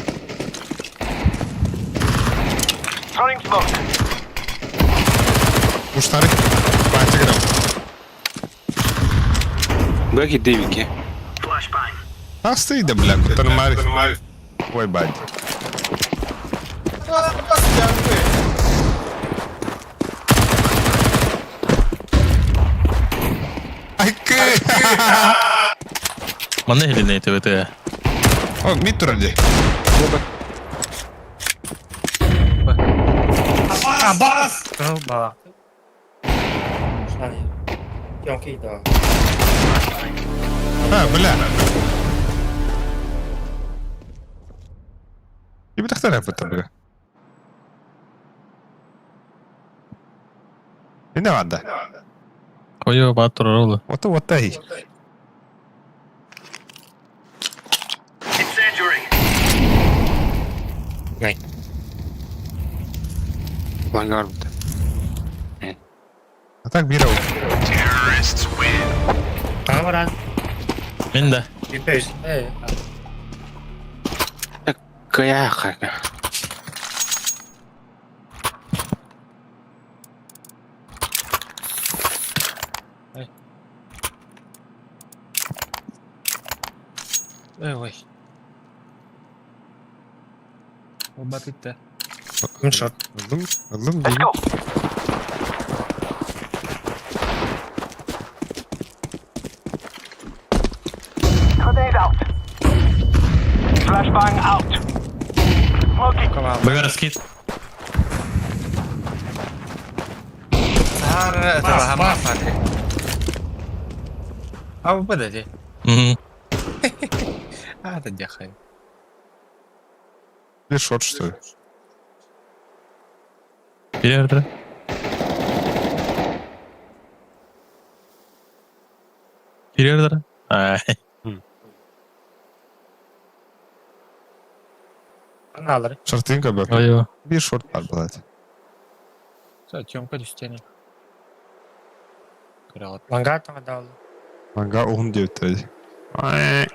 Throwing smoke. Kuşları. Bahçe gidelim. Бэки девики. Flashbang. Hastaydı bile. Kutanın marif. Ой, бать. Ay kı. Mana heline TVT. O mid tur hadi. Kau bawah. Sekali. Yang kita. Ha bile. Gibi تختار tabii. Ne vardı? Koyu batır oğlu. Vallahi. Incendiary. Langar burada. Atak bir avuk. Tamam lan. Men de. Gitmeyiz. Kaya kanka. Ой. Bomba bitti. Kim shot? Aldım değil. Böger skit. Sarı tamam hadi. Abi bu da değil. Hadi yakayım. Bir short что ли? Bir yerde. Bir yerde. Ay. Ne alır? Шортинка bak. Ayo. Bir short var bu zaten. Съемка düşteni. Kıraat. Langar tane daha alır. Manga 10 diye bitirdi. Ay.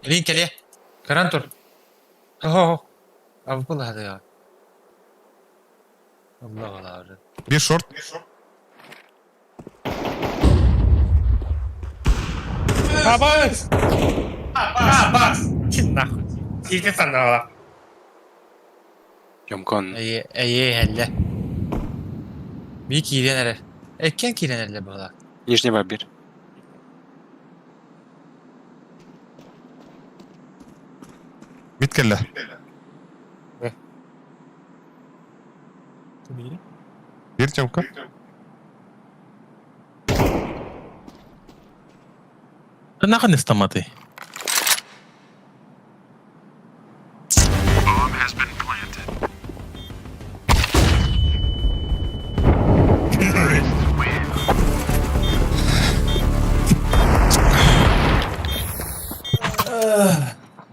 Link geliyor. Karan tur. Oh. Abi bu hadi ya. Allah Allah. Bir short. Bas! Bas! Kim nahut? Silke sen de ala. Yomkon. İyi helle. Bir kirenere. Ekken kirenerle bala. Нижний var bir. Mid kelle. Bir çamka. Naka nestamaty.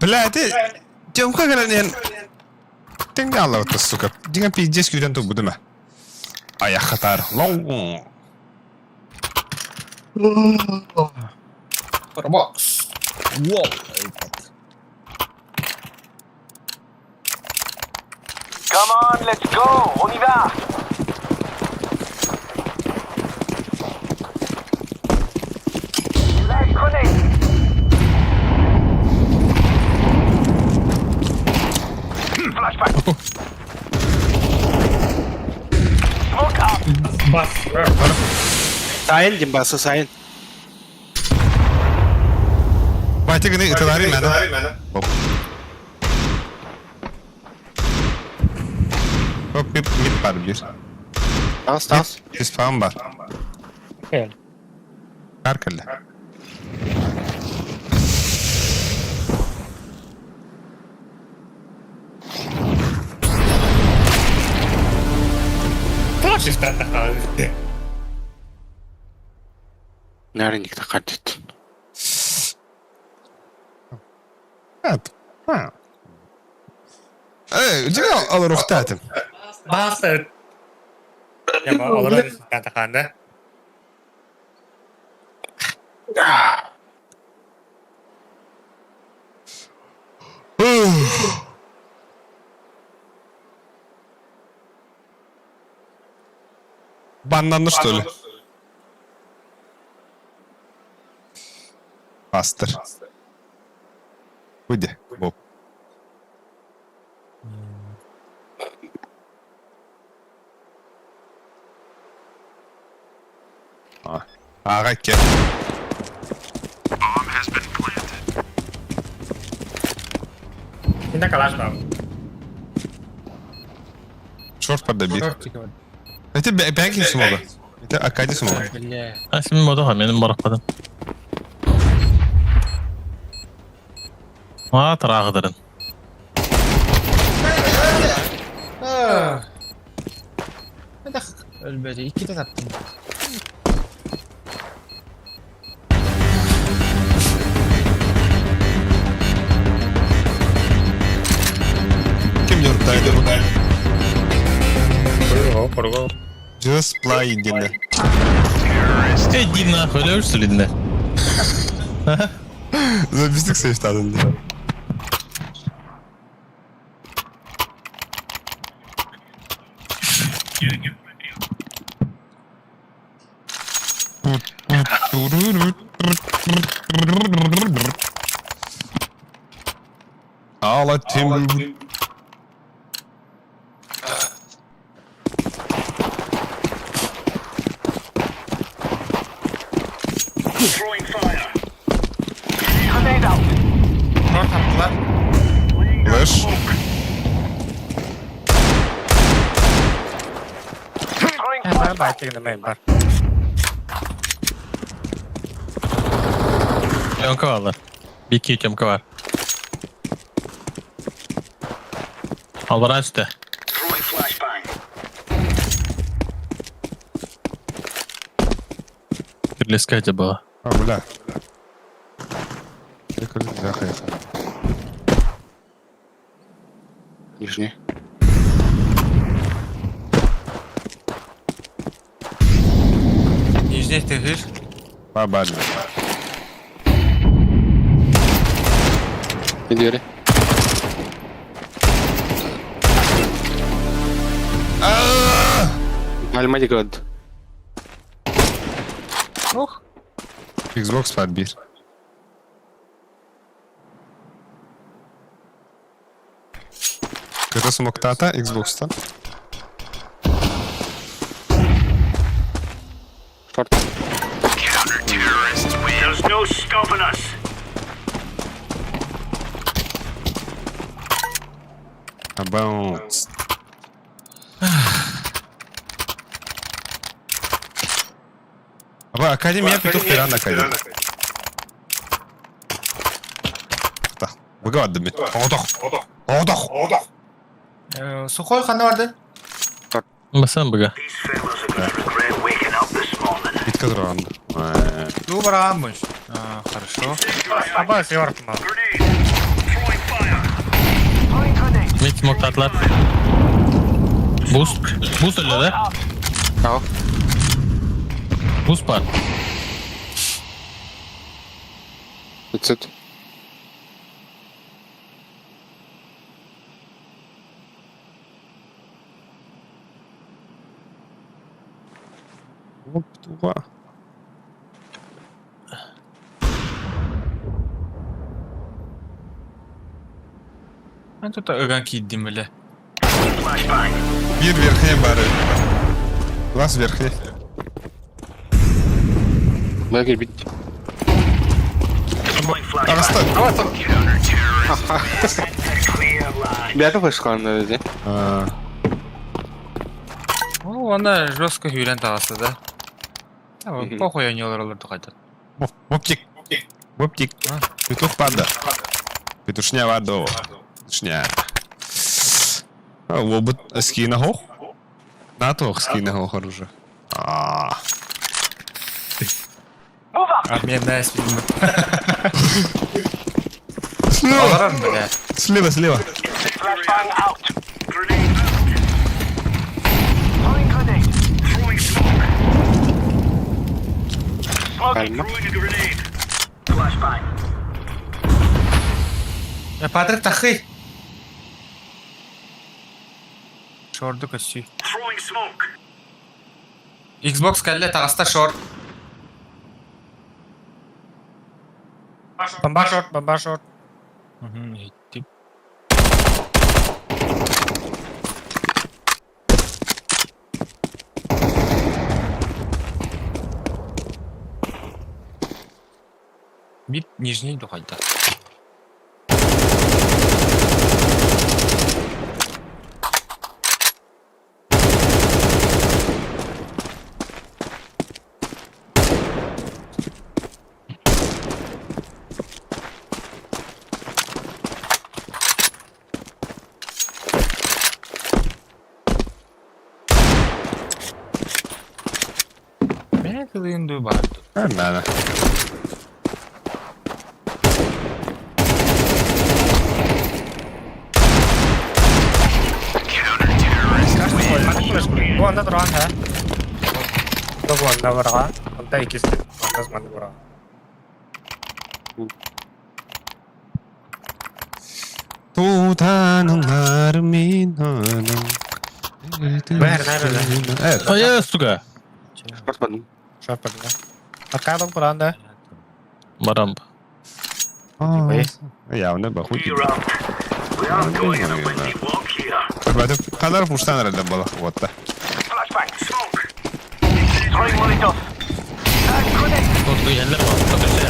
Блядь, çamka gelen Тенге алла вот сука. Динга пиздец күрен тук будема. Аяк хатар. Лоу. Box. Wow. Come on, let's go. On y va. Let's connect. Flashback. Smoke up. Bas! Sahil cimbası sahil. Байте гыны ытылары мәді. Хоп, mid var bir. Dans. Sis falan var. Gel. Her kelle. Flash istendi abi. Nerede nikta kaydettin? Evet. Ha. Cıga alır uhtaydım. Bastır. Ya bu alır istendi kandı. Banlandı что ли? Bastır. Hadi. Bob. Ağa gel. Yine kalaş var. Short var da bir. Short çıkıyor. Mete ben kimsin oldu? Mete akadisim oldu. Bilye. Ismim modu ha, benim maraqadım. Ha, tarağıdırın. Ölmedi. 2 de attım. Just play dinle. Иди нахуй, öyle söylediler. Zabistik seçti adını. Ağla Tim. Short attılar. Flash. Hemen baytık demeyin var. Yonka var. Bir iki yonka var. Alvaran üstte. Birleşke acaba. А, бля. Я как бляха это. Нижний. Nijney tehir. Бабально. Gidiyor. Almadı gördü. Xbox var bir. Kötü smokta ata Xbox'tan. Short. There's no stopping us. Bounce. Aba Akademiya петух пирана кайда. Так, выгадды мен. Одох. Сухой қандай барды? Basan bıga. These fellas are gonna regret waking up this morning. Битка тұрғанды. Ду барағанмыш. Хорошо. Аба севартма. Grenade. Throwing fire. Throwing grenade. Mid smoke tatlar. Boost. Boost öyle de. Tamam. Boost var. That's it. Оп, туға. Ben tuta ögan kiydim bile. Flashbang. Bir верхний бары. Лас верхний. Belki bitti. Deploying flashbang. Арастан. Counter-terrorists. Clear line. Bir ara başkanlığı dedi. Ona жестко hüren tağısı da. Tamam, похуй oynuyorlar olurdu kaydı. Воптик. Петух панда. Петушня вадо. Петушня. Вобут скина хох. Натох скина хох оружие. Abi ben esprim. Слева. Alaram bile. Слева. Flashbang out. Grenade out. Throwing grenade. Throwing smoke. Smoking. Throwing a grenade. Flashbang. Patrick takı. Short'u kaçıyor. Throwing smoke. Xbox kelle tağısta short. Bomba short. Gitti. Bir нижний дохайда. Ben kılığındığı vardı. Нормально. onda duran ha. Bu onda var. Onda ikisi. Onda zaman var. Tutanlar minanım. Evet. Aya suga. Short ban. Short ban. Akar bang duran da. Maram. Ya bak. Hadi kadar fırsat herhalde balık bu hatta. Korktu yerler var. Tabii şey.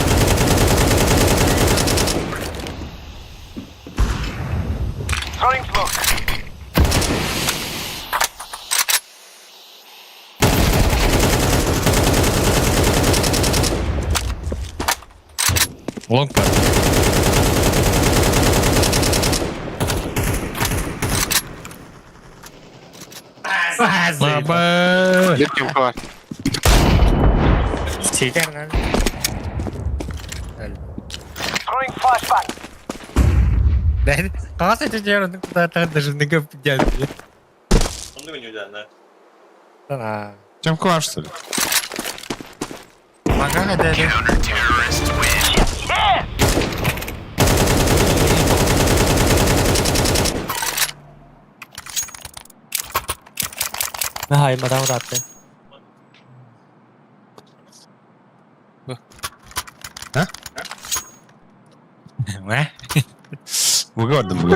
Long var. Baba. Bir kim var? Çeker lan. Ben kasa çekiyorum. Kadar dışında kapı geldi. Onu oynuyor lan. Sana. Cem kıvarsın. Maka hadi. Ne hayır madem uğrattı. Ne? Bu gördüm bu.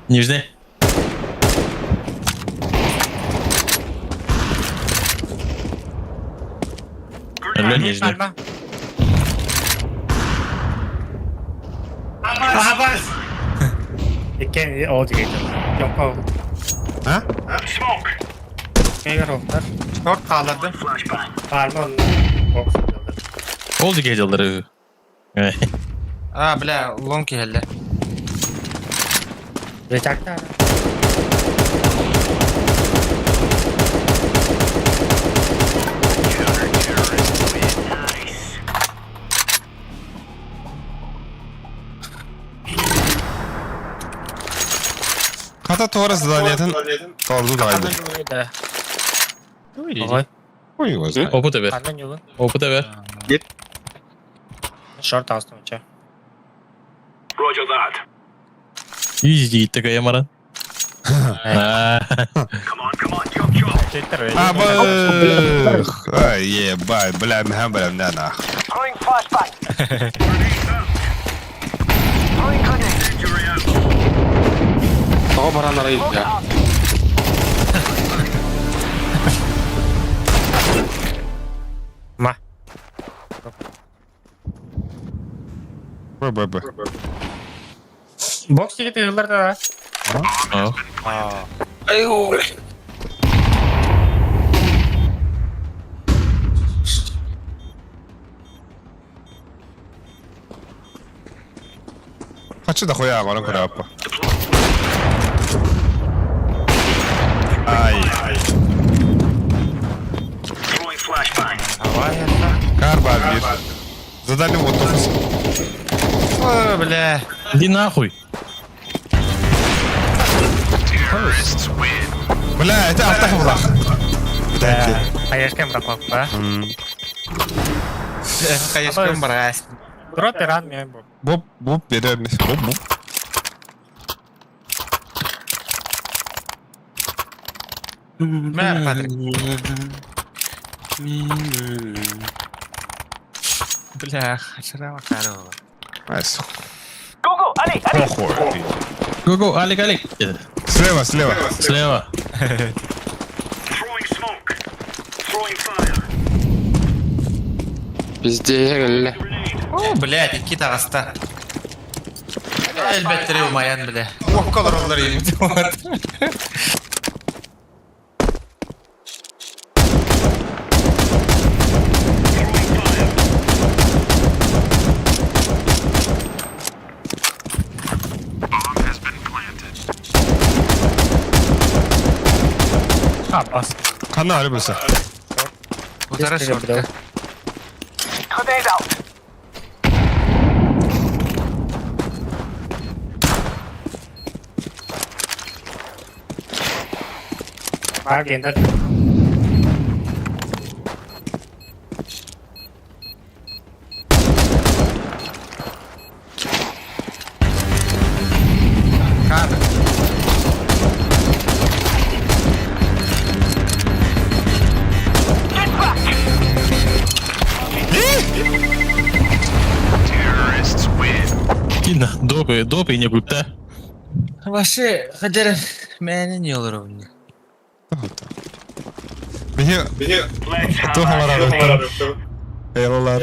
Нижний. Öyle nижний. Abbas. İken o değil. Yok o. Ha? Mega rocklar. Short kaldırdım. Parma onu. Oldu geceleri. А, бля, long geldi. Retakta. Kata Tora zdaniyatın tordu daydı. Ой. Oy gözü. Опыта ver. Parma yok. Опыта ver. Short astım içe. Easy gitti kayamaran. Çektir öyle. Abık. Ay ye bay. Bilem hem bilem ne nah. Tağa baranlara iyi ya. Ma. Bu. Box ticket yıllar da. Kaçı da koyar ona kura yapma. Ay. Kar var bir. Задали вот офис. О, бля. Иди нахуй. Бля, это автохвлах. Hayırken bırak be. Конечно, мразь. Drop iran mı bu? Bob verirmiş. Bob. Mer, Патрик. Бля, хачера макарова. Айс. Похуй. Го-го, Алик, Алик. Слева. Слева. Bizde geldi. О, блядь, iki tağısta. Elbette olmayan bile. Bu kadar onlar yemin. Abbas. Kanı arı bulsa. Bu taraf şortka. Var gender. Kanı. Кино, допы не гута. Başı Hacer menin yolları bunu. Bihi tuhlar arı. Eyvallah.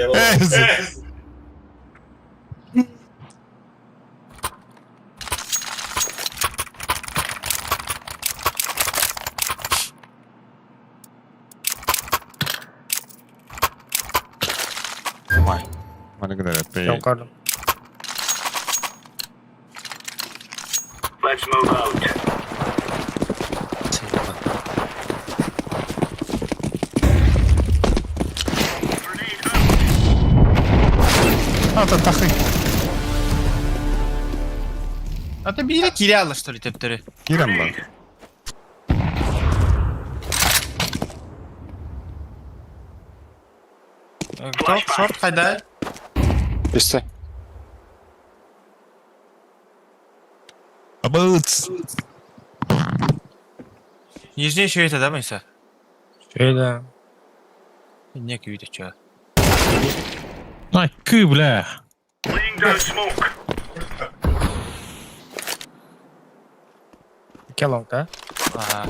Vay. Bana kadar epey. Yukarıda. Let's move out. Ata takı. Hatta bir yere kiri alır story tepleri. Girem ben. Top short kayda. Üstte. Abıt. Нижнее еще это, да, Майса? Şöyle. Не кюйте, чё. Ай, кы, бля. Laying down smoke. İki longta. Ага.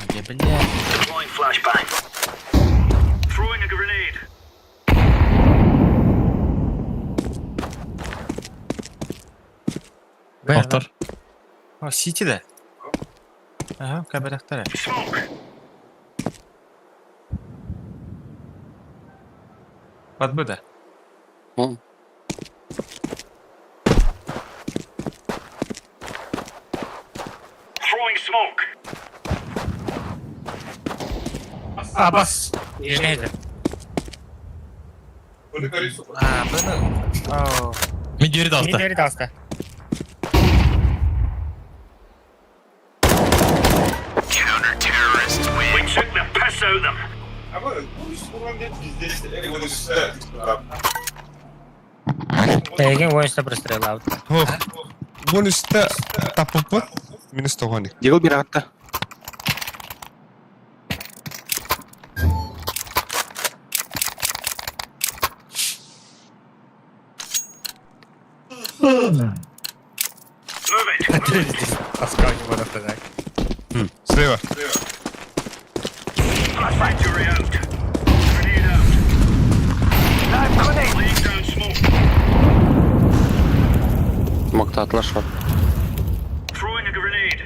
Где, бля? Deploying flashbang. Throwing a grenade. Автор. О, Сити, да? Ага, каберахтара. Smoke. Под Б, да? Throwing smoke. Abbas. Neydi? А, bunu... О, Медведь İyi алты. deri dasta. Counter-terrorists win. We took the piss out of them. Egen oyuncuda пристрелил out. Ох. Бонуста тапып. Минус 9. Дигл bir hatta. Move it. Таскал его на фонарь. Слева. Factory out. Grenade out. Laying down smoke. Mokta atlar var. Throwing a grenade.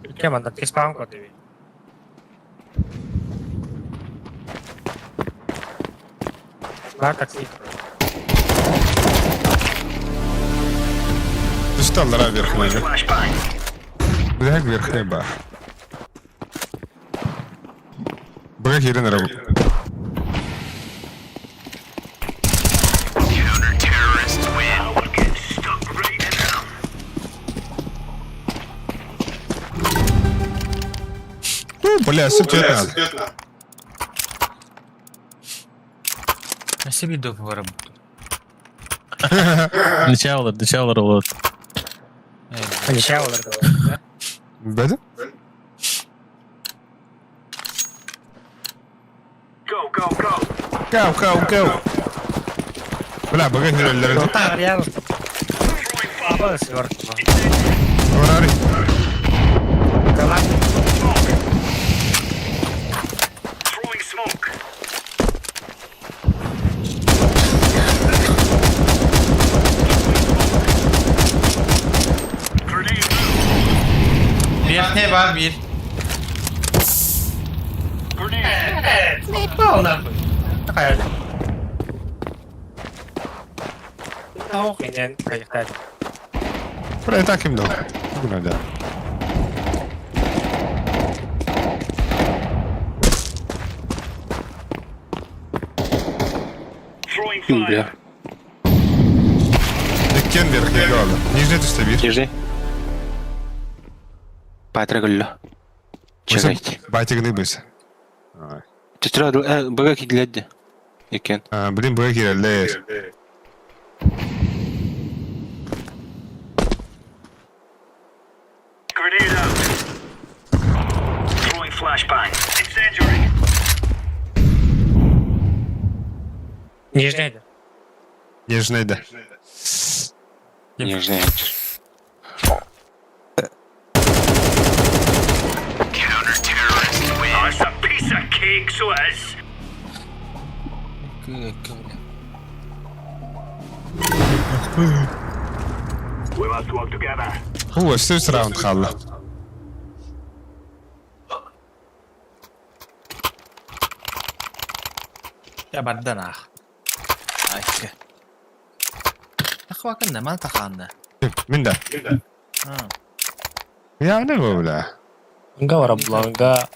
İki mandat kes spawn kodu. Var taksi. Üstte abi верхний. Flashbang. Бля, верхний ба. Бля, херен работа. Counter-terrorists win. We're getting stuck right now. Бля, супер. я себе доп варам. Дичавлар вот. Aşağı olurdu. Бәді? Go, go, go. Кау. Бля, бага хереллерді. Tanrı ya. Throwing fire. Abbas var. Варари. Kalan. Throwing smoke. Grenade out. Bir ne var bir. Al nahkuy. Kaya na. Okay yan. Kaya tayo. Buraya takayım da. Bugün öyle. Бля. Dükkan bir kıyı oldu. Nижний düştü bir. Нижний. Патра гүллө. Чагайт. Байтыгны бөйсі. Тетра бага кигледди. Экен. Bilin buraya girerler. Grenade out. Throwing flashbang. Incendiary. Нижнейді. Nижнeydi. Нижний. Oh, it's a piece of cake, so it is. We must work together. هو üst round kaldı. Ya baddan ah. Ayke. Akwa kan man takanna. Min de. Ya ne böyle? Nga var abla nga.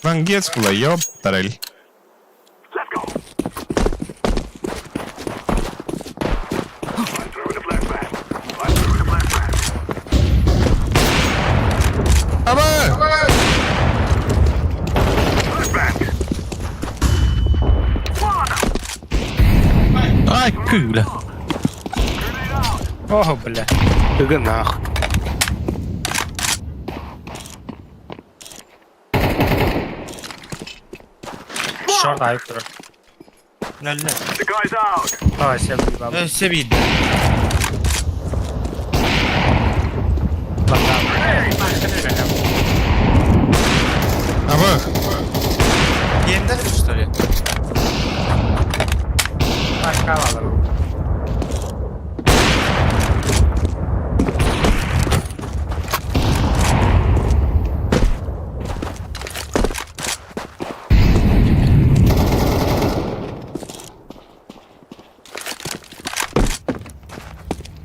Lan geç bula yok tarel. Let's go. I'm throwing the flashbang. I'm throwing the flashbang. Ama! Flashbang. Ay kula. Oh бля. Бага нахуй. Short ayıp durur. Lalle. The guy's out. Ha şey bir baba. Sebil. Bak abi. Başka bir şey yok. Ama! Yende düştü oraya. Başka alırım.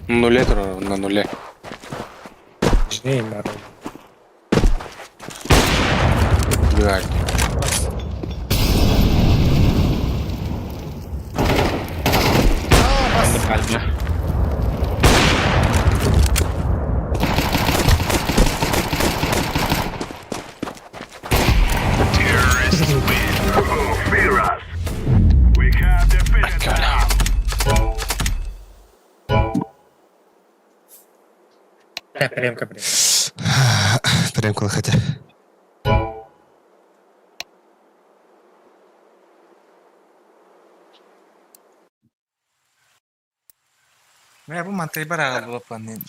Нуле на нуле. Нижнейim ben. Блядь. Kalbine. Fear us. We can't defeat it now. Прямка. Прям коли хотя. Ya bu mantayı bırak babanın.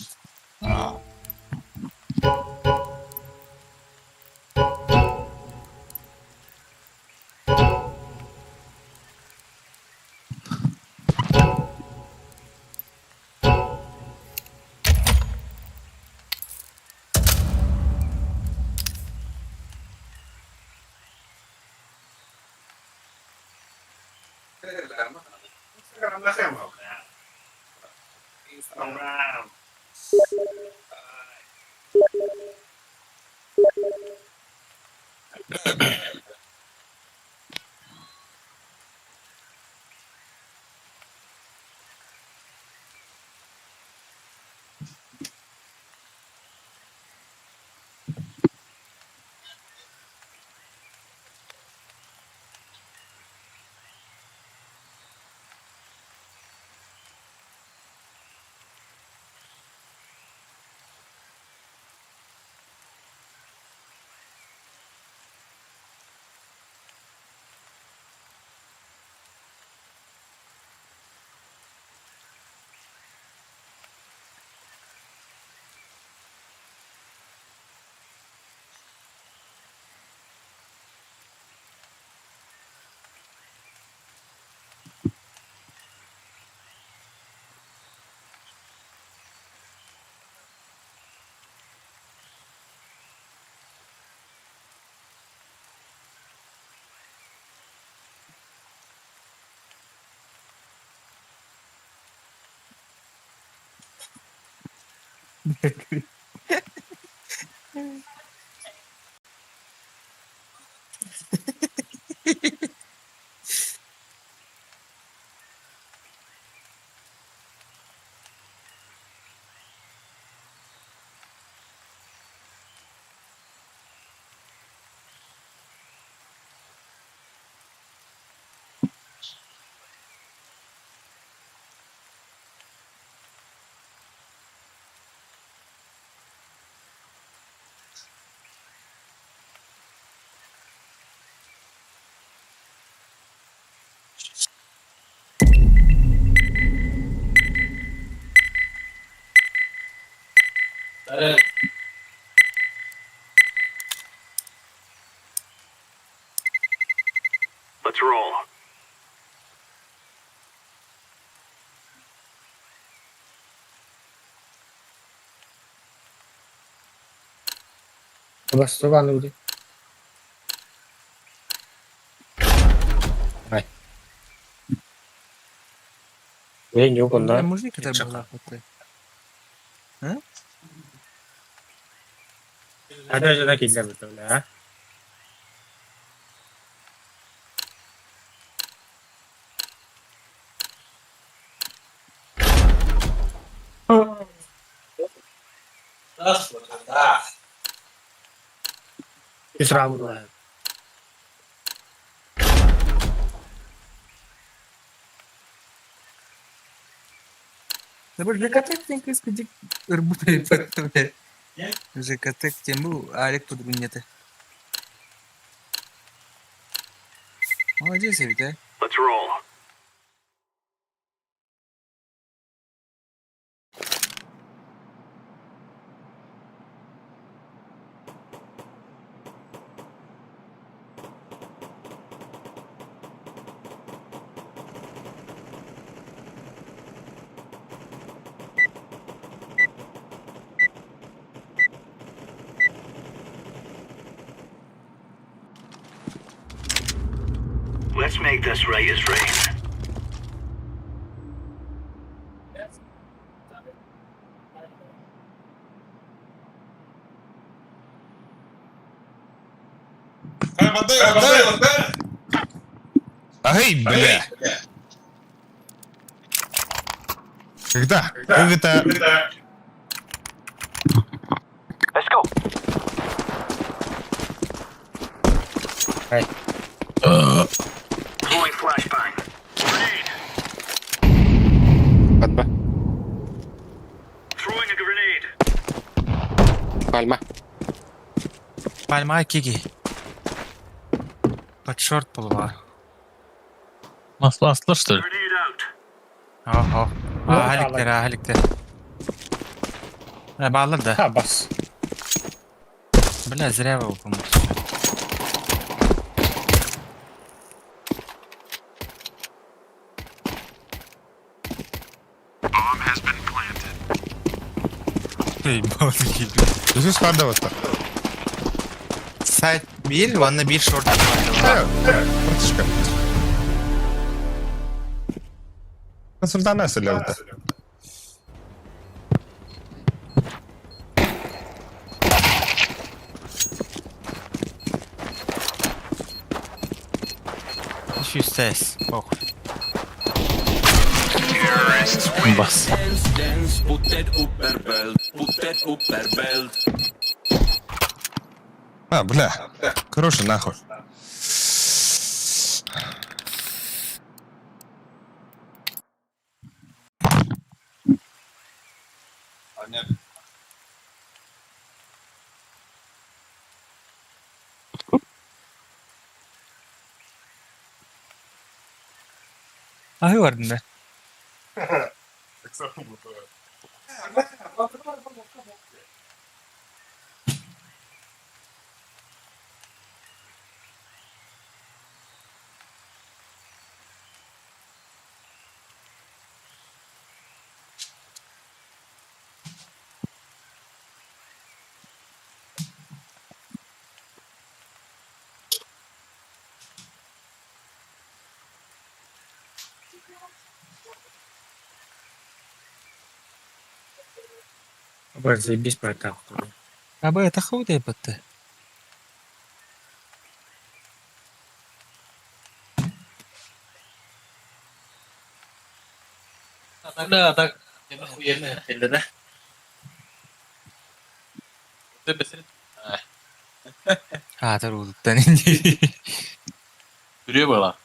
Let's roll. बस तो बांध दे 왜 이거 건다 Мужик это была какой. ada jana kinda betul ya Isra bulan. Tapi ЖКТ yang kesedik rebutan betul ya. ЖКТ тему Алик тут нет. Молодец, Витя. Let's roll. Let's make this right as rain. Ай, бля. Когда? Это... Let's go. Throwing flashbang. Grenade. Под Б. Throwing a grenade. Пальма. Пальма Киги. Под шорт полова. Aslı что ли? Grenade out. Ого. Halikler. Bağlar da. Ha bas. Бля, зря его помню. Bomb has been planted. Ey, bağlı This is hard вот. Сайт 1, ванна 1 шорт. Братишка. Консультант для вот. Еще ses. Похуй. Бас. А, бля. Короче, нахуй. Ahı vardın be. Бар заебись про это. Абы это худый бытты. Тогда так. Охуенно, да? Ты быстрее. А, это рудыттан инди. Дүрээ была.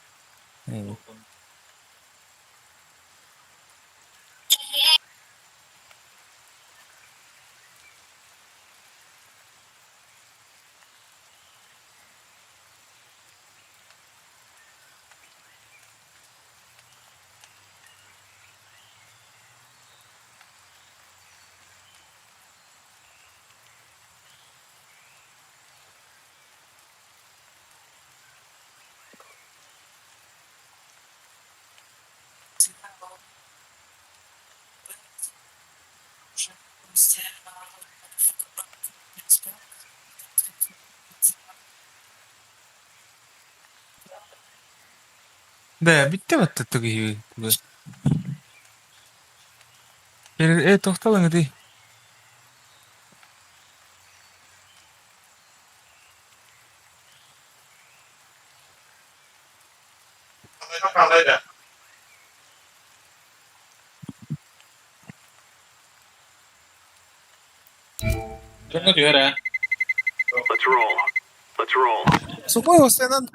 Да, bitti бытты түгі. Тоқталың өдей. Jangan juara. Сухой остайнан.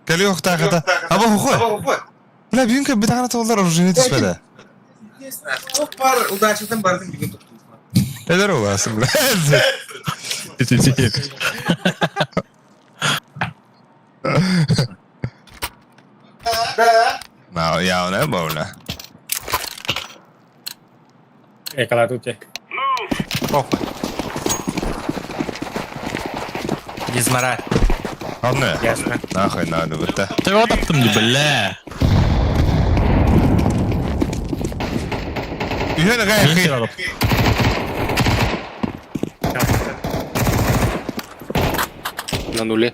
قال لي اختها غدا ابو اخوي لا بيمكن بتاعنا والله رجعني تسبدا Бар удачадан бардың бүгін тұқтың. ايه ده اسم ما يا انا بولا Kalau tuh cek. Похуй. Дизмара. ладно Ясно. нахуй надо вот это Ты вот attım بالله. هنا Мин غاية kiradım. На нуле.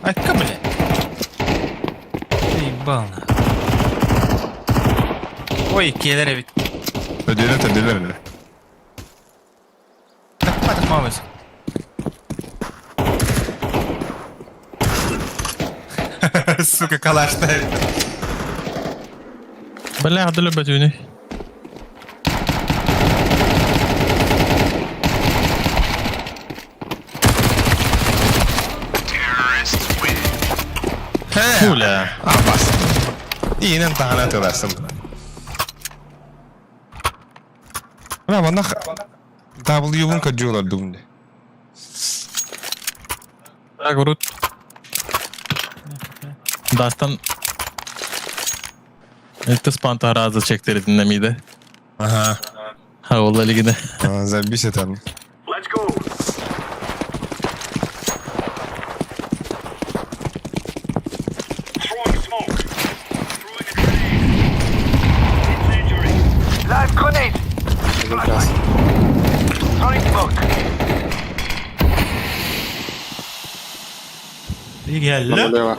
Айтка, блядь. Ебал на. Ой, келер бит. تدير Тахмамыз. Сука, калашта. بالله عدل بدوني. Хуля. عباس iyi امتحانات رسم لا والله W bunun kaçıyorlar dumde Так, врут. Dastan ilk spanta razı çekleri dinlemiydi. aha Ha vallahi liginde. zabiş etem Один раз. И На нулево.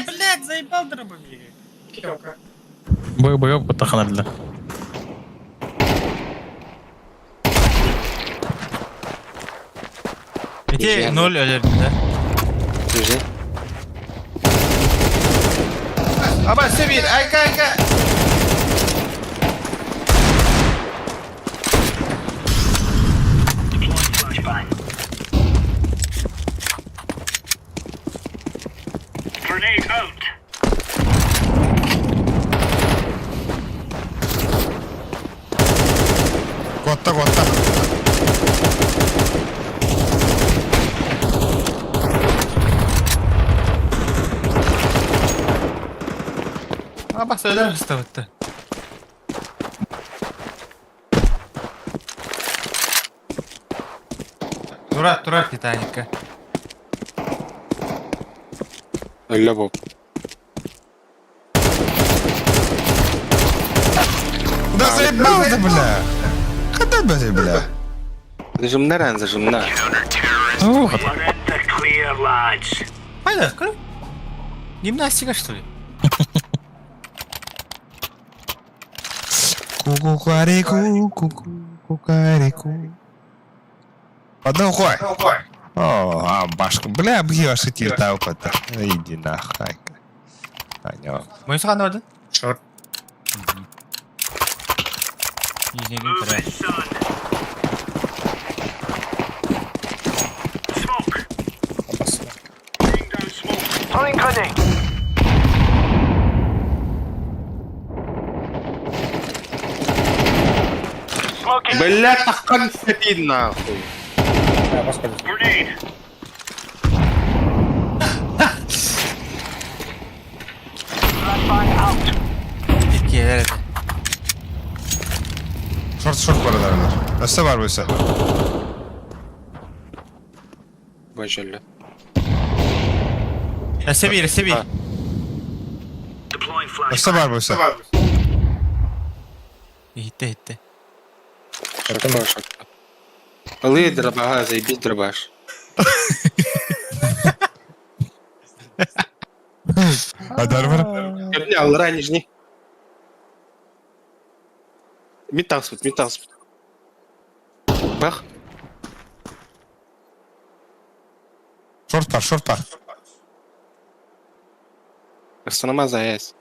блядь, заебал дробовик. Бой потаханарdı. İki 0 ölüründe. Держи. Ama Sevir, ayka. Grenade out. Kotta Ama söyler istemetti. Durat Titanic'e. Öyle bu. Да заебал ты, бля! Когда бы ты, бля? Зажимна, зажимна. Hayda, kır. Gimnastika, что ли? Кукареку, кукареку. Одну хуй. О, башку. Бля, бьешь и тирта опыта. Иди нахуй. Понятно. Мой саған vardı? Short. Yine bir kere. Бля, такая сидит нахуй. Ya başka bir şey. İkiye ver hadi. Шорт var adamlar. Nasıl var bu ise? Божеле. Seviye. Nasıl var bu ise? Gitti. Дробаш. Алы дробага, заебись дробаш. Adar var. Бля, алра нижний. Металл спут. Бах. Шорт var. Останома заясь.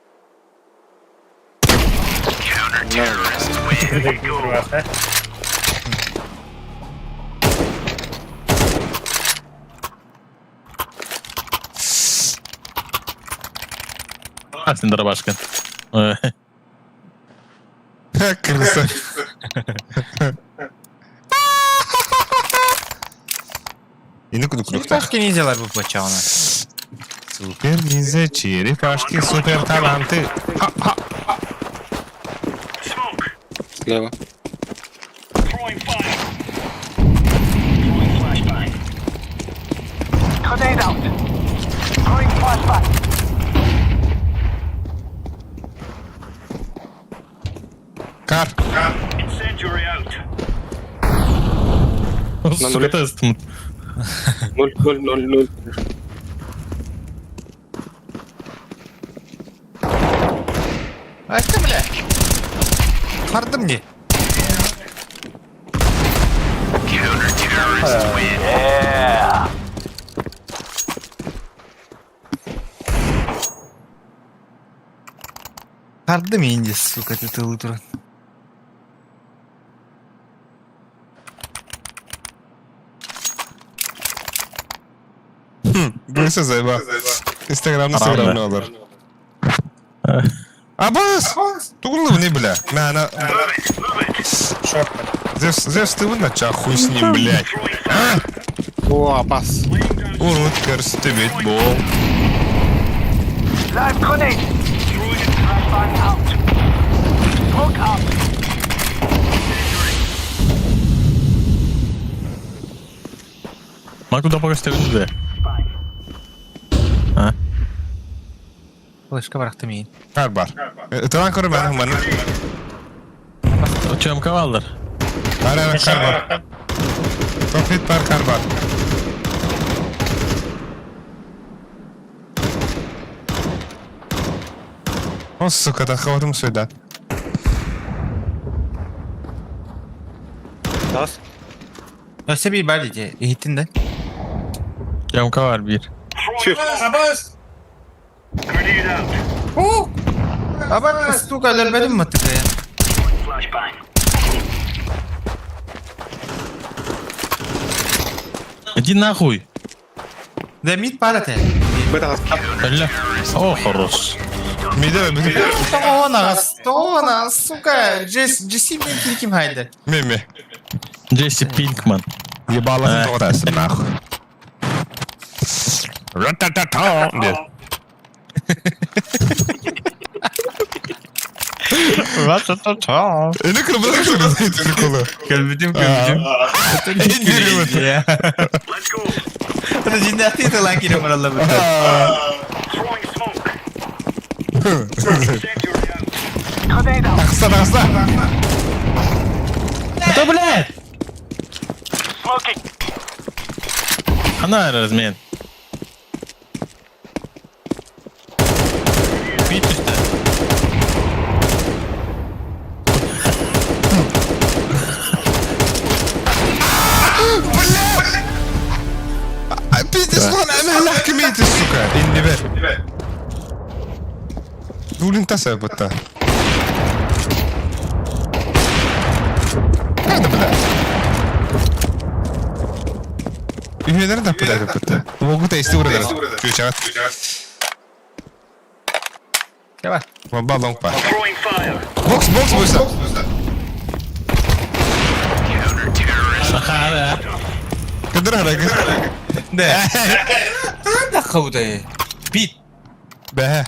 Sen Darabaşkan. Крыса. Yine kuduk. Başka ninjalar bu bıçağına. Супер ниндзя, черепашки, супер таланты. Слева. Kar. Сука, тестом. 0. Başka bile. Kardım diye. Kardım ince suka tutulu durun. Görse zayıfa. Instagram'da Haram Instagram be. ne olur? Abbas! Тугулы не, бля. На. Short. Зевс, ты выноча, хуй с ним, блядь. О, пас. Урут, көрсті бет, бол. Ма куда пока de. Başka bıraktım iyi. Kar var. Tıvan koru benim bana. Çöm kavaldır. Aynen kar var. Çok hit var, kar var. О, сука, да хватим сюда. Тас. Öse bir var diye. Eğitin de. Çöm kavar bir. Abbas! Ama suka öldürmedim mi tıkı ya? Иди нахуй. Demit parate. Бета. Бля. О, хорош. Mide ve bizim. Tona, suka. Jesse ben kim haydi. Mimi. Джесси Пинкман. Ебаласın doğrasın nahı. Ratatata diye. Ne kırmızı şunu zeytini kolu. Kalbim. İndiriyor. Ya. Ada jinnati itu lagi nomor Allah betul. Aksa. Betul betul. Ana размен. Bit üstte. Пиздец, вон انا حكمية السكر اللي بال قول انت سببتها هذا بلا هي nereden بلا وقلت يستورد شو شغلت Давай. والله لونج باس بوكس بوكس Sahara. قدر هذا ده ده قوده بيت بها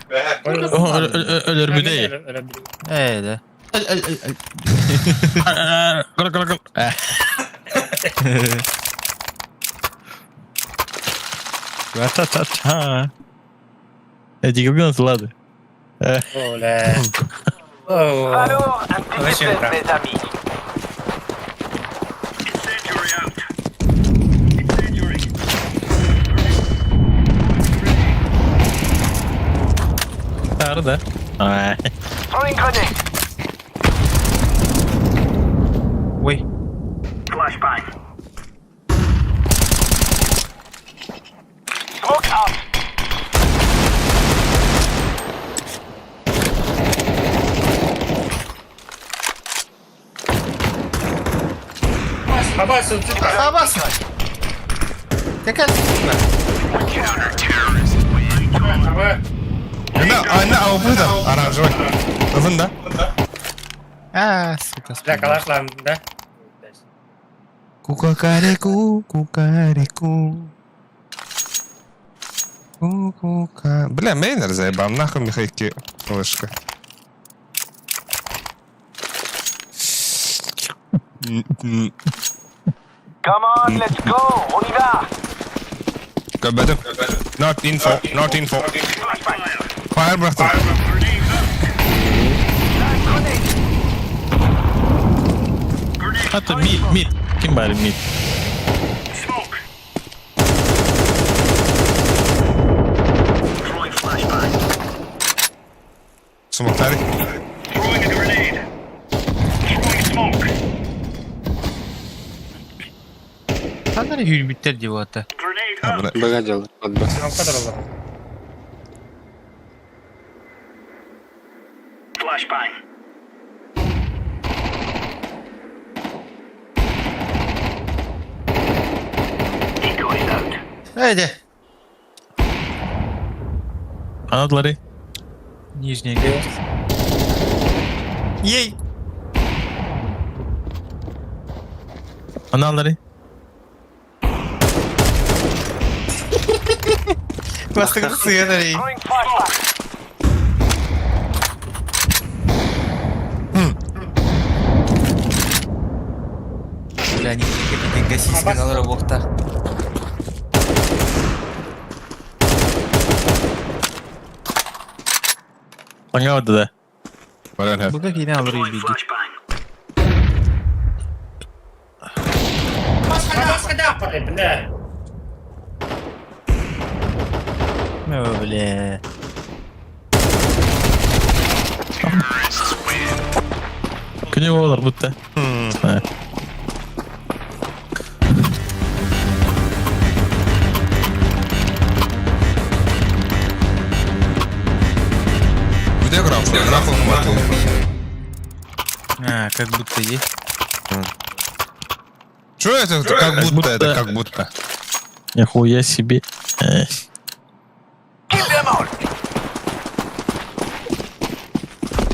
Ölür bir değil. Öyle. Kal kal kal. Ta ta ta. Diga bir nasıl hadi. Olé. Oh. Deixa eu entrar. Nerede? Ay. Uy. Abaixa o tiro. Abaixa. Tekrar. انا او بودا انا جوي اظن ده Ah, suka. Já calaste lá, né? كوكاكاريكو كوكاريكو كوكا بلا ما ينر زي بعم ناخذ مخيكي وشكا Come on, let's go. On y va. كبدو not info fire براحتك Hatta mid. Kim bari mid? سموك تاري Kanları hürmütler diyor hatta. Бага делай. Подбас. Não quadrou. Haydi. Kanatları. Нижняя грязь. Ей. Kanalları. Bastık suya nereye? Бля, не гасись канал работа. Bana vardı da. ولا هذا Bu da yine alır ilgi. Abaixa dá para né? Öyle. Günü olur bu da. Ha. где граф нахуй хватил А, как будто есть. что это как будто это как будто Нихуя себе.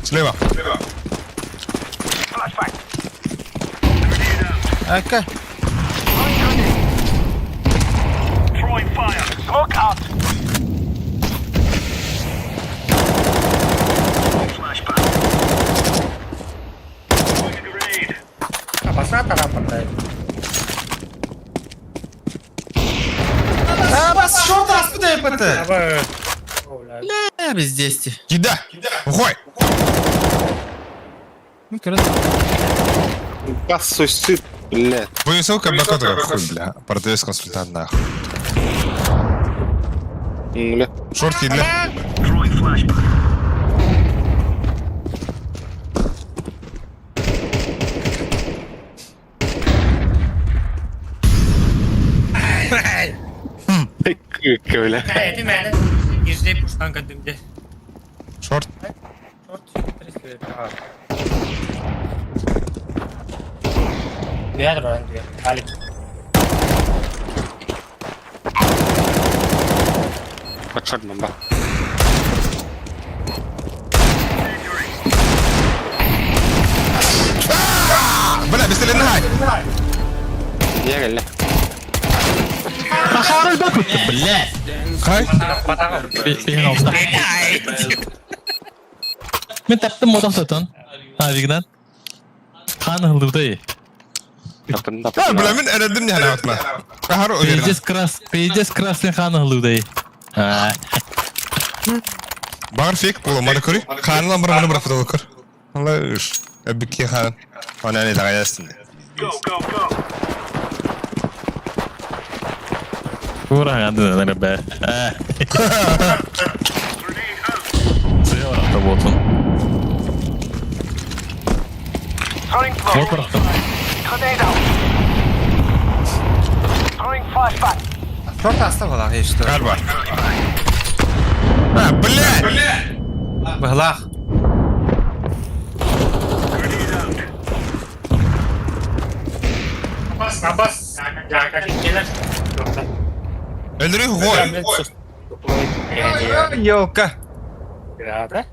слева Aka. Abaixa tá lá para trás. А, бас, что там куда я пытаюсь? Abaixa. Olé. Не, без десяти. кида уходи Ну, короче. Бас, суицид. Блядь. Вынесу кабакоту, хуй, бля. Продавец консультант, нахуй. Блядь. Шорт кидли. Öyle. Hey, değil mi? Yüzde puştan kadimde. Шорт. Diğer var diyor. Alik. Подшот бомба. بلا بس للنهاية. Я قال Блядь. هاي. Beyin altında. Ben taptım moda satan. Hadiginden. Kan hıldırdı. Yapın da. لا بلا من أنا دمني أنا أطلع. كهرو أجرنا. Pages Cross'ın kan hıldırdı. Ha. Bağır fake bulu mada kuri. Kanla mırmını bıraktı da bakır. Allah iş. Öbük ki kan. Ona ne daha yazsın. Kurang adın ne be. Suya var hatta botun. Bot bıraktım. Short hasta falan işte. Galiba. Ha blядь. Bıhlak. Abbas. Ya kaçın gelir. Yoksa. Öldürüyor koy. Yok. Ya da.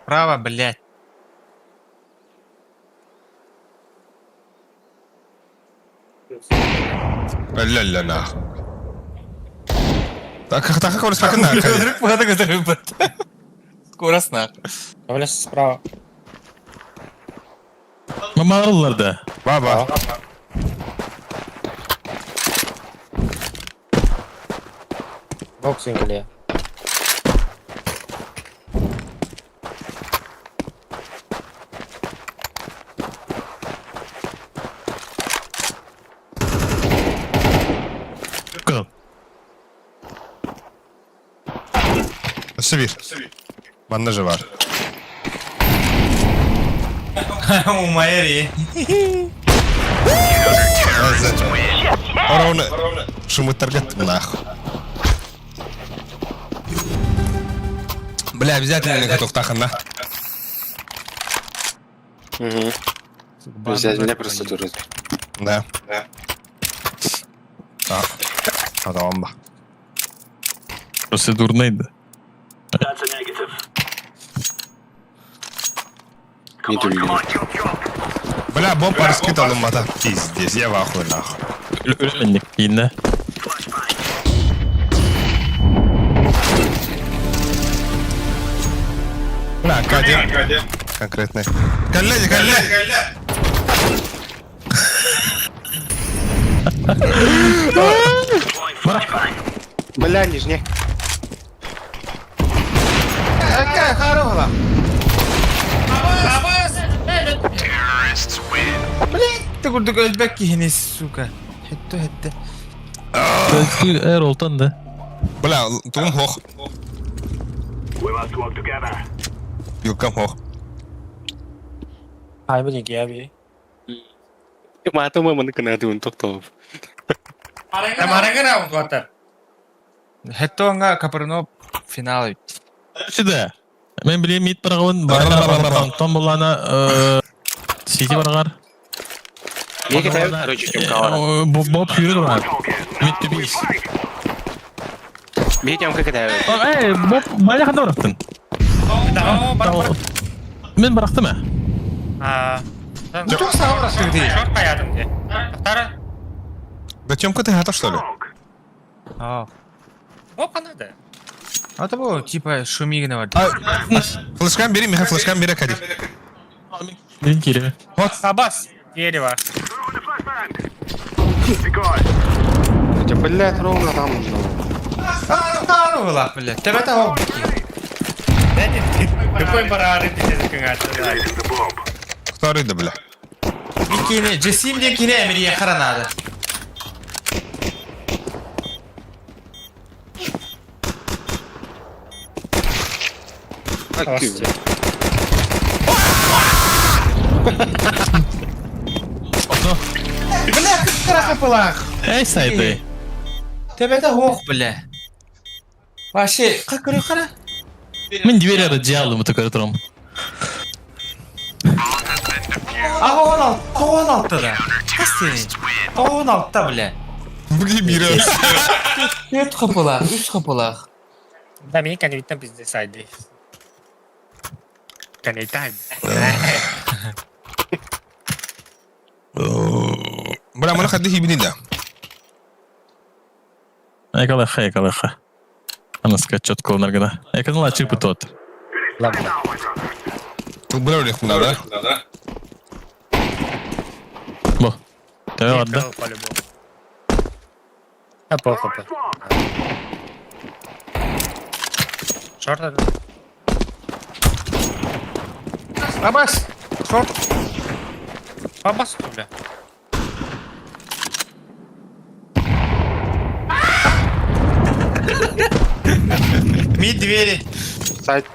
Право, блядь. لا لا لا. Так как он спокойно. Вдруг надо выпад. Скорость нахуй. Böyle sправа. Mağaralar da. Baba. Боксинг или? Kal. Севир. Bende же var. Умайри. Ora onu шумыттарга нахуй. Бля, обязательно не готов тахана. Взять меня просто дурит. Да. Так. Tamam bak. Prosedür neydi? Не думаю. Бля, бомба раскидал мата. Пиздец, я в ахуе нахуй. Ölmenlik yine. Бля, Кадя. Конкретный. Коллеги, коллеги. Бля, нижний. Какая хорошая. Блядь, ты курдук Özbek kihini сука. Hette. Belki eğer oltan da. Бля, тум хох. Юкам хох. Hai bên kia bị. Mà tôi mà mình kena tuh untuk top. Kemarin kan aku kotor. Hette Kaparınov finali. Şurada. Ben bileyim mid bırakın. Bana tam bulana siki bırakar. Niye kita короче чем kawan. Bob yürü var. Mid to be. Niye jam ke kita. Bob banyak kan bıraktın. Tamam, Ben bıraktım ya. Ha. Çok sağ ol değil. Çok kayadım diye. Tara. Зачем ты это что ли? А. O kanadı. Это было типа шумигна var. Флешкам бери, Миха, флешкам бери, Кади. Benim geri. Abbas. Diğeri var. Блядь, ровно там. Хорошая, блядь. Тебе того. Какой барары ты сейчас кангаешь? Кто рыда, бля? Mikini, Jessim diye Emre'ye karanadı. Okno. Bile kıskıra kapılar. Ey saydı. Tebede hoq bile. Başı, kakırıyor kara. Мен дверь радиалым вот такой утром. Toğun altta da. Kas seni. Toğun altta bile. Блин, Мира. 4 kapılar, 3 kapılar. Да, мне конвитно пиздец сайди. Конвитай. Bra, mana xaddi hibinida. Экалыха. Она сказать четко наргада. Эканала чипы тот. Bra öyle bunlar. Бо. Тебе отда. По-любому. А плохо. Шорт это. Абас. Шорт. Побас, бля. Mid двери. Сайт.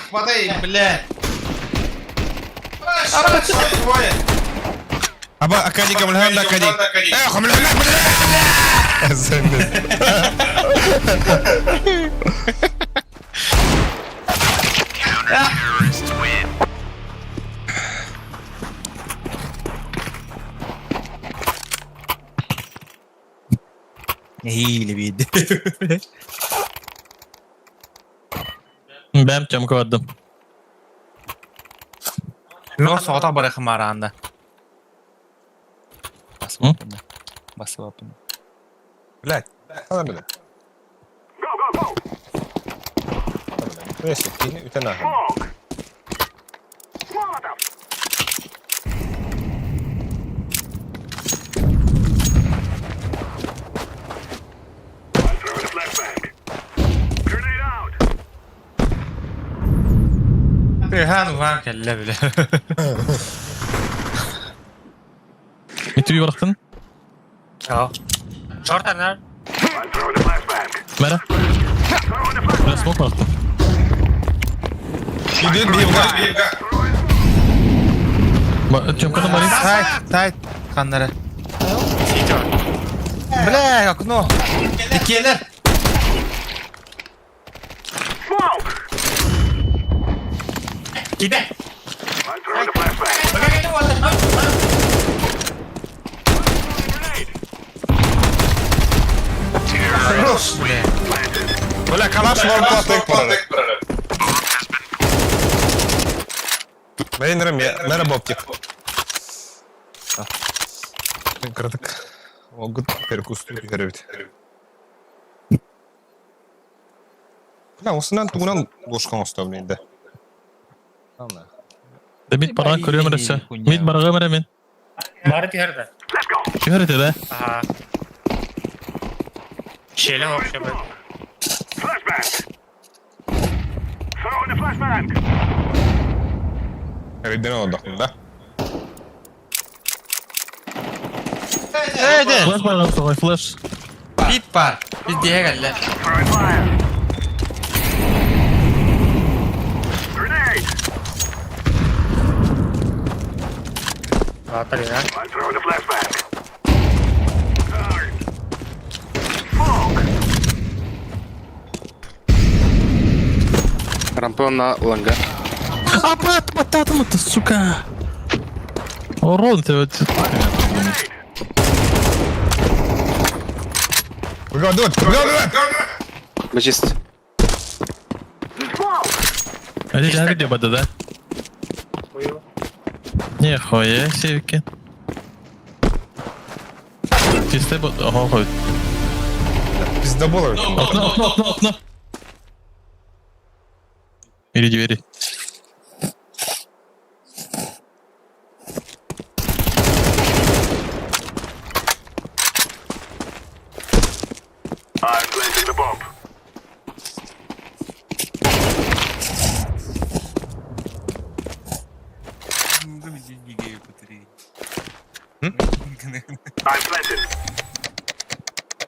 Хватай, бля. Арабачы твое. Aba akadi kamal handa akadi. Kamal handa. Sen de. İyi bir. Ben çamka attım. Yok soğuta bırakım aranda. Basma Hı? bunu. Basma bunu. Блядь. Hadi böyle. Neyse, yine üten ahım. Han kelle bile. Mitti bir bıraktın. Ja. Short är Mera. Ben smoke bıraktım. Gidiyor bir Çamkada marin. Tight. Kanları. Bля, окно. İkiler. Gide. Хорош, бля. Bля, kalaş var bu atek burada. Beğenirim ya. Merhaba optik. Kırdık. O good perkustu görevdi. Bля, осынан тугунан бошкан оставлende. Tamam. De mid barağı körüyor müresi. Mid barağı mera men. Var bir yerde. Kim harita be? Aha. Şeyle hoş yapıyor. Evet, ne oldu aklında? Evet. Flash barağı sokay flash. Bit var. Biz diye geldiler. Atar ya. Рампон на лонга. Бататım attı suka. Orol тебе. Выгадывай! Бачист. Hadi gel video bada da. Нихуя себе. Чисто бот. Ага, хоть. Пизда было. Окно. Или двери.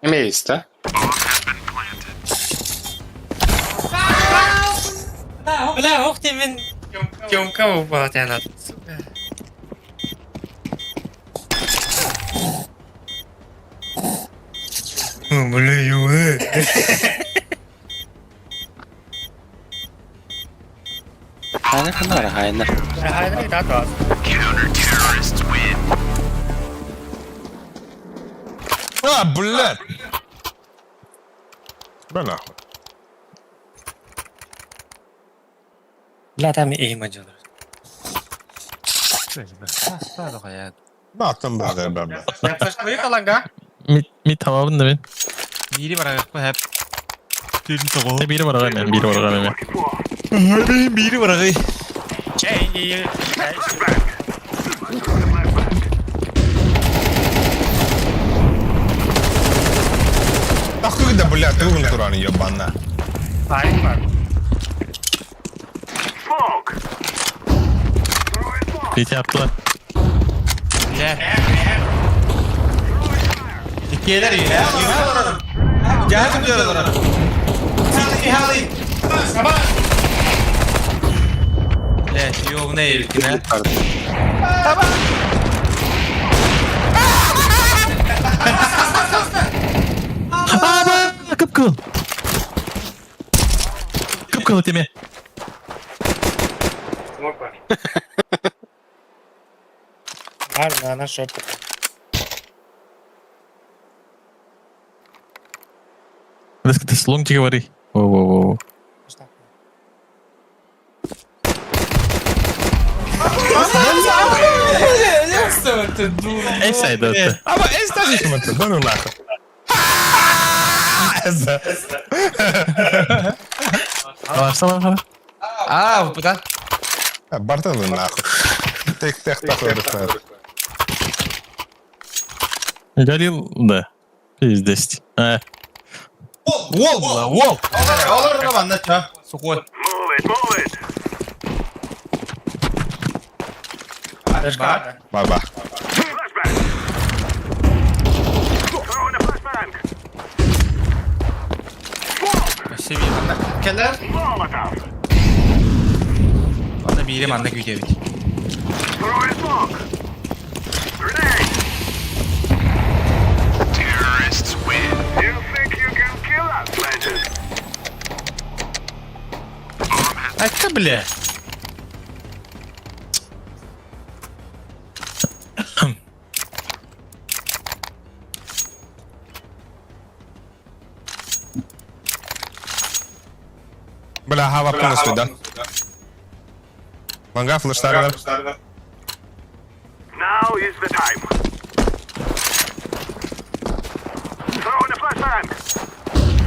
Miejsce. بلا اختي من يوم كوبات انا بلا يوه Hayır, hayır, hayır. هذا اللي تعطى блядь! Да нахуй. لا تعمل ايه مجال Sağ hayat. Ne yaptın böyle ben? yaklaşmayı falan ga Mid tamamın da ben. Biri var bu hep. Tüm tabu. Biri var aga ben. Biri var aga ben. Biri var ay. şey iyi Нахуй да, блядь, ты умный туран, ебана. Hayır var. CT yaptılar. Gelir ya. Gel diyorlar. Evet, yok ne ilkine. Kıpkıl. Kıpkıl temi. Ладно, она шоп. Ты с лонги говори. Воу-воу-воу. Ey saydı öte. Ama en stajı kim attı? Dönün nahуй. Varsana bakalım. Aa, bu da. Бартелы нахуй. Тех такой решает. Галил, да. Пиздец. Wall bu la, wall. Olur da bana ça. Sokol. Дашка. Баба. Seviye bana. Keller. Bana biri bana güce bit. Hatta bile. Бля, hava полностью, да? Лонга, флештар, Now is the time. Throw in a flashbang.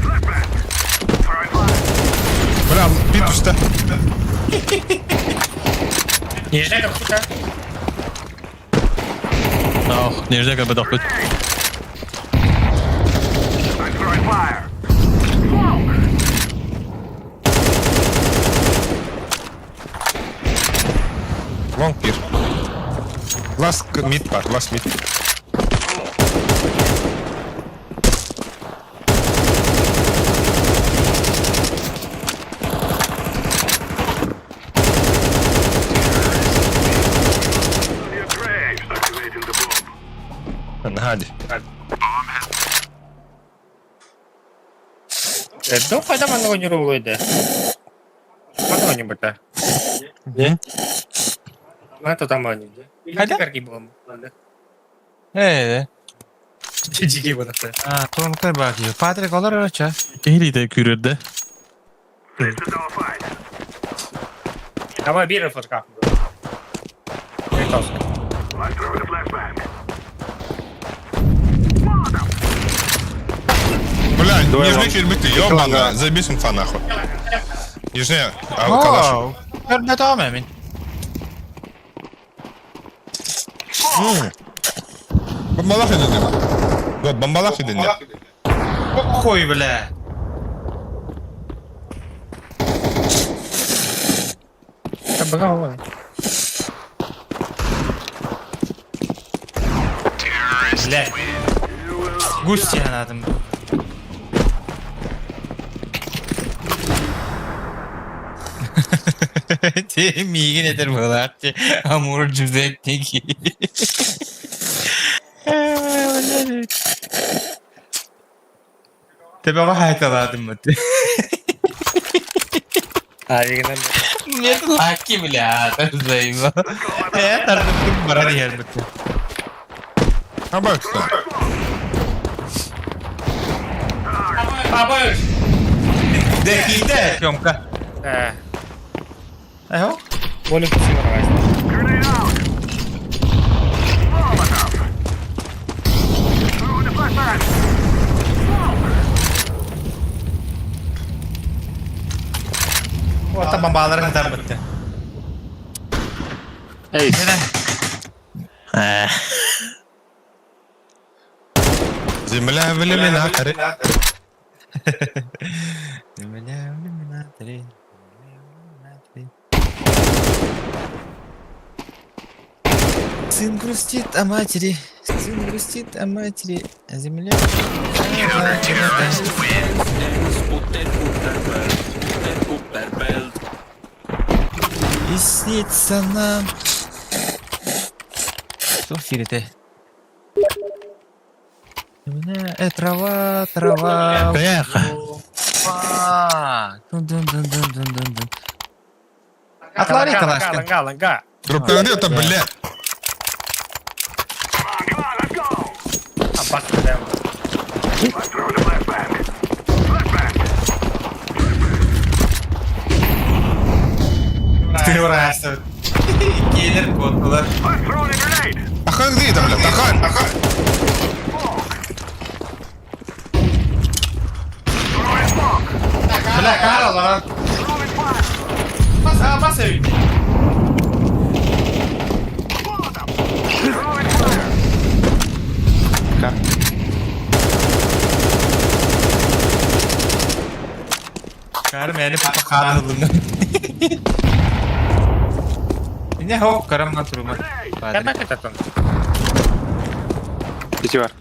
Flashbang. Throwing fire. Бля, пит üstte. Yerine kapıda. Oh, nerede kadar bedaklık. I'm throwing fire. Long bir. Last mid var, last mid. Your graves activating the bomb. Hadi. До когда man oynuyor Mana oynuyor Ne? Mana tuh tamanya. Ada? Pergi bom. Cici bu da. Ha, tonuklar bakıyor. Padre kalır araça. Ehli de kürürdü. This is our fight. Давай бери флажка. I'm throwing a flashbang. Бля, нижний чель бити, ёбана, забейся инфа нахуй. Нижняя, калаш. Nerede tamam emin. Bombalak edin ya. Yok, bombalak edin ya. Koy bile. Bile. Guş yanadım. Migin eder buralar. Hamur cüzetteki. Tabi ama hayataladım mı? Ne laki bile ha. Tarzayım. Ya tarzım bana diğer mutlu. Ha bak işte. Baba. Dekide. Yomka. Eho. O tamam bağları kadar bitti. Hey. Zimla vili min akari. Сын грустит о матери, сын грустит о матери, а земля... И снится нам... Что в эфире-то? Трава, трава... Бляха. Дун-дун-дун-дун-дун-дун. Отвали, Калашка. Группа где это, бля? Ты врасся. Кейдер кот, Тахан где это, бля? Тахан! Бля, Карл, а? Passa aí. Cara, merda, papacada no lugar. Ini hok, karam nggak turun mah. Karena kita tuh. City var.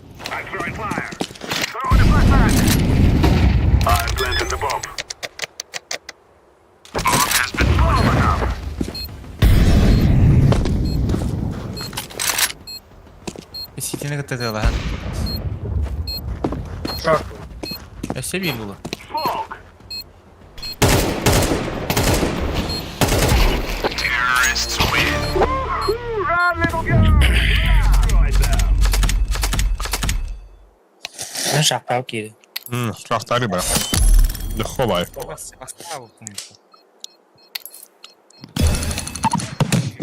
Ситине ката lah. Short. Я себе было. Я шахтал кири. Шахтари, бля. Да ховай. Поставил кому-то.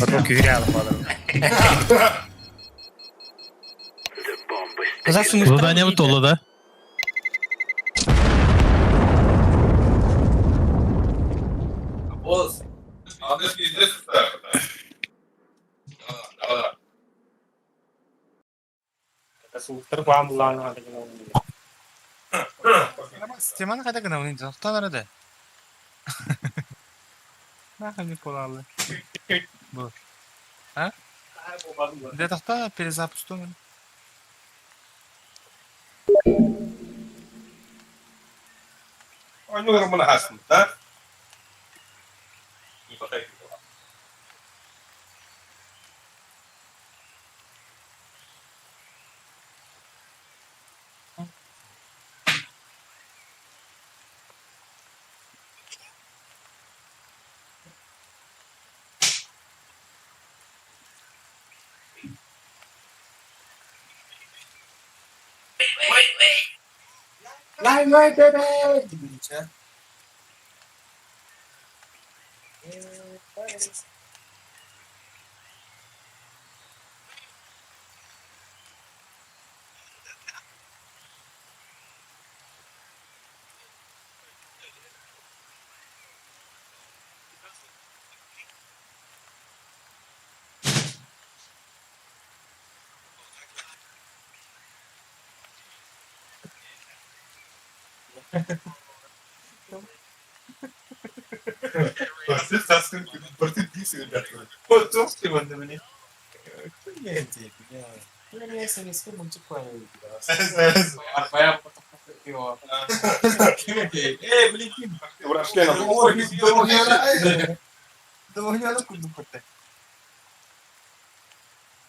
Потом кюряла падала. Задание готово, да? Системаны кайда гана унин тоқтан арада. Нахами полалы. Бу. А? Де тоқта перезапустун. Ой, ну нормально хасын, да? Не хватает.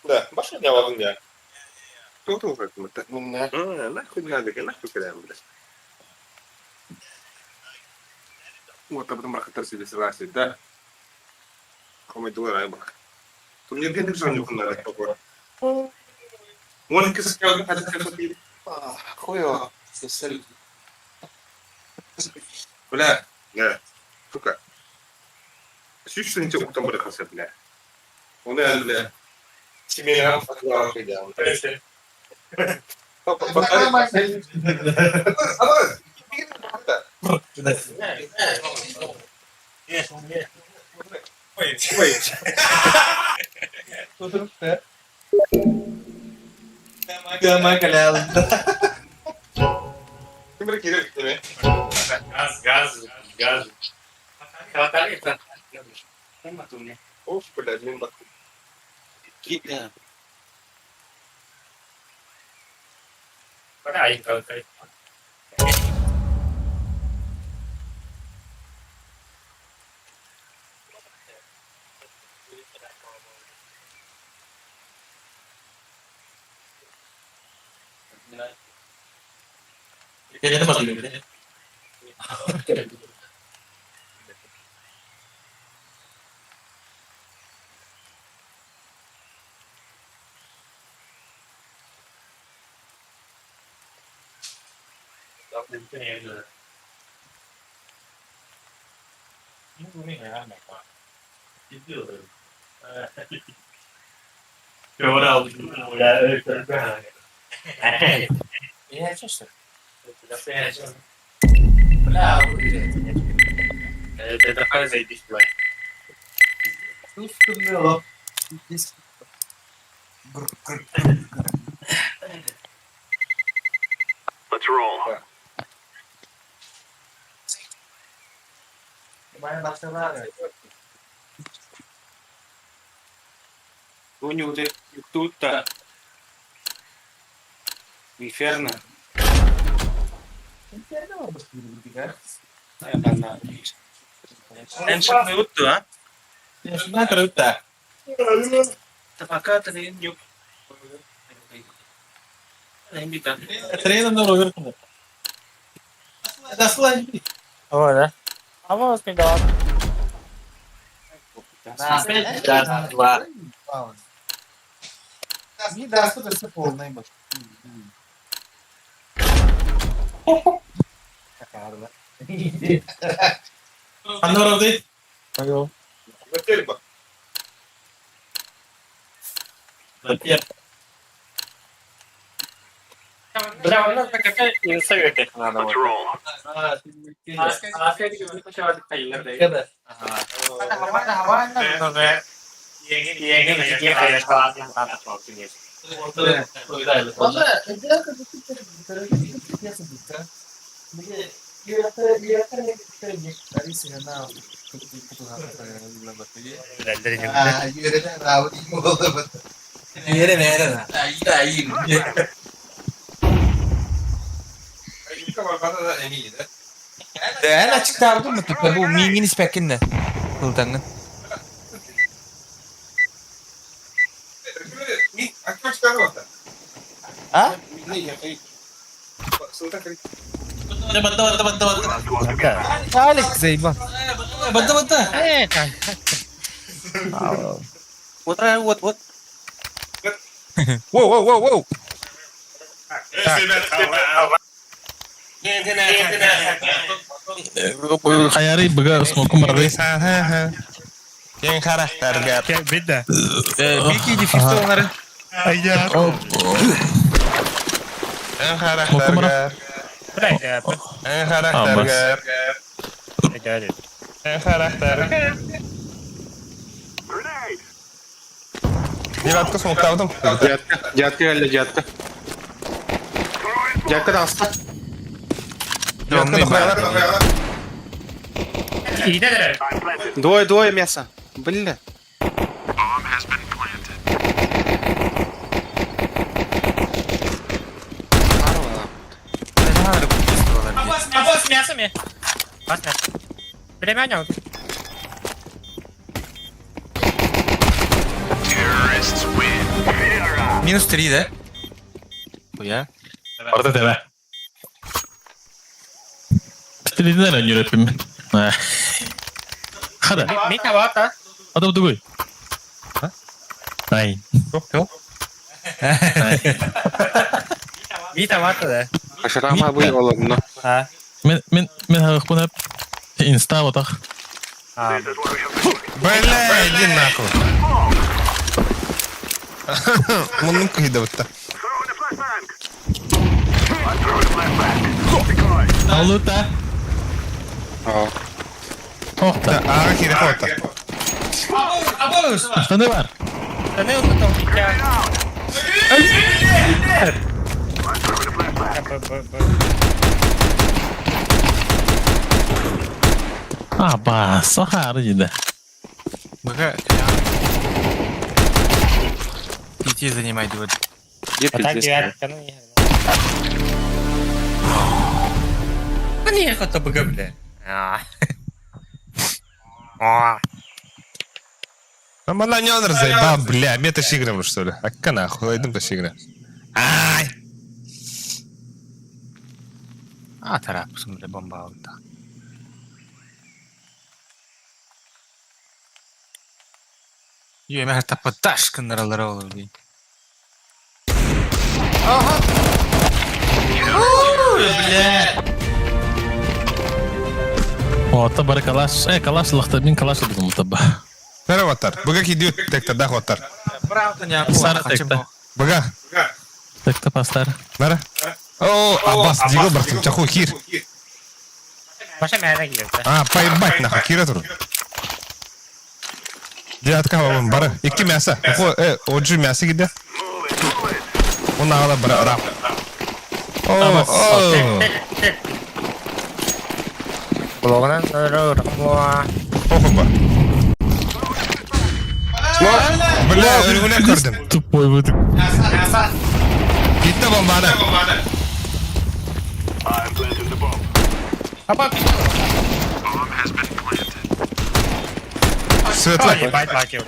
Да, башня не огня. Tuh kan nahkuy nahkuy kalian belas. Вот об этом рахатарси веселаси, да? Кому это лара, бак. Тут мне где-то же не надо такое. Вон que se queda a hacer eso. Juego, es el. Бля, да. Сука. Ощущение, что ничего там будет hacer, бля. Он я, бля. Семейный факт, идеально. Gama kalal. Sempre queria também. Gás. Ela tá ali, tá? Como tu, né? Oxe, verdade, nem bate. Olha aí, cara. Kayaknya tempat ini. Это такая заебись была. Let's roll. Unii de tutta. Inferno. En sana juttu, ha? Näitä yttää. Tapakaa tänne jo. Ei mitään. Treenan on yrittänyt. Tässä tulee. Olha. Vamos pegar. Не даст тут все полное. Anlar değil. Батель бы. Бля, у нас какая не советы надо. Let's roll. Ben açıkta aldın mı tüpe bu mingin spekinle. Kıldanın. А кто что-то? Ha? Alex Zeyban. Bata. What? Whoa. Hayari baga smoke marri. Yang karakter gap. Beda. Bir ikinci fifte onları. Ayar. Yang karakter gap. Yang karakter gap. Yang karakter gap. Девятка смогла там. Дядка реально дядка. Дядка да, оста. Двое мяса. Бля. Бас мясами. Бас мясо. Перемянем. Минус 3, да? Хуя. Orada deme. İstediğinden önce rapim. Hadi. Мика вата. Hadi bu duy. Ay. Мита вата, да. Ашрама буй олорно. Ha. Men har bunu hep Insta otak. Бля, иди нахуй. Мунун кыйдабытта. Alır da. Oh da. Ага, кире хота. Başta ne var? Ne unuttum ya. Aba, sahar yine. БГ. Идти занимай вот. Мне это БГ, бля. А мана не он разъебал, бля, мне тащи играем, что ли? А как нахуй, идем тащи играем. Ай! Тарапусом, бля, бомба вот так. Ё, я тапа ташка нараларала, блин. O tabar kalas. Kalas lakhta bin kalas bizim tabba. Нара ватар. Бага кидио текта да ватар. Правда не Сара текта. Бага. Tekte pastar. Нара. О, Аббас, диго братым, чаху хир. Паша мяна гирет. А, поебать нахуй, кире туру. Диатка вам бара. Икки мяса. Оджу мяса гиде. Он нагала бара рап. О. Блогынан рахмуа. Охуба. Бля, ölümüne kırdım. Tupой выдык. Gitti bombada. Светла. Ебать, лаки.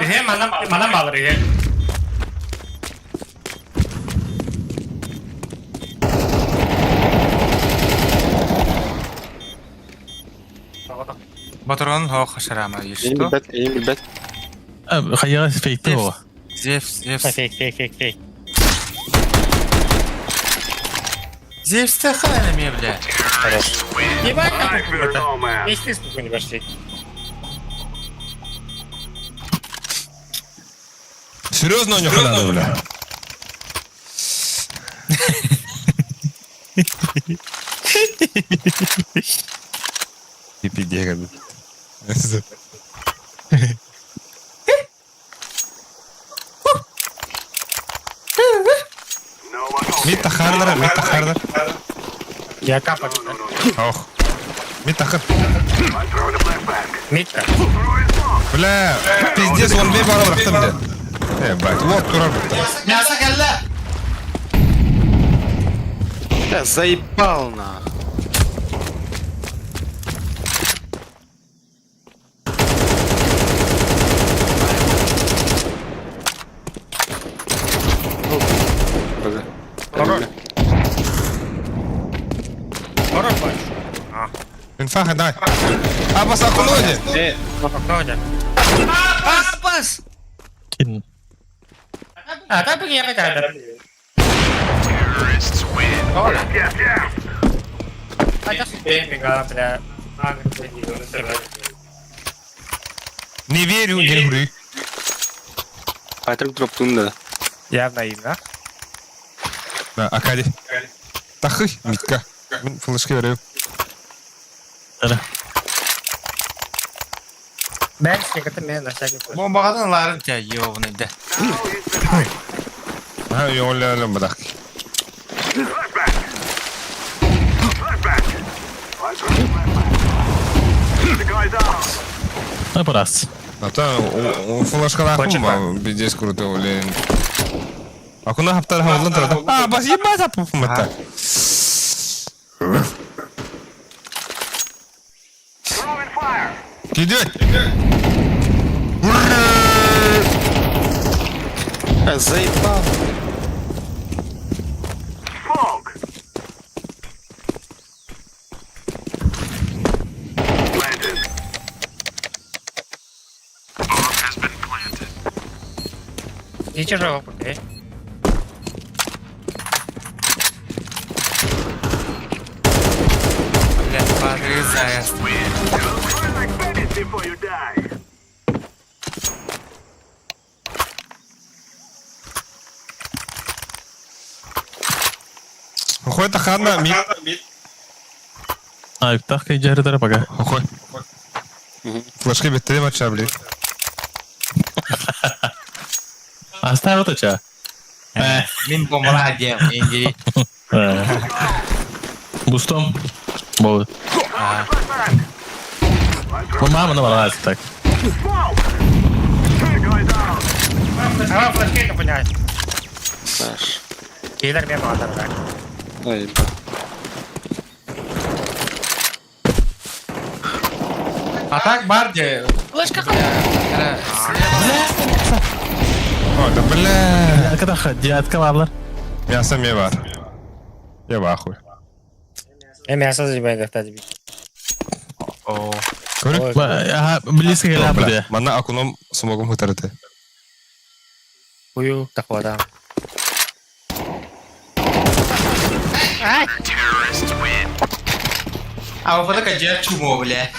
Где мана балры, где? Батрон хох шарама есть что? Бет. Hayır fake o. Зевс. Фейк. Зевс-то ханами, бля. Ебать, как это? Есть ты спокойно пошли. Серьезно у него надо, бля. Пипидега, бля. Мита Хардер. Я капа. Ох. Мита Хардер. Митка. Бля, пиздец, он бей бара бырактым де. Бать, вот турар бырактым. Мясо калла. Я заебал на. Инфаха, давай. Аббас, акулоди. Аббас! Kin. Так бы я хотел. Не верю, не говори. Патрик дроптун да. Явно имя. Да, Акади. Тахы, Митка. Мен флешки верю. Hadi. Ben секреты мен на всякий случай. Бомбагадан ларын тебя ёбаный, да. Ha, yolla bırak. Ну, раз. А то у флешкалар кумба здесь круто, блин. А куна хаптар хавлан тарада. А, бас еба запу фумата. Кидет. Заебал. И тяжело, окей. Блядь, подрезает. Уходит охрана, мид. А, так и джаридара пока. Уходит. Флешки биттере матча, блин. Оставь это, ча. Мен бомбала адем, индири. Бустом. Болды. Bu mama var так. А, флешки не понять. Киллер мне надо, да. А так барде. О, да бля. Когда ходят, var. Мясо мне бар. Я в ахуе. Я мясо забегаю, кстати. О. Көрік? Близко О, келіп бля, буде. мана акуном смогом хытарыты. Хую, такого да. А вот это джер чумо, бля.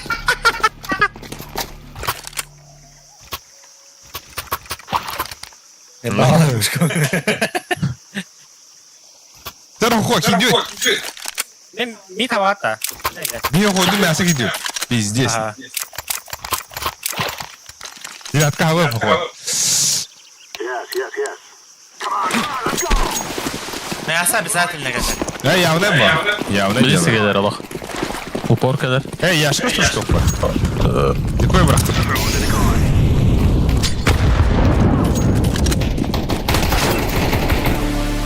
Тер ухо, хидет. Не того-то. Не уходу мясо хидет. Пиздец. Ага. Девятка хавы ухо. Мясо обязательно, конечно. Явно бар. Явно Близко дело. келер Allah. Упор келер. Яшка что стоп бар? Какой брат?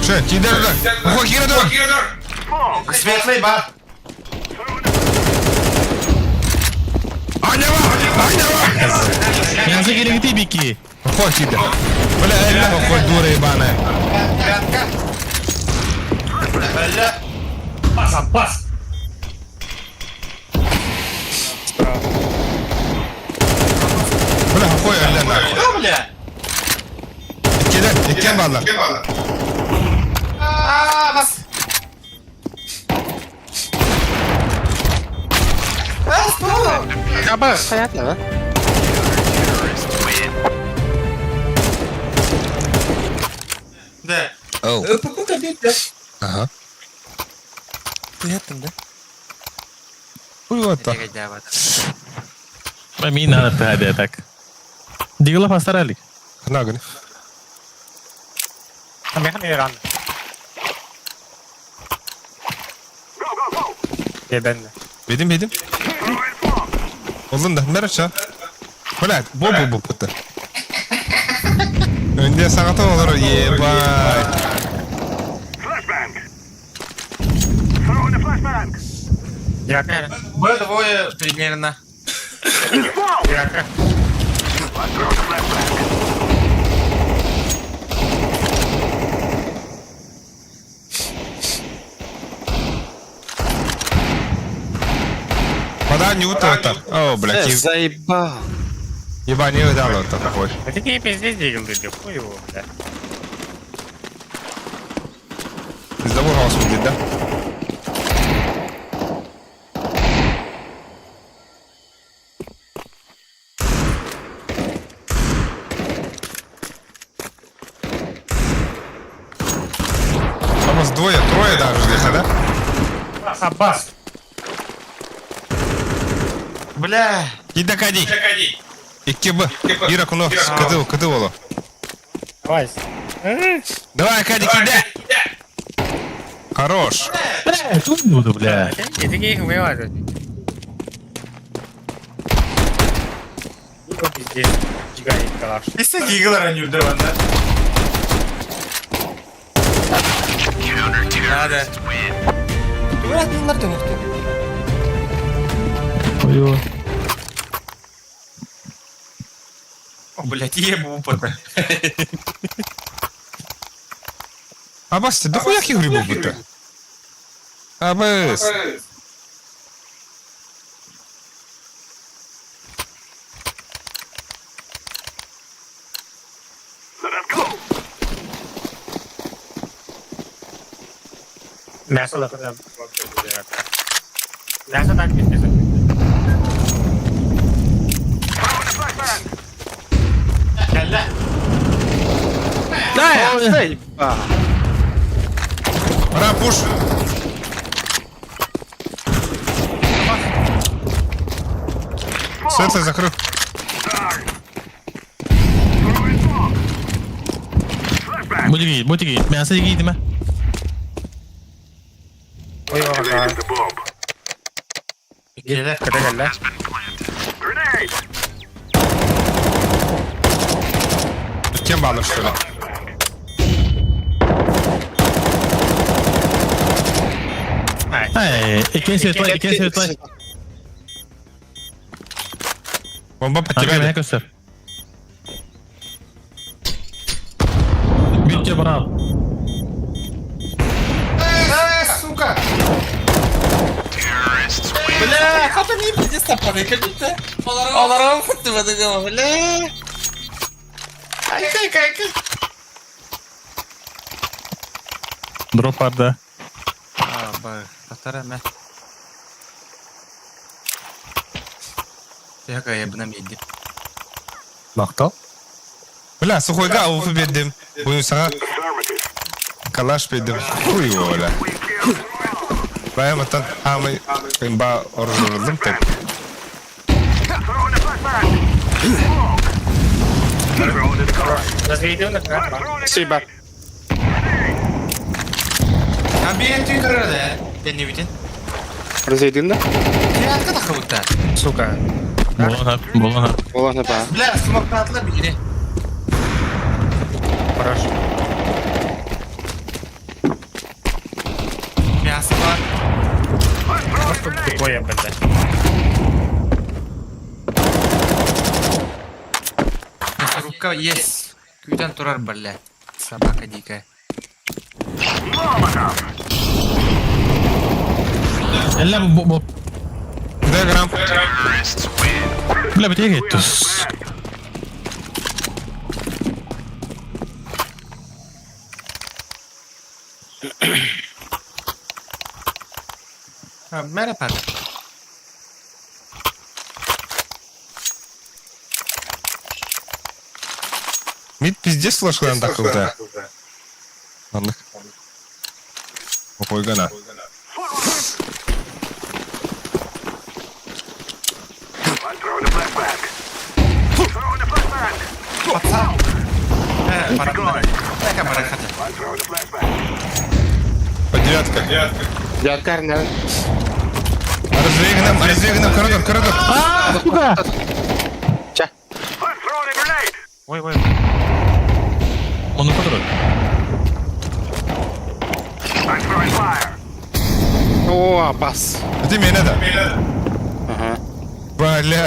Ше, кидер да. Ухо хирадор. Светлый бар. Мясо керек ти бики. Ухо кидер. Бля, эльна ухо дура ебаная. Пятка. Бля. Пас. Бля, ухо эльна нахуй. Что, бля? Кидер, икен балар. Бас. Каба, понятно, да? Да. Оу. Попука бить, да? Ага. Понятно, да? Хуйота. Мен надо тады так. Дигла постарали. Нагани. А мне не рано. Ебенно. Bedim. Oğlum da merhaba. Bırak, bu putu. Önce sanata olur yebay. Яка? Мы двое примерно. Яка? Вода не утота. О, блядь. Заебал. Еба не выдало вот такой. А такие пиздец делим, блядь, хуй его, бля. Из того хаос будет, да? Там у нас трое даже где-то, да? Аббас. Бля. Иди кади. Иккебы. Ира куно. Кады воло. Давай. Давай, Кади, кидай. Хорош. Бля, тут буду, бля. И такие умевают. İşte gigalar öldürdü benden. Hadi. Bırak yıllar dönüktü. Ой-ой. О, блядь, ебу, Абас, ты дохуя каких грибов будто? Абас. Ра, пуш. Светлый закрыл. Будь гей. Мясо гейді ме? Gelir, kada geller. Кем баллов, что ли? Ай, икен светлай. Бомба под Abi тебя. bana göster. Bütçe bravo. Сука! Бля, как они пиздец тапали, как будто. Оларам хоть в это бля. Ай. Drop vardı. Bak, katara mı? Я бuna yedim. Maktal. Бля, сухойга ауфы бердим. Bunu sana калаш бердим. Хуй его, бля. Bayamadan ama ben ba oruzladım tek. Abi en tüy kırıldı. Ben ne bileyim. Разойден, да? Ya arkada kavukta. Сука. Болон hap. Волна ба. Bля, smoke atla biri. Хорошо. Мясо var. Такое, блядь. Мясорубка есть. Күйден тұрар бля. Собака дикая. Eller bu. Diagram. Bля, bitiye gitti. Merhaba. Mid pizdes flaşlayan takıldı. Anlık. O koygana. По девятка. Девятка, не. Разрегнем, коридор. Ой. Onu kadar. О, бас. Где меня надо? Ага. Бля.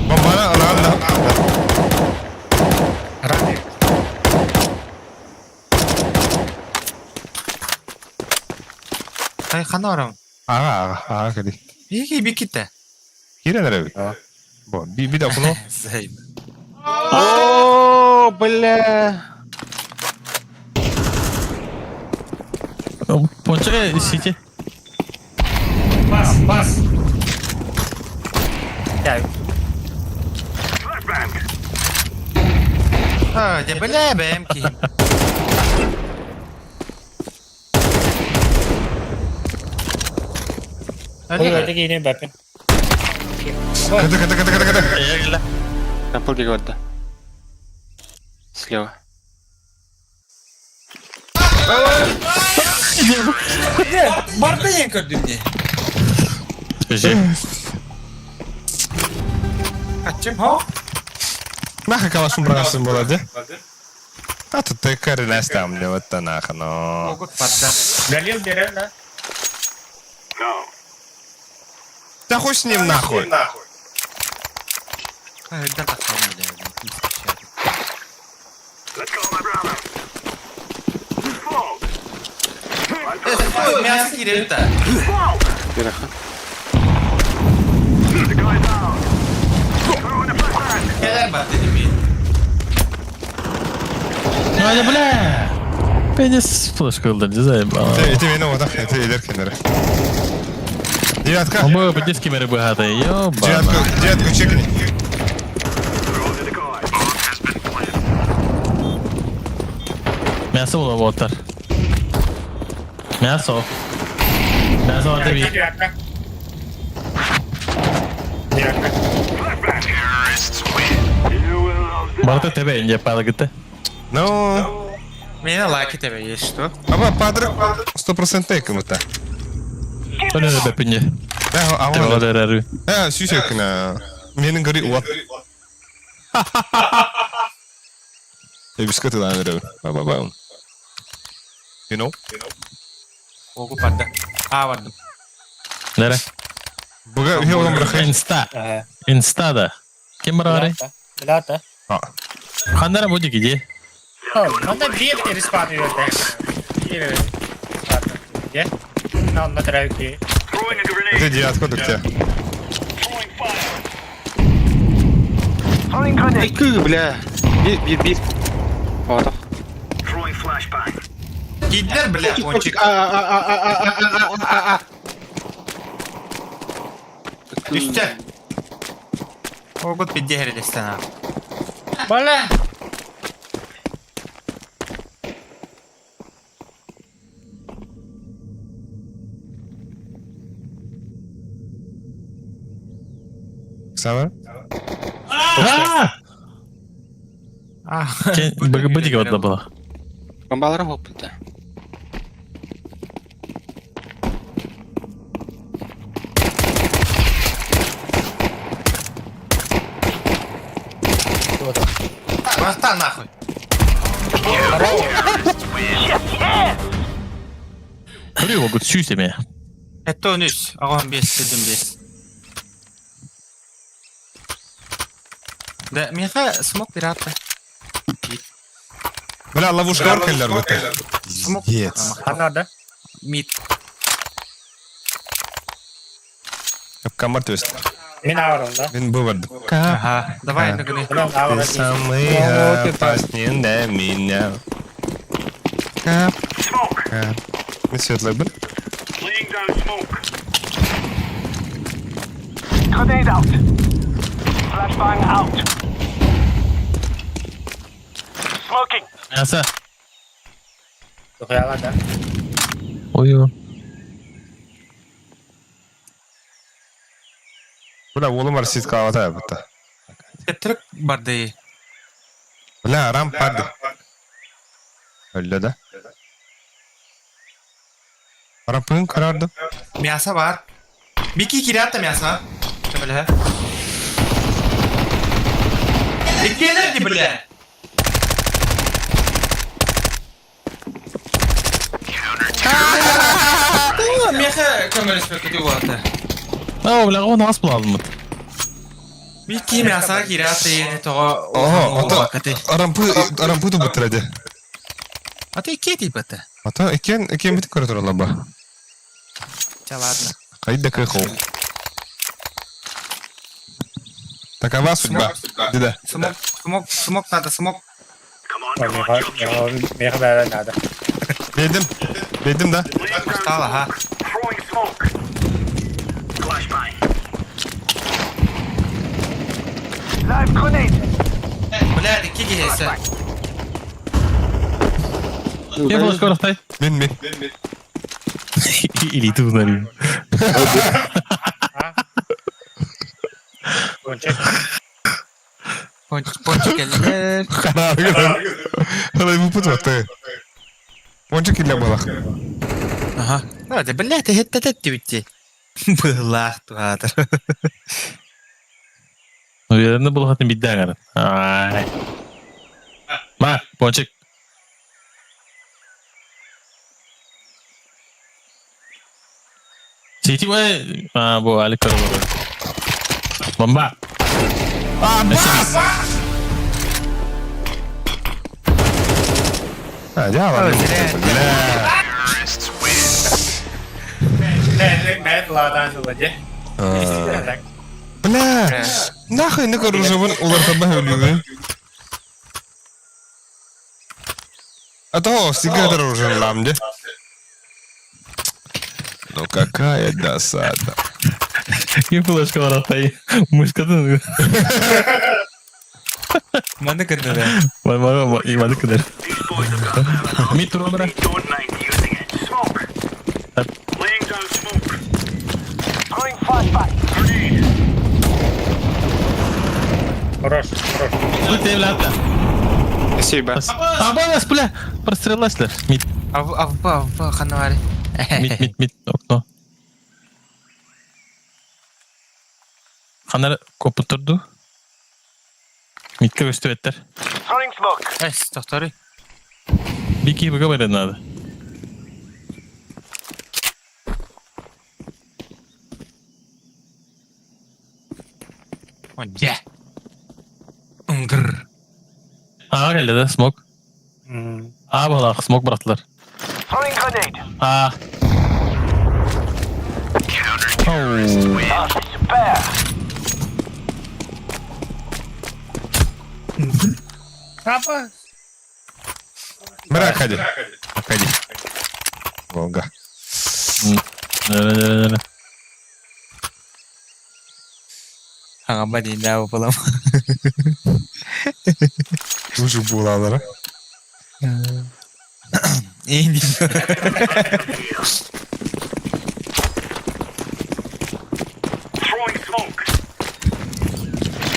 Bombana alan da. Rani. Ay kana oram. Ağa kadi. İyi bir kitle. Gireler abi. Bu bir de bunu. Zayn. О, бля. Ponçaya siti. Bas. Gel. Ya bela benim ki. Hadi giyinin bakın. Кады. На пульке года. Слева. Barda yen gördün ne? Speci. Kaçım ha? Naka kalasın bırakasın buladı. Atı tekkari nästam ne vatta naka no. Ogut barda. Berlin beren lan. Да хуй с ним нахуй. Hayırdan takalım öyle. Мясо girelim de. Gelen bak dedim bir. Hadi bile. Beni flash kıldıracağız abi. Эти вино вот так, это иler kenara. Девятка. Ama bir diski meri bu hata. Yo Девятку чекни. Мясо было вот так. Мясо. Мясо var tabii. Bir dakika. Bir dakika. Barata tebe ince para gitti. Ну, Меня лайки тебе есть что? ama padre 100% ekimita. Öyle de bepince. Ja, Tebe ama. var arı. Ja, süsekna. Menin gari uap. Biz katılan arı. Baba. You know? Ogut barda. Ha vardım. Nere? Buga bir oğlum bırakayım. Insta. Insta'da. Kim var arı? Bilata. Ha. Kanlara bu dikiji. Onda bir respawn ediyor. Gel. Onunla drive. Это девятка тут тебя. Бля. Bir. Orada. Gittiler bile ponçik. Üstte. Ogut bir diğer listan abi. Bala. Сама? Ah. Bu diki var da bala. Bombalara hop bitti. Basta nахуй. Hörü var bu süse mi? Это он üst. Ağam bir istedim bir. Da Miha smoke bir attı. Bля, ловушка оркеллер вот это. Smoke. Пиздец. Nerede? Mid. Kamar төст. Min var onda. Мен бывард. Ага. Давай нагни. Ulan Ты var. самый опасный для меня. Кап. Кап. Не светлый был? Мясо. Yukarılarda. Oyu. Бля, oğlum var sit kahvata yapıtta. Tetrik bardı. Bля, ram paddı. Öyle de. Rampın karardı. Мясо var. Bir iki kere attı мясо. Böyle. İki nerede böyle? Tamam, мясо kamera spekti vardı. Aa bla o nasıl bulalım? Bir iki мясо kere attı yine toğa. Oha, rampı da bitirdi. Ata iki tip attı. Ata iken bitik karator laba. Ладно. Kayıt da kıkı. Такова судьба. Деда. Смок надо, смок. Meyha beraber nerede? Bildim da. Стало, ага. Блядь, iki gelse. Kim bu skoraktay? Min. İli tuğunları. Ponçik eller. Kararı. Hala bu put battı. Ponçik ille bala. Aha. Hadi блядь, это тюти. Былах туатыр. Уверенно был хатын бидде агарын. Ай. Ма, пончик. Сити бай. Бу али көрөбөр. Бомба. Дяла. Ben Vlad'dan sonra. Бля, нахуй не коружеван уларха бахөлүгү. А то всегда дороже ламде. Ну какая досада. И флешка var atayı. Мышкадан. Маны кырды. Var, имады кыдар. Мид тур бара. Laying down smoke. Throwing flashback. Grenade. Хорош. Будь evlatlar. Спасибо. Абас, бля. Простреласлар. Мид, Авба ханавари. мид, окно. Ханар koput durdu. Mid'e gösterdiler. Throwing smoke. Эс, доктори. Bir iki bıga verin abi. Оня. Унгр. Ağa geldi de smoke. Ağa bala smoke bıraktılar. Throwing grenade. Ağa. Oh. Bear. Папа. Бля, ходи. Ходи. Волга. Öyle. Ханга бади да yapalım. Уже булалары. İyi. Throwing smoke.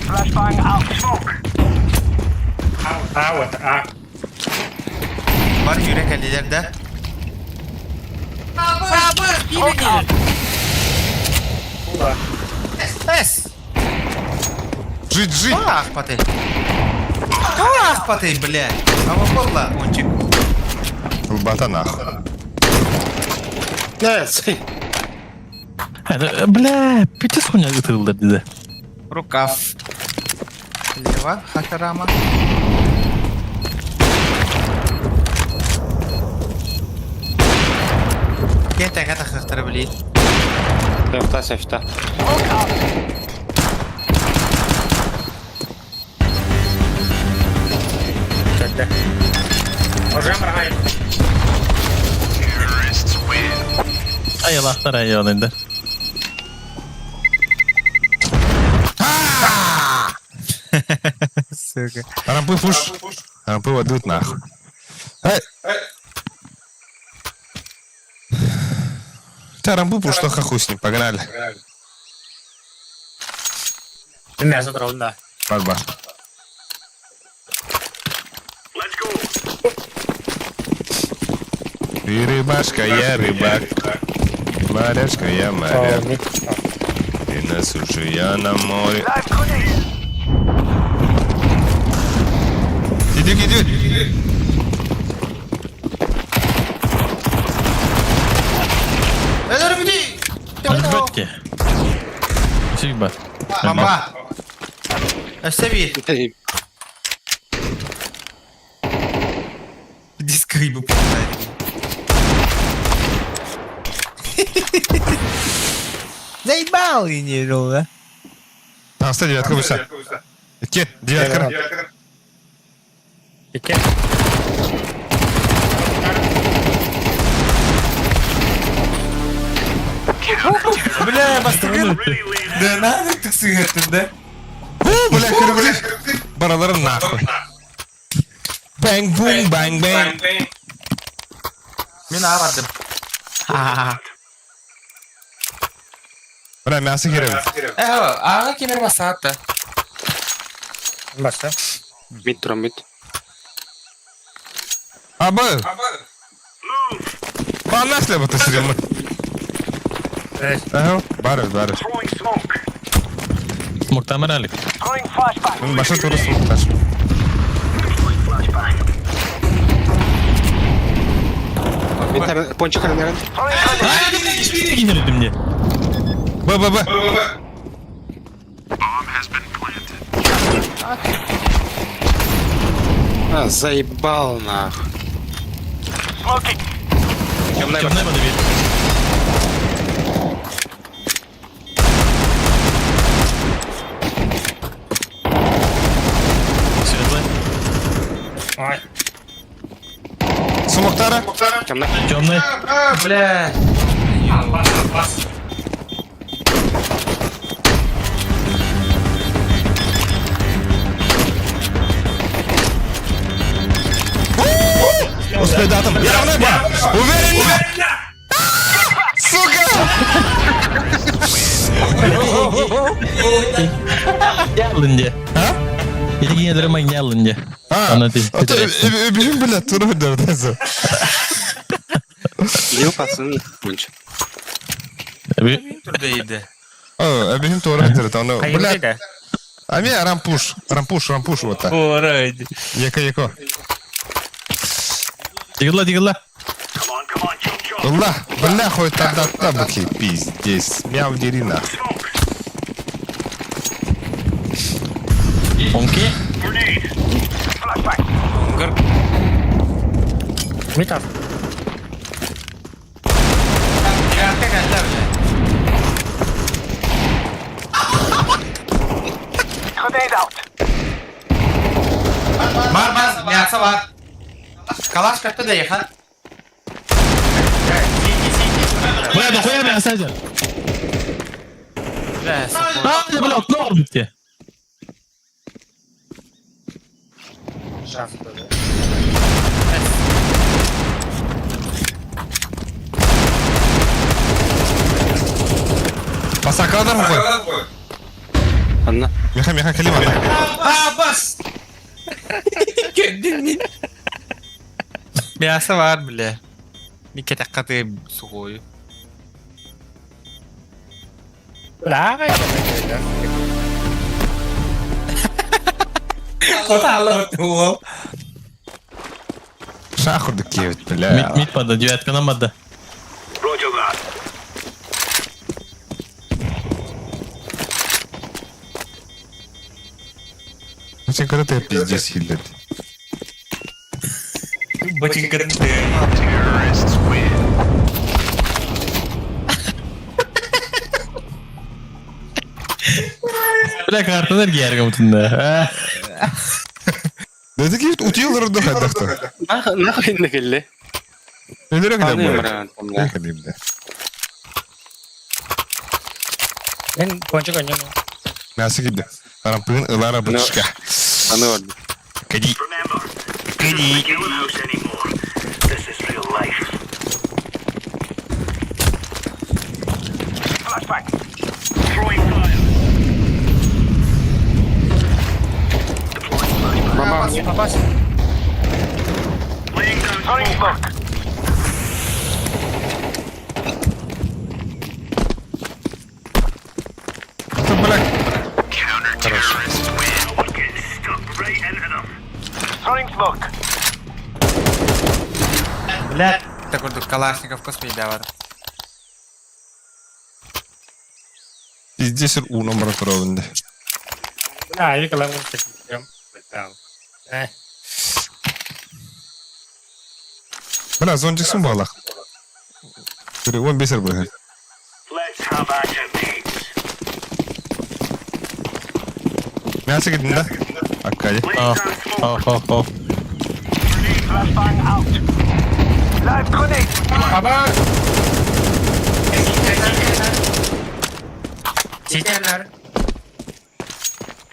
Flashbang out smoke. Var yürek ellerde. Baba, yine. Эс. Жить. Ах, паты. Ах, паты, блядь. А вот подла, ончик. Лбата нахуй. Bля, piti sonya ıtırıldı dedi. Рукав. Лева, хахарама. Кента ката хахтара блин. Сефта. Ay Allah'lar ay yolunda. Сука. Рампы пуш. Рампы водут нахуй. Да, рампы пуш, что хуй с ним, погнали. Dinle sonra da. Барба. Let's go. Ты рыбашка, я рыбак. Моряшка, я моряк. Ты на суше, я на море. Live grenade. Иди. Öder bidi. Hadi ki. Şey bak. Бомба. Остави. Диск рыбу поставили. Заебал и не а? Там, стой, девятка вышла. Ке, девятка. Бля, бастыргын. Да надо ты сыгыртын, да? Бля, кыргыз. Бараларын нахуй. Бэнг-бум, бэнг-бэнг. Мен арадым. Бля, мясо керемет. Ага кемер басатты. Başla. Mid duran mid. Абы. Bana nasıl bu tasarımı? Evet. Aha, barır. Muhtemelen alik. Başa doğru smoke'lar. Пончик ранен. Hiçbir gidelim diye. Ba. А, заебал нахуй. Темная Темная вода bir. Svetli. Ay. Smoke'lara. темная. Темный. Бля. Bas. Успей датам. Явно ба. Уверен. Сука. Alın diye. Ha? Yedi giyelim aynı alın diye. Ha. Anlatayım. Öbürüm bile turu öderdiyse. Бил пацаны. Пончик. Tabii. Turdaydı. Öbürüm turu öderdiyse. Onu Hayır bile. de. Ами рампуш вот так. Oraydı. Яко. Digilla. Бля, хоть тогда табаки, пиздец. Мяу дерина. Onki. Mit at. Yankı geldi öyle. Var. Miyasa var. Kalaş kattı da yakın. Buraya da koyar ben sadece. Bля, Hadi böyle ne oldu bitti. Pasakalar mı koy? Одна. Meha kelime. bas. Gördün mü? Miyasa var bile. Bir kete katı su koyu. Lah. Kota tuh. Шахур да кевит, бля. Mid pada, девятка нам отда. Очень круто пиздец хилит. Bacın kırıntı. Bırak kartalar giyer gamutunda. Да такие утилы родохать дохтор. Нахуй нагелли. Öldürüyor kadar Anlıyorum bu. ben. Ne kadar bile. Ben ponçik oynayamam. Nasıl gitti? Rampın ılara bıçka. Anı vardı. Kedi. Bas. Тут, бля. Bля. Так вот Калашников косплей давар. Пиздец у номера проводында. Nah, ini kalau musik. Betul. Бля, зончиксың балақ. Бір 15 бұрын. Мясо гидin да? Akkadi. Oh. Apa? Читерler.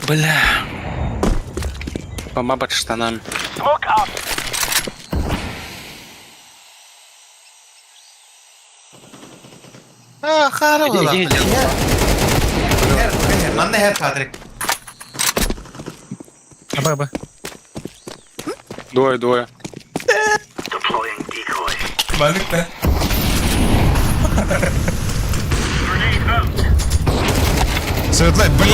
Бля. Бомба под штанами. Харı Иди, ola. иди. Lan da her kadrik. Apa? Двое. Balık da. Светлай, бля!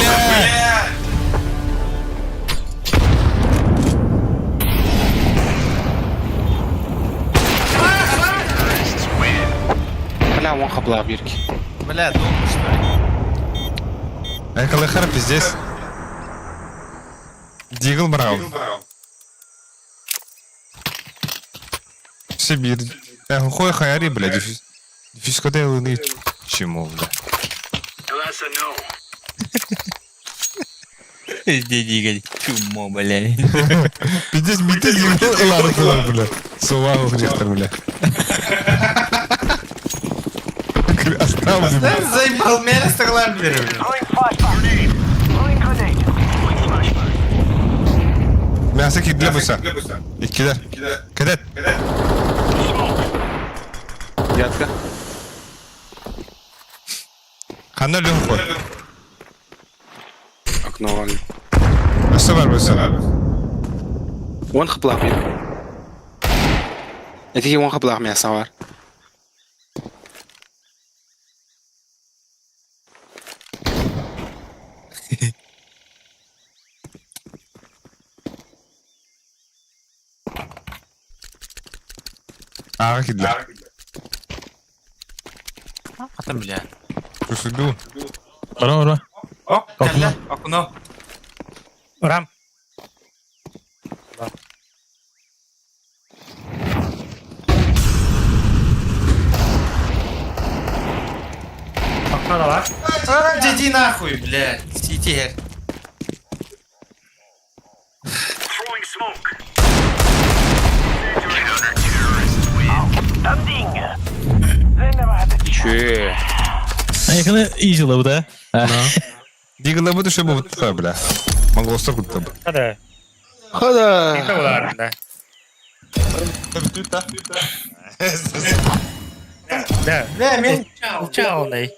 Бля, вон хабла бирки. Бля, долго что ли? Эколыхар пиздец. Дигл Браун. Сибирь. Хуй хайари, бля, дефискоте лыны. Чему, бля? Дедига, чумо, бля. Пиздец, битый ладно, бля. Сувагу где-то, бля. Оставлю. Заебал меня старлар, бля. Мясо кидле буса. İkiler. Kadet. Ятка. Kanlar lön koy. Окно вон. Nasıl var busa? Вон хабла бир. Эти вон хабла мясо var. Ağa kidle. Атам, бля. Kusudu. Бара. О, кәллә, окно. Урам. Окно да бар. Деди нахуй, блядь. Сити. Че? Якını easy bu da. Diggle'da bu düşe bu butlar bля. Mongolstar kuttu bu. Hadi. Хода. Ne var da? Да. Да, мен чалный.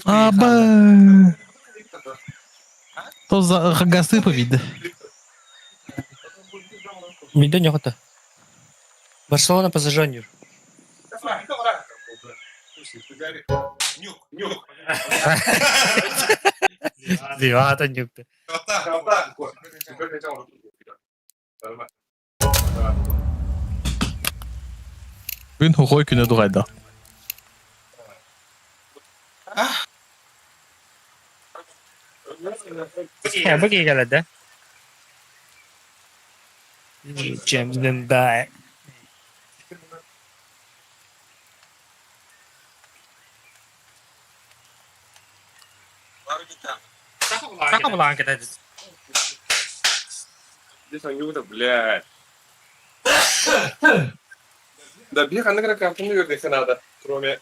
Аба. То за гасты повид. Мидо не хата. Барселона по зажжению. Нюк. Дивата нюкта. Bugün Hokoy günü doğaydı. Ya bagi geldi. Cemden daha. Как была kita? Здесь он нюк-то, блядь. Да, бег, она как карту не вернется надо, кроме...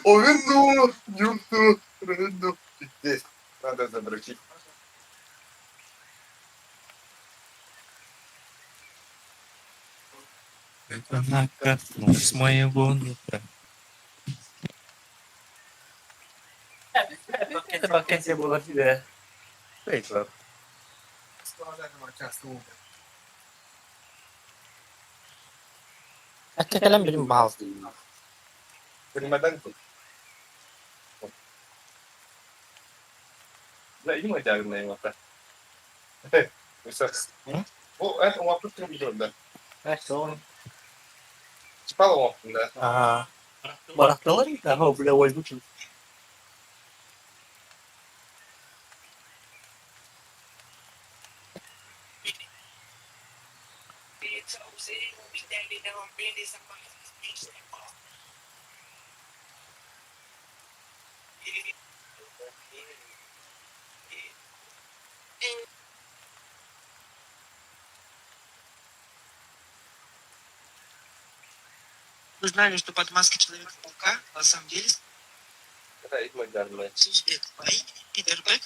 Овенду, нюкту, ренду. Здесь надо забрать. Она коснулась моего нутра. Это вакансия была тебе. Akka kalam bilim bazı. Понимаете? Да, и мы тяготные вот так. О, это он вопрос трубит, да. Спал он, да. Ага. Барахталар, ага, бля, ой, выключил. Вы знали, что под маской Человека-паука на самом деле Это их модерные. узбек по имени Питер Бек.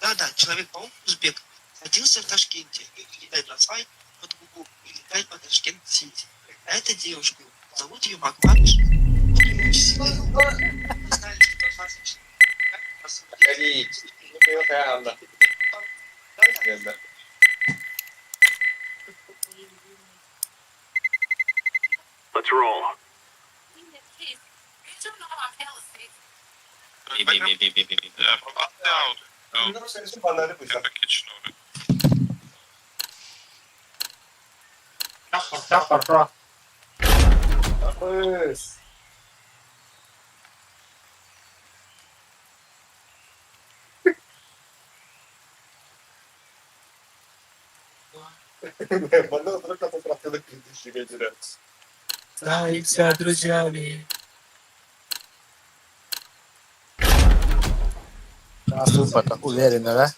Да, Человек-паук узбек. Родился в Ташкенте и летает на свай под Гугу и летает по Ташкент-Сити. А эта девушка, зовут ее Макмаш. Вы знали, что под маской Человека-паука на самом деле... Let's roll. Супер, уверенно, да?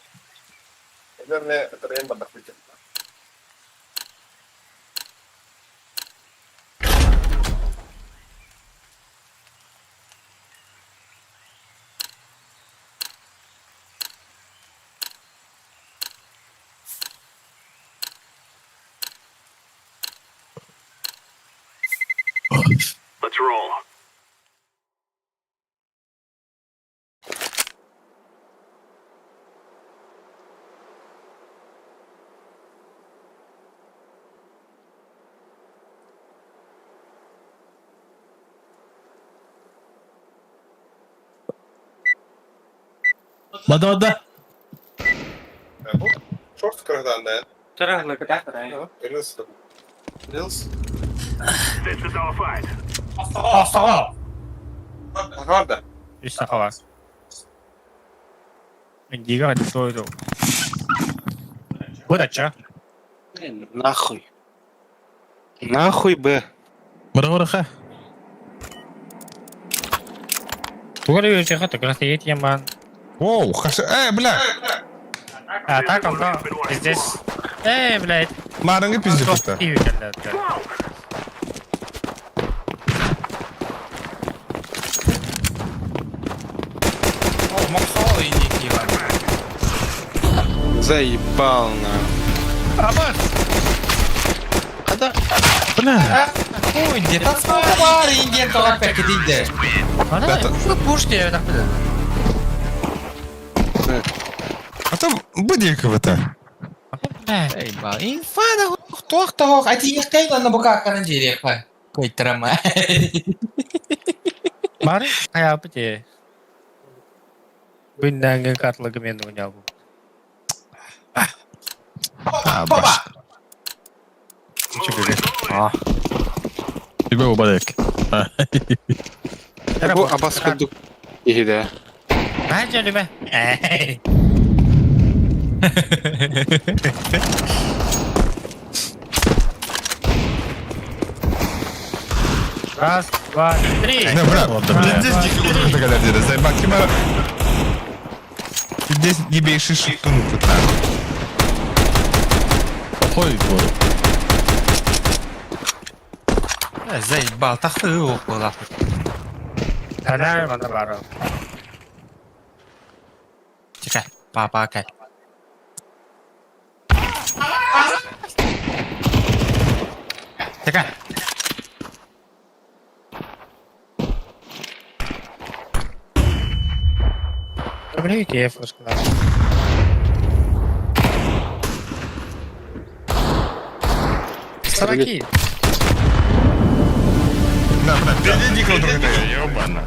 Наверное, это реально подохватит. Вода. Шорт когда, да? Жаргал кадахтай. Рилс. Астага. Гарда. Исахава. Индига дойду. Выдача. Нахуй. Нахуй, Б. Бара-бара-ха. Тугали жиха таграсиет яман. Воу, бля. А так он да. Здесь. Блядь. Марыңы пиздеп это. О, Максова и Никива. Заебал, на. Бля. Ой, где-то бар, индиан толак пекетинде. Это- Что пушти, я так понимаю. А там будилька в это. Эй, ба, инфада, кто, а ты их кайла на боках карандире, ха. Кой трама. Мары, а apa dia? Benda ngangkat lagi menunya aku. Баш. Тебе убадек. Bu Abbas Kudduk. İyi de. Aja lu mah. Раз, два, три. Не, брат, здесь дико круто, когда делаешь. Заебал, Кимара. Ты здесь не бейши шикнуть тут надо. Ой, твой. Заебал, так ты около. Канал mana baru. Cekak, apa kai. Cekak. Добрый кеф, сказал. Сороки. На, брат, ты дико круто, ёбана.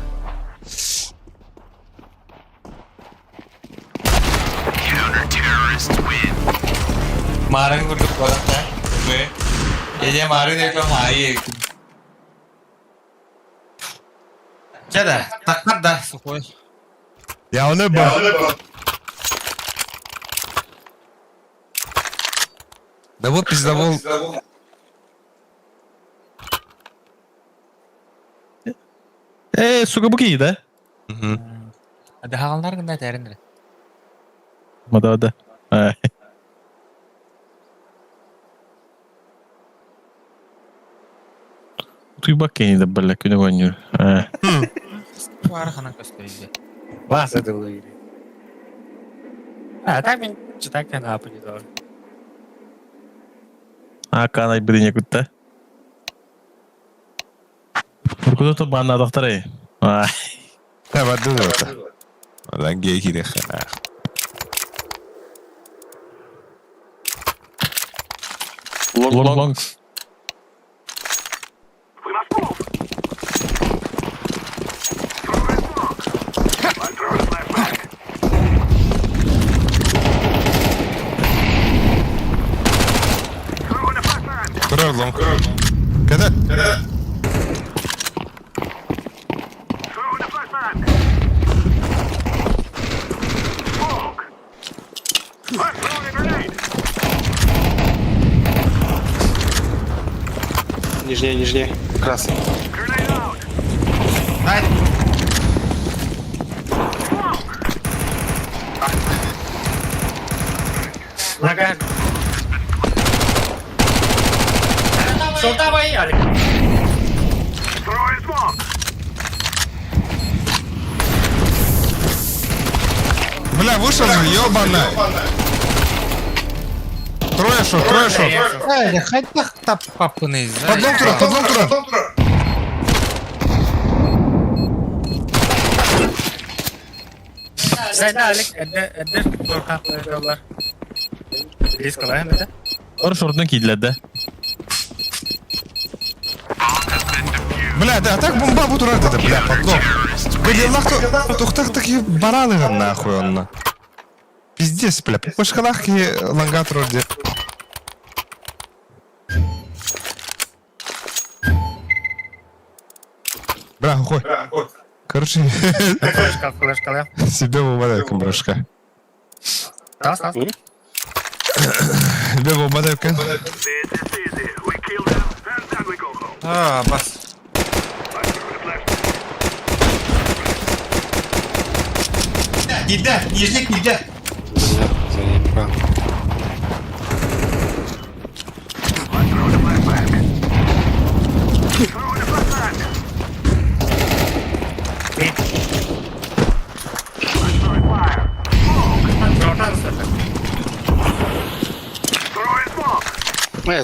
Marang untuk kolaknya, gue. Jadi marang dia kalau main. Jadi, takut dah, sukoi. Я он был. Да вот пиздовол. Сука, буки, да? Ada hal-hal kena cari. Вода. Ты бакени да, бля, күнү гоню. War kana көстөрүндө. Вас это было. Так мен читакан апы деді. Канай бирине күтті. Куда то банна доктора. Да, воду это. Лагей хиреха. Лонг. long. كده Нижнее, нижнее. Красный. Haydi. Nagel. Soltava aí, olha. Бля, вышел, ёбаная. Трое шот. Haydi, haydi tap papınıyız. Под лонг туран. Sen de Alex, Edder, korkak koyuyorlar. Risk alayım bir de. Ор шортдан кийләде. Бля, да, так бомба bu туран dedi, бля, под лонг. Бля, тухтак бараныган нахуй онна. Пиздец, бля, пышкалах ки ланга турди. Бля, хуй. Короче, Флешка аlayım. себе бомбадай брошка. Tamam, tamam. Себе бомбадай кен. Ha, bas. Girdi. Nijnik girdi. Заебал.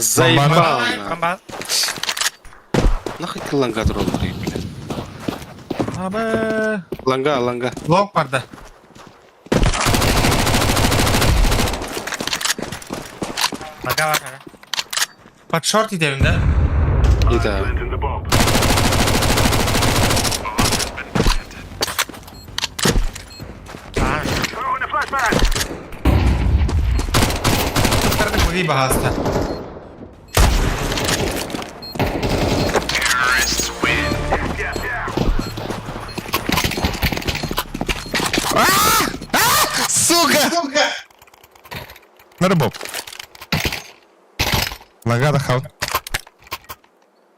Заебал. на. Tamam. Нахуй ты ланга трогал, блядь. Abi. Ланга. Long vardı. Naga var. Bak short gidelim de. И да. Kurtardık bu iyi bahasta. Сука! На рыбок. Лагада хал.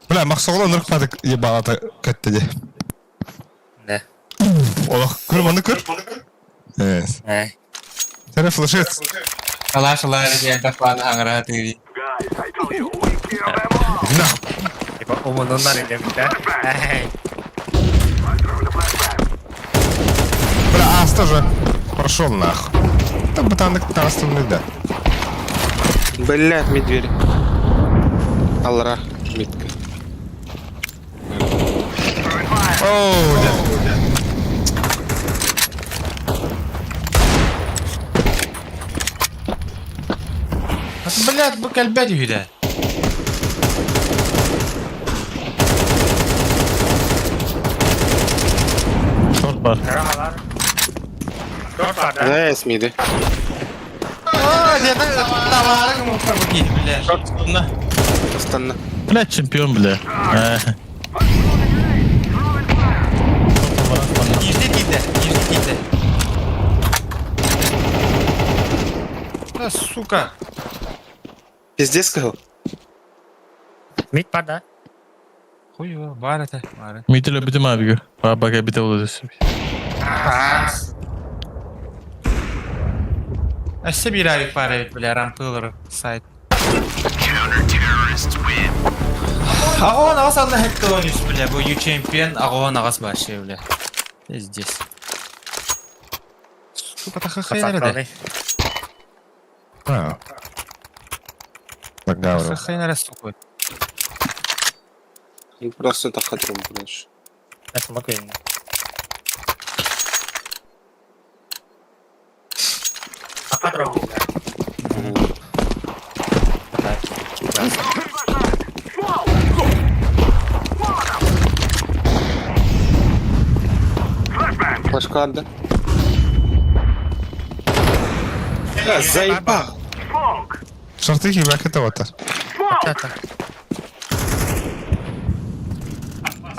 Бля, мақсоғла нұрқпадық ебалата көттеде. Ne? Олақ, көр, мұны көр. Yes. Ne? Сәрі флешет. Калашылар geldi falan angara tiri. Нах. Типа, умунунlar ile bir de. Hey. Бля, ас тоже прошел нах. Там ботанок тарастывный, да. Блядь, медведь. Алра, митка. Оу, да. Блядь, bu kelbet yürü. Шорт бар. Merhabalar. Dört var da. Да, с миды. Aa, dedi davarı muhtar bu giydi bile. Шорт sonuna. Постоянно. Блядь, чемпион, бля. Girdi girdi. Da suka. Пиздец сказал. Mid var da. Huyu, bari te, bari. Митил öbüdüm abi gör. Bak bir olacağız. Әссе bir ayık bari bile rampı olur site. Ағуан ағас анда хәтті ойнайсыз бля, bu U чемпион ағуан ағас бар şey бля. Здесь. Сука, та хахай nerede? А. Лагавра. Хахай nerede сука? Просто так хочу, блядь. Ne smoke yayın. Patron. Флешка отда. Заебал. Шорты ебак это вот. Çata.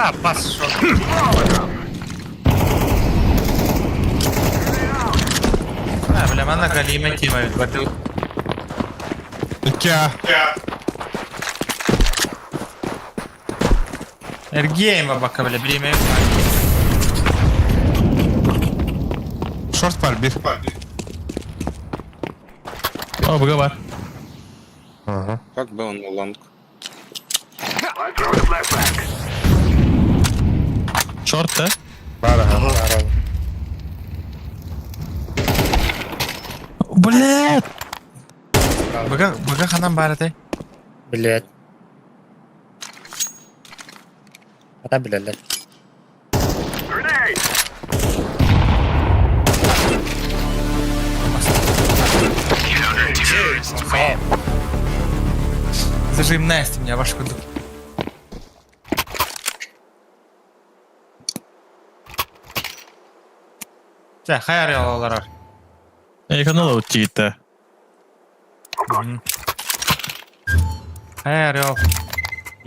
Ha, bas short. Ha, bilaman da Galime kelmaydi. Batı. 2A. Ergiyeme baka bile bileyim. Short var bir. Aa buga var. Bak be onu kullandık. Short da. Var ha. Блядь! Baga xanam barate. Bilet. Ata bileler. Зажим Насти, меня ваш куду. Sen hayal yollar. Yakında da uçtu gitti. Эй, орел.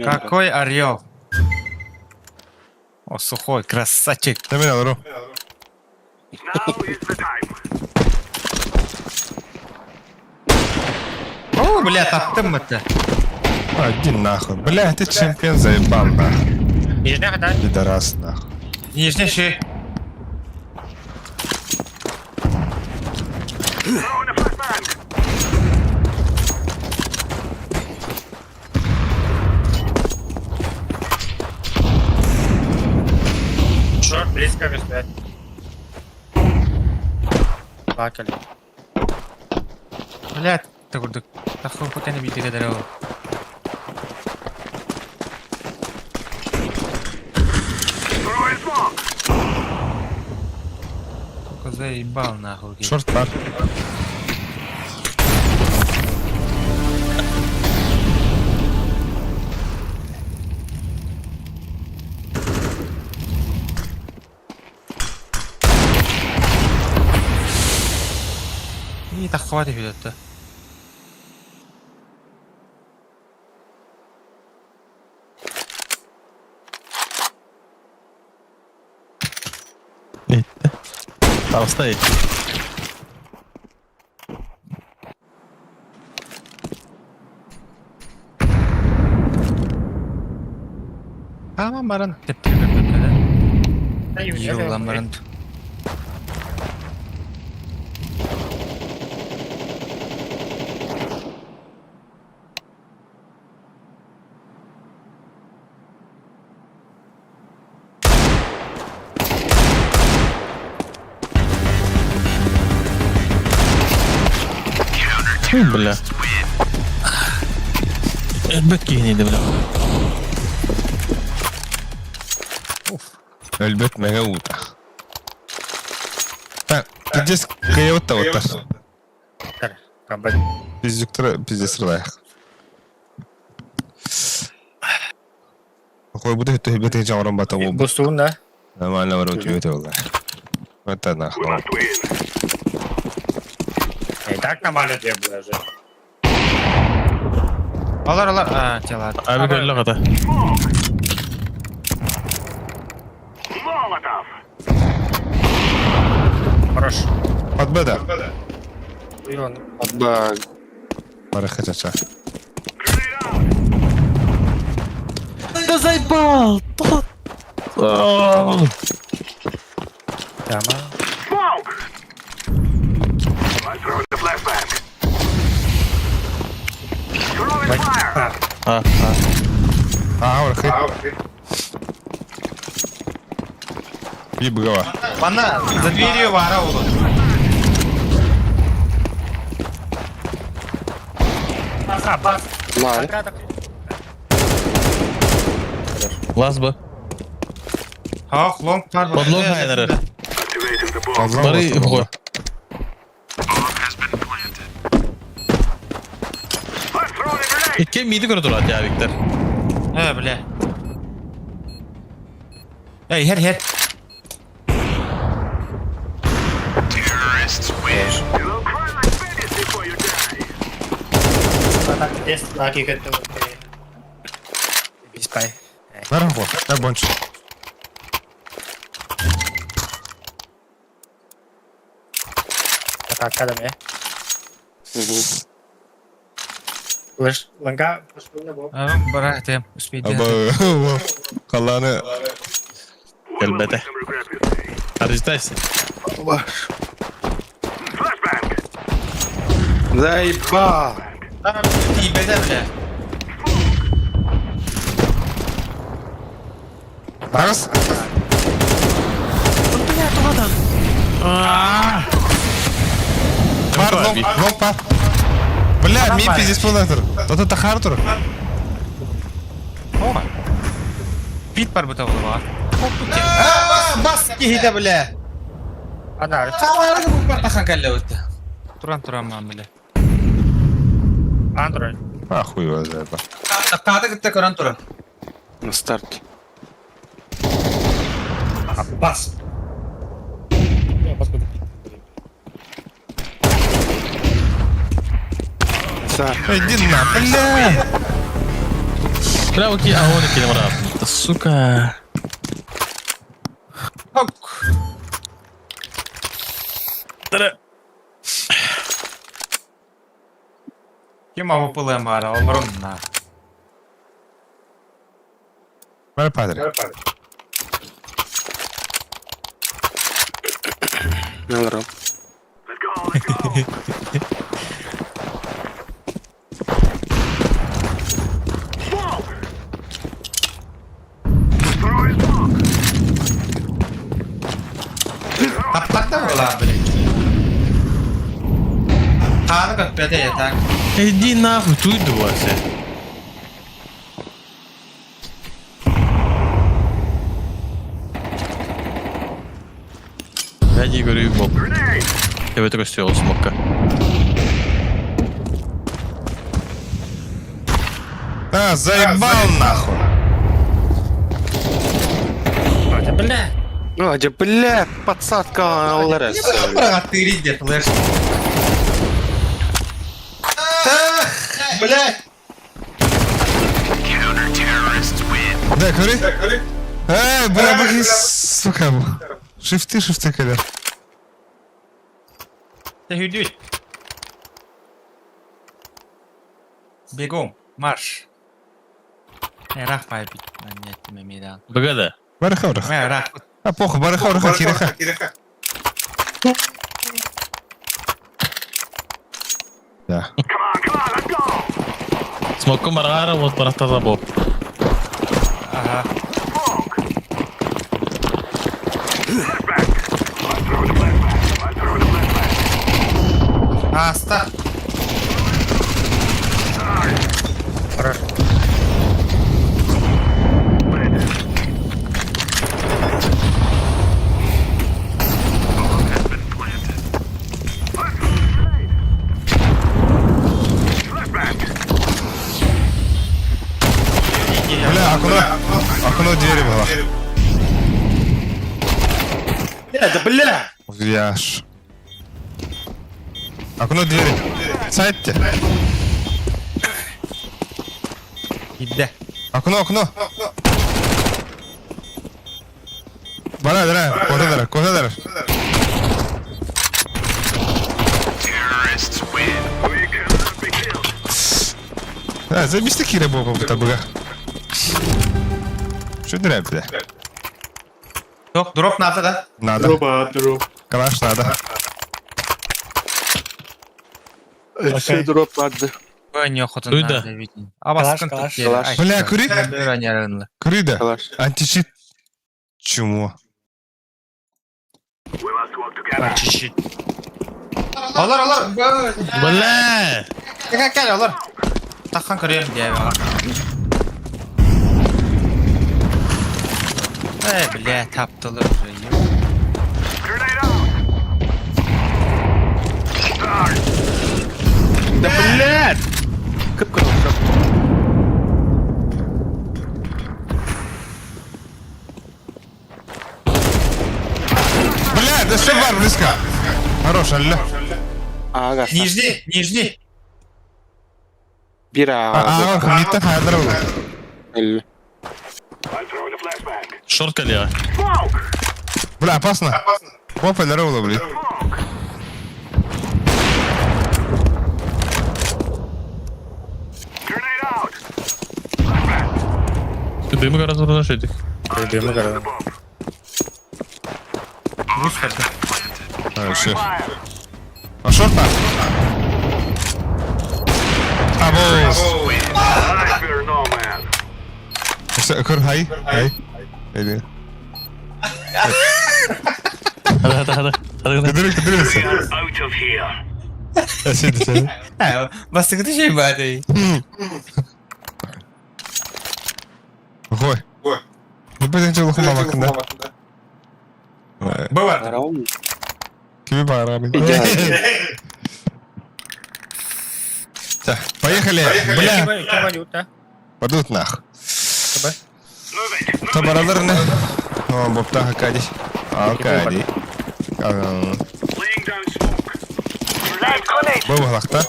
Какой орел? О, сухой, красавчик. Hemen alırım. О, бля, таптым это. Иди нахуй. Бля, ты чемпион заебал нахуй. Нижняя хода. Пидорас нахуй. Нижний шея. Шорт, близко стоять. Бакали. Блядь, ты курдук. Таху пока не битый гадарел. Сука, заебал нахуй. Short var. И так хватит видать-то. Gitti. Tavsta iyi. Tamam barın. Tepkili böyle. Yıllan barın. Бля. Elbet giyiniydi bля. Elbet mega uta. Ha, пиздец кайотта вот так. Кабель. Пиздец срылаях. Какой будет это хебет я жамрам бата го. Бустун, да? Нормально ворот юте والله. Это нахуй. И так нормально тебе было же. Алар, алар. А, тела. Abi gölle kata. Хорош. Под беда. И он. Бак. Марахача. Да заебал! Тама. Урахи. Ебгава. Бана, за дверью вара улы. Ага, бас. Мали. Laz bu. Хах, лонг пар. Подлог хайнеры. Fazla Bari mı? koy. İki midi korudular ya Victor. He, bля. Ey, her. Тест лаки готовы. Без пай. Наверху. Я бонч. Так, кадаме. Лыж, ланга, Бірақ тем, успейді. Аба, қаланы. Әлбәттә. Аржитайся. Заебал! Тибеде, бля. Тағыз? Бар, лонг бар. Бля, мен пиздес болар тұр. Тоты тақар тұр. Пит бар бұта қолы бар. Бас кейді, бля. ана, Қалары бұл бар таққан кәлі өтті. Туран ман, бля. Android. Ахуй вазайба. Қады күтті көрін тұры. На старте. Бас. Не, бас буде. Иди на, бля. Бля, окей, а он келем обратно. Да сука. Кем авы пылы мара, омырын на. Бар падре. Награб. Таптақта бола, бля. Қады күтпеді, так. Иди нахуй, тут двадцать. Я не говорю боб. Я бы только сделал смока. А, заебал нахуй. Бля. Надя, бля, подсадка ЛРС. Бірақ ты де флеш. Бля. Да, кори. Бля, бля, сука. Шифты, каля. Ты худюй. Бегом, марш. Рах пайбит. Нет, мемида. Богада. Барахау. Рах. А похуй, барахау, киреха. Да. Смоку марара, вот просто забоб. Ага. Аста. Хорошо. Бля, окно двери было. Да бля! Яш. Окно двери. Сядьте. Иди. Окно. Бара, куда. Заебись такие рыбы, бля. Что драйв, бля? Дроп надо, да? Надо. Калаш надо. Все дроп надо. Ой, неохота Дуйда. надо, видно. А вас Калаш, контакт калаш. Бля, кури. Кури, да. Калаш. Античит. Чему? Чищит. Олар. Бля! Кәл, олар. Таққан көрем, дей баға. Бля, таптылыр уже. Да блядь! Бля, да что бар близко? Хорош, алло. Ага. Нижний. Бира. Хамитта хайдар. Шорт коллега. Бля, опасно. Опа, здорово, блин. Дымы гораздо разрушить. Все. А шорт там? Абоз. Kır hay. Hadi. Hadi. Kıdırır mısın? Şimdi seni. Ha, basıkıtı şey bari. Koy. Bu bedence lokuma hakkında. Bu var. Kimi bağıramıyor? Так, поехали. Бля. Падут нах. Табараlarını. Tamam, bopta hakadi. Hakadi. Bu balakta.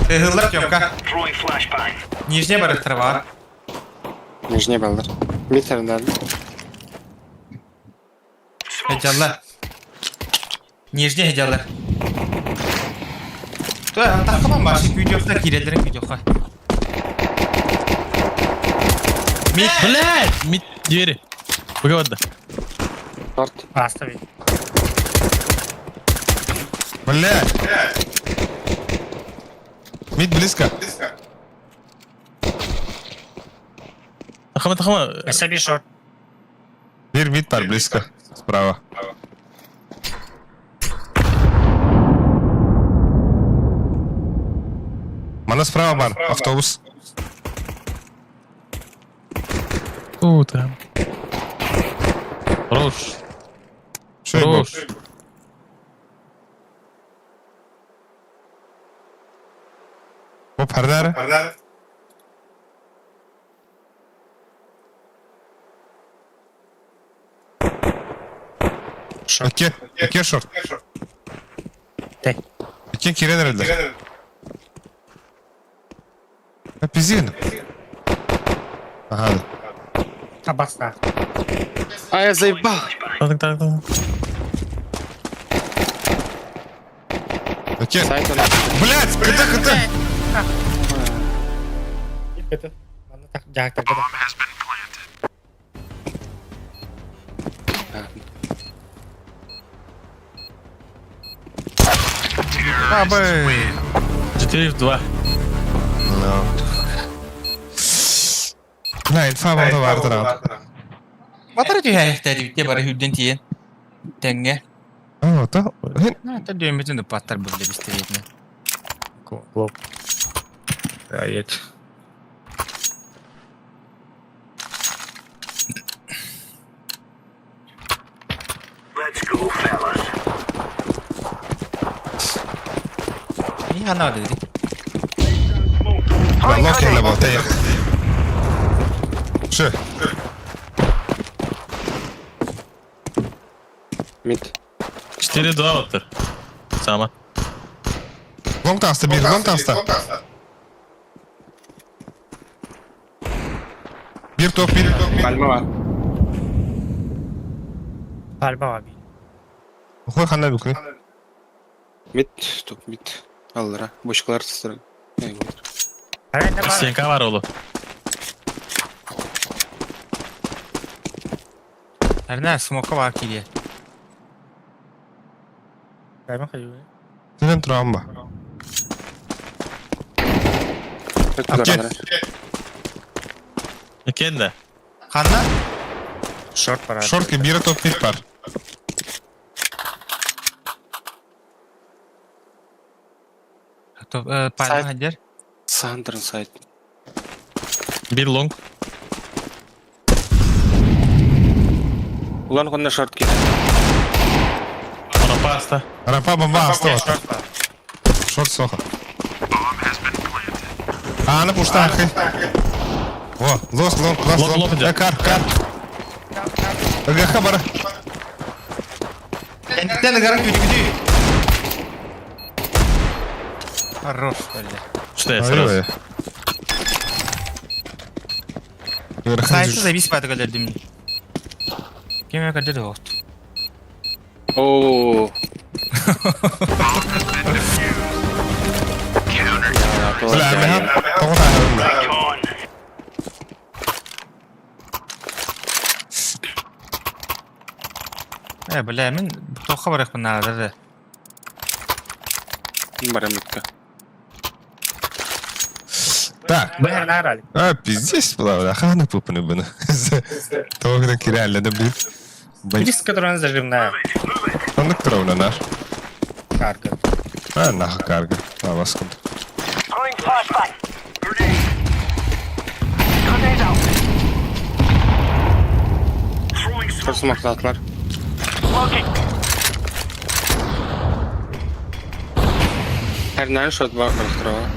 Hırlak yok ha. Нижняя барактар var. Нижний балдар. Митрden. Hecalar. Нижняя hecalar. Да, takımın başlık videoda girelerin videoda. Мид, блядь! Мид, двери. Выгодно. Шорт. Оставить. Бля. Мид близко. Тахама. Особи шорт. Bir mid var близко. Справа. Mana справа бар. Автобус. Там. Хорош. Şey bu. Хорош. Bu perdere. İki short. Tek. İki kire nerede? Ha pizin. Aha. Табаста. А я заебал. Так. İki. Сайт он. Блядь, кыта. Это. Mana tak jarak tak ada. Абы. 4 в 2. No. Bля, infa bana vardır abi. Batara diyor ya tadi dia bara hudden tiyen. Tenge. Aa, da. Nah, tadi dia macam tu patar boleh bistirnya. Kok. Ayat. Ini ana ada tadi. Лок или болтай. Что? Мид. 4-2 отыр. Сама. Long tasta bir, long tasta. Bir top bir. Пальма var. Palba abi. Koy kanına bir koy. Mid. Top mid. Aldıra. Boşkalar tutarım. Стенка var oğlum. Erna smoke var ki diye. Kayma kayıyor. Neden travma? Кен de. Kanla? Short var abi. Short ki bir top bir var. Top palma hajar. Sandırın sayt. Bir long. Ulan konuna short ki. Ona pasta. Rampa bomba hasta var. Short soha. Ana pushta akhi. Во, лос, Лоб идет. Кар. Ага, хабара. Enten negara güdü. Хорош, блядь. Что я сразу? Сайты завис по этой дым. Kime kadar da oldu. Oo. Bila mehan. Toko tahan. Bilemin toqa bırak bunlar da. Барамитка. Так. А, пиздец, была, охрана пупаны бы. Того, когда реально добил. Риск, который он зажимная. Он кто на наш? Карка. А, нахуй карга. А, вас куда? Смоктатlar. Her nane shot var bıraktırıyor.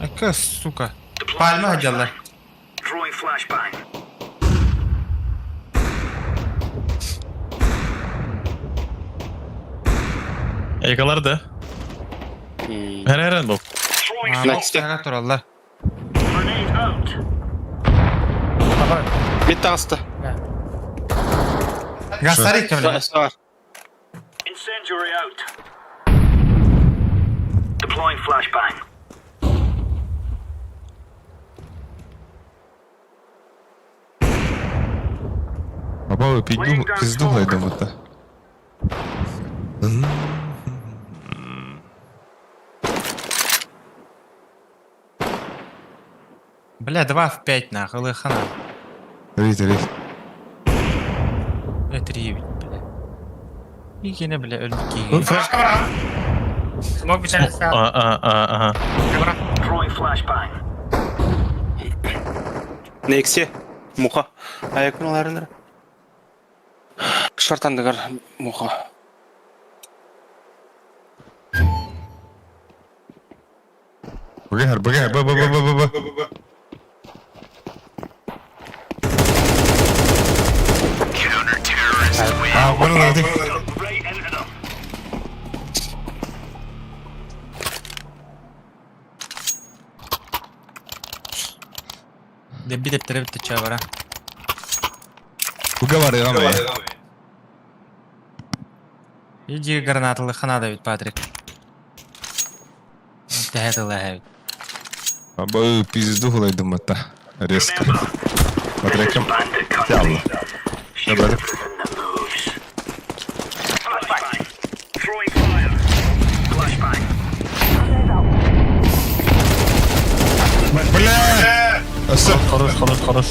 Aka suka. Palma hacallar. Yakalardı. Her bu. Next. Next. Turallar. Bitti hasta. Gaslar ikimli. Hasta var. Incendiary out. Deploying flashbang. Баба, пизду глайдам это. Бля, 2 в 5 нахуй, лыхана. Рит. Это 3, бля. Yine bile ölüm giyiyor. Smoke bir tane sağ. Aha. Throwing flashbang. Nexi. Muha. Ayakın olarlar. Şartandıgar muha. Багер, ба. А, понял, надо. Debbi deptere bitti çavara. Уговаривай, мама. Иди гранаты лыхана Давид Патрик. Тәһәт ләһәбит. Баба, пизду глайдам это. Резко. Патриком. Ялла. Добре. Throwing fire. Flashbang. Бля! Assa. Хорош.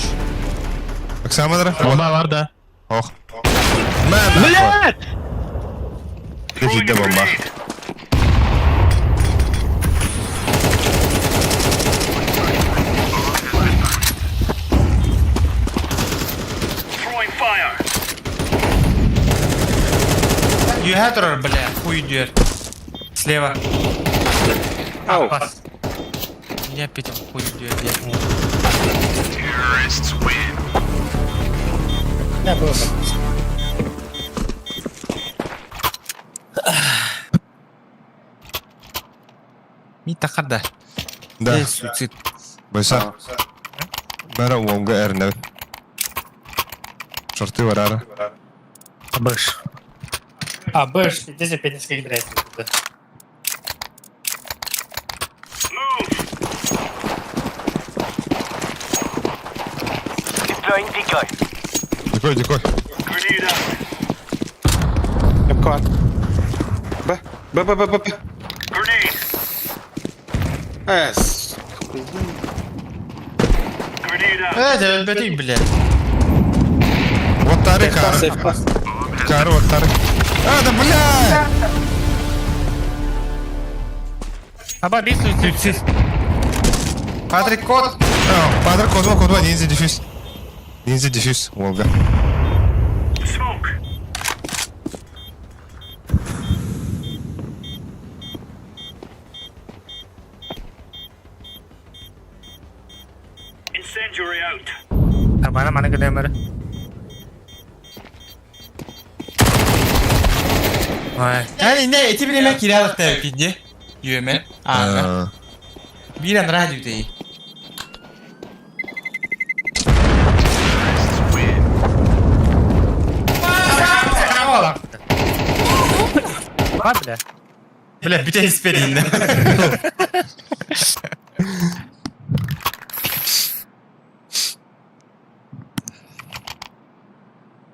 Оксана дара. Bomba var da. Ох. Блядь! Где бомба? Throwing fire. Юхатрор, бля, хуй дверь. Слева. Ау. Я пятим хуй дверь. Ne bu? Ми тақарда. Да. Суицид. Байса. Бара уонга эрнев. Шорты варара. Бэш. А, бэш. Здесь опять несколько играет. Deploying decoy. Дикой. Grenade out. Yapkan. Ba. Grenade. Es. Grenade out. Это ölbeti bля. Вот тары кар. Sefka. Кар, вот тары. А, да бля! Аба bir suicid. Патрик код. Падр, код 2, ниндзя дефюз. Ниндзя дефюз, Волга. Smoke. Incendiary out. Mana gede mere. Vay. Yani ne eti bile kiralık da yapınca. Yöme. Aa. Bir an radyo değil. Var bile. Bile bir de isperiyim de.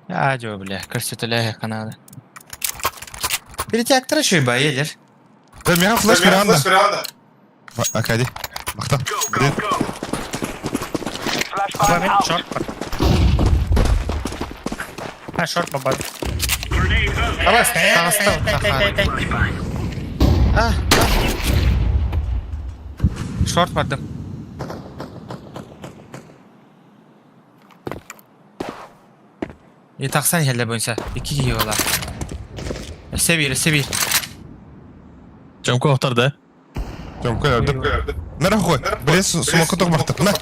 Ya jo bile. Kırsıtılı kanalı. Bir tekrar şu bayılır. Ben yana flash bir anda. Bak hadi. Bak da. Baba ben short var. Ha short baba. Tamam, Ah. Short vardım. İyi taksan helle boyunca. 2 kişi valla. Seviyor. Cam kohtarda. Tamam koyardım. Nereye koy? Bile smoke'u tokmaktı. Ne?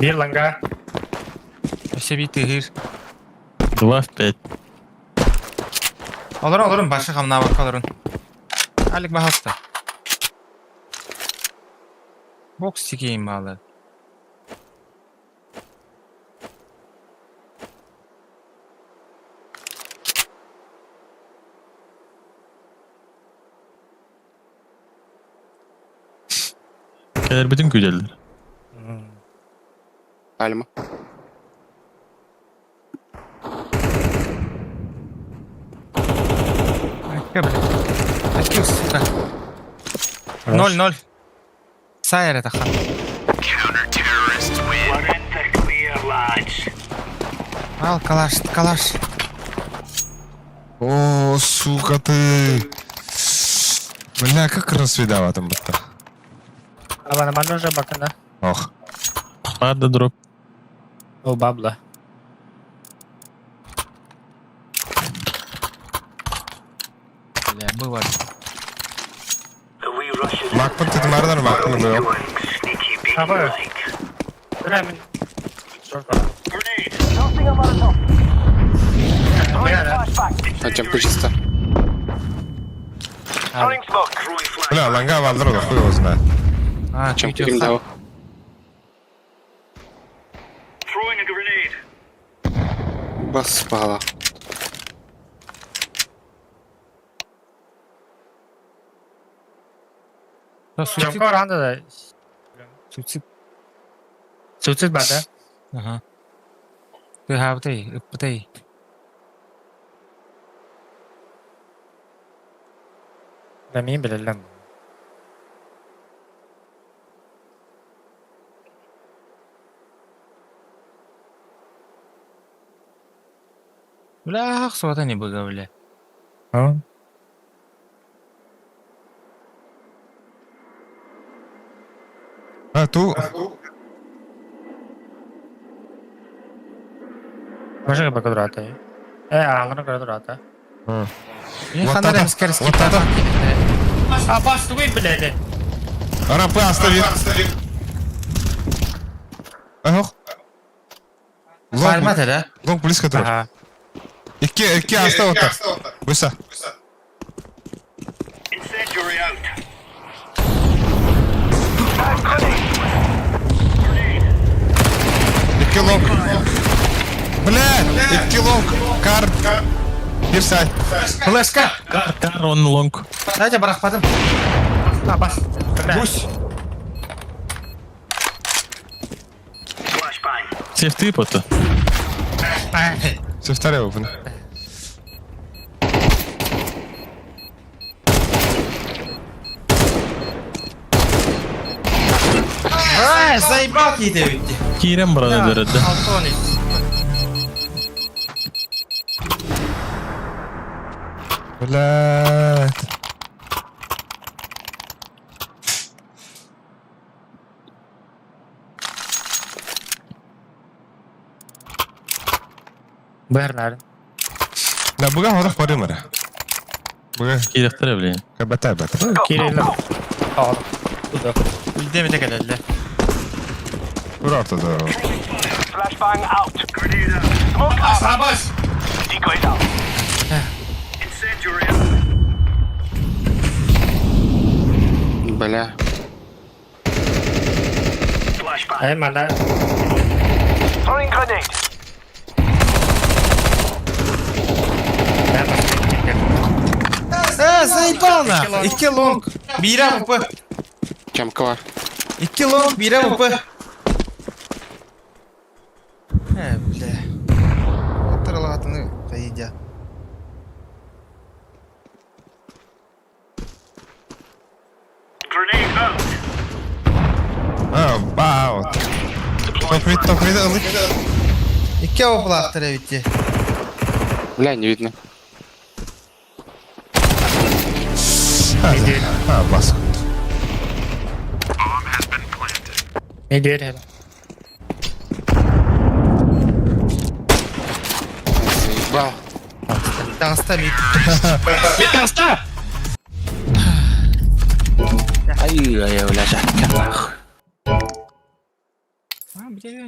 Bir langa. Seviyor tihir. Два в 5. Alırım. Başka kamına bak alırım. Alik bahasta. Box sikeyim bağlı. Keler bütün güzeldir. Alma. Açık suka. 0-0. Sağ yere takın. Al kalaş. О, сука ты. Бля, как раз видаватым будто. Bana уже bakın. Ох. Vardı drop. O babla. Bля, bu var. Макпын dedim aradan makpını böyle yok. Abi. Hemen. Jump чисто. Bля, langa valdır o da хуй его знает. Ha, Jump çok team dao. Bas pahala. Sucuk oranda da. Sucuk bada. Aha. Cứ hao thì, ướp thì. Ben bilelim. Ulah hak suatu ni begaule. Ha? Ha tu. Masih bakal rata ya? Alang kalau rata. Ini Вот kan ada это, skers вот kita. это. Apa stuin belede? Арапы остави. Ох. Farmat ada. Лонг близко tur. Aha. İki hasta otur. Buysa. İki long. Bля, iki long. Kar. Bir say. Flashka. Kar on long. Saja bırakmadım. Apa? Bus. Safety potu. Все вторая open. Заебал yedi. Kirem burada derede. Altonis. Блядь. Bernard. Да, буга хорох барим ара. Буга Kirektere bile. бата. Kirille. Al. Bu da. Bildiğim de geldi. Dur ortada. Sabas. Бля. Mana? заебал нахуй. 2 лонг. Бири АВП. Кемка бар. 2 лонг, бири АВП. Бля. Отырылатыны қайдя. Вау. Топ-мид, алып. 2 АВП-лақтыр әбетте. Бля, не видно. Бас. Заебал. Тағыста мид. Ай, я, бля, жахкан нахуй. Бля,